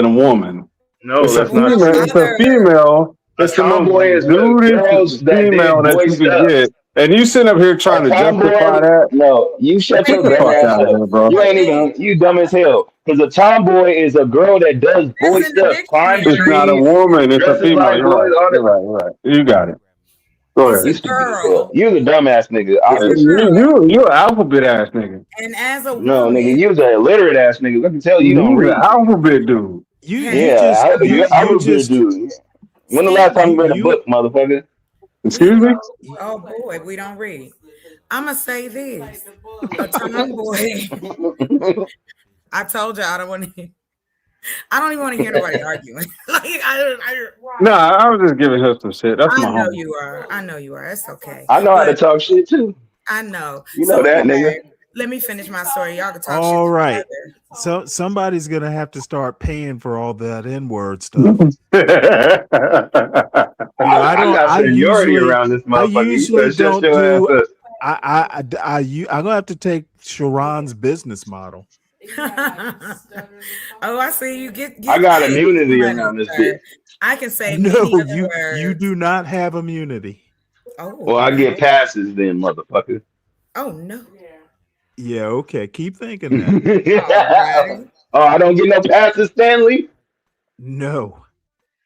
woman. No, it's a that's not female. true. It's a female. A tomboy is dude girls that female did that boy you stuff. can get, and you sitting up here trying to justify that. No, you shut your Get the dumb fuck ass out of here, up. bro. You ain't even you dumb as hell. Because a tomboy is a girl that does boy stuff. Climb trees. It's not a woman. It's a dresses female. like You're boys, all right. that. You're right. You got it. Go ahead. You stupid as hell. You the dumbass nigga. You an alphabet ass nigga. And as a No, nigga, you's a illiterate ass nigga. I can tell you don't You read. an alphabet dude. You're alphabet dude. When the last time you read a book, motherfucker? Excuse me? Oh boy, we don't read. I'ma say this. A tomboy. I told you I don't want to. I don't even want to hear nobody arguing. No, I was just giving her some shit. That's my I know home. you are. I know you are. It's okay. I know how to talk shit too. I know. You know that, nigga. Let me finish my story. Y'all can talk All shit right. together. So somebody's gonna have to start paying for all that N-word stuff. I got seniority around this I motherfucker. usually don't your do. ass up. I'm gonna have to take Sharon's business model. Oh, I see you get I got immunity money, around this sir. bitch. I can say No, many other you words. do not have immunity. Oh, Well, I get passes then, motherfucker. oh no. Yeah, okay. Keep thinking that. Right. Oh, I don't get no passes, Stanley. No.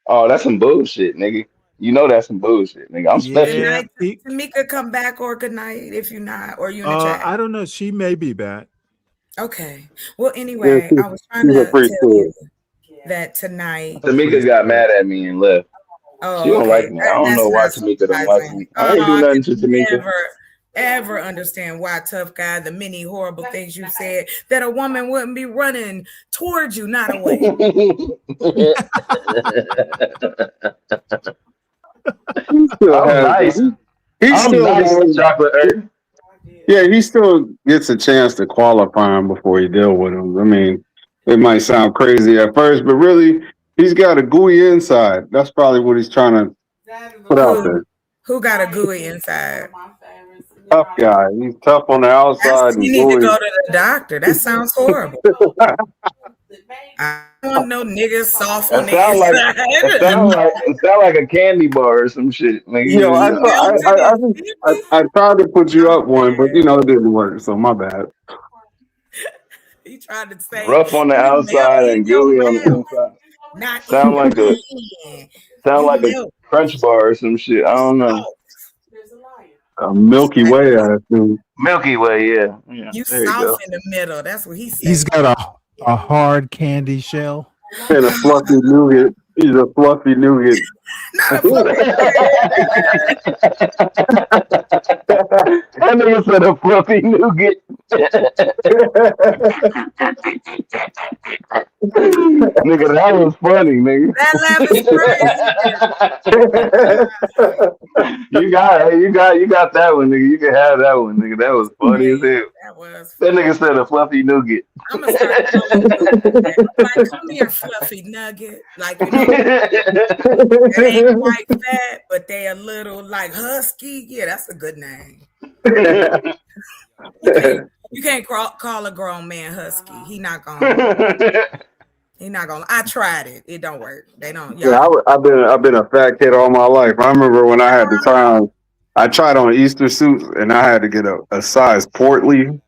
Oh, that's some bullshit, nigga. You know that's some bullshit, nigga. I'm special. Good night, Tamika, come back, or good night if you're not, or you in the chat. I don't know. She may be back. Okay. Well, anyway, I was trying to tell you that tonight. Tamika got mad at me and left. Oh, She don't okay. like me. I don't know why Tamika don't like me. I ain't do nothing to Tamika. Ever understand why, tough guy, the many horrible things you said, that a woman wouldn't be running towards you, not away. Yeah, he still gets a chance to qualify him before you deal with him. I mean, it might sound crazy at first, but really, he's got a gooey inside. That's probably what he's trying to put out there. Who got a gooey inside? Tough guy. He's tough on the outside. You need to go to the doctor. That sounds horrible. I don't know niggas soft on the inside. It sound like a candy bar or some shit. Like, Yo, I tried to put you up one, but it didn't work. So my bad. He tried to say rough on the outside and gooey on the inside. Not Sound like a crunch bar or some shit. I don't know. A Milky Way, I assume. Milky Way, yeah. You There you south go. in the middle. That's what he said. He's got a hard candy shell. And a fluffy nougat. He's a fluffy nougat. Not a fluffy I never said a fluffy nougat. Nigga, that was funny, nigga. That laugh is crazy. you got that one, nigga. You can have that one, nigga. That was funny as hell. That was That nigga said a fluffy nougat. I'm gonna start calling like, come here, fluffy nugget. Like, you know, they ain't quite fat, but they a little like husky. Yeah, that's a good name. You can't call a grown man husky. He not gonna. I tried it. It don't work. They don't. Yeah, I've been a fat kid all my life. I remember when I had the time. I tried on Easter suits and I had to get a size portly.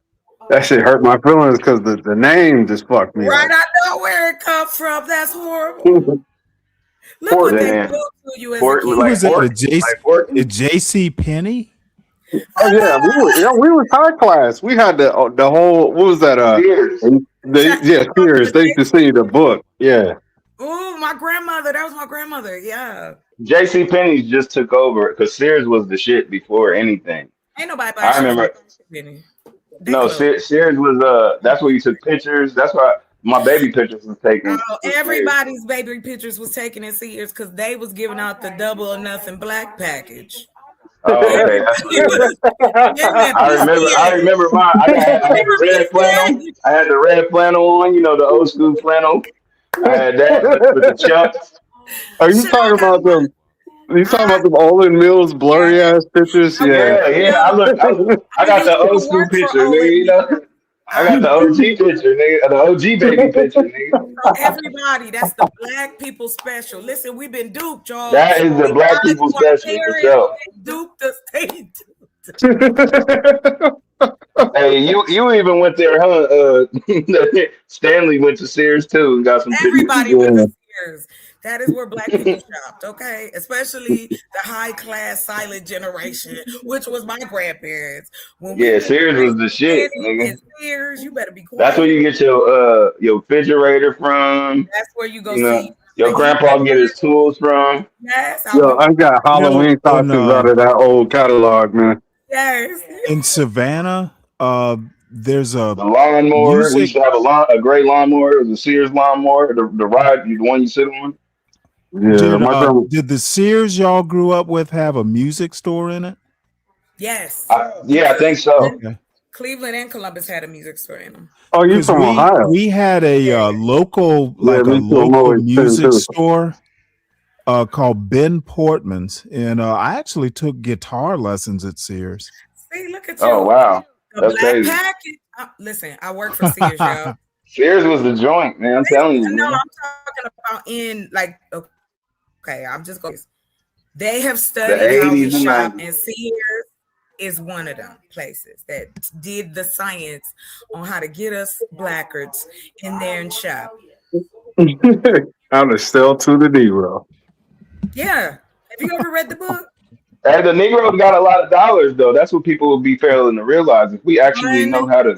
That shit hurt my feelings because the name just fucked me Right, up. I know where it comes from. That's horrible. Look what they do to you as a kid. Who was that? A J.C. Penney? Oh yeah, we were high class. We had the whole, what was that? Sears. Sears. They used to see the book. Yeah. Oh, my grandmother. That was my grandmother. Yeah. J.C. Penney's just took over because Sears was the shit before anything. Ain't nobody buy I remember. No, Sears was that's where you took pictures. That's why my baby pictures was taken. Oh, everybody's baby pictures was taken in Sears because they was giving out the double or nothing black package. Oh, okay. I remember mine. I had the red flannel. I had the red flannel on, you know, the old school flannel. I had that with the chucks. Are you talking about them? Are you talking about them Olin Mills blurry ass pictures? Yeah. I got the old school picture, nigga, you know. I got the OG picture, nigga. The OG baby picture, nigga. Everybody, that's the black people special. Listen, we've been duped, y'all. That is the black people special for sure. Duped us. Hey, you even went there, huh? Stanley went to Sears too and got some pictures. Everybody went to Sears. That is where black people shopped, okay? Especially the high class silent generation, which was my grandparents. When Sears was the shit, nigga. Sears, you better be quiet. That's where you get your refrigerator from. That's where you go know, see. Your grandpa get his tools from. Yes. Yo, I got Halloween costumes out of that old catalog, man. Yes. In Savannah, there's a lawnmower. music- We used to have a gray lawnmower. It was a Sears lawnmower. The ride, the one you sit on. Yeah, did the Sears y'all grew up with have a music store in it? Yes. I think so. Okay. Cleveland and Columbus had a music store in them. Oh, you from Ohio? We had a local, music store called Ben Portman's, and I actually took guitar lessons at Sears. See, look at you. Oh wow, the that's black crazy. package. Listen, I work for Sears, y'all. Sears was the joint, man. I'm telling you. No, Man. I'm talking about in like. Okay, I'm just going. They have studied how we shop, and Sears is one of them places that did the science on how to get us blackguards in there and shop. How to sell to the Negro. Yeah. Have you ever read the book? Hey, the Negroes got a lot of dollars, though. That's what people will be failing to realize. If we actually know how to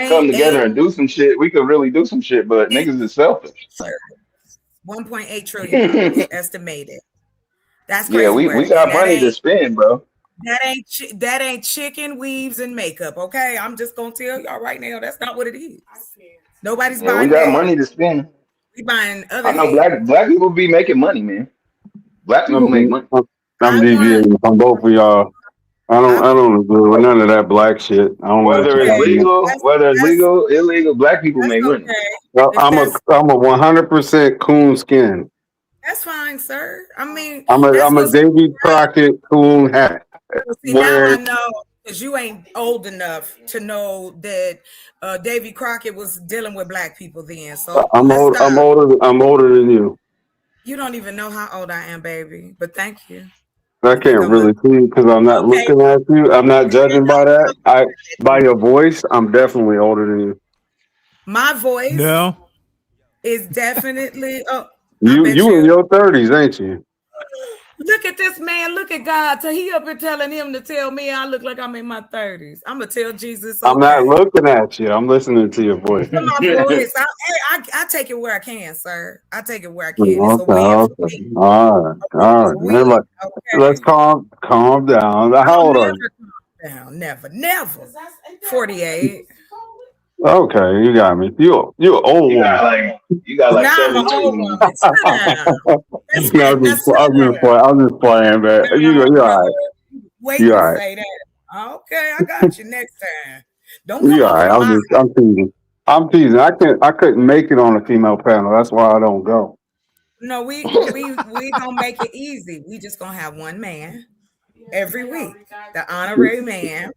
come together and do some shit, we could really do some shit. But niggas is selfish. 1.8 trillion estimated. That's crazy. Yeah, we got money to spend, bro. That ain't chicken, weaves, and makeup. Okay, I'm just gonna tell y'all right now. That's not what it is. Nobody's buying. We got that. money to spend. We buying other. I know black people be making money, man. Black people make money. I'm deviating from both of y'all. I don't agree with none of that black shit. I don't Whether it's legal, illegal, black people make money. Well, I'm a 100% coon skin. That's fine, sir. I mean, I'm a Davy Crockett coon hat. See, now I know because you ain't old enough to know that Davy Crockett was dealing with black people then. So I'm older than you. You don't even know how old I am, baby. But thank you. I can't really see because I'm not looking at you. I'm not judging by that. By your voice, I'm definitely older than you. My voice No. is definitely you in your 30s, ain't you? Look at this man. Look at God. So he up here telling him to tell me I look like I'm in my 30s. I'm gonna tell Jesus. I'm not looking at you. I'm listening to your voice. My voice. I take it where I can, sir. I take it where I can. It's a Okay, win for okay. me. All right, all right. Everybody, let's calm down. How old are you? Down. Never. 48. Okay, you got me. You old woman. You got like Now I'm an 17. old woman. Sit down. No, I'm just playing, man. You're all right. Wait You're to all right. say that. Okay, I got you next time. Don't come You're all over right. to mine. I'm teasing. I'm teasing. I couldn't make it on a female panel. That's why I don't go. No, we gonna make it easy. We just gonna have one man every week, the honorary man.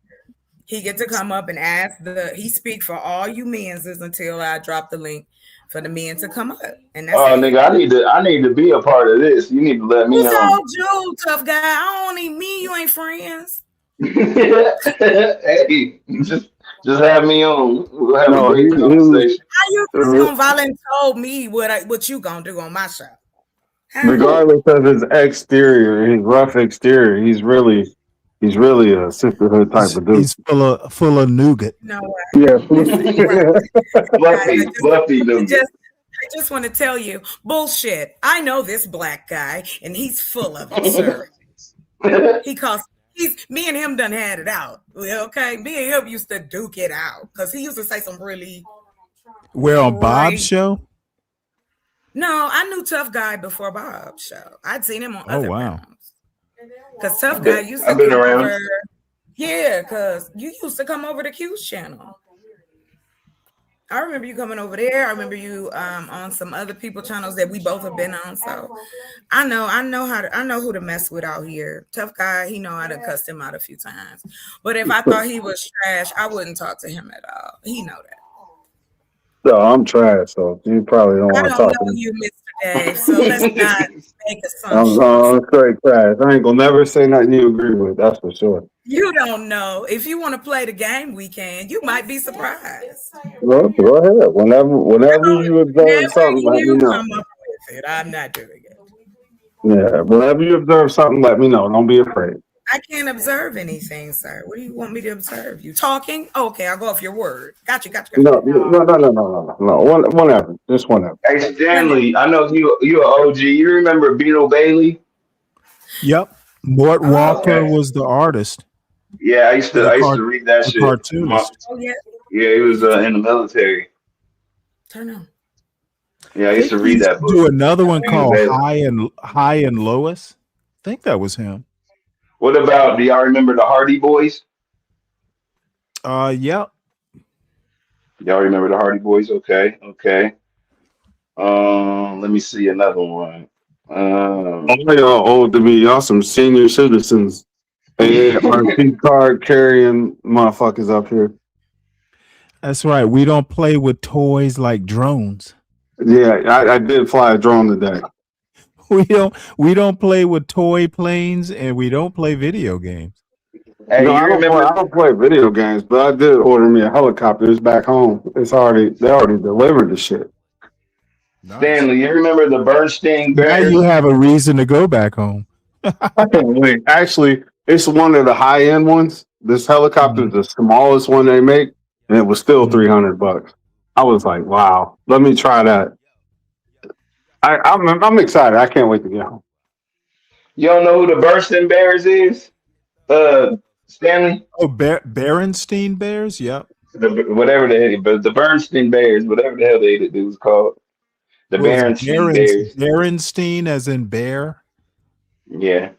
He get to come up and ask he speak for all you men's until I drop the link for the men to come up. And that's Oh, it. nigga, I need to be a part of this. You need to let me Who on. told you, tough guy? I don't need me. You ain't friends. Hey, just have me on. We'll have a great he conversation. How you just gonna volunteer me what you gonna do on my show? regardless of his exterior, his rough exterior, he's really a sisterhood type of dude. He's full of nougat. No, yeah, fluffy nougat. I just want to tell you, bullshit. I know this black guy, and he's full of it, sir. Me and him done had it out. Okay, me and him used to duke it out because he used to say some really. We're on Bob's show. No, I knew Tough Guy before Bob's show. I'd seen him on other rounds. Because Tough Guy used to I've been come around. over. Yeah, because you used to come over to Q's channel. I remember you coming over there. I remember you on some other people channels that we both have been on. So I know who to mess with out here. Tough Guy, he know how to cuss him out a few times. But if I thought he was trash, I wouldn't talk to him at all. He know that. No, I'm trash, so you probably don't want to talk to me. You, Mr. Dave, so let's not make assumptions. I'm straight trash. I ain't gonna never say nothing you agree with. That's for sure. You don't know. If you want to play the game, we can. You might be surprised. Well, go ahead. Whenever you observe something, let me know. Come up with it. I'm not doing it. Yeah, whenever you observe something, let me know. Don't be afraid. I can't observe anything, sir. What do you want me to observe? You talking? Okay, I'll go off your word. Gotcha. No. Whenever. Just whenever. Hey, Stanley, I know you an OG. You remember Beetle Bailey? Yep. Mort Walker was the artist. Yeah, I used to read that shit. Cartoonist. Yeah, he was in the military. Turn on. Yeah, I used to read that book. Do another one called High and Lois. I think that was him. What about? Do y'all remember the Hardy Boys? Yep. Y'all remember the Hardy Boys? Okay. Let me see another one. Y'all old to me. Y'all some senior citizens. AARP card carrying motherfuckers up here. That's right. We don't play with toys like drones. Yeah, I did fly a drone today. We don't play with toy planes, and we don't play video games. Hey, no, I don't play video games, but I did order me a helicopter. It's back home. They already delivered the shit. Nice. Stanley, you remember the Bernstein Bears? Now you have a reason to go back home. I can't wait. Actually, it's one of the high end ones. This helicopter is the smallest one they make, and it was still $300. I was like, wow, let me try that. I'm excited. I can't wait to get home. You don't know who the Bernstein Bears is? Stanley? Oh, Berenstein Bears? Yep. The Bernstein Bears, whatever the hell it was called. The Berenstein Bears. Berenstein as in bear? Yeah.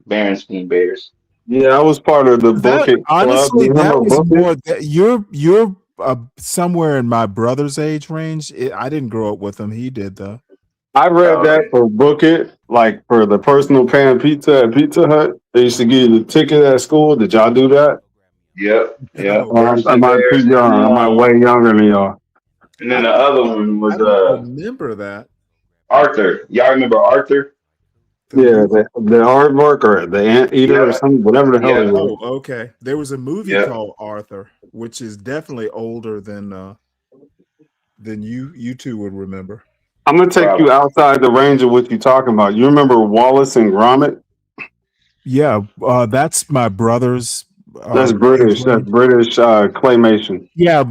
Berenstein Bears. Yeah, I was part of the Book It Club. Honestly, that was more. You're somewhere in my brother's age range. I didn't grow up with him. He did though. I read that for Book It, like for the personal pan pizza at Pizza Hut. They used to give you the ticket at school. Did y'all do that? Yep. I'm not too young. I'm way younger than y'all. And then the other one was remember that. Arthur. Y'all remember Arthur? Yeah, the aardvark or the anteater or something, whatever the hell it was. Oh, okay. There was a movie called Arthur, which is definitely older than you two would remember. I'm gonna take you outside the range of what you're talking about. You remember Wallace and Gromit? Yeah, that's my brother's. That's British. That's British claymation. Yeah,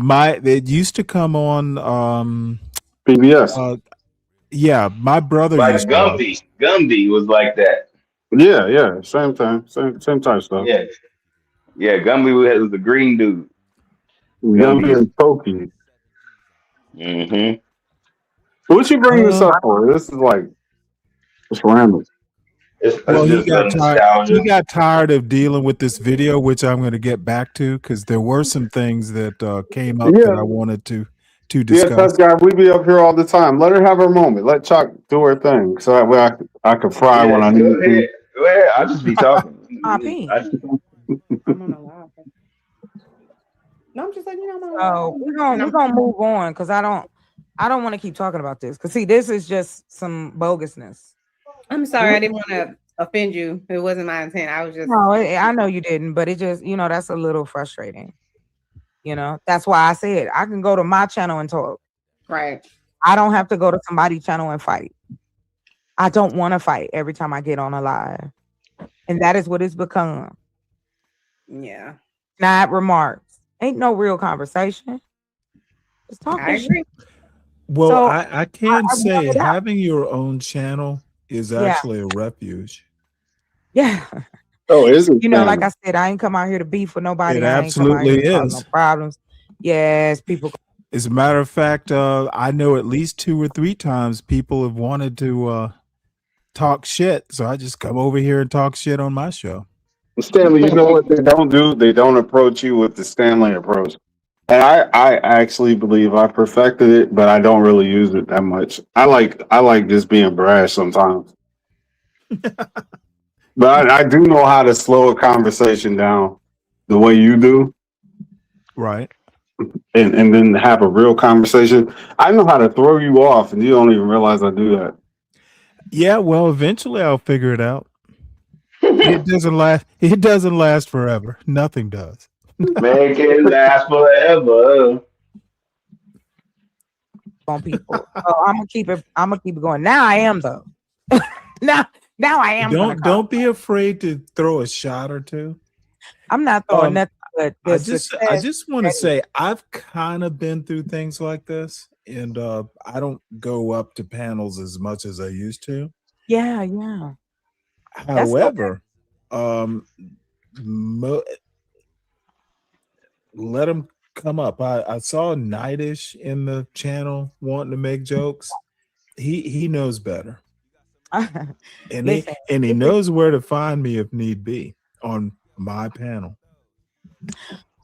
it used to come on PBS. Yeah, my brother Like used to watch. Gumby was like that. Yeah, same time, same type stuff. Yeah, Gumby was the green dude. Gumby and Pokey. Mm-hmm. What you bring this up for? This is like it's random. Well, he just got tired. nostalgia. He got tired of dealing with this video, which I'm going to get back to because there were some things that came up that I wanted to Yeah, discuss. that's guy. We be up here all the time. Let her have her moment. Let Chuck do her thing, so that way I can fry when I need Go to. ahead. Go ahead. I'll just be talking. No, I'm just like, So we're gonna move on because I don't want to keep talking about this. Cause see, this is just some bogusness. I'm sorry, I didn't want to offend you. It wasn't my intent. I was just No, I know you didn't, but it just, that's a little frustrating. That's why I said I can go to my channel and talk. Right. I don't have to go to somebody's channel and fight. I don't want to fight every time I get on a live. And that is what it's become. Yeah. Not remarks. Ain't no real conversation. Just talking I agree. shit. Well, So, I can I say brought it up. having your own channel is actually a refuge. Yeah. Oh, is it? Like I said, I ain't come out here to beef with nobody. It I ain't come out here absolutely to cause no is. problems. Yes, people. As a matter of fact, I know at least 2 or 3 times people have wanted to talk shit, so I just come over here and talk shit on my show. Stanley, you know what they don't do? They don't approach you with the Stanley approach. And I actually believe I perfected it, but I don't really use it that much. I like just being brash sometimes. But I do know how to slow a conversation down the way you do. Right. And then have a real conversation. I know how to throw you off and you don't even realize I do that. Yeah, well, eventually I'll figure it out. It doesn't last forever. Nothing does. Make it last forever. On people. I'm gonna keep it going. Now I am though. now I am. Don't be afraid to throw a shot or two. I'm not throwing nothing. But I just want to say I've kind of been through things like this, and I don't go up to panels as much as I used to. Yeah. However, let them come up. I saw Nightish in the channel wanting to make jokes. He knows better. And he knows where to find me if need be on my panel.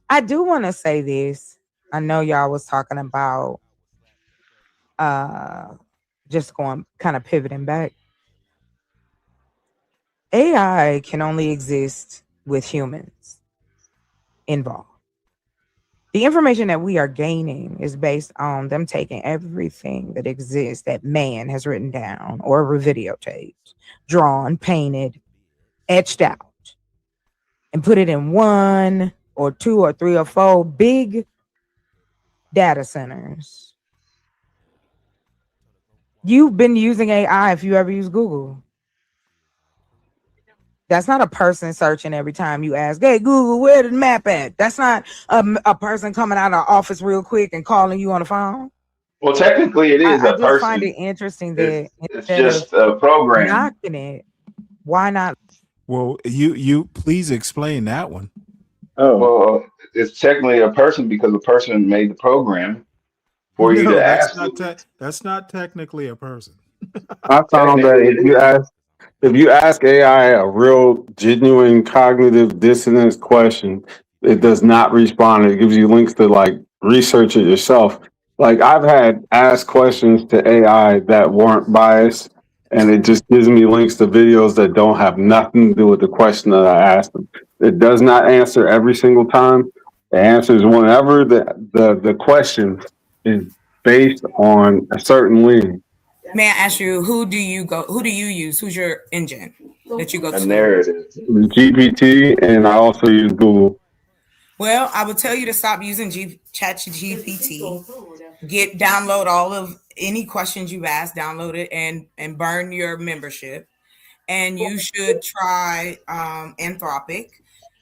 I do want to say this. I know y'all was talking about just going kind of pivoting back. AI can only exist with humans involved. The information that we are gaining is based on them taking everything that exists that man has written down or videotaped, drawn, painted, etched out, and put it in 1 or 2 or 3 or 4 big data centers. You've been using AI if you ever use Google. That's not a person searching every time you ask, hey, Google, where the map at? That's not a person coming out of office real quick and calling you on the phone. Well, technically, it is I a just person. find it interesting that it's just a program. Knocking it, why not? Well, you please explain that one. Oh, well, it's technically a person because the person made the program for you to ask. That's not technically a person. I found that if you ask AI a real genuine cognitive dissonance question, it does not respond. It gives you links to like research it yourself. Like I've had asked questions to AI that weren't biased, and it just gives me links to videos that don't have nothing to do with the question that I asked them. It does not answer every single time. It answers whenever the question is based on a certain lean. May I ask you, who do you use? Who's your engine that you go to? A narrative. GPT, and I also use Google. Well, I would tell you to stop using ChatGPT. Download all of any questions you've asked, download it and burn your membership. and you should try Anthropic.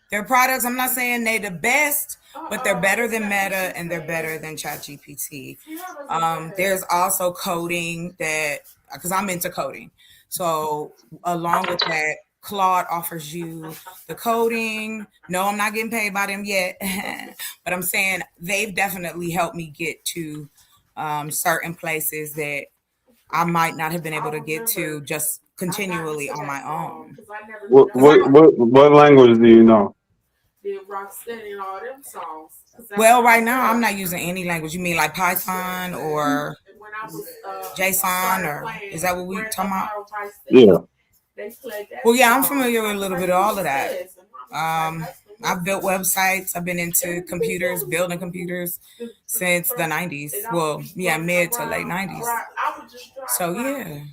Their products, I'm not saying they're the best, but they're better than Meta and they're better than ChatGPT. There's also coding that, because I'm into coding. So along with that, Claude offers you the coding. No, I'm not getting paid by them yet, but I'm saying they've definitely helped me get to certain places that I might not have been able to get to just continually on my own. What language do you know? Well, right now I'm not using any language. You mean like Python or JSON, or is that what we talking about? Yeah. Well, yeah, I'm familiar with a little bit of all of that. I've built websites. I've been into computers, building computers since the 90s. Well, yeah, mid to late 90s. So, yeah.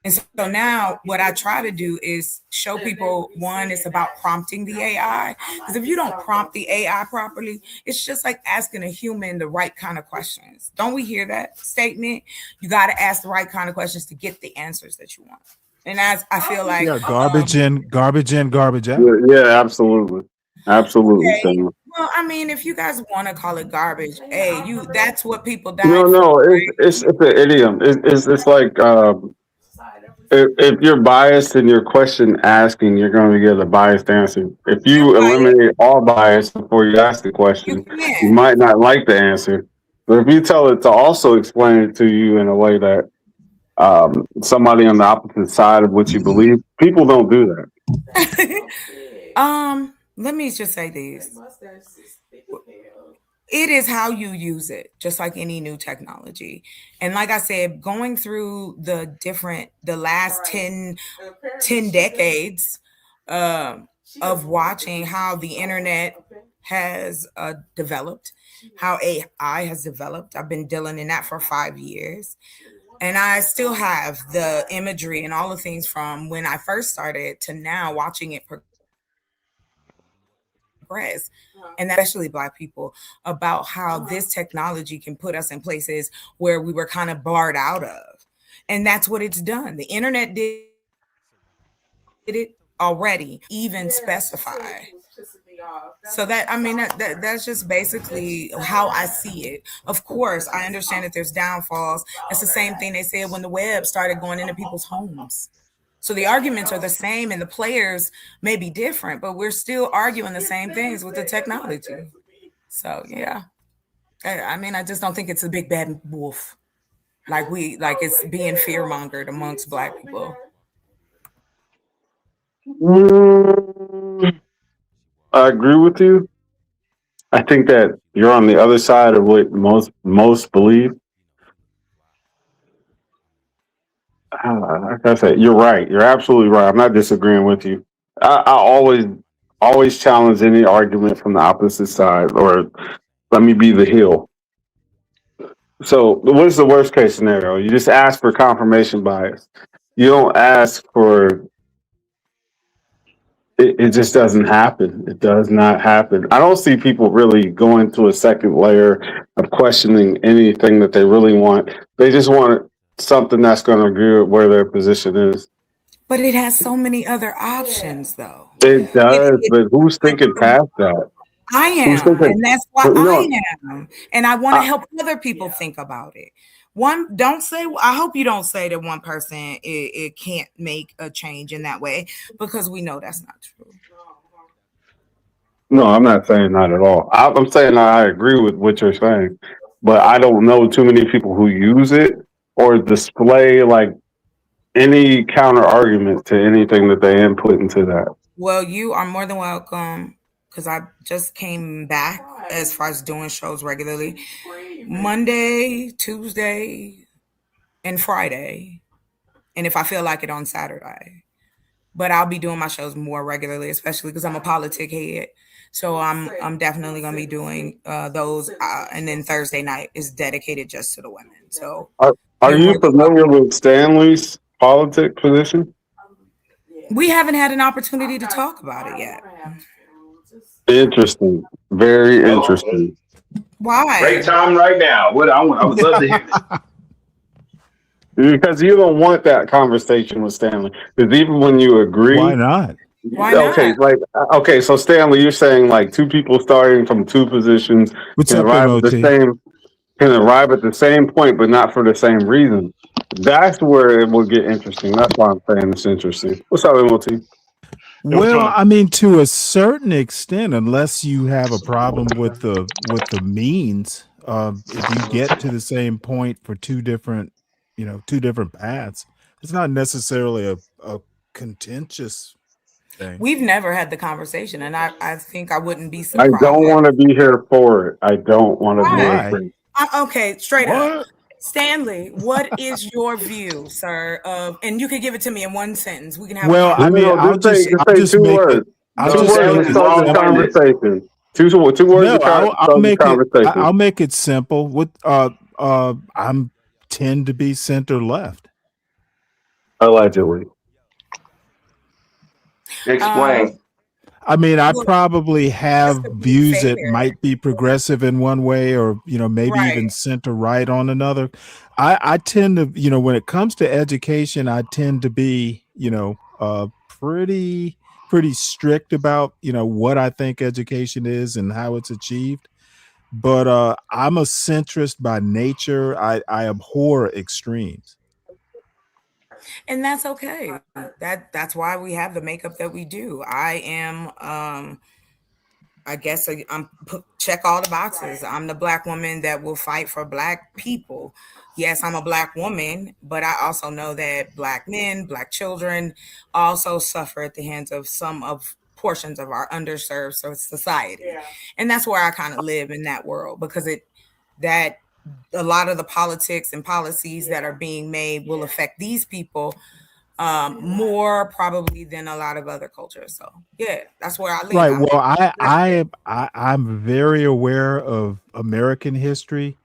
And so now what I try to do is show people, one, it's about prompting the AI. Because if you don't prompt the AI properly, it's just like asking a human the right kind of questions. Don't we hear that statement? You got to ask the right kind of questions to get the answers that you want. And as I feel like garbage in, garbage out. Yeah, absolutely. Absolutely. Okay. Well, I mean, if you guys want to call it garbage, hey, that's what people die No, for. it's an idiom. It's like if you're biased in your question asking, you're going to get a biased answer. If you eliminate all bias before you ask the question, you might not like the answer. But if you tell it to also explain it to you in a way that somebody on the opposite side of what you believe, people don't do that. Let me just say this. It is how you use it, just like any new technology. And like I said, going through the last 10 decades of watching how the internet has developed, how AI has developed. I've been dealing in that for 5 years. And I still have the imagery and all the things from when I first started to now, watching it progress, and especially Black people, about how this technology can put us in places where we were kind of barred out of. And that's what it's done. The internet did it already, even specify. So that, I mean, that's just basically how I see it. Of course, I understand that there's downfalls. It's the same thing they said when the web started going into people's homes. So the arguments are the same and the players may be different, but we're still arguing the same things with the technology. So yeah, I mean, I just don't think it's a big bad wolf like it's being fear mongered amongst Black people. I agree with you. I think that you're on the other side of what most believe. Like I said, you're right. You're absolutely right. I'm not disagreeing with you. I always challenge any argument from the opposite side, or let me be the heel. So what is the worst case scenario? You just ask for confirmation bias. You don't ask for it just doesn't happen. It does not happen. I don't see people really going to a second layer of questioning anything that they really want. They just want something that's going to agree with where their position is. But it has so many other options, though. It does, but who's thinking past that? I am, and that's why I am. And I want to help other people think about it. I hope you don't say that one person it can't make a change in that way, because we know that's not true. No, I'm not saying not at all. I'm saying I agree with what you're saying, but I don't know too many people who use it or display like any counter argument to anything that they input into that. Well, you are more than welcome, because I just came back as far as doing shows regularly. Monday, Tuesday, and Friday. And if I feel like it, on Saturday. But I'll be doing my shows more regularly, especially because I'm a politic head. So I'm definitely going to be doing those. And then Thursday night is dedicated just to the women. So are you familiar with Stanley's politic position? We haven't had an opportunity to talk about it yet. Interesting. Very interesting. Why? Great time right now. I would love to hear this. Because you don't want that conversation with Stanley. Because even when you agree, Why not? Why okay, not? like okay, so Stanley, you're saying like two people starting from two positions What's can up, arrive at MOT? the same point, but not for the same reason. That's where it will get interesting. That's why I'm saying it's interesting. What's up, MOT? Well, I mean, to a certain extent, unless you have a problem with the means, if you get to the same point for two different, two different paths, it's not necessarily a contentious thing. We've never had the conversation, and I think I wouldn't be I surprised. don't want to be here for it. I don't want to be here Why? for it. Okay, straight up. Stanley, what is your view, sir? And you can give it to me in one sentence. We can have Well, a I mean, No, just say I'll just two make it. words. I'll Two just words make to it. start the conversation. Two words No, to start I'll the make it. conversation. I'll make it simple. What I'm tend to be center left. Allegedly. Explain. I mean, I Well, probably have to be views that fair. might be progressive in one way, or maybe even center right on another. I tend to, when it comes to education, I tend to be, pretty strict about, what I think education is and how it's achieved. But I'm a centrist by nature. I abhor extremes. And that's okay. That's why we have the makeup that we do. I am I guess I'm check all the boxes. I'm the Black woman that will fight for Black people. Yes, I'm a Black woman, but I also know that Black men, Black children also suffer at the hands of some of portions of our underserved society. And that's where I kind of live in that world, because that a lot of the politics and policies that are being made will affect these people more probably than a lot of other cultures. So yeah, that's where I live. Right. Well, I'm very aware of American history.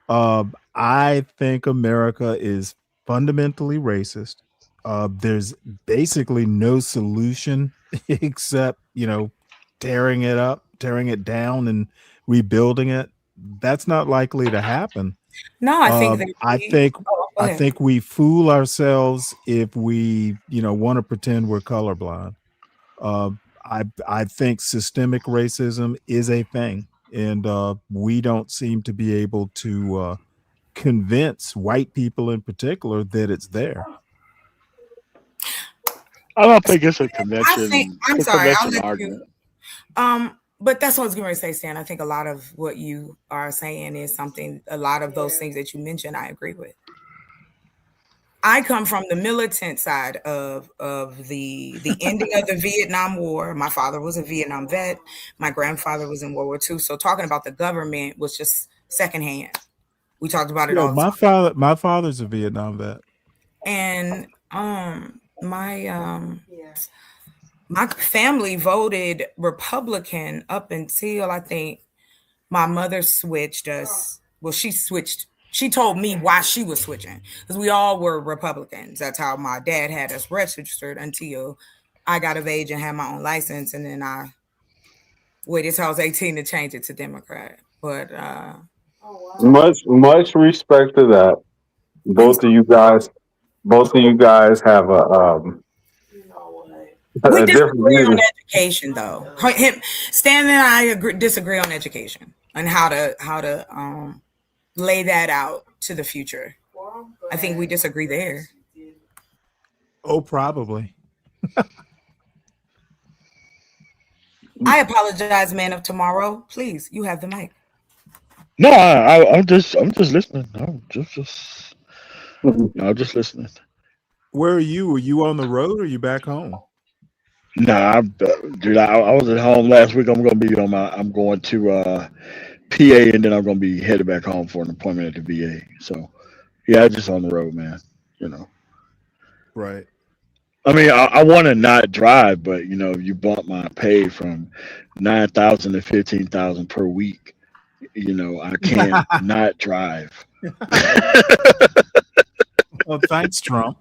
I think America is fundamentally racist. There's basically no solution except, tearing it up, tearing it down, and rebuilding it. That's not likely to happen. No, I think that I think we fool ourselves if we, want to pretend we're colorblind. I think systemic racism is a thing, and we don't seem to be able to convince white people in particular that it's there. I don't think it's a convention. I'm it's a sorry, I'll convention let argument. you. But that's what I was going to say, Stan. I think a lot of what you are saying is something. A lot of those things that you mentioned, I agree with. I come from the militant side of the ending of the Vietnam War. My father was a Vietnam vet. My grandfather was in World War II. So talking about the government was just secondhand. We talked about it all the time. My father's a Vietnam vet. And my family voted Republican up until I think my mother switched us. Well, she switched. She told me why she was switching, because we all were Republicans. That's how my dad had us registered until I got of age and had my own license. And then I waited till I was 18 to change it to Democrat. But much respect to that. Both of you guys have we a different disagree on view. education, though. Stan and I disagree on education and how to lay that out to the future. I think we disagree there. Oh, probably. I apologize, man of tomorrow. Please, you have the mic. No, I'm just listening. I'm just listening. Where are you? Are you on the road or are you back home? Nah, dude, I was at home last week. I'm going to PA, and then I'm gonna be headed back home for an appointment at the VA. So yeah, I'm just on the road, man. Right. I mean, I want to not drive, but you bump my pay from 9,000 to 15,000 per week. I can't not drive. Well, thanks, Trump.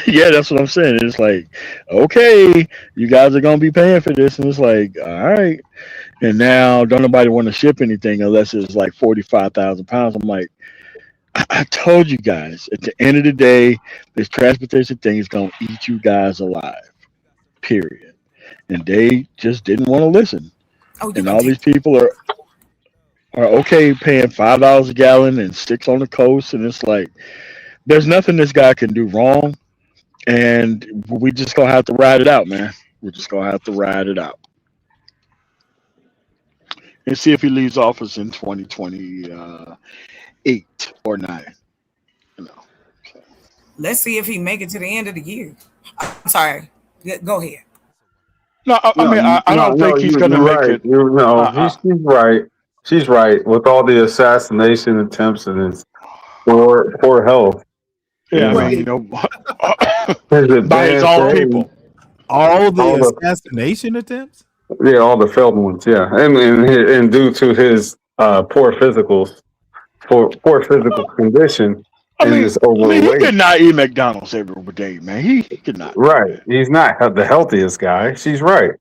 Yeah, that's what I'm saying. It's like, okay, you guys are gonna be paying for this, and it's like, all right. And now, don't nobody want to ship anything unless it's like 45,000 pounds. I'm like, I told you guys, at the end of the day, this transportation thing is gonna eat you guys alive. Period. And they just didn't want to listen. Oh, you And gonna all take? these people are okay paying $5 a gallon and six on the coast, and it's like there's nothing this guy can do wrong, and we just gonna have to ride it out, man. We're just gonna have to ride it out and see if he leaves office in 2028 or nine. You know. Let's see if he make it to the end of the year. I'm sorry. Go ahead. No, I No, mean, I no, don't no. think he's gonna You're make right. it. You know, Uh, she's right. She's right with all the assassination attempts and his poor health. yeah, You I know, mean, you know, his by his advanced own age, people. All the all the assassination attempts? all the failed ones. Yeah, and due to his poor physical condition, and this I mean, he overweight. could not eat McDonald's every day, man. He could not do Right. that. He's not the healthiest guy. She's right.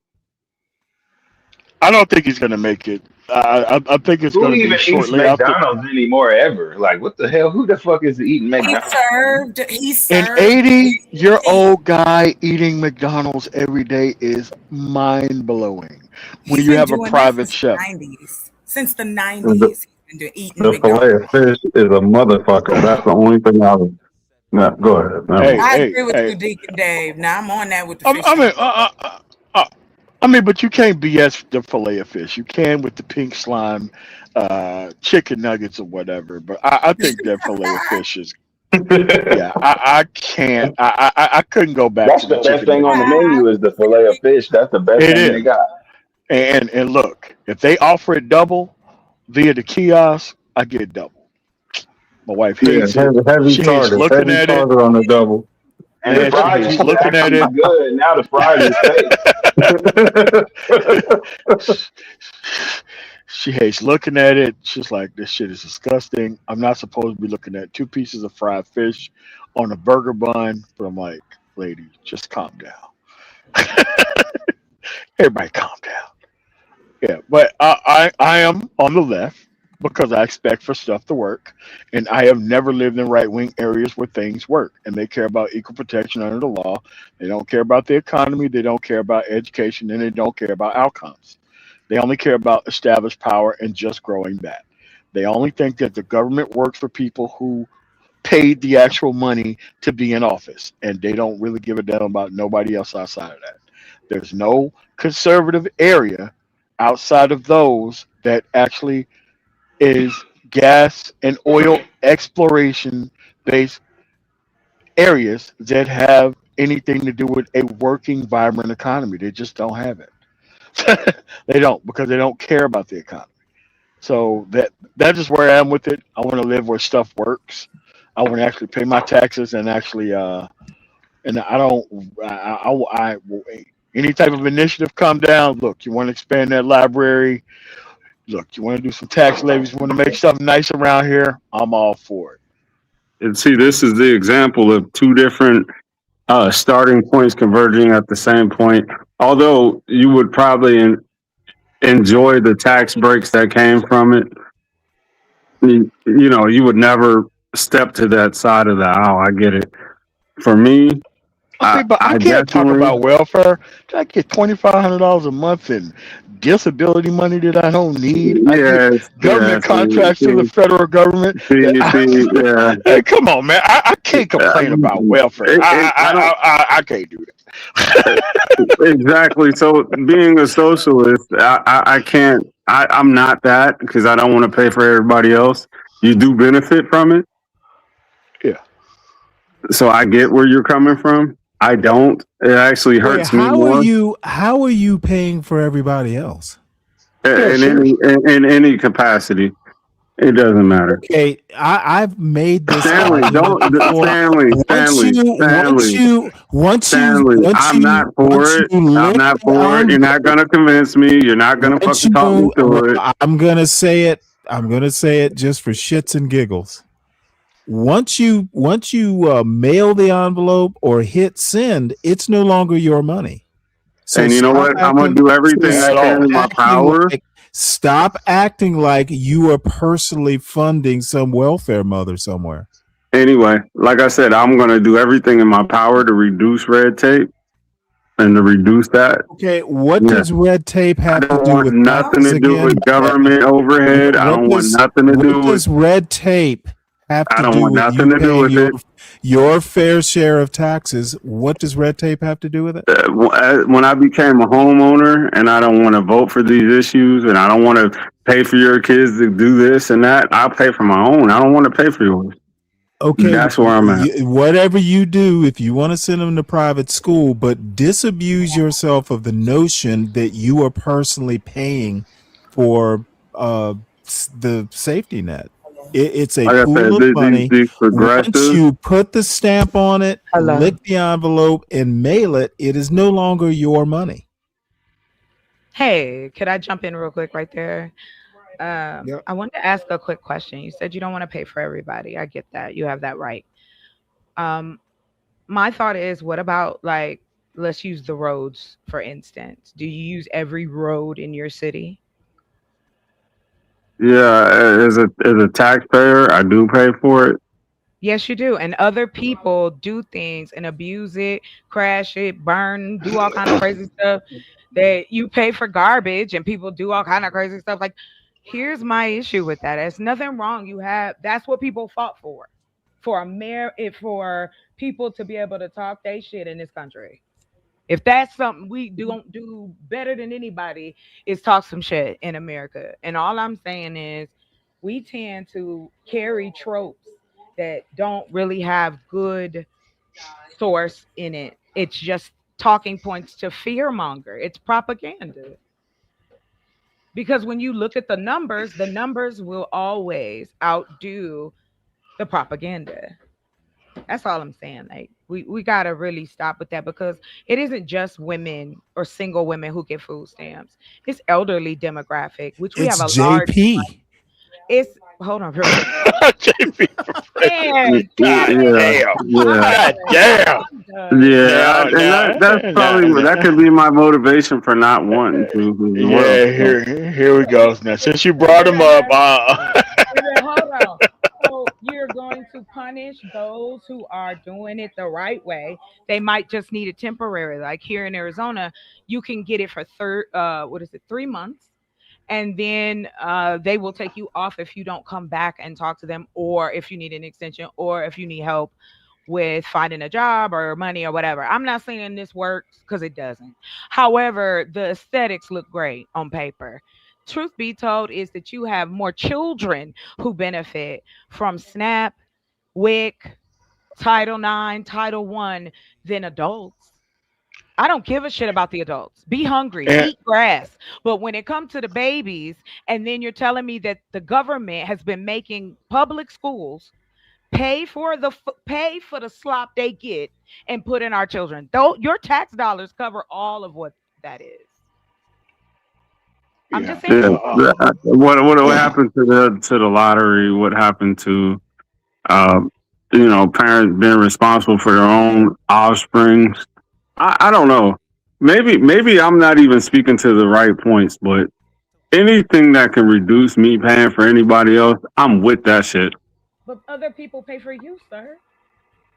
I don't think he's gonna make it. I think it's Who gonna be even eats shortly after. McDonald's anymore ever? Like, what the hell? Who the fuck is eating He McDonald's? served. He An served. 80-year-old guy eating McDonald's every day is mind blowing. When He's you been have a doing that private since the chef. 90s. Since the The, 90s, he's been eating the fillet McDonald's. of fish is a motherfucker. That's the only thing I would. No, go ahead. Never Hey, mind. I hey, agree with hey. you, Deacon Dave. Now I'm on that with the I, fish I thing. mean, I mean, but you can't BS the fillet of fish. You can with the pink slime, chicken nuggets or whatever. But I think that fillet of fish is. Yeah, I can't. I couldn't go back That's to the the best chicken thing on the nuggets. menu is the fillet of fish. That's the best It thing they is. got. And look, if they offer it double via the kiosk, I get double. My wife Yeah, hates it. She hates looking heavy at it. target on the double. And the Man, she fries hates used to looking at actually it. be good. Now the fries is fake. She hates looking at it. She's like, this shit is disgusting. I'm not supposed to be looking at two pieces of fried fish on a burger bun. But I'm like, lady, just calm down. Everybody calm down. Yeah, but I am on the left because I expect for stuff to work, and I have never lived in right wing areas where things work, and they care about equal protection under the law. They don't care about the economy. They don't care about education, and they don't care about outcomes. They only care about established power and just growing that. They only think that the government works for people who paid the actual money to be in office, and they don't really give a damn about nobody else outside of that. There's no conservative area outside of those that actually is gas and oil exploration based areas that have anything to do with a working, vibrant economy. They just don't have it. They don't because they don't care about the economy. So that's just where I am with it. I want to live where stuff works. I want to actually pay my taxes and actually and I don't I any type of initiative come down. Look, you want to expand that library. Look, you want to do some tax levies. You want to make something nice around here. I'm all for it. And see, this is the example of two different starting points converging at the same point. Although you would probably enjoy the tax breaks that came from it, you would never step to that side of the aisle. I get it. For me, See, but I I can't talk definitely, about welfare. I get $2,500 a month in disability money that I don't need. I get yes, government yes. contracts through the federal government. That Yeah. hey, come on, man! I can't complain about welfare. I don't I can't do that. exactly. So being a socialist, I can't. I'm not that because I don't want to pay for everybody else. You do benefit from it, Yeah. so I get where you're coming from. I don't. It actually Wait, hurts me more how are you paying for everybody else? Yeah, in seriously. any capacity. It doesn't matter. Okay, I've made this Stanley, argument don't before. Stanley, I'm not for it. I'm not for it. You're not gonna convince me. You're not gonna fucking talk me through it. I'm gonna say it. I'm gonna say it just for shits and giggles. Once you mail the envelope or hit send, it's no longer your money. So And you know stop what? I'm gonna do everything I can in my power Stop acting like you are personally funding some welfare mother somewhere. Anyway, like I said, I'm going to do everything in my power to reduce red tape and to reduce that. Okay, what does red tape have to do with nothing taxes to do again? with government overhead. I don't want nothing to do What does with. red tape have I to don't do want with nothing you to do paying with your fair share of taxes? What does red tape have to do with it? When I became a homeowner and I don't want to vote for these issues and I don't want to pay for your kids to do this and that, I'll pay for my own. I don't want to pay for yours. Okay, That's where I'm at. whatever you do, if you want to send them to private school, but disabuse yourself of the notion that you are personally paying for the safety net. It's a Like I pool said, of money. these Once progressives. you put the stamp on it, lick the envelope, and mail it, it is no longer your money. Hey, could I jump in real quick right there? I wanted to ask a quick question. You said you don't want to pay for everybody. I get that. You have that right. My thought is, what about, like, let's use the roads, for instance. Do you use every road in your city? Yeah, as a taxpayer, I do pay for it. Yes, you do. And other people do things and abuse it, crash it, burn, do all kind of crazy stuff that you pay for garbage, and people do all kind of crazy stuff. Like, here's my issue with that. There's nothing wrong. That's what people fought for for people to be able to talk their shit in this country. If that's something we don't do better than anybody, is talk some shit in America. And all I'm saying is, we tend to carry tropes that don't really have good source in it. It's just talking points to fear monger. It's propaganda. Because when you look at the numbers will always outdo the propaganda. That's all I'm saying. Like, we gotta really stop with that, because it isn't just women or single women who get food stamps. It's elderly demographic, which we have It's a large. JP. It's hold on, real quick. Yeah, and that's probably that could be my motivation for not wanting to as well. Yeah, here we go. Now, since you brought him up, Hold on. So you're going to punish those who are doing it the right way. They might just need it temporary. Like here in Arizona, you can get it for 3 months. And then they will take you off if you don't come back and talk to them, or if you need an extension, or if you need help with finding a job or money or whatever. I'm not saying this works, because it doesn't. However, the aesthetics look great on paper. Truth be told is that you have more children who benefit from SNAP, WIC, Title IX, Title I than adults. I don't give a shit about the adults. Be hungry, eat grass. But when it comes to the babies, and then you're telling me that the government has been making public schools pay for the slop they get and put in our children. Though your tax dollars cover all of what that is. I'm just saying. What happened to the lottery? What happened to parents being responsible for their own offspring? I don't know. Maybe I'm not even speaking to the right points, but anything that can reduce me paying for anybody else, I'm with that shit. But other people pay for you, sir.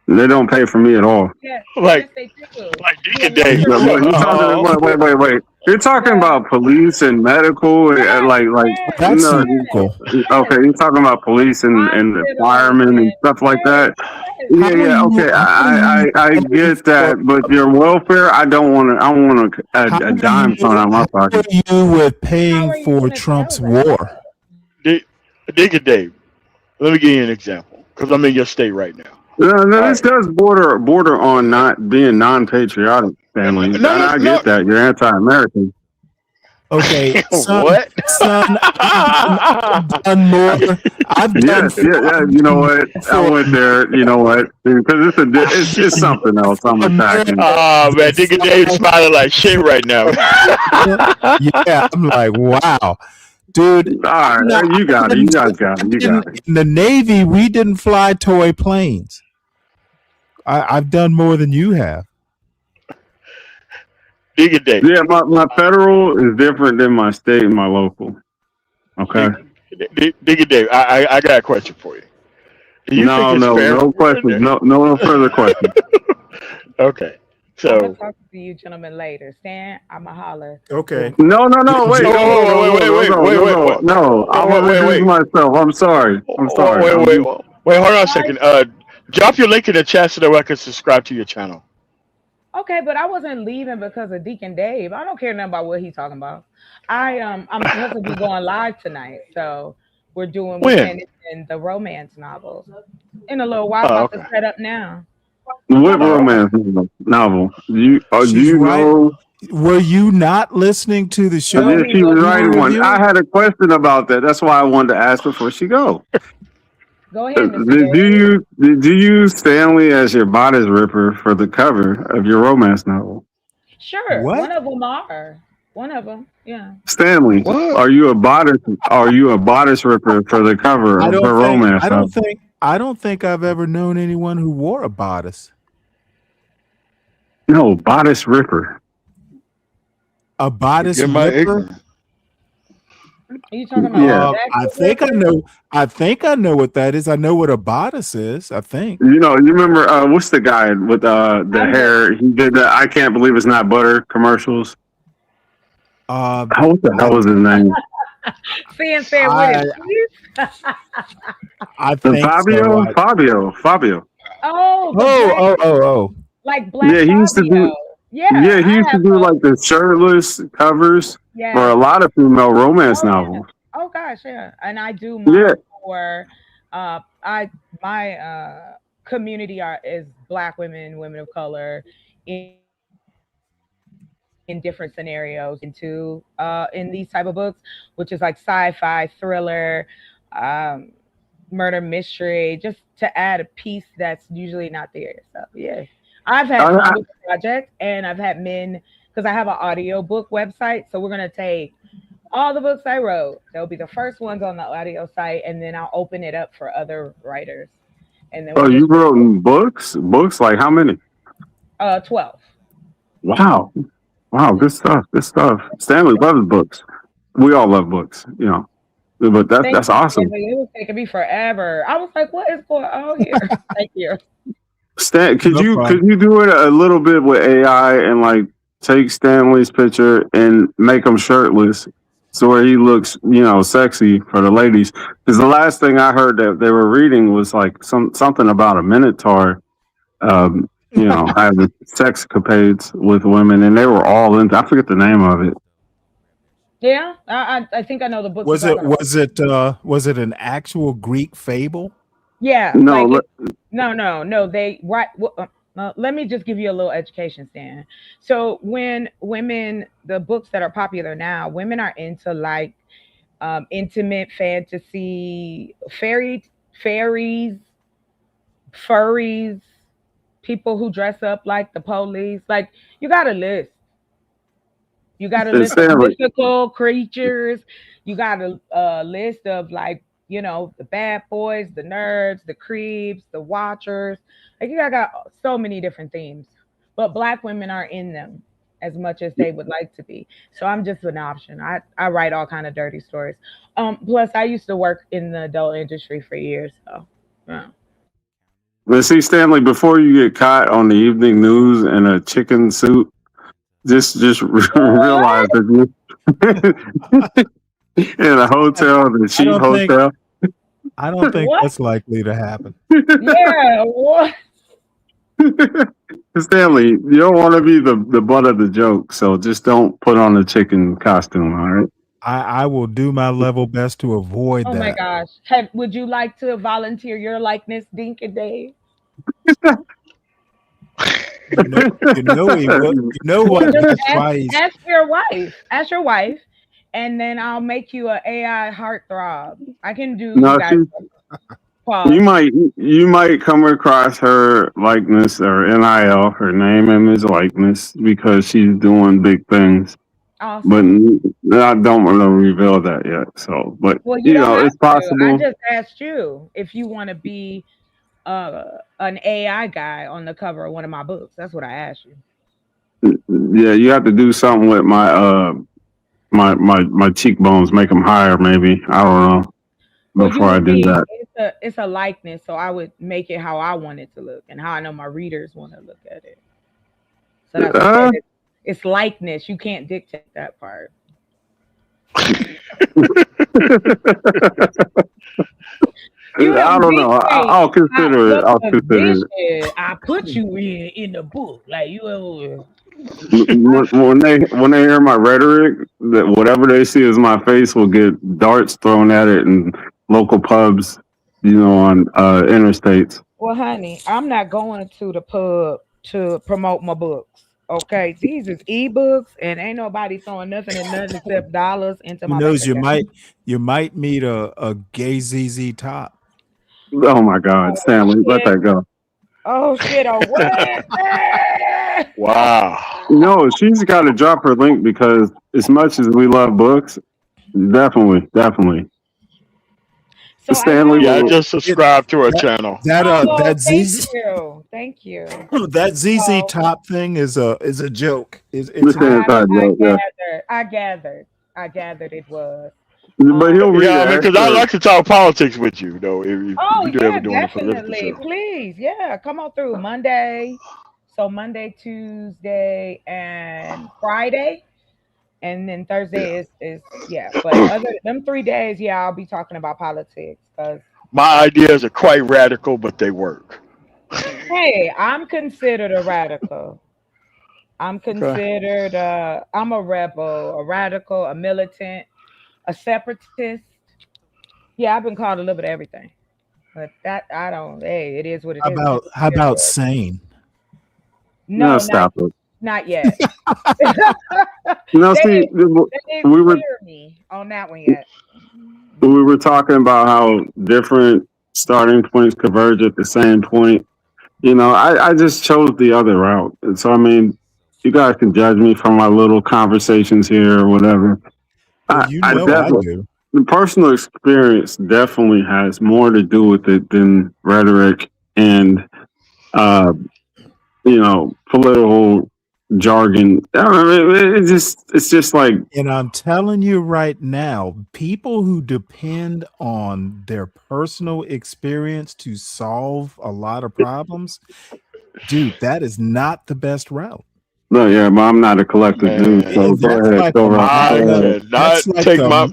They don't pay for me at all. Yes, like they do. Deacon Dave. Wait. You're talking about police and medical, like That's local. Okay, you're talking about police and firemen and stuff like that. Yeah. Okay, I get that, but your welfare, I don't want to. I want a dime thrown out my pocket. How are you with paying for Trump's war? Deacon Dave, let me give you an example, because I'm in your state right now. No, this does border on not being non-patriotic, families. I get that. You're anti-American. Okay, son, what? Son, I've done more. I've done. Yeah. You know what? I went there. You know what? Because it's something else. I'm attacking. Oh man, Deacon Dave smiling like shit right now. Yeah, I'm like, wow. Dude, all right, you got it. You guys got it. You got it. In the Navy, we didn't fly toy planes. I've done more than you have. Deacon Dave. Yeah, my federal is different than my state and my local. Okay. Diggy Dave, I got a question for you. Do you think No, it's no, fair? no questions. No further questions. Okay. I'm gonna So talk to you gentlemen later. Stan, I'ma holler. Okay. No, wait, oh, don't go. No, I'm gonna reduce wait. myself. I'm sorry. Oh, wait, hold on a second. Drop your link in the chat so that I can subscribe to your channel. Okay, but I wasn't leaving because of Deacon Dave. I don't care nothing about what he's talking about. I'm supposed to be going live tonight, so we're When? finishing the romance novels in a little while. I'm Oh, about okay. to set up now. What romance novel? Do She's you right. know? Were you not listening to the show? Yeah, she was You were writing one. I reviewing? had a question about that. That's why I wanted to ask before she go. Go ahead, Mr. Dave. Do you use Stanley as your bodice ripper for the cover of your romance novel? Sure, What? one of them are. One of them, yeah. Stanley, What? are you a bodice ripper for the cover I of her don't think. romance I novel? don't think. I don't think I've ever known anyone who wore a bodice. No, bodice ripper. A bodice Forgive my ripper. ignorance. Are you talking about Yeah. I think I know. I think I know what that is. I know what a bodice is. I think. You remember what's the guy with the hair? He did the I can't believe it's not butter commercials. What the hell was his name? Saying fair with it, please. I think Fabio. so. Fabio. Oh, the Oh. like Black Yeah, he used to do. Fabio. Yeah, Yeah, he I used to have do those. like the shirtless covers for a Yeah. lot of female romance novels. Oh gosh, yeah. And I do Yeah. mine for my community is Black women, women of color in different scenarios into in these type of books, which is like sci-fi, thriller, murder mystery, just to add a piece that's usually not there. So yeah. I've had fun with the project, and I've had men, because I have an audio book website. So we're gonna take all the books I wrote. They'll be the first ones on the audio site, and then I'll open it up for other writers. And then Oh, you wrote in books? Books like how many? 12. Wow, good stuff. Good stuff. Stanley loves books. We all love books, But that's You. awesome. It was taking me forever. I was like, what is going on here? Thank you. Stan, could No you problem. do it a little bit with AI and like take Stanley's picture and make him shirtless, so where he looks, sexy for the ladies? Because the last thing I heard that they were reading was like something about a minotaur, having sex capades with women, and they were all into. I forget the name of it. Yeah, I think I know the book. Was it an actual Greek fable? Yeah. No, No. They right. Let me just give you a little education, Stan. So when women, the books that are popular now, women are into like intimate fantasy, fairies, furries, people who dress up like the police. Like you got a list. You got a list of mythical creatures. You got a list of like, the bad boys, the nerds, the creeps, the watchers. Like you got so many different themes. But Black women are in them as much as they would like to be. So I'm just an option. I write all kind of dirty stories. Plus I used to work in the adult industry for years. So yeah. But see, Stanley, before you get caught on the evening news in a chicken suit, just realize that you in a hotel, the cheap hotel. I don't think that's likely to happen. Yeah, what? Stanley, you don't want to be the butt of the joke, so just don't put on a chicken costume, all right? I will do my level best to avoid that. Oh my gosh. Would you like to volunteer your likeness, Dink and Dave? You know what? That's why he's... Ask your wife, and then I'll make you an AI heartthrob. I can do No, you might come across her likeness or NIL, her name, image, likeness, because she's doing big things. Awesome. But I don't want to reveal that yet. So, but it's possible. I just asked you if you want to be an AI guy on the cover of one of my books. That's what I asked you. Yeah, you have to do something with my my cheekbones, make them higher. Maybe I don't know. Well, you Before I would do be. that, It's a likeness, so I would make it how I want it to look and how I know my readers want to look at it. So that's what I said. It's likeness. You can't dictate that part. You I don't don't know. dictate I'll consider it. what I'll consider it. position I put you in the book. Like you When they hear my rhetoric, that whatever they see as my face will get darts thrown at it in local pubs, on interstates. Well, honey, I'm not going to the pub to promote my books. Okay, these is ebooks, and ain't nobody throwing nothing in nothing except dollars into Who my bank knows? You account. might meet a gay ZZ Top. Oh my God, Stanley, let that go. Oh shit! Oh what? Wow. No, she's got to drop her link because as much as we love books, definitely. So Stanley, I just subscribed to her channel. That ZZ Thank you. that ZZ Top thing is a joke. It's I gathered it was. But he'll read Yeah, I mean, because I excerpt. like to talk politics with you, though. If Oh you do yeah, ever doing a political definitely. show. Please, yeah, come on through Monday. So Monday, Tuesday, and Friday, and then Thursday is yeah. But other them 3 days, yeah, I'll be talking about politics because My ideas are quite radical, but they work. hey, I'm considered a radical. I'm considered I'm a rebel, a radical, a militant, a separatist. Yeah, I've been called a little bit of everything. But that I don't. Hey, it is what it is. How about sane? No, stop it. not yet. No, They see, didn't we were clear me on that one yet. we were talking about how different starting points converge at the same point. I just chose the other route. And so, I mean, you guys can judge me for my little conversations here or whatever. Well, I I definitely, do. the personal experience definitely has more to do with it than rhetoric and, political jargon. I mean, it's just like, And I'm telling you right now, people who depend on their personal experience to solve a lot of problems, dude, that is not the best route. no, yeah, but I'm not a collective dude, so go ahead. Go right. I Go ahead. cannot take my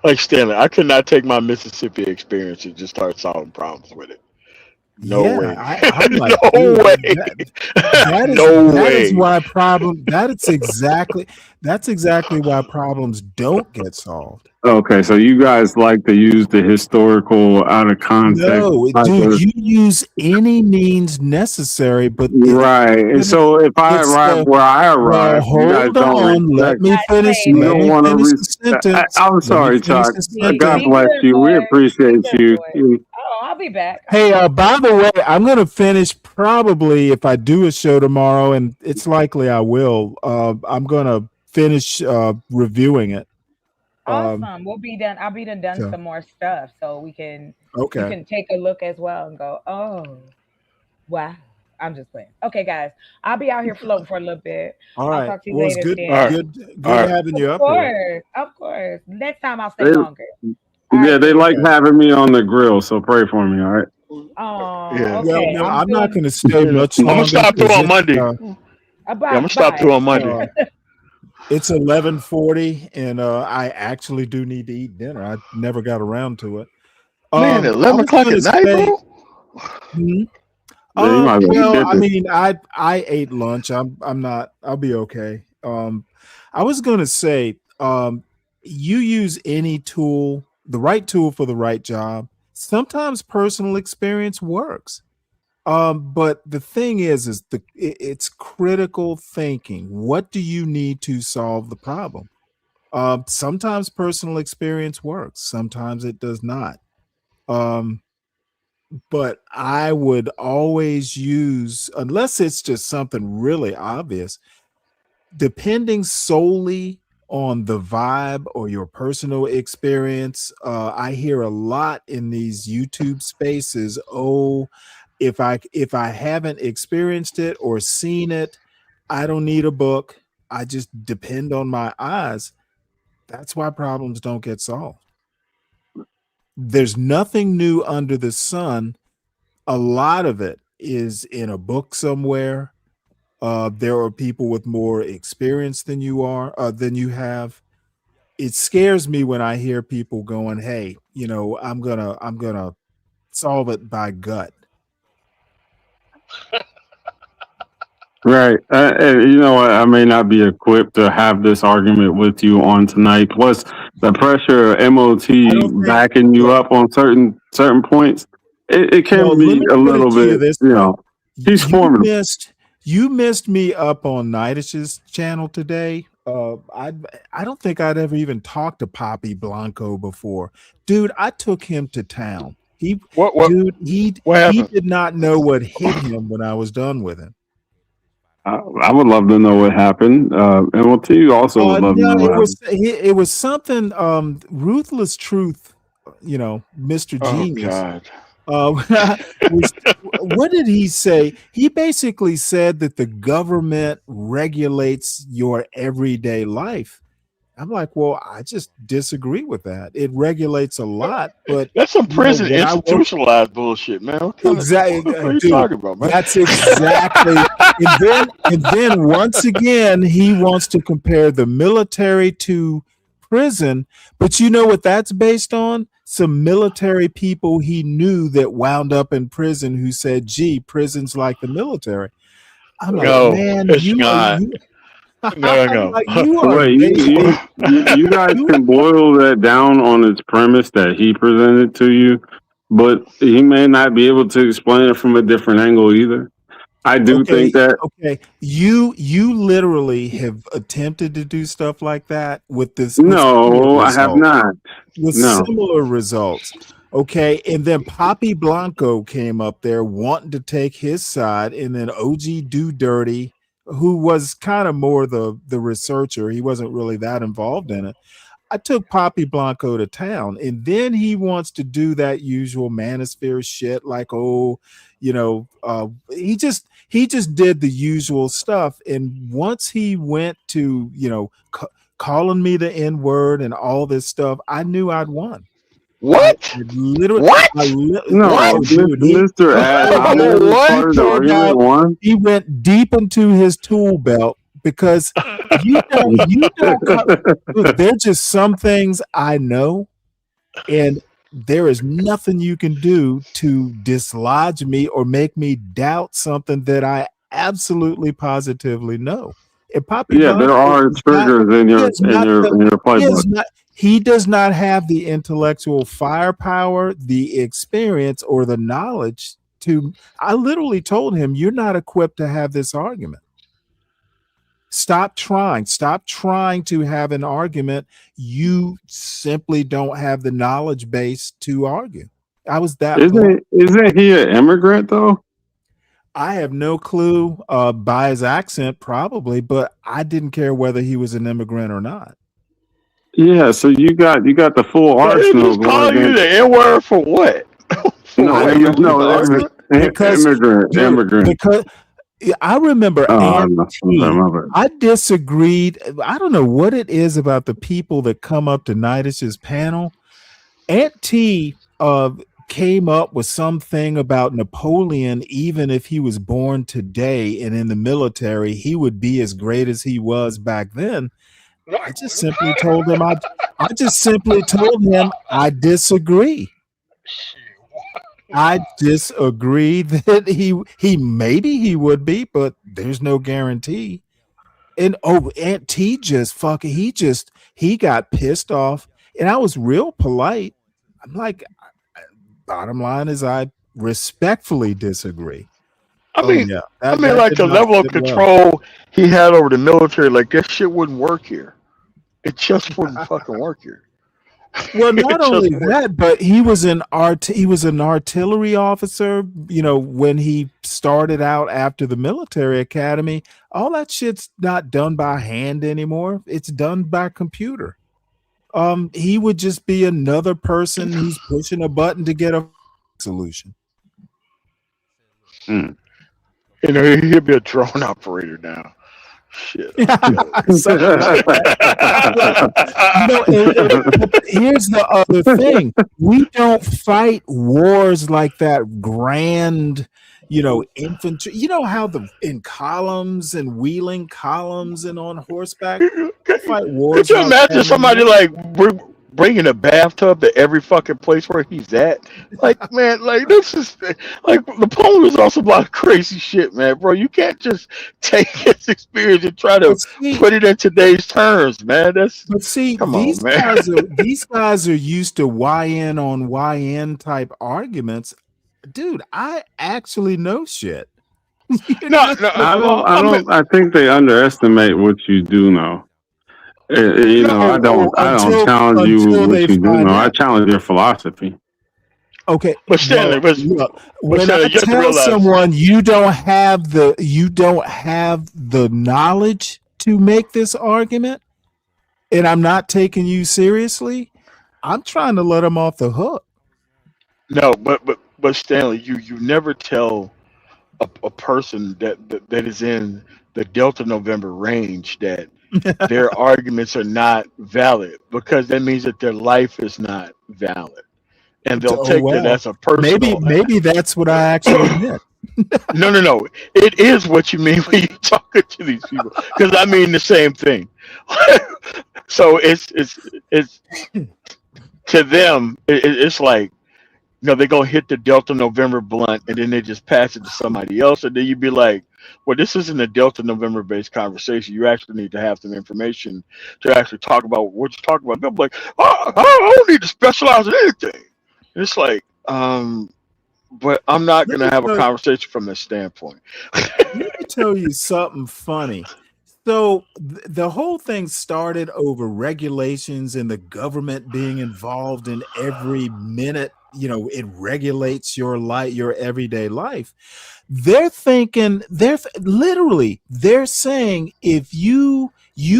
like Stanley. I could not take my Mississippi experience and just start solving problems with it. No way. I'm like, no way. That is why that's exactly why problems don't get solved. Okay, so you guys like to use the historical out of context. No, dude, you use any means necessary, but right. And so if I arrive where I arrive, you guys don't respect. Let me finish. You don't want to respect. I'm sorry, Chuck. God bless you. We appreciate you. Oh, I'll be back. Hey, by the way, I'm gonna finish probably if I do a show tomorrow, and it's likely I will. I'm gonna finish reviewing it. Awesome. We'll be done. I'll be done some more stuff, so we can you can take a look as well and go, oh, wow. I'm just playing. Okay, guys, I'll be out here floating for a little bit. All right. I'll talk to you Well, later. it's good having you up here. Of course. Next time I'll stay longer. Yeah, they like having me on the grill, so pray for me, all right? Oh, yeah. okay. Well, no, I'm not going to stay much longer. I'm gonna stop through on Monday. I'm gonna stop through on Monday. It's 11:40, and I actually do need to eat dinner. I never got around to it. Man, 11 o'clock at night, bro. Well, I mean, I ate lunch. I'm not. I'll be okay. I was going to say, you use any tool, the right tool for the right job. Sometimes personal experience works. But the thing is it's critical thinking. What do you need to solve the problem? Sometimes personal experience works, sometimes it does not. But I would always use, unless it's just something really obvious, depending solely on the vibe or your personal experience. I hear a lot in these YouTube spaces, if I haven't experienced it or seen it, I don't need a book. I just depend on my eyes. That's why problems don't get solved. There's nothing new under the sun. A lot of it is in a book somewhere. There are people with more experience than you have. It scares me when I hear people going, "Hey, I'm gonna solve it by gut." Right. And you know what? I may not be equipped to have this argument with you on tonight. Plus, the pressure of MOT backing you up on certain points, it can Well, let be me a put it little to you bit, this way. he's formidable. You missed me up on Nidish's channel today. I don't think I'd ever even talked to Poppy Blanco before. Dude, I took him to town. He did not know what hit him when I was done with him. I would love to know what happened. MOT also would love to know what happened. It was something Ruthless Truth, Mr. Genius. God. What did he say? He basically said that the government regulates your everyday life. I'm like, well, I just disagree with that. It regulates a lot, but that's some prison institutionalized bullshit, man. Exactly, what are you dude, talking about, man? That's exactly. and then once again, he wants to compare the military to prison. But you know what that's based on? Some military people he knew that wound up in prison who said, "Gee, prison's like the military." I'm like, No, man, it's you not. are. No. Like, you are. Wait, you guys can boil that down on its premise that he presented to you, but he may not be able to explain it from a different angle either. I do think that. Okay, you literally have attempted to do stuff like that with this. No, I have not. With similar results. Okay, and then Poppy Blanco came up there wanting to take his side, and then OG Do Dirty, who was kind of more the researcher, he wasn't really that involved in it. I took Poppy Blanco to town, and then he wants to do that usual manosphere shit, like, he just did the usual stuff. And once he went to, calling me the N-word and all this stuff, I knew I'd won. What? Literally, what? Mr. Ad, he went deep into his tool belt because you don't there's just some things I know, and there is nothing you can do to dislodge me or make me doubt something that I absolutely positively know. And Poppy Blanco, there are triggers in your playbook. He does not have the intellectual firepower, the experience, or the knowledge to. I literally told him, "You're not equipped to have this argument. Stop trying. Stop trying to have an argument. You simply don't have the knowledge base to argue." I was that. Isn't he an immigrant though? I have no clue by his accent, probably, but I didn't care whether he was an immigrant or not. Yeah, so you got the full arsenal. He's calling you the N-word for what? Immigrant. Because I remember I disagreed. I don't know what it is about the people that come up to Nidish's panel. Aunt T came up with something about Napoleon. Even if he was born today and in the military, he would be as great as he was back then. I just simply told him I disagree. I disagree that he maybe he would be, but there's no guarantee. And Aunt T he got pissed off, and I was real polite. I'm like, bottom line is I respectfully disagree. I mean, the level of control he had over the military, like that shit wouldn't work here. It just wouldn't fucking work here. Well, not only that, but he was an artillery officer, when he started out after the military academy. All that shit's not done by hand anymore. It's done by computer. He would just be another person who's pushing a button to get a solution. He'll be a drone operator now. Shit. Something like that. Here's the other thing: we don't fight wars like that. Grand, infantry. You know how in columns and wheeling columns and on horseback, fight wars Could you like imagine that somebody anymore. like bringing a bathtub to every fucking place where he's at? Like, man, like this is like Napoleon was also about crazy shit, man, bro. You can't just take his experience and try to put it in today's terms, man. Come on, man. These guys are used to YN on YN type arguments. Dude, I actually know shit. I think they underestimate what you do know. I don't challenge you with what you do know. I challenge your philosophy. Okay, but Stanley, when I tell someone you don't have the knowledge to make this argument, and I'm not taking you seriously, I'm trying to let them off the hook. No, but Stanley, you never tell a person that is in the Delta November range that their arguments are not valid, because that means that their life is not valid, and they'll take that as a personal. Maybe that's what I actually meant. No. It is what you mean when you're talking to these people, because I mean the same thing. So it's to them, it's like, they're gonna hit the Delta November blunt and then they just pass it to somebody else, and then you'd be like, well, this isn't a Delta November based conversation. You actually need to have some information to actually talk about what you're talking about. They'll be like, I don't need to specialize in anything. And it's like, but I'm not gonna have a conversation from this standpoint. Let me tell you something funny. So the whole thing started over regulations and the government being involved in every minute. It regulates your life, your everyday life. They're thinking, they're saying, if you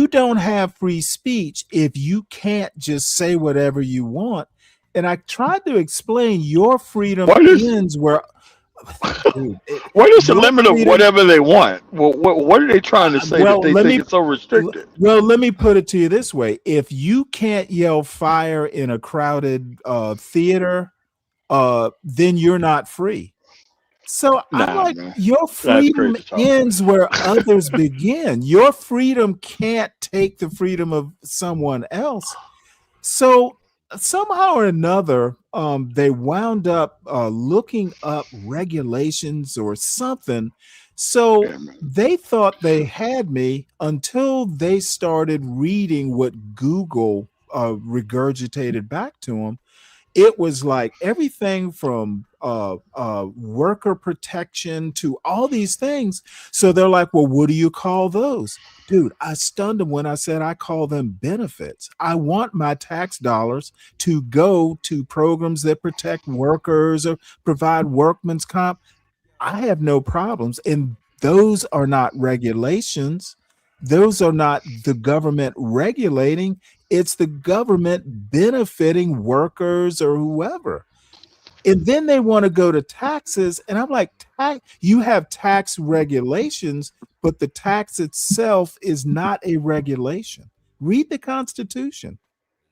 don't have free speech, if you can't just say whatever you want. And I tried to explain your freedom ends where. Dude, what is the limit of whatever they want? Well, what are they trying to say that they think it's so restricted? Well, let me put it to you this way: if you can't yell fire in a crowded theater, then you're not free. So I'm like, man, your freedom ends where others begin. Your freedom can't take the freedom of someone else. So somehow or another, they wound up looking up regulations or something. So they thought they had me until they started reading what Google regurgitated back to them. It was like everything from worker protection to all these things. So they're like, well, what do you call those? Dude, I stunned them when I said I call them benefits. I want my tax dollars to go to programs that protect workers or provide workman's comp. I have no problems. And those are not regulations. Those are not the government regulating. It's the government benefiting workers or whoever. And then they want to go to taxes. And I'm like, you have tax regulations, but the tax itself is not a regulation. Read the Constitution.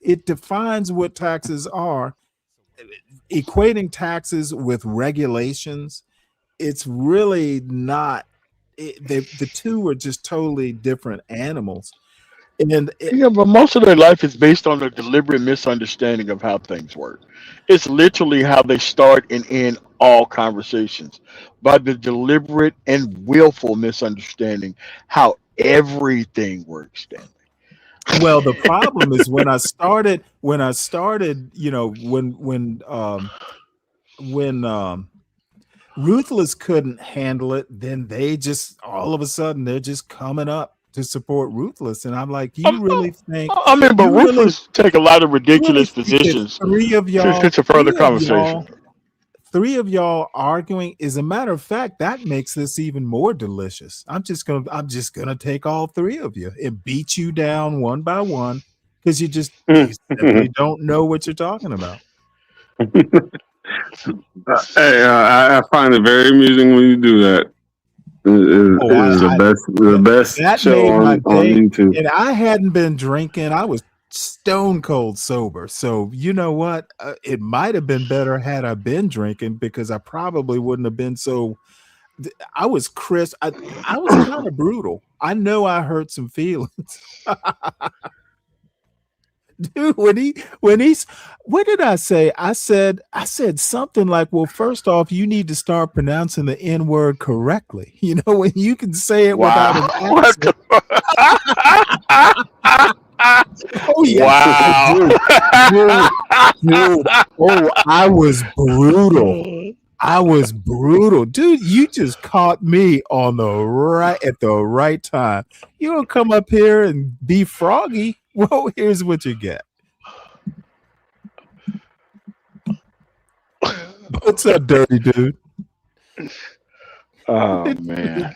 It defines what taxes are. Equating taxes with regulations, it's really not. The two are just totally different animals. But most of their life is based on a deliberate misunderstanding of how things work. It's literally how they start and end all conversations, by the deliberate and willful misunderstanding how everything works, Stanley. Well, the problem is when I started, when Ruthless couldn't handle it, then they just all of a sudden they're just coming up to support Ruthless, and I'm like, you really think? I mean, but Ruthless take a lot of ridiculous positions. Three of y'all to further conversation. Three of y'all arguing. As a matter of fact, that makes this even more delicious. I'm just gonna take all three of you and beat you down one by one because you simply don't know what you're talking about. Hey, I find it very amusing when you do that. is the best that show made my on day. YouTube. And I hadn't been drinking. I was stone cold sober. So you know what? It might have been better had I been drinking, because I probably wouldn't have been so. I was crisp. I was kind of brutal. I know I hurt some feelings. Dude, when he's what did I say? I said something like, well, first off, you need to start pronouncing the N-word correctly. You know, when you can say it without an accent. Oh yeah. Dude. Oh, I was brutal. Dude, you just caught me on at the right time. You don't come up here and be froggy. Well, here's what you get. What's up, dirty dude? Oh man.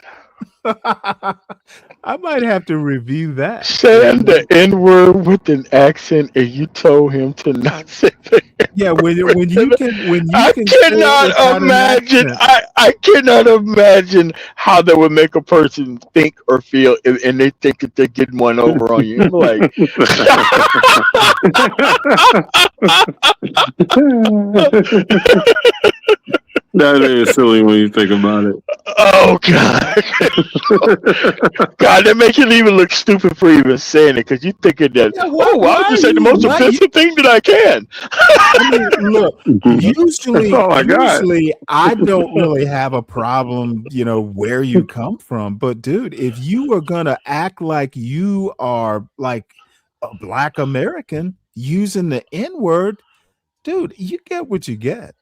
I might have to review that. Saying the N-word with an accent, and you told him to not say that. Yeah, when you can I cannot imagine. I cannot imagine how that would make a person think or feel, and they think that they're getting one over on you. I'm like, that is silly when you think about it. Oh God, God, that makes you even look stupid for even saying it, because you thinking that. Yeah, I'll just say the most offensive thing that I can. I mean, look, usually I don't really have a problem, where you come from. But dude, if you are gonna act like you are like a Black American using the N-word, dude, you get what you get.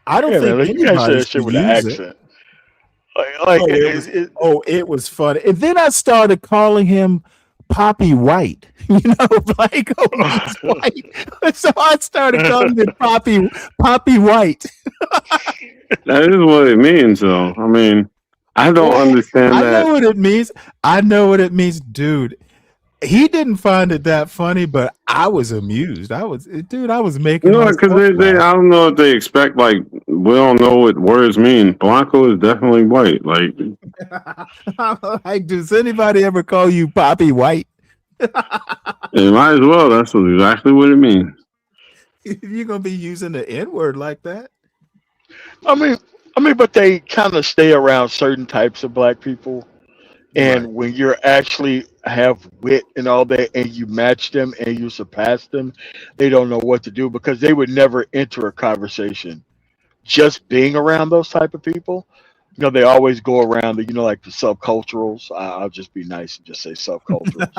I don't think anybody should with an use accent. it. It was funny. And then I started calling him Poppy White. Like, he's white. So I started calling him Poppy White. That is what it means, though. I mean, I don't understand that. I know what it means, dude. He didn't find it that funny, but I was amused. I was making. Because they I don't know if they expect, like, we don't know what words mean. Blanco is definitely white. Like, like, does anybody ever call you Poppy White? It might as well. That's exactly what it means. You're gonna be using the N-word like that? I mean, but they kind of stay around certain types of Black people. And when you're actually have wit and all that, and you match them and you surpass them, they don't know what to do, because they would never enter a conversation just being around those type of people. They always go around the, like the subculturals. I'll just be nice and just say subculturals.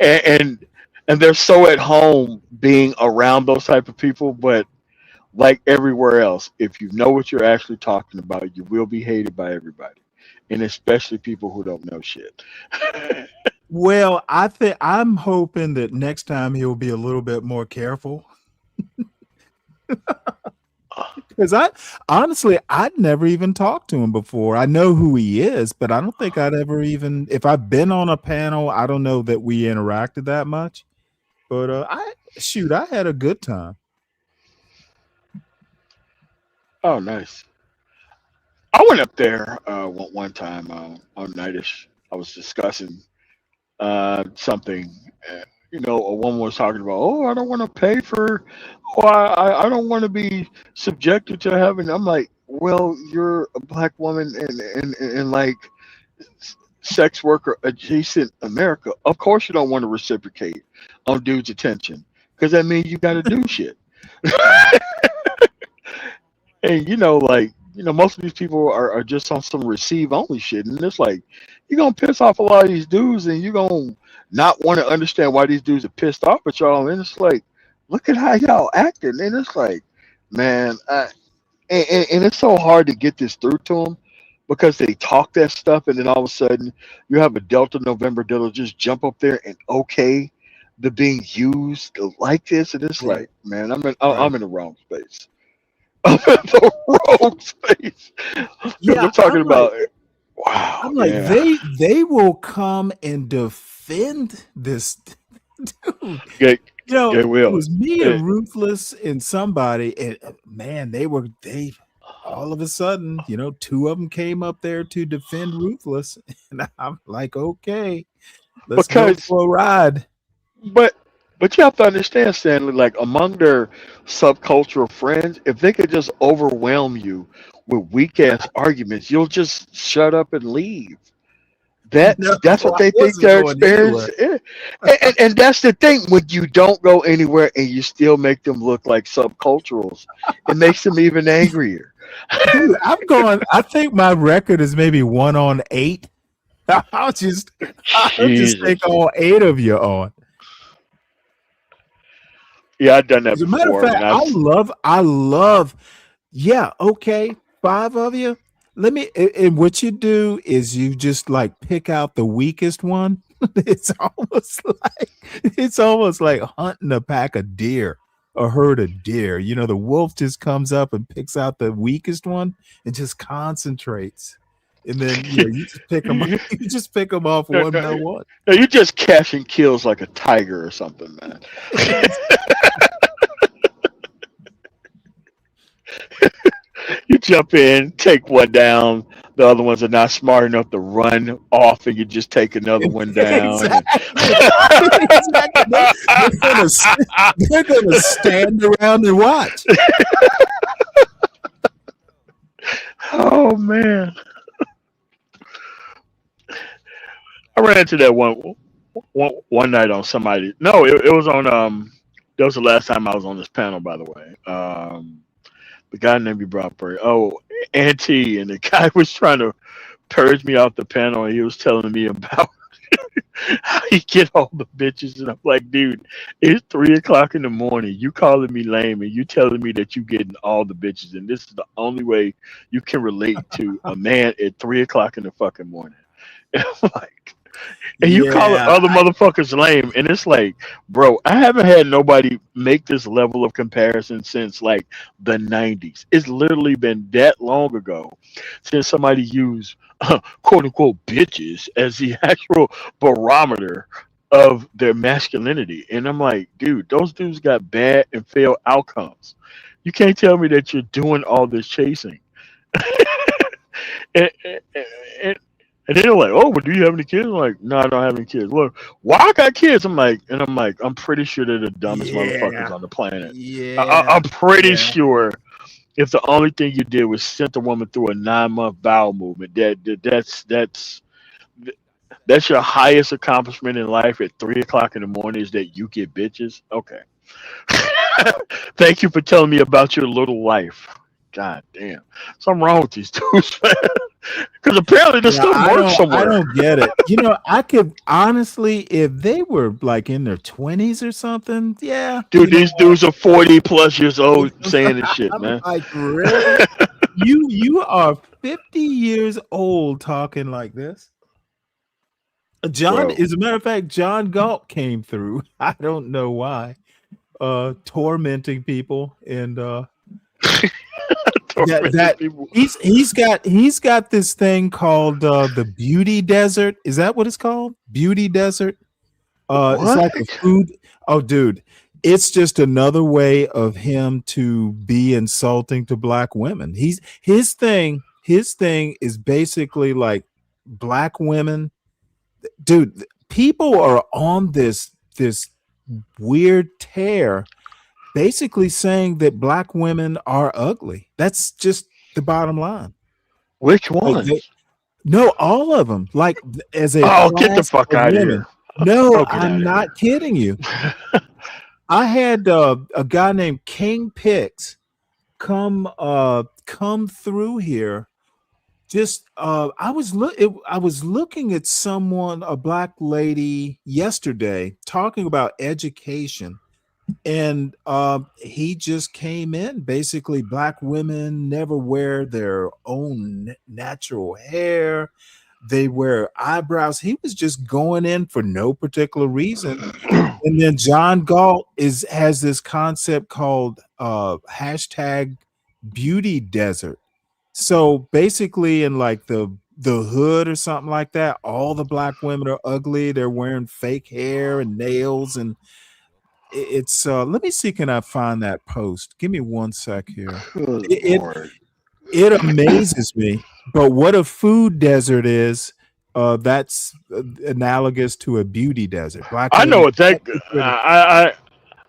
and they're so at home being around those type of people, but like everywhere else, if you know what you're actually talking about, you will be hated by everybody, and especially people who don't know shit. Well, I'm hoping that next time he'll be a little bit more careful. Because I'd never even talked to him before. I know who he is, but I don't think I'd ever even, if I've been on a panel, I don't know that we interacted that much. But I had a good time. Oh, nice. I went up there one time on Nightish. I was discussing something. A woman was talking about, I don't want to pay for, I don't want to be subjected to having. I'm like, well, you're a Black woman in like sex worker adjacent America. Of course, you don't want to reciprocate on dudes' attention, because that means you got to do shit. And most of these people are just on some receive only shit, and it's like you're gonna piss off a lot of these dudes, and you're gonna not want to understand why these dudes are pissed off at y'all. And it's like, look at how y'all acting, and it's like, man, and it's so hard to get this through to them, because they talk that stuff, and then all of a sudden you have a Delta November that'll just jump up there and the being used like this, and it's like, man, I'm in the wrong space. I'm in the wrong space. Yeah, we're talking about it. Wow. I'm like, they will come and defend this dude. You know, It will. it was me and Ruthless and somebody, and man, they all of a sudden, you know, two of them came up there to defend Ruthless, and I'm like, okay, let's go Because for a ride. But you have to understand, Stanley, like among their subcultural friends, if they could just overwhelm you with weak ass arguments, you'll just shut up and leave. No, That's what I they think wasn't their going experience anywhere. is. And that's the thing, when you don't go anywhere and you still make them look like subculturals, it makes them even angrier. Dude, I think my record is maybe 1-on-8. I'll just Jesus. take all 8 of you on. Yeah, I've done that As a matter of before, fact, and I love, yeah, okay, 5 of you. And what you do is you just like pick out the weakest one. It's almost like hunting a pack of deer, a herd of deer. You know, the wolf just comes up and picks out the weakest one and just concentrates. And then you just pick them you just pick them off no, one by no, one. no, you just catching kills like a tiger or something, man. You jump in, take one down. The other ones are not smart enough to run off, and you just take another one down. Exactly. They're gonna stand around and watch. Oh man, I ran into that one night on somebody. No, it was on. That was the last time I was on this panel, by the way. The guy named you brought up, Auntie, and the guy was trying to purge me off the panel, and he was telling me about how he get all the bitches, and I'm like, dude, it's 3 o'clock in the morning. You calling me lame, and you telling me that you getting all the bitches, and this is the only way you can relate to a man at 3 o'clock in the fucking morning. And I'm like, and you call Yeah, other motherfuckers lame, and it's like, bro, I haven't had nobody make this level of comparison since like the '90s. It's literally been that long ago since somebody used quote unquote bitches as the actual barometer of their masculinity. And I'm like, dude, those dudes got bad and failed outcomes. You can't tell me that you're doing all this chasing. and, and, and and then they're like, "Oh, but do you have any kids?" I'm like, "No, I don't have any kids." Well, why I got kids? I'm like, I'm pretty sure they're the dumbest motherfuckers yeah, on the planet. yeah, I'm pretty yeah. sure if the only thing you did was sent a woman through a 9-month bowel movement, that's your highest accomplishment in life at 3 o'clock in the morning is that you get bitches. Okay. Thank you for telling me about your little life. God damn, something wrong with these dudes, man. Because apparently this Yeah, stuff works I somewhere. don't get it. You know, I could honestly, if they were like in their 20s or something, yeah. Dude, these dudes are 40 plus years old saying this shit, I'm man. like, really? You are 50 years old talking like this. John, Bro. as a matter of fact, John Galt came through. I don't know why. Tormenting people and that people. he's got this thing called the beauty desert. Is that what it's called? Beauty desert. It's like a What? food. Oh, dude, it's just another way of him to be insulting to black women. His thing is basically like black women. Dude, people are on this weird tear basically saying that black women are ugly. That's just the bottom line. Which Like ones? no, all of them. Like as a Oh, get the class fuck of out of women. here. No, Oh, get I'm out of not here. kidding you. I had a guy named King Pix come through here. Just I was looking at a black lady yesterday talking about education. And he just came in basically black women never wear their own natural hair. They wear eyebrows. He was just going in for no particular reason. And then John Galt has this concept called hashtag beauty desert. So basically in like the hood or something like that, all the black women are ugly. They're wearing fake hair and nails and it's let me see, can I find that post? Give me 1 sec here. Good It Lord. it amazes me. But what a food desert is, that's analogous to a beauty desert. Black I know women what that can't be pretty.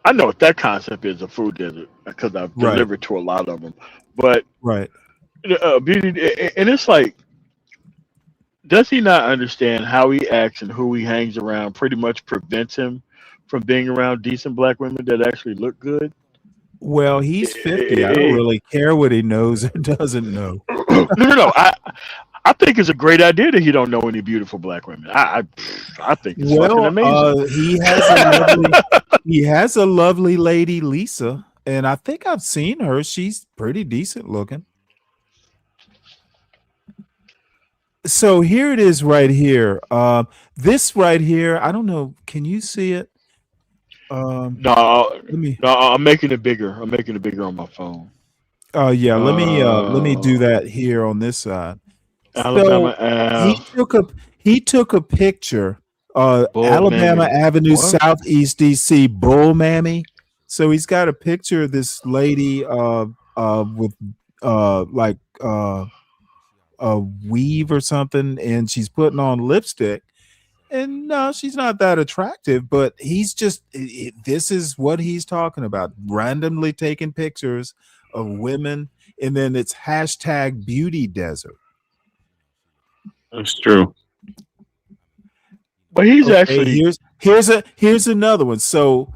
I know what that concept is, a food desert, because I've Right, delivered to a lot of them. But right. beauty, and it's like, does he not understand how he acts and who he hangs around pretty much prevents him from being around decent black women that actually look good? Well, he's 50. I don't really care what he knows or doesn't know. No. I think it's a great idea that he don't know any beautiful black women. I think it's fucking Well, amazing. he has a lovely lady, Lisa, and I think I've seen her. She's pretty decent looking. So here it is right here. This right here, I don't know. Can you see it? No, Let me. no, I'm making it bigger. I'm making it bigger on my phone. Oh yeah, let me do that here on this side. Alabama So Ave. he took a picture, Bull Alabama Mammy. Avenue, What? Southeast DC, Bull Mammy. So he's got a picture of this lady with like a weave or something, and she's putting on lipstick. And no, she's not that attractive, but he's just this is what he's talking about. Randomly taking pictures of women, and then it's hashtag beauty desert. That's true. But he's Okay, actually here's another one. So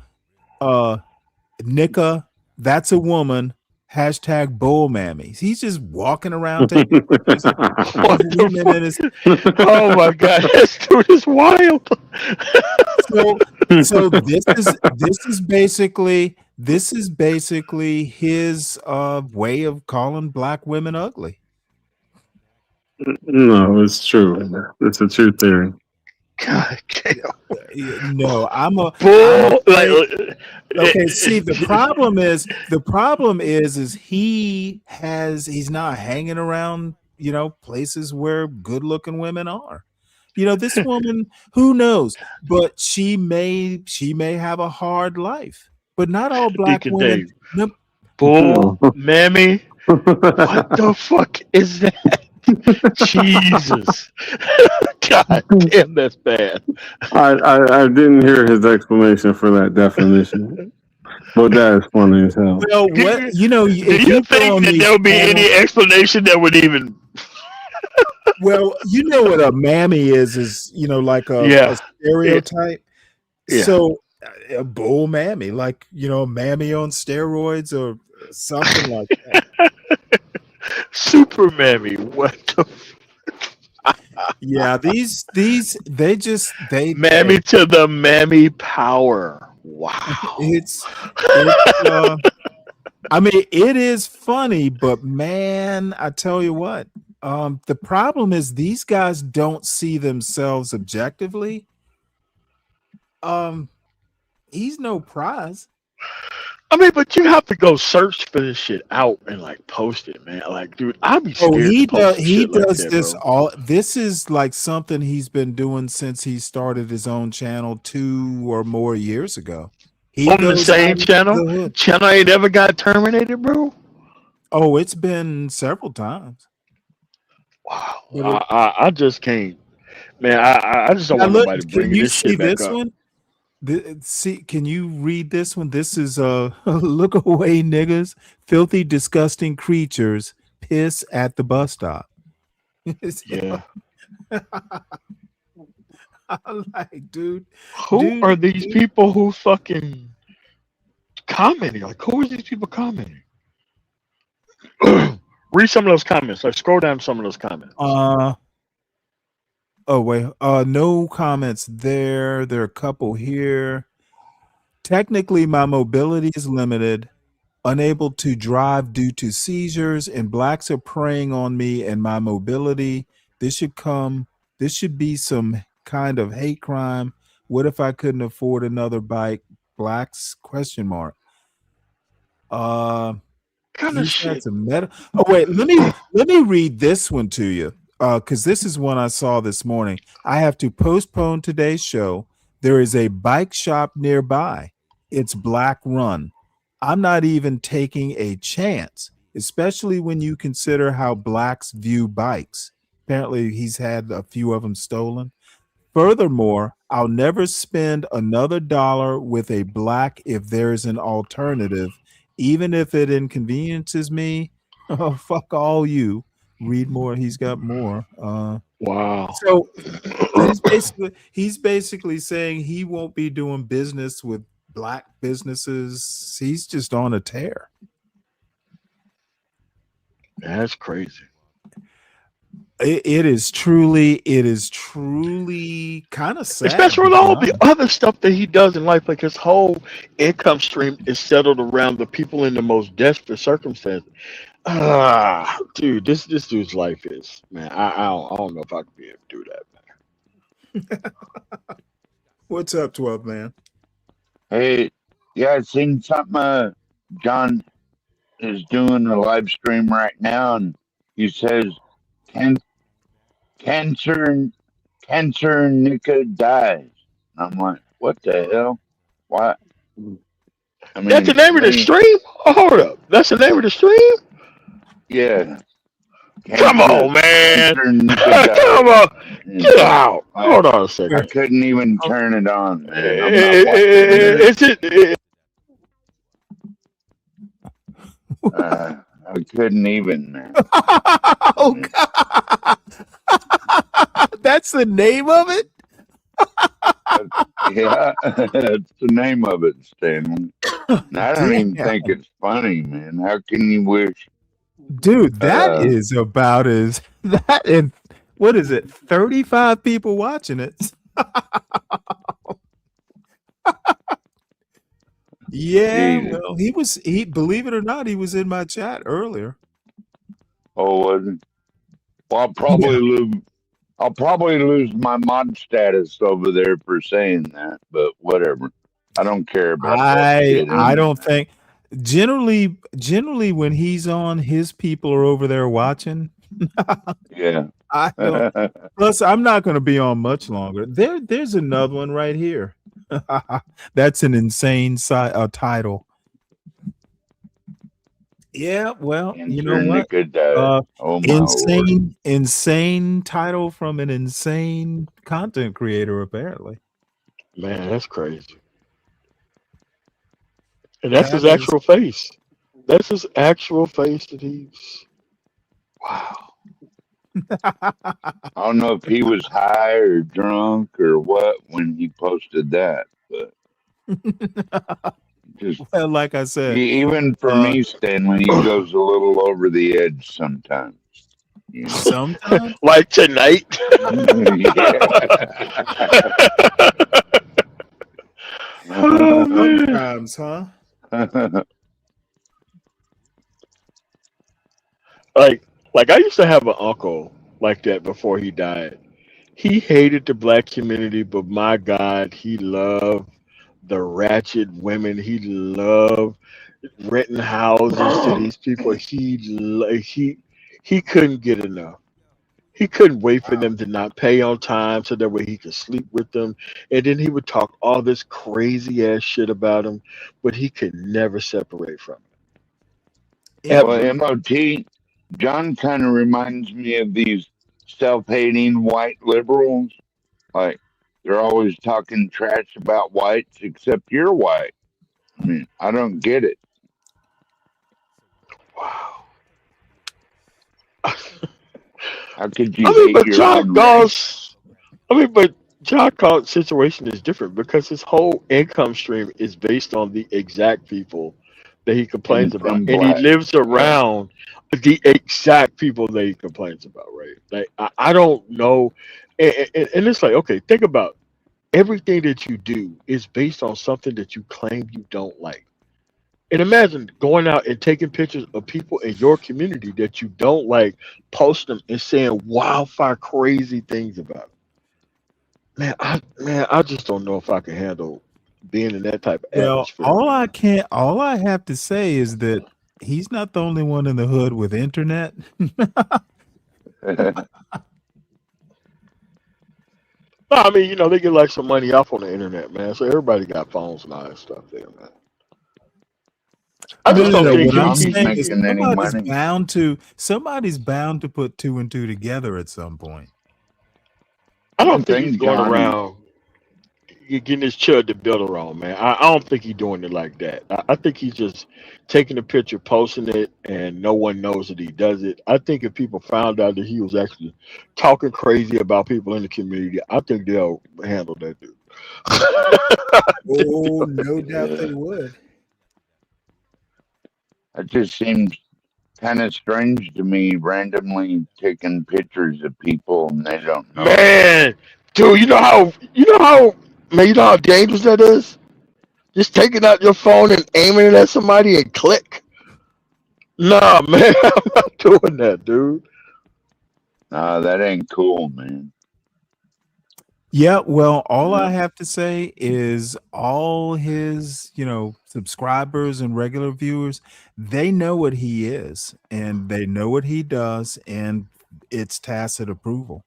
Nika, that's a woman, hashtag bull mammies. He's just walking around taking pictures of women in his. Oh my god, this dude is wild. So this is basically his way of calling black women ugly. No, it's true. It's a true theory. God, No, I'm bull. okay. See, the problem is he's not hanging around, places where good looking women are. This woman, who knows, but she may have a hard life, but not all black Deacon women. Dave. Bull Mammy. What the fuck is that? Jesus. God damn, that's bad. I didn't hear his explanation for that definition. But that is funny as hell. Well, what Do you think that there would be any explanation that would even? Well, you know what a mammy is like a stereotype. Yeah. So a bull mammy, like mammy on steroids or something like that. Super mammy. What the? Yeah, these they mammy to the mammy power. Wow. It's I mean, it is funny, but man, I tell you what, the problem is these guys don't see themselves objectively. He's no prize. I mean, but you have to go search for this shit out and like post it, man. Like, dude, I'd be scared. He to post he shit like does that, this bro. all. This is like something he's been doing since he started his own channel 2 or more years ago. He On the goes same out into channel. the hood. Channel ain't ever got terminated, bro. Oh, it's been several times. Wow. I just can't, man. I just don't Now want look, nobody can bringing you this see shit back this up. one? See, can you read this one? This is look away, niggas, filthy, disgusting creatures, piss at the bus stop. Yeah. I'm like, dude, Who are these people who fucking commenting? Like, who are these people commenting? Read some of those comments. Like, scroll down some of those comments. Oh wait, no comments there. There are a couple here. Technically, my mobility is limited, unable to drive due to seizures, and blacks are preying on me and my mobility. This should be some kind of hate crime. What if I couldn't afford another bike? Blacks ? Kind of He's got shit. some meta. Oh wait, let me read this one to you, because this is one I saw this morning. I have to postpone today's show. There is a bike shop nearby. it's black run. I'm not even taking a chance, especially when you consider how blacks view bikes. Apparently, he's had a few of them stolen. Furthermore, I'll never spend another dollar with a black if there's an alternative, even if it inconveniences me. Oh, fuck all you. Read more. He's got more. Wow. So he's basically saying he won't be doing business with black businesses. He's just on a tear. That's crazy. It is truly kind of sad. Especially with all the other stuff that he does in life, like his whole income stream is settled around the people in the most desperate circumstances. Dude, this dude's life is, man. I don't know if I could be able to do that. What's up, 12 man? Hey, yeah, I seen something. John is doing a live stream right now, and he says, "Cancer, Nika dies." I'm like, what the hell? Why? I mean, That's the name of the stream? Oh, hold up. That's the name of the stream? Yeah. Come on, man. Nika Come dies. on. Get out. Hold on a second. I couldn't even turn it on, man. I'm not watching I couldn't even, man. Oh, God. That's the name of it? Yeah, that's the name of it, Stanley. And I don't even think it's funny, man. How can you wish? Dude, that is about as that, and what is it? 35 people watching it. Yeah, Jesus. well, he believe it or not, he was in my chat earlier. Oh, was it? Well, I'll probably lose my mod status over there for saying that, but whatever. I don't care about that shit. I don't think generally when he's on, his people are over there watching. Yeah. I don't. Plus, I'm not going to be on much longer. There's another one right here. That's an insane title. Yeah, well, you know what? Insane title from an insane content creator, apparently. Man, that's crazy. And that's his actual face. That's his actual face that he's. Wow. I don't know if he was high or drunk or what when he posted that, but just well, like I said, even for me, Stanley, he goes a little over the edge sometimes. You know? Sometimes, like tonight. Sometimes, huh? Like I used to have an uncle like that before he died. He hated the black community, but my God, he loved the ratchet women. He loved renting houses to these people. He couldn't get enough. He couldn't wait for them to not pay on time so that way he could sleep with them. And then he would talk all this crazy ass shit about them, but he could never separate from it. Well, MOT, John kind of reminds me of these self-hating white liberals. Like, they're always talking trash about whites, except you're white. I mean, I don't get it. Wow. How could you hate your own race? But John Gall's situation is different because his whole income stream is based on the exact people that he complains about. And he lives around the exact people that he complains about, right? Like, I don't know. And it's like, okay, think about everything that you do is based on something that you claim you don't like. And imagine going out and taking pictures of people in your community that you don't like, post them and saying wildfire crazy things about them. I just don't know if I can handle being in that type of atmosphere. All I have to say is that he's not the only one in the hood with internet. No, I mean, they get like some money off on the internet, man. So everybody got phones and all that stuff there, man. I No, just no, don't no. think What I'm he saying is making any money. somebody's bound to put two and two together at some point. I I don't think he's think going Johnny. around getting his chud to build around, man. I don't think he's doing it like that. I think he's just taking a picture, posting it, and no one knows that he does it. I think if people found out that he was actually talking crazy about people in the community, I think they'll handle that dude. Oh, no doubt they would. It just seems kind of strange to me, randomly taking pictures of people and they don't know them. Man, dude, man, you know how dangerous that is? Just taking out your phone and aiming it at somebody and click. Nah, man, I'm not doing that, dude. Nah, that ain't cool, man. Yeah, well, all Yeah. I have to say is all his, subscribers and regular viewers, they know what he is and they know what he does, and it's tacit approval.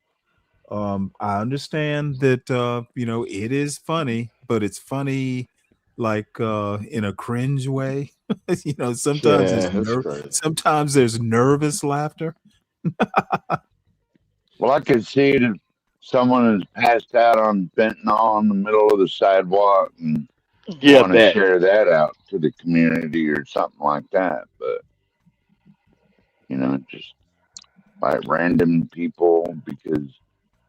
I understand that it is funny, but it's funny like in a cringe way. Sometimes Yeah, that's crazy. sometimes there's nervous laughter. Well, I could see it if someone is passed out on fentanyl in the middle of the sidewalk and Yeah, want to that. share that out to the community or something like that. But, just like random people because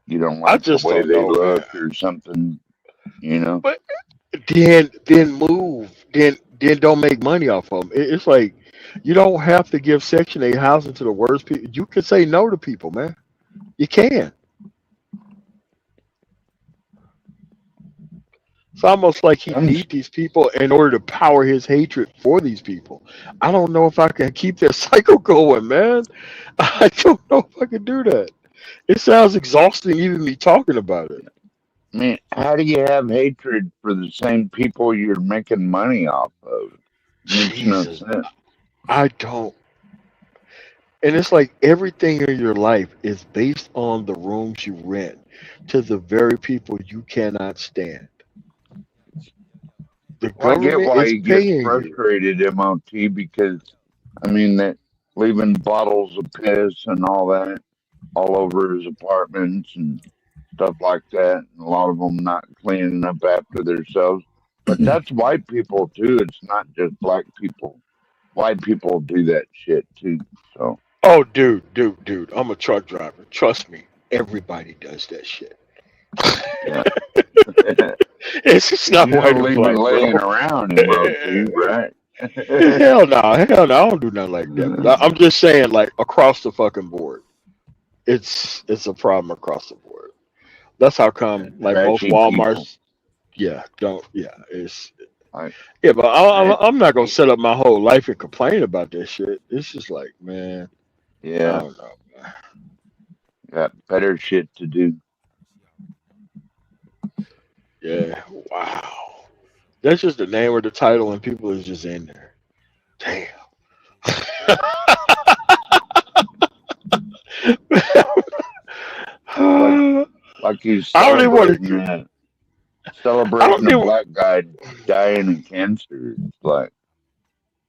you don't I like the just way don't they know, man. look or something. But then move, then don't make money off of them. It's like you don't have to give Section 8 housing to the worst people. You can say no to people, man. You can. It's almost like he I'm needs these people in order to power his hatred for these people. I don't know if I can keep that cycle going, man. I don't know if I can do that. It sounds exhausting even me talking about it. I mean, how do you have hatred for the same people you're making money off of? Makes no Jesus, sense. I don't. And it's like everything in your life is based on the rooms you rent to the very people you cannot stand. The Well, I get government why is he gets paying you. frustrated, MOT, because that leaving bottles of piss and all that all over his apartments and stuff like that, and a lot of them not cleaning up after themselves. But that's white people too. It's not just black people. White people do that shit too. So Oh, dude, I'm a truck driver. Trust me, everybody does that shit. yeah, It's just you not white don't or leave it black, laying bro. around, MOT, right? Hell no, hell no, I don't do nothing like that. But I'm just saying, like across the fucking board, it's a problem across the board. That's how come, like most Trashy people. WalMarts, yeah, don't, yeah, it's I, yeah, but I, I'm not gonna set up my whole life and complain about this shit. It's just like, man, I yeah, don't know. got better shit to do. Yeah, wow. That's just the name of the title, and people is just in there. Damn. Like I like he's don't even want to. I celebrating don't a even. black guy dying of cancer. It's like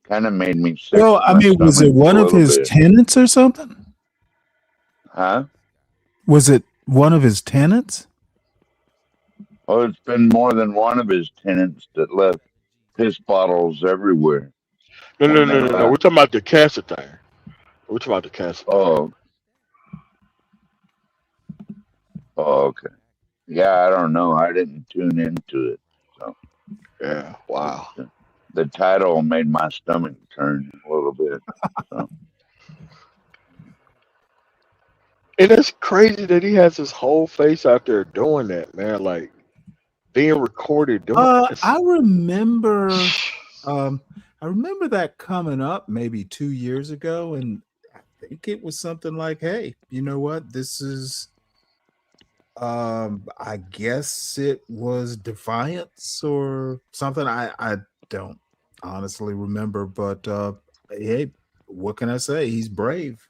kind of made me sick Well, to I my mean, was it stomach a one of little his bit. tenants or something? Huh? Was it one of his tenants? Oh, it's been more than one of his tenants that left piss bottles everywhere No, no, when they no, no, no. We're left. talking about the cancer thing. We're talking about the cancer thing. Oh, okay. Yeah, I don't know. I didn't tune into it, so Yeah. Wow. the title made my stomach turn a little bit. So And it's crazy that he has his whole face out there doing that, man. Like being recorded doing. I remember I remember that coming up maybe 2 years ago, and I think it was something like, hey, you know what? This is I guess it was Defiance or something. I don't honestly remember, but hey, what can I say? He's brave.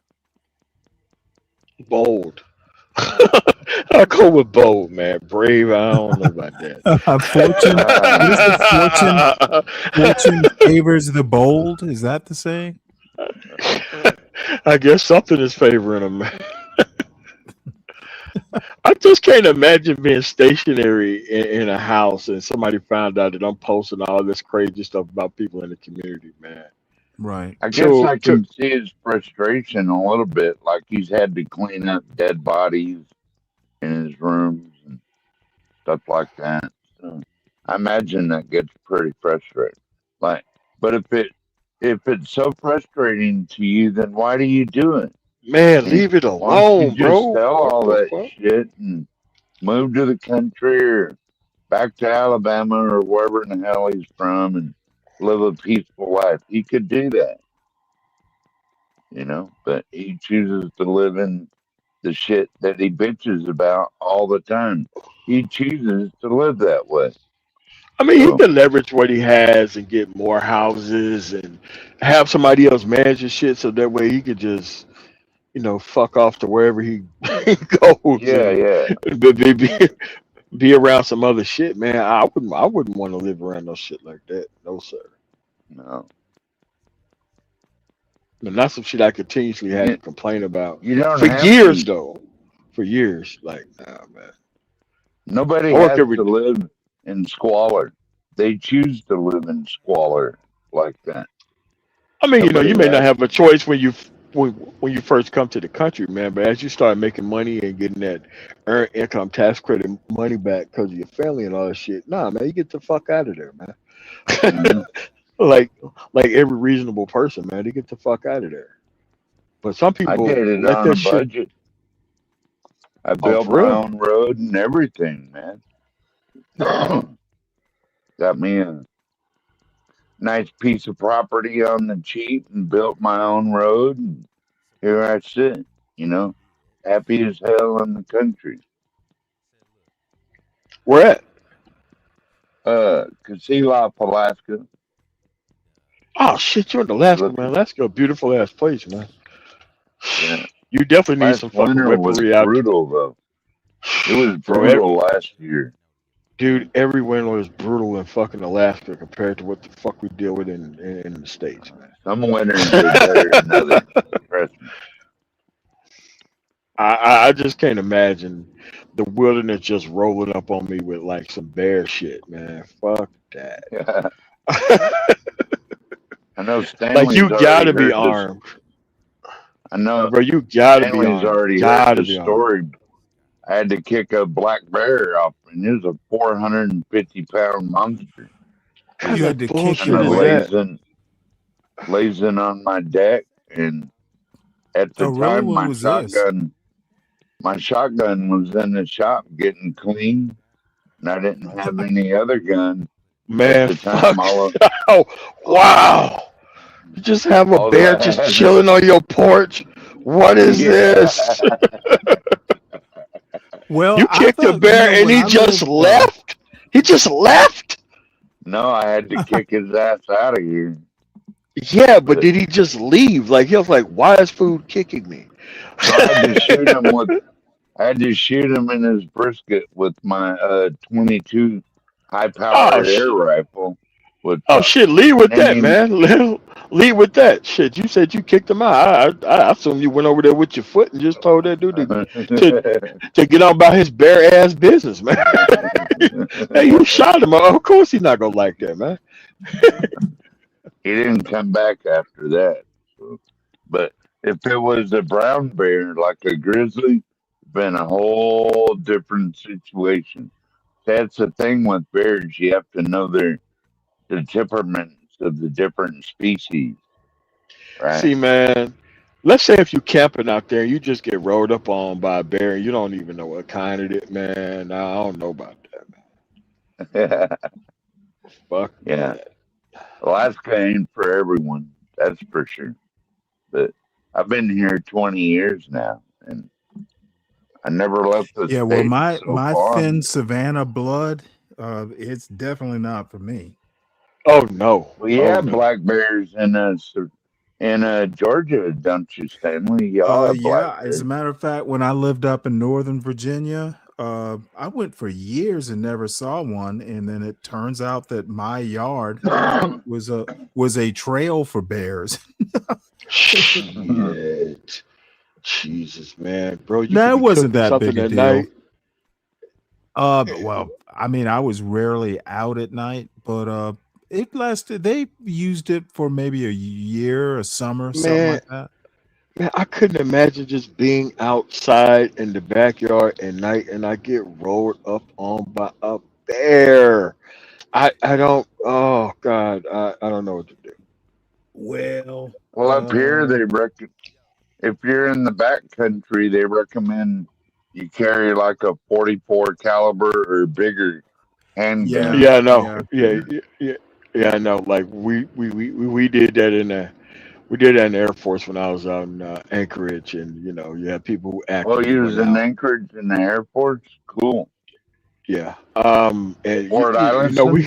Bold. I go with bold, man. Brave, I don't know about that. Fortune. What is the fortune? Fortune favors the bold. Is that the saying? I guess something is favoring them. I just can't imagine being stationary in a house and somebody found out that I'm posting all this crazy stuff about people in the community, man. Right. I guess So, I can see his frustration a little bit, like he's had to clean up dead bodies in his rooms and stuff like that. So I imagine that gets pretty frustrating. Like, but if it's so frustrating to you, then why do you do it? man, leave it Why don't you alone, just bro. sell What all the that fuck? shit and move to the country or back to Alabama or wherever in the hell he's from and live a peaceful life? He could do that, but he chooses to live in the shit that he bitches about all the time. He chooses to live that way. I mean, he So, can leverage what he has and get more houses and have somebody else manage his shit so that way he could just, fuck off to wherever he, he goes yeah, and yeah. be around some other shit, man. I wouldn't want to live around no shit like that. No, sir. No. And that's some shit I continuously had to You, complain about you don't for have years, to. though. For years, like, nah, man. Nobody I work has every. to live in squalor. They choose to live in squalor like that. I mean, you Nobody may not has have a to. choice when you first come to the country, man. But as you start making money and getting that earned income tax credit money back because of your family and all that shit, nah, man, you get the fuck out of there, man. Mhm. like like every reasonable person, man, they get the fuck out of there. But some I people did it let on a that shit. budget. I Oh, built for my real? own road and everything, man. Got me a nice piece of property on the cheap and built my own road. And here I sit, you know, happy as hell in the country. Where at? Kasilop, Alaska. Oh shit, you're in You Alaska, look man. at, Alaska, a beautiful ass place, man. yeah. You definitely need Last some fucking winter was weaponry out, brutal, though. It was bro. brutal last year. Dude, every winter is brutal in fucking Alaska compared to what the fuck we deal with in the States, Some winters are better than man. others. Trust me. I just can't imagine the wilderness just rolling up on me with like some bear shit, man. Fuck that. I know Like Stanley's you already gotta be heard this. armed, I know bro. You gotta be Stanley's armed. already heard Gotta this be armed. story. I had to kick a black bear off, and it was a 450-pound monster. What kind You had of to kick Kind it bullshit of is what? that? lays in on my deck, and at the Oh, really? time, When was this? my shotgun was in the shop getting clean, and I didn't have any other gun at Man, the time. fuck. Oh, wow. You just have a All that bear I just had, chilling on your porch. What is yeah. this? Well, You I kicked the thought, bear and when he I just lived, left? He just left? No, I had to kick his ass out of here. Yeah, but But did he just leave? Like he was like, "Why is food kicking me?" no, I had to shoot him with. I had to shoot him in his brisket with my 22 Oh high-powered air shit! rifle. With Oh shit! Lead with and that, he, man. Lead with that shit. You said you kicked him out. I assume you went over there with your foot and just told that dude to to get on about his bare ass business, man. Hey, you shot him. Of course he's not gonna like that, man. he didn't come back after that. So, but if it was a brown bear like a grizzly, been a whole different situation. That's the thing with bears; you have to know the temperaments of the different species, right? See, man. Let's say if you camping out there, you just get rolled up on by a bear, and you don't even know what kind it is, man. I don't know about that, man. Fuck Yeah, that. Alaska ain't for everyone, that's for sure. But I've been here 20 years now, and I never left the yeah, well, state my so my far. thin Savannah blood, it's definitely not for me. Oh no. Well, Oh yeah, no. black bears in in Georgia, don't you, Stanley? Y'all have black Yeah. As bears. a matter of fact, when I lived up in Northern Virginia, I went for years and never saw one, and then it turns out that my yard was a trail for bears. Shit. Jesus, man, bro, you No, could it be wasn't cooking that big something a at deal. night. Well, I mean, I was rarely out at night, but it lasted. They used it for maybe a year, a summer, something Man, like that. man, I couldn't imagine just being outside in the backyard at night and I get rolled up on by a bear. I don't. Oh God, I don't know what to do. Well, Well, up here if you're in the back country, they recommend you carry like a 44 caliber or bigger yeah, handgun Yeah, I know. yeah. up Yeah, here. yeah, yeah, yeah, I know. Like we did that in the we did that in the Air Force when I was out in Anchorage, and you had people who Oh, actively you was went in out. Anchorage in the Air Force? Cool. Yeah. And Fort we Islandson?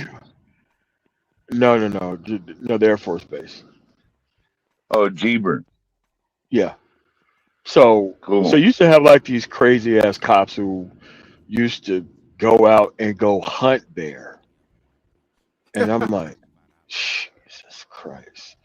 no, no, the Air Force Base. Oh, Jeber. Yeah. So Cool. you used to have like these crazy ass cops who used to go out and go hunt bear, and I'm like, Jesus Christ.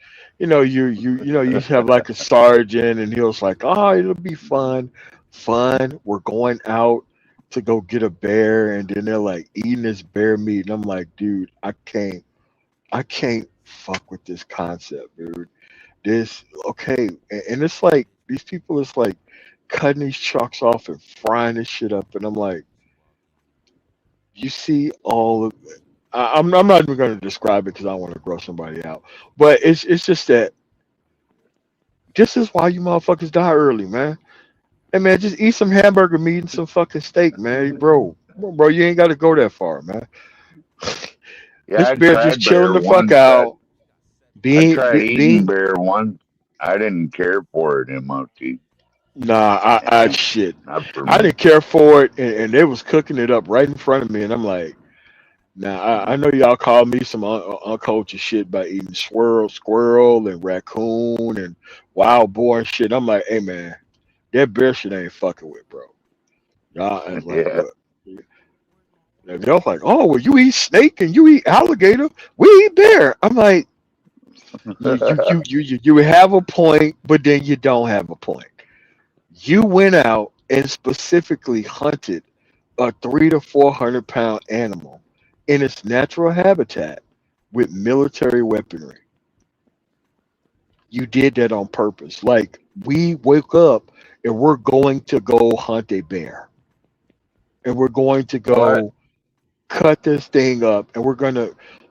You used to have like a sergeant, and he was like, "Oh, it'll be fun, fun. We're going out to go get a bear," and then they're like eating this bear meat, and I'm like, dude, I can't fuck with this concept, dude. This okay, and it's like these people is like cutting these trucks off and frying this shit up, and I'm like, you see all of. I'm not even going to describe it because I don't want to gross somebody out, but it's just that this is why you motherfuckers die early, man. Hey man, just eat some hamburger meat and some fucking steak, man, bro. You ain't got to go that far, man. Yeah, This I bear just tried chilling bear the fuck once. out, I being tried be- eating being bear once. I didn't care for it, MOT. Nah, I shit. Not for I me. didn't care for it, and they was cooking it up right in front of me, and I'm like, nah. I know y'all call me some uncultured shit by eating squirrel, and raccoon, and wild boar and shit. I'm like, hey man, that bear shit ain't fucking with, bro. Y'all, I was like, Yeah. look. And they're like, oh, well, you eat snake and you eat alligator. We eat bear. I'm like, you have a point, but then you don't have a point. You went out and specifically hunted a 300 to 400 pound animal in its natural habitat with military weaponry. You did that on purpose. Like we wake up and we're going to go hunt a bear, and we're going to What? go cut this thing up, and we're gonna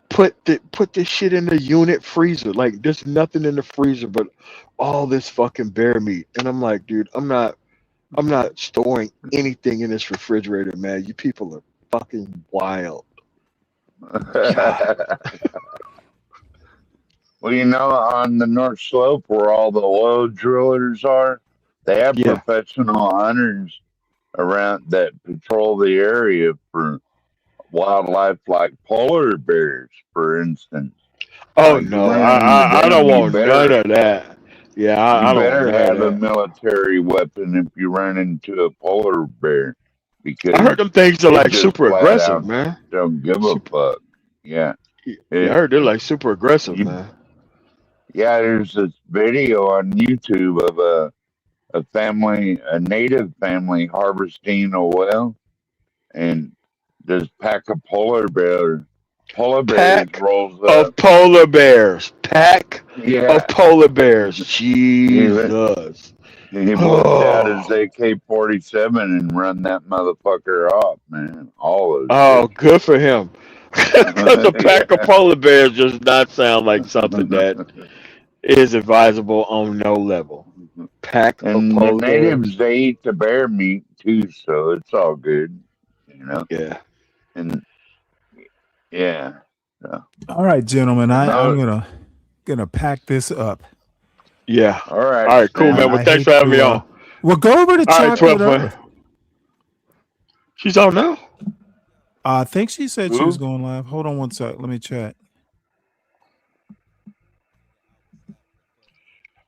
put this shit in the unit freezer. Like there's nothing in the freezer but all this fucking bear meat. And I'm like, dude, I'm not storing anything in this refrigerator, man. You people are fucking wild. God. Well, on the North Slope where all the oil drillers are, they have Yeah. professional hunters around that patrol the area for wildlife like polar bears, for instance. Oh Like you no, run into I don't them, want none of that. Yeah, you I don't want better none of have a that. military weapon if you run into a polar bear I heard because them things are it like just super flat aggressive, out man. don't give a Super. fuck. Yeah. Yeah, I It, heard they're like super aggressive, you man. Yeah, there's this video on YouTube of a native family harvesting a whale, and this pack of polar bears Pack rolls of up. polar bears. Pack of Yeah, polar bears. he, Jesus. he whipped out his Oh, AK-47 and run that motherfucker off, man. All those oh, bitches. good for him. Because a pack of Yeah. polar bears does not sound like something that is advisable on no level. Pack of And the polar bears. natives, they eat the bear meat too, so it's all good. Yeah. And yeah. So, All right, gentlemen. I'm no, gonna pack this up. Yeah. all right, All right, cool, man. Stanley. Well, I thanks hate for having me to. on. Well, go over to All right, Chocolate 12 man. Earth. She's on now. I think she said she was Who? going live. Hold on one sec. Let me check.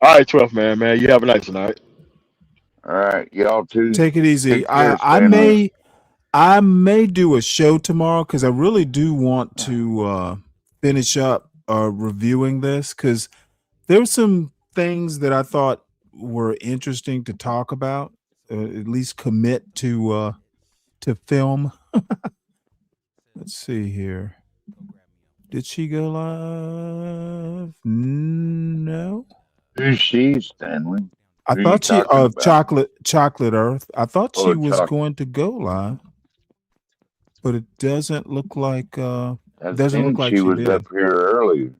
All right, 12 man. You have a nice night. All right, y'all too. Take it easy. Take care, I may do a show tomorrow because I really do want to finish up reviewing this because there's some things that I thought were interesting to talk about. At least commit to film. Let's see here. Did she go live? No. Who's she, Stanley? I Who you thought she talking about? Chocolate Earth. I thought she Oh, was Chocolate. going to go live, but it doesn't look like I think she she was did. up here earlier.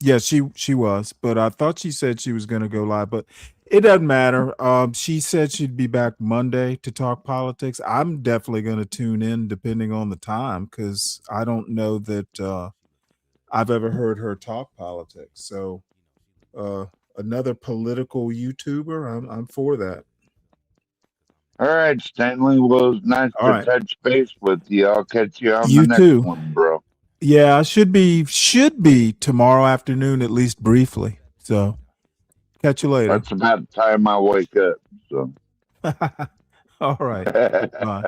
Yeah, she was, but I thought she said she was going to go live, but it doesn't matter. She said she'd be back Monday to talk politics. I'm definitely going to tune in depending on the time because I don't know that I've ever heard her talk politics. So another political YouTuber, I'm for that. All right, Stanley. Well, it's nice All to right. touch base with you. I'll catch you on You the next too. one, bro. Yeah, I should be tomorrow afternoon at least briefly. So catch you later. That's about the time I wake up. So. All right. Bye.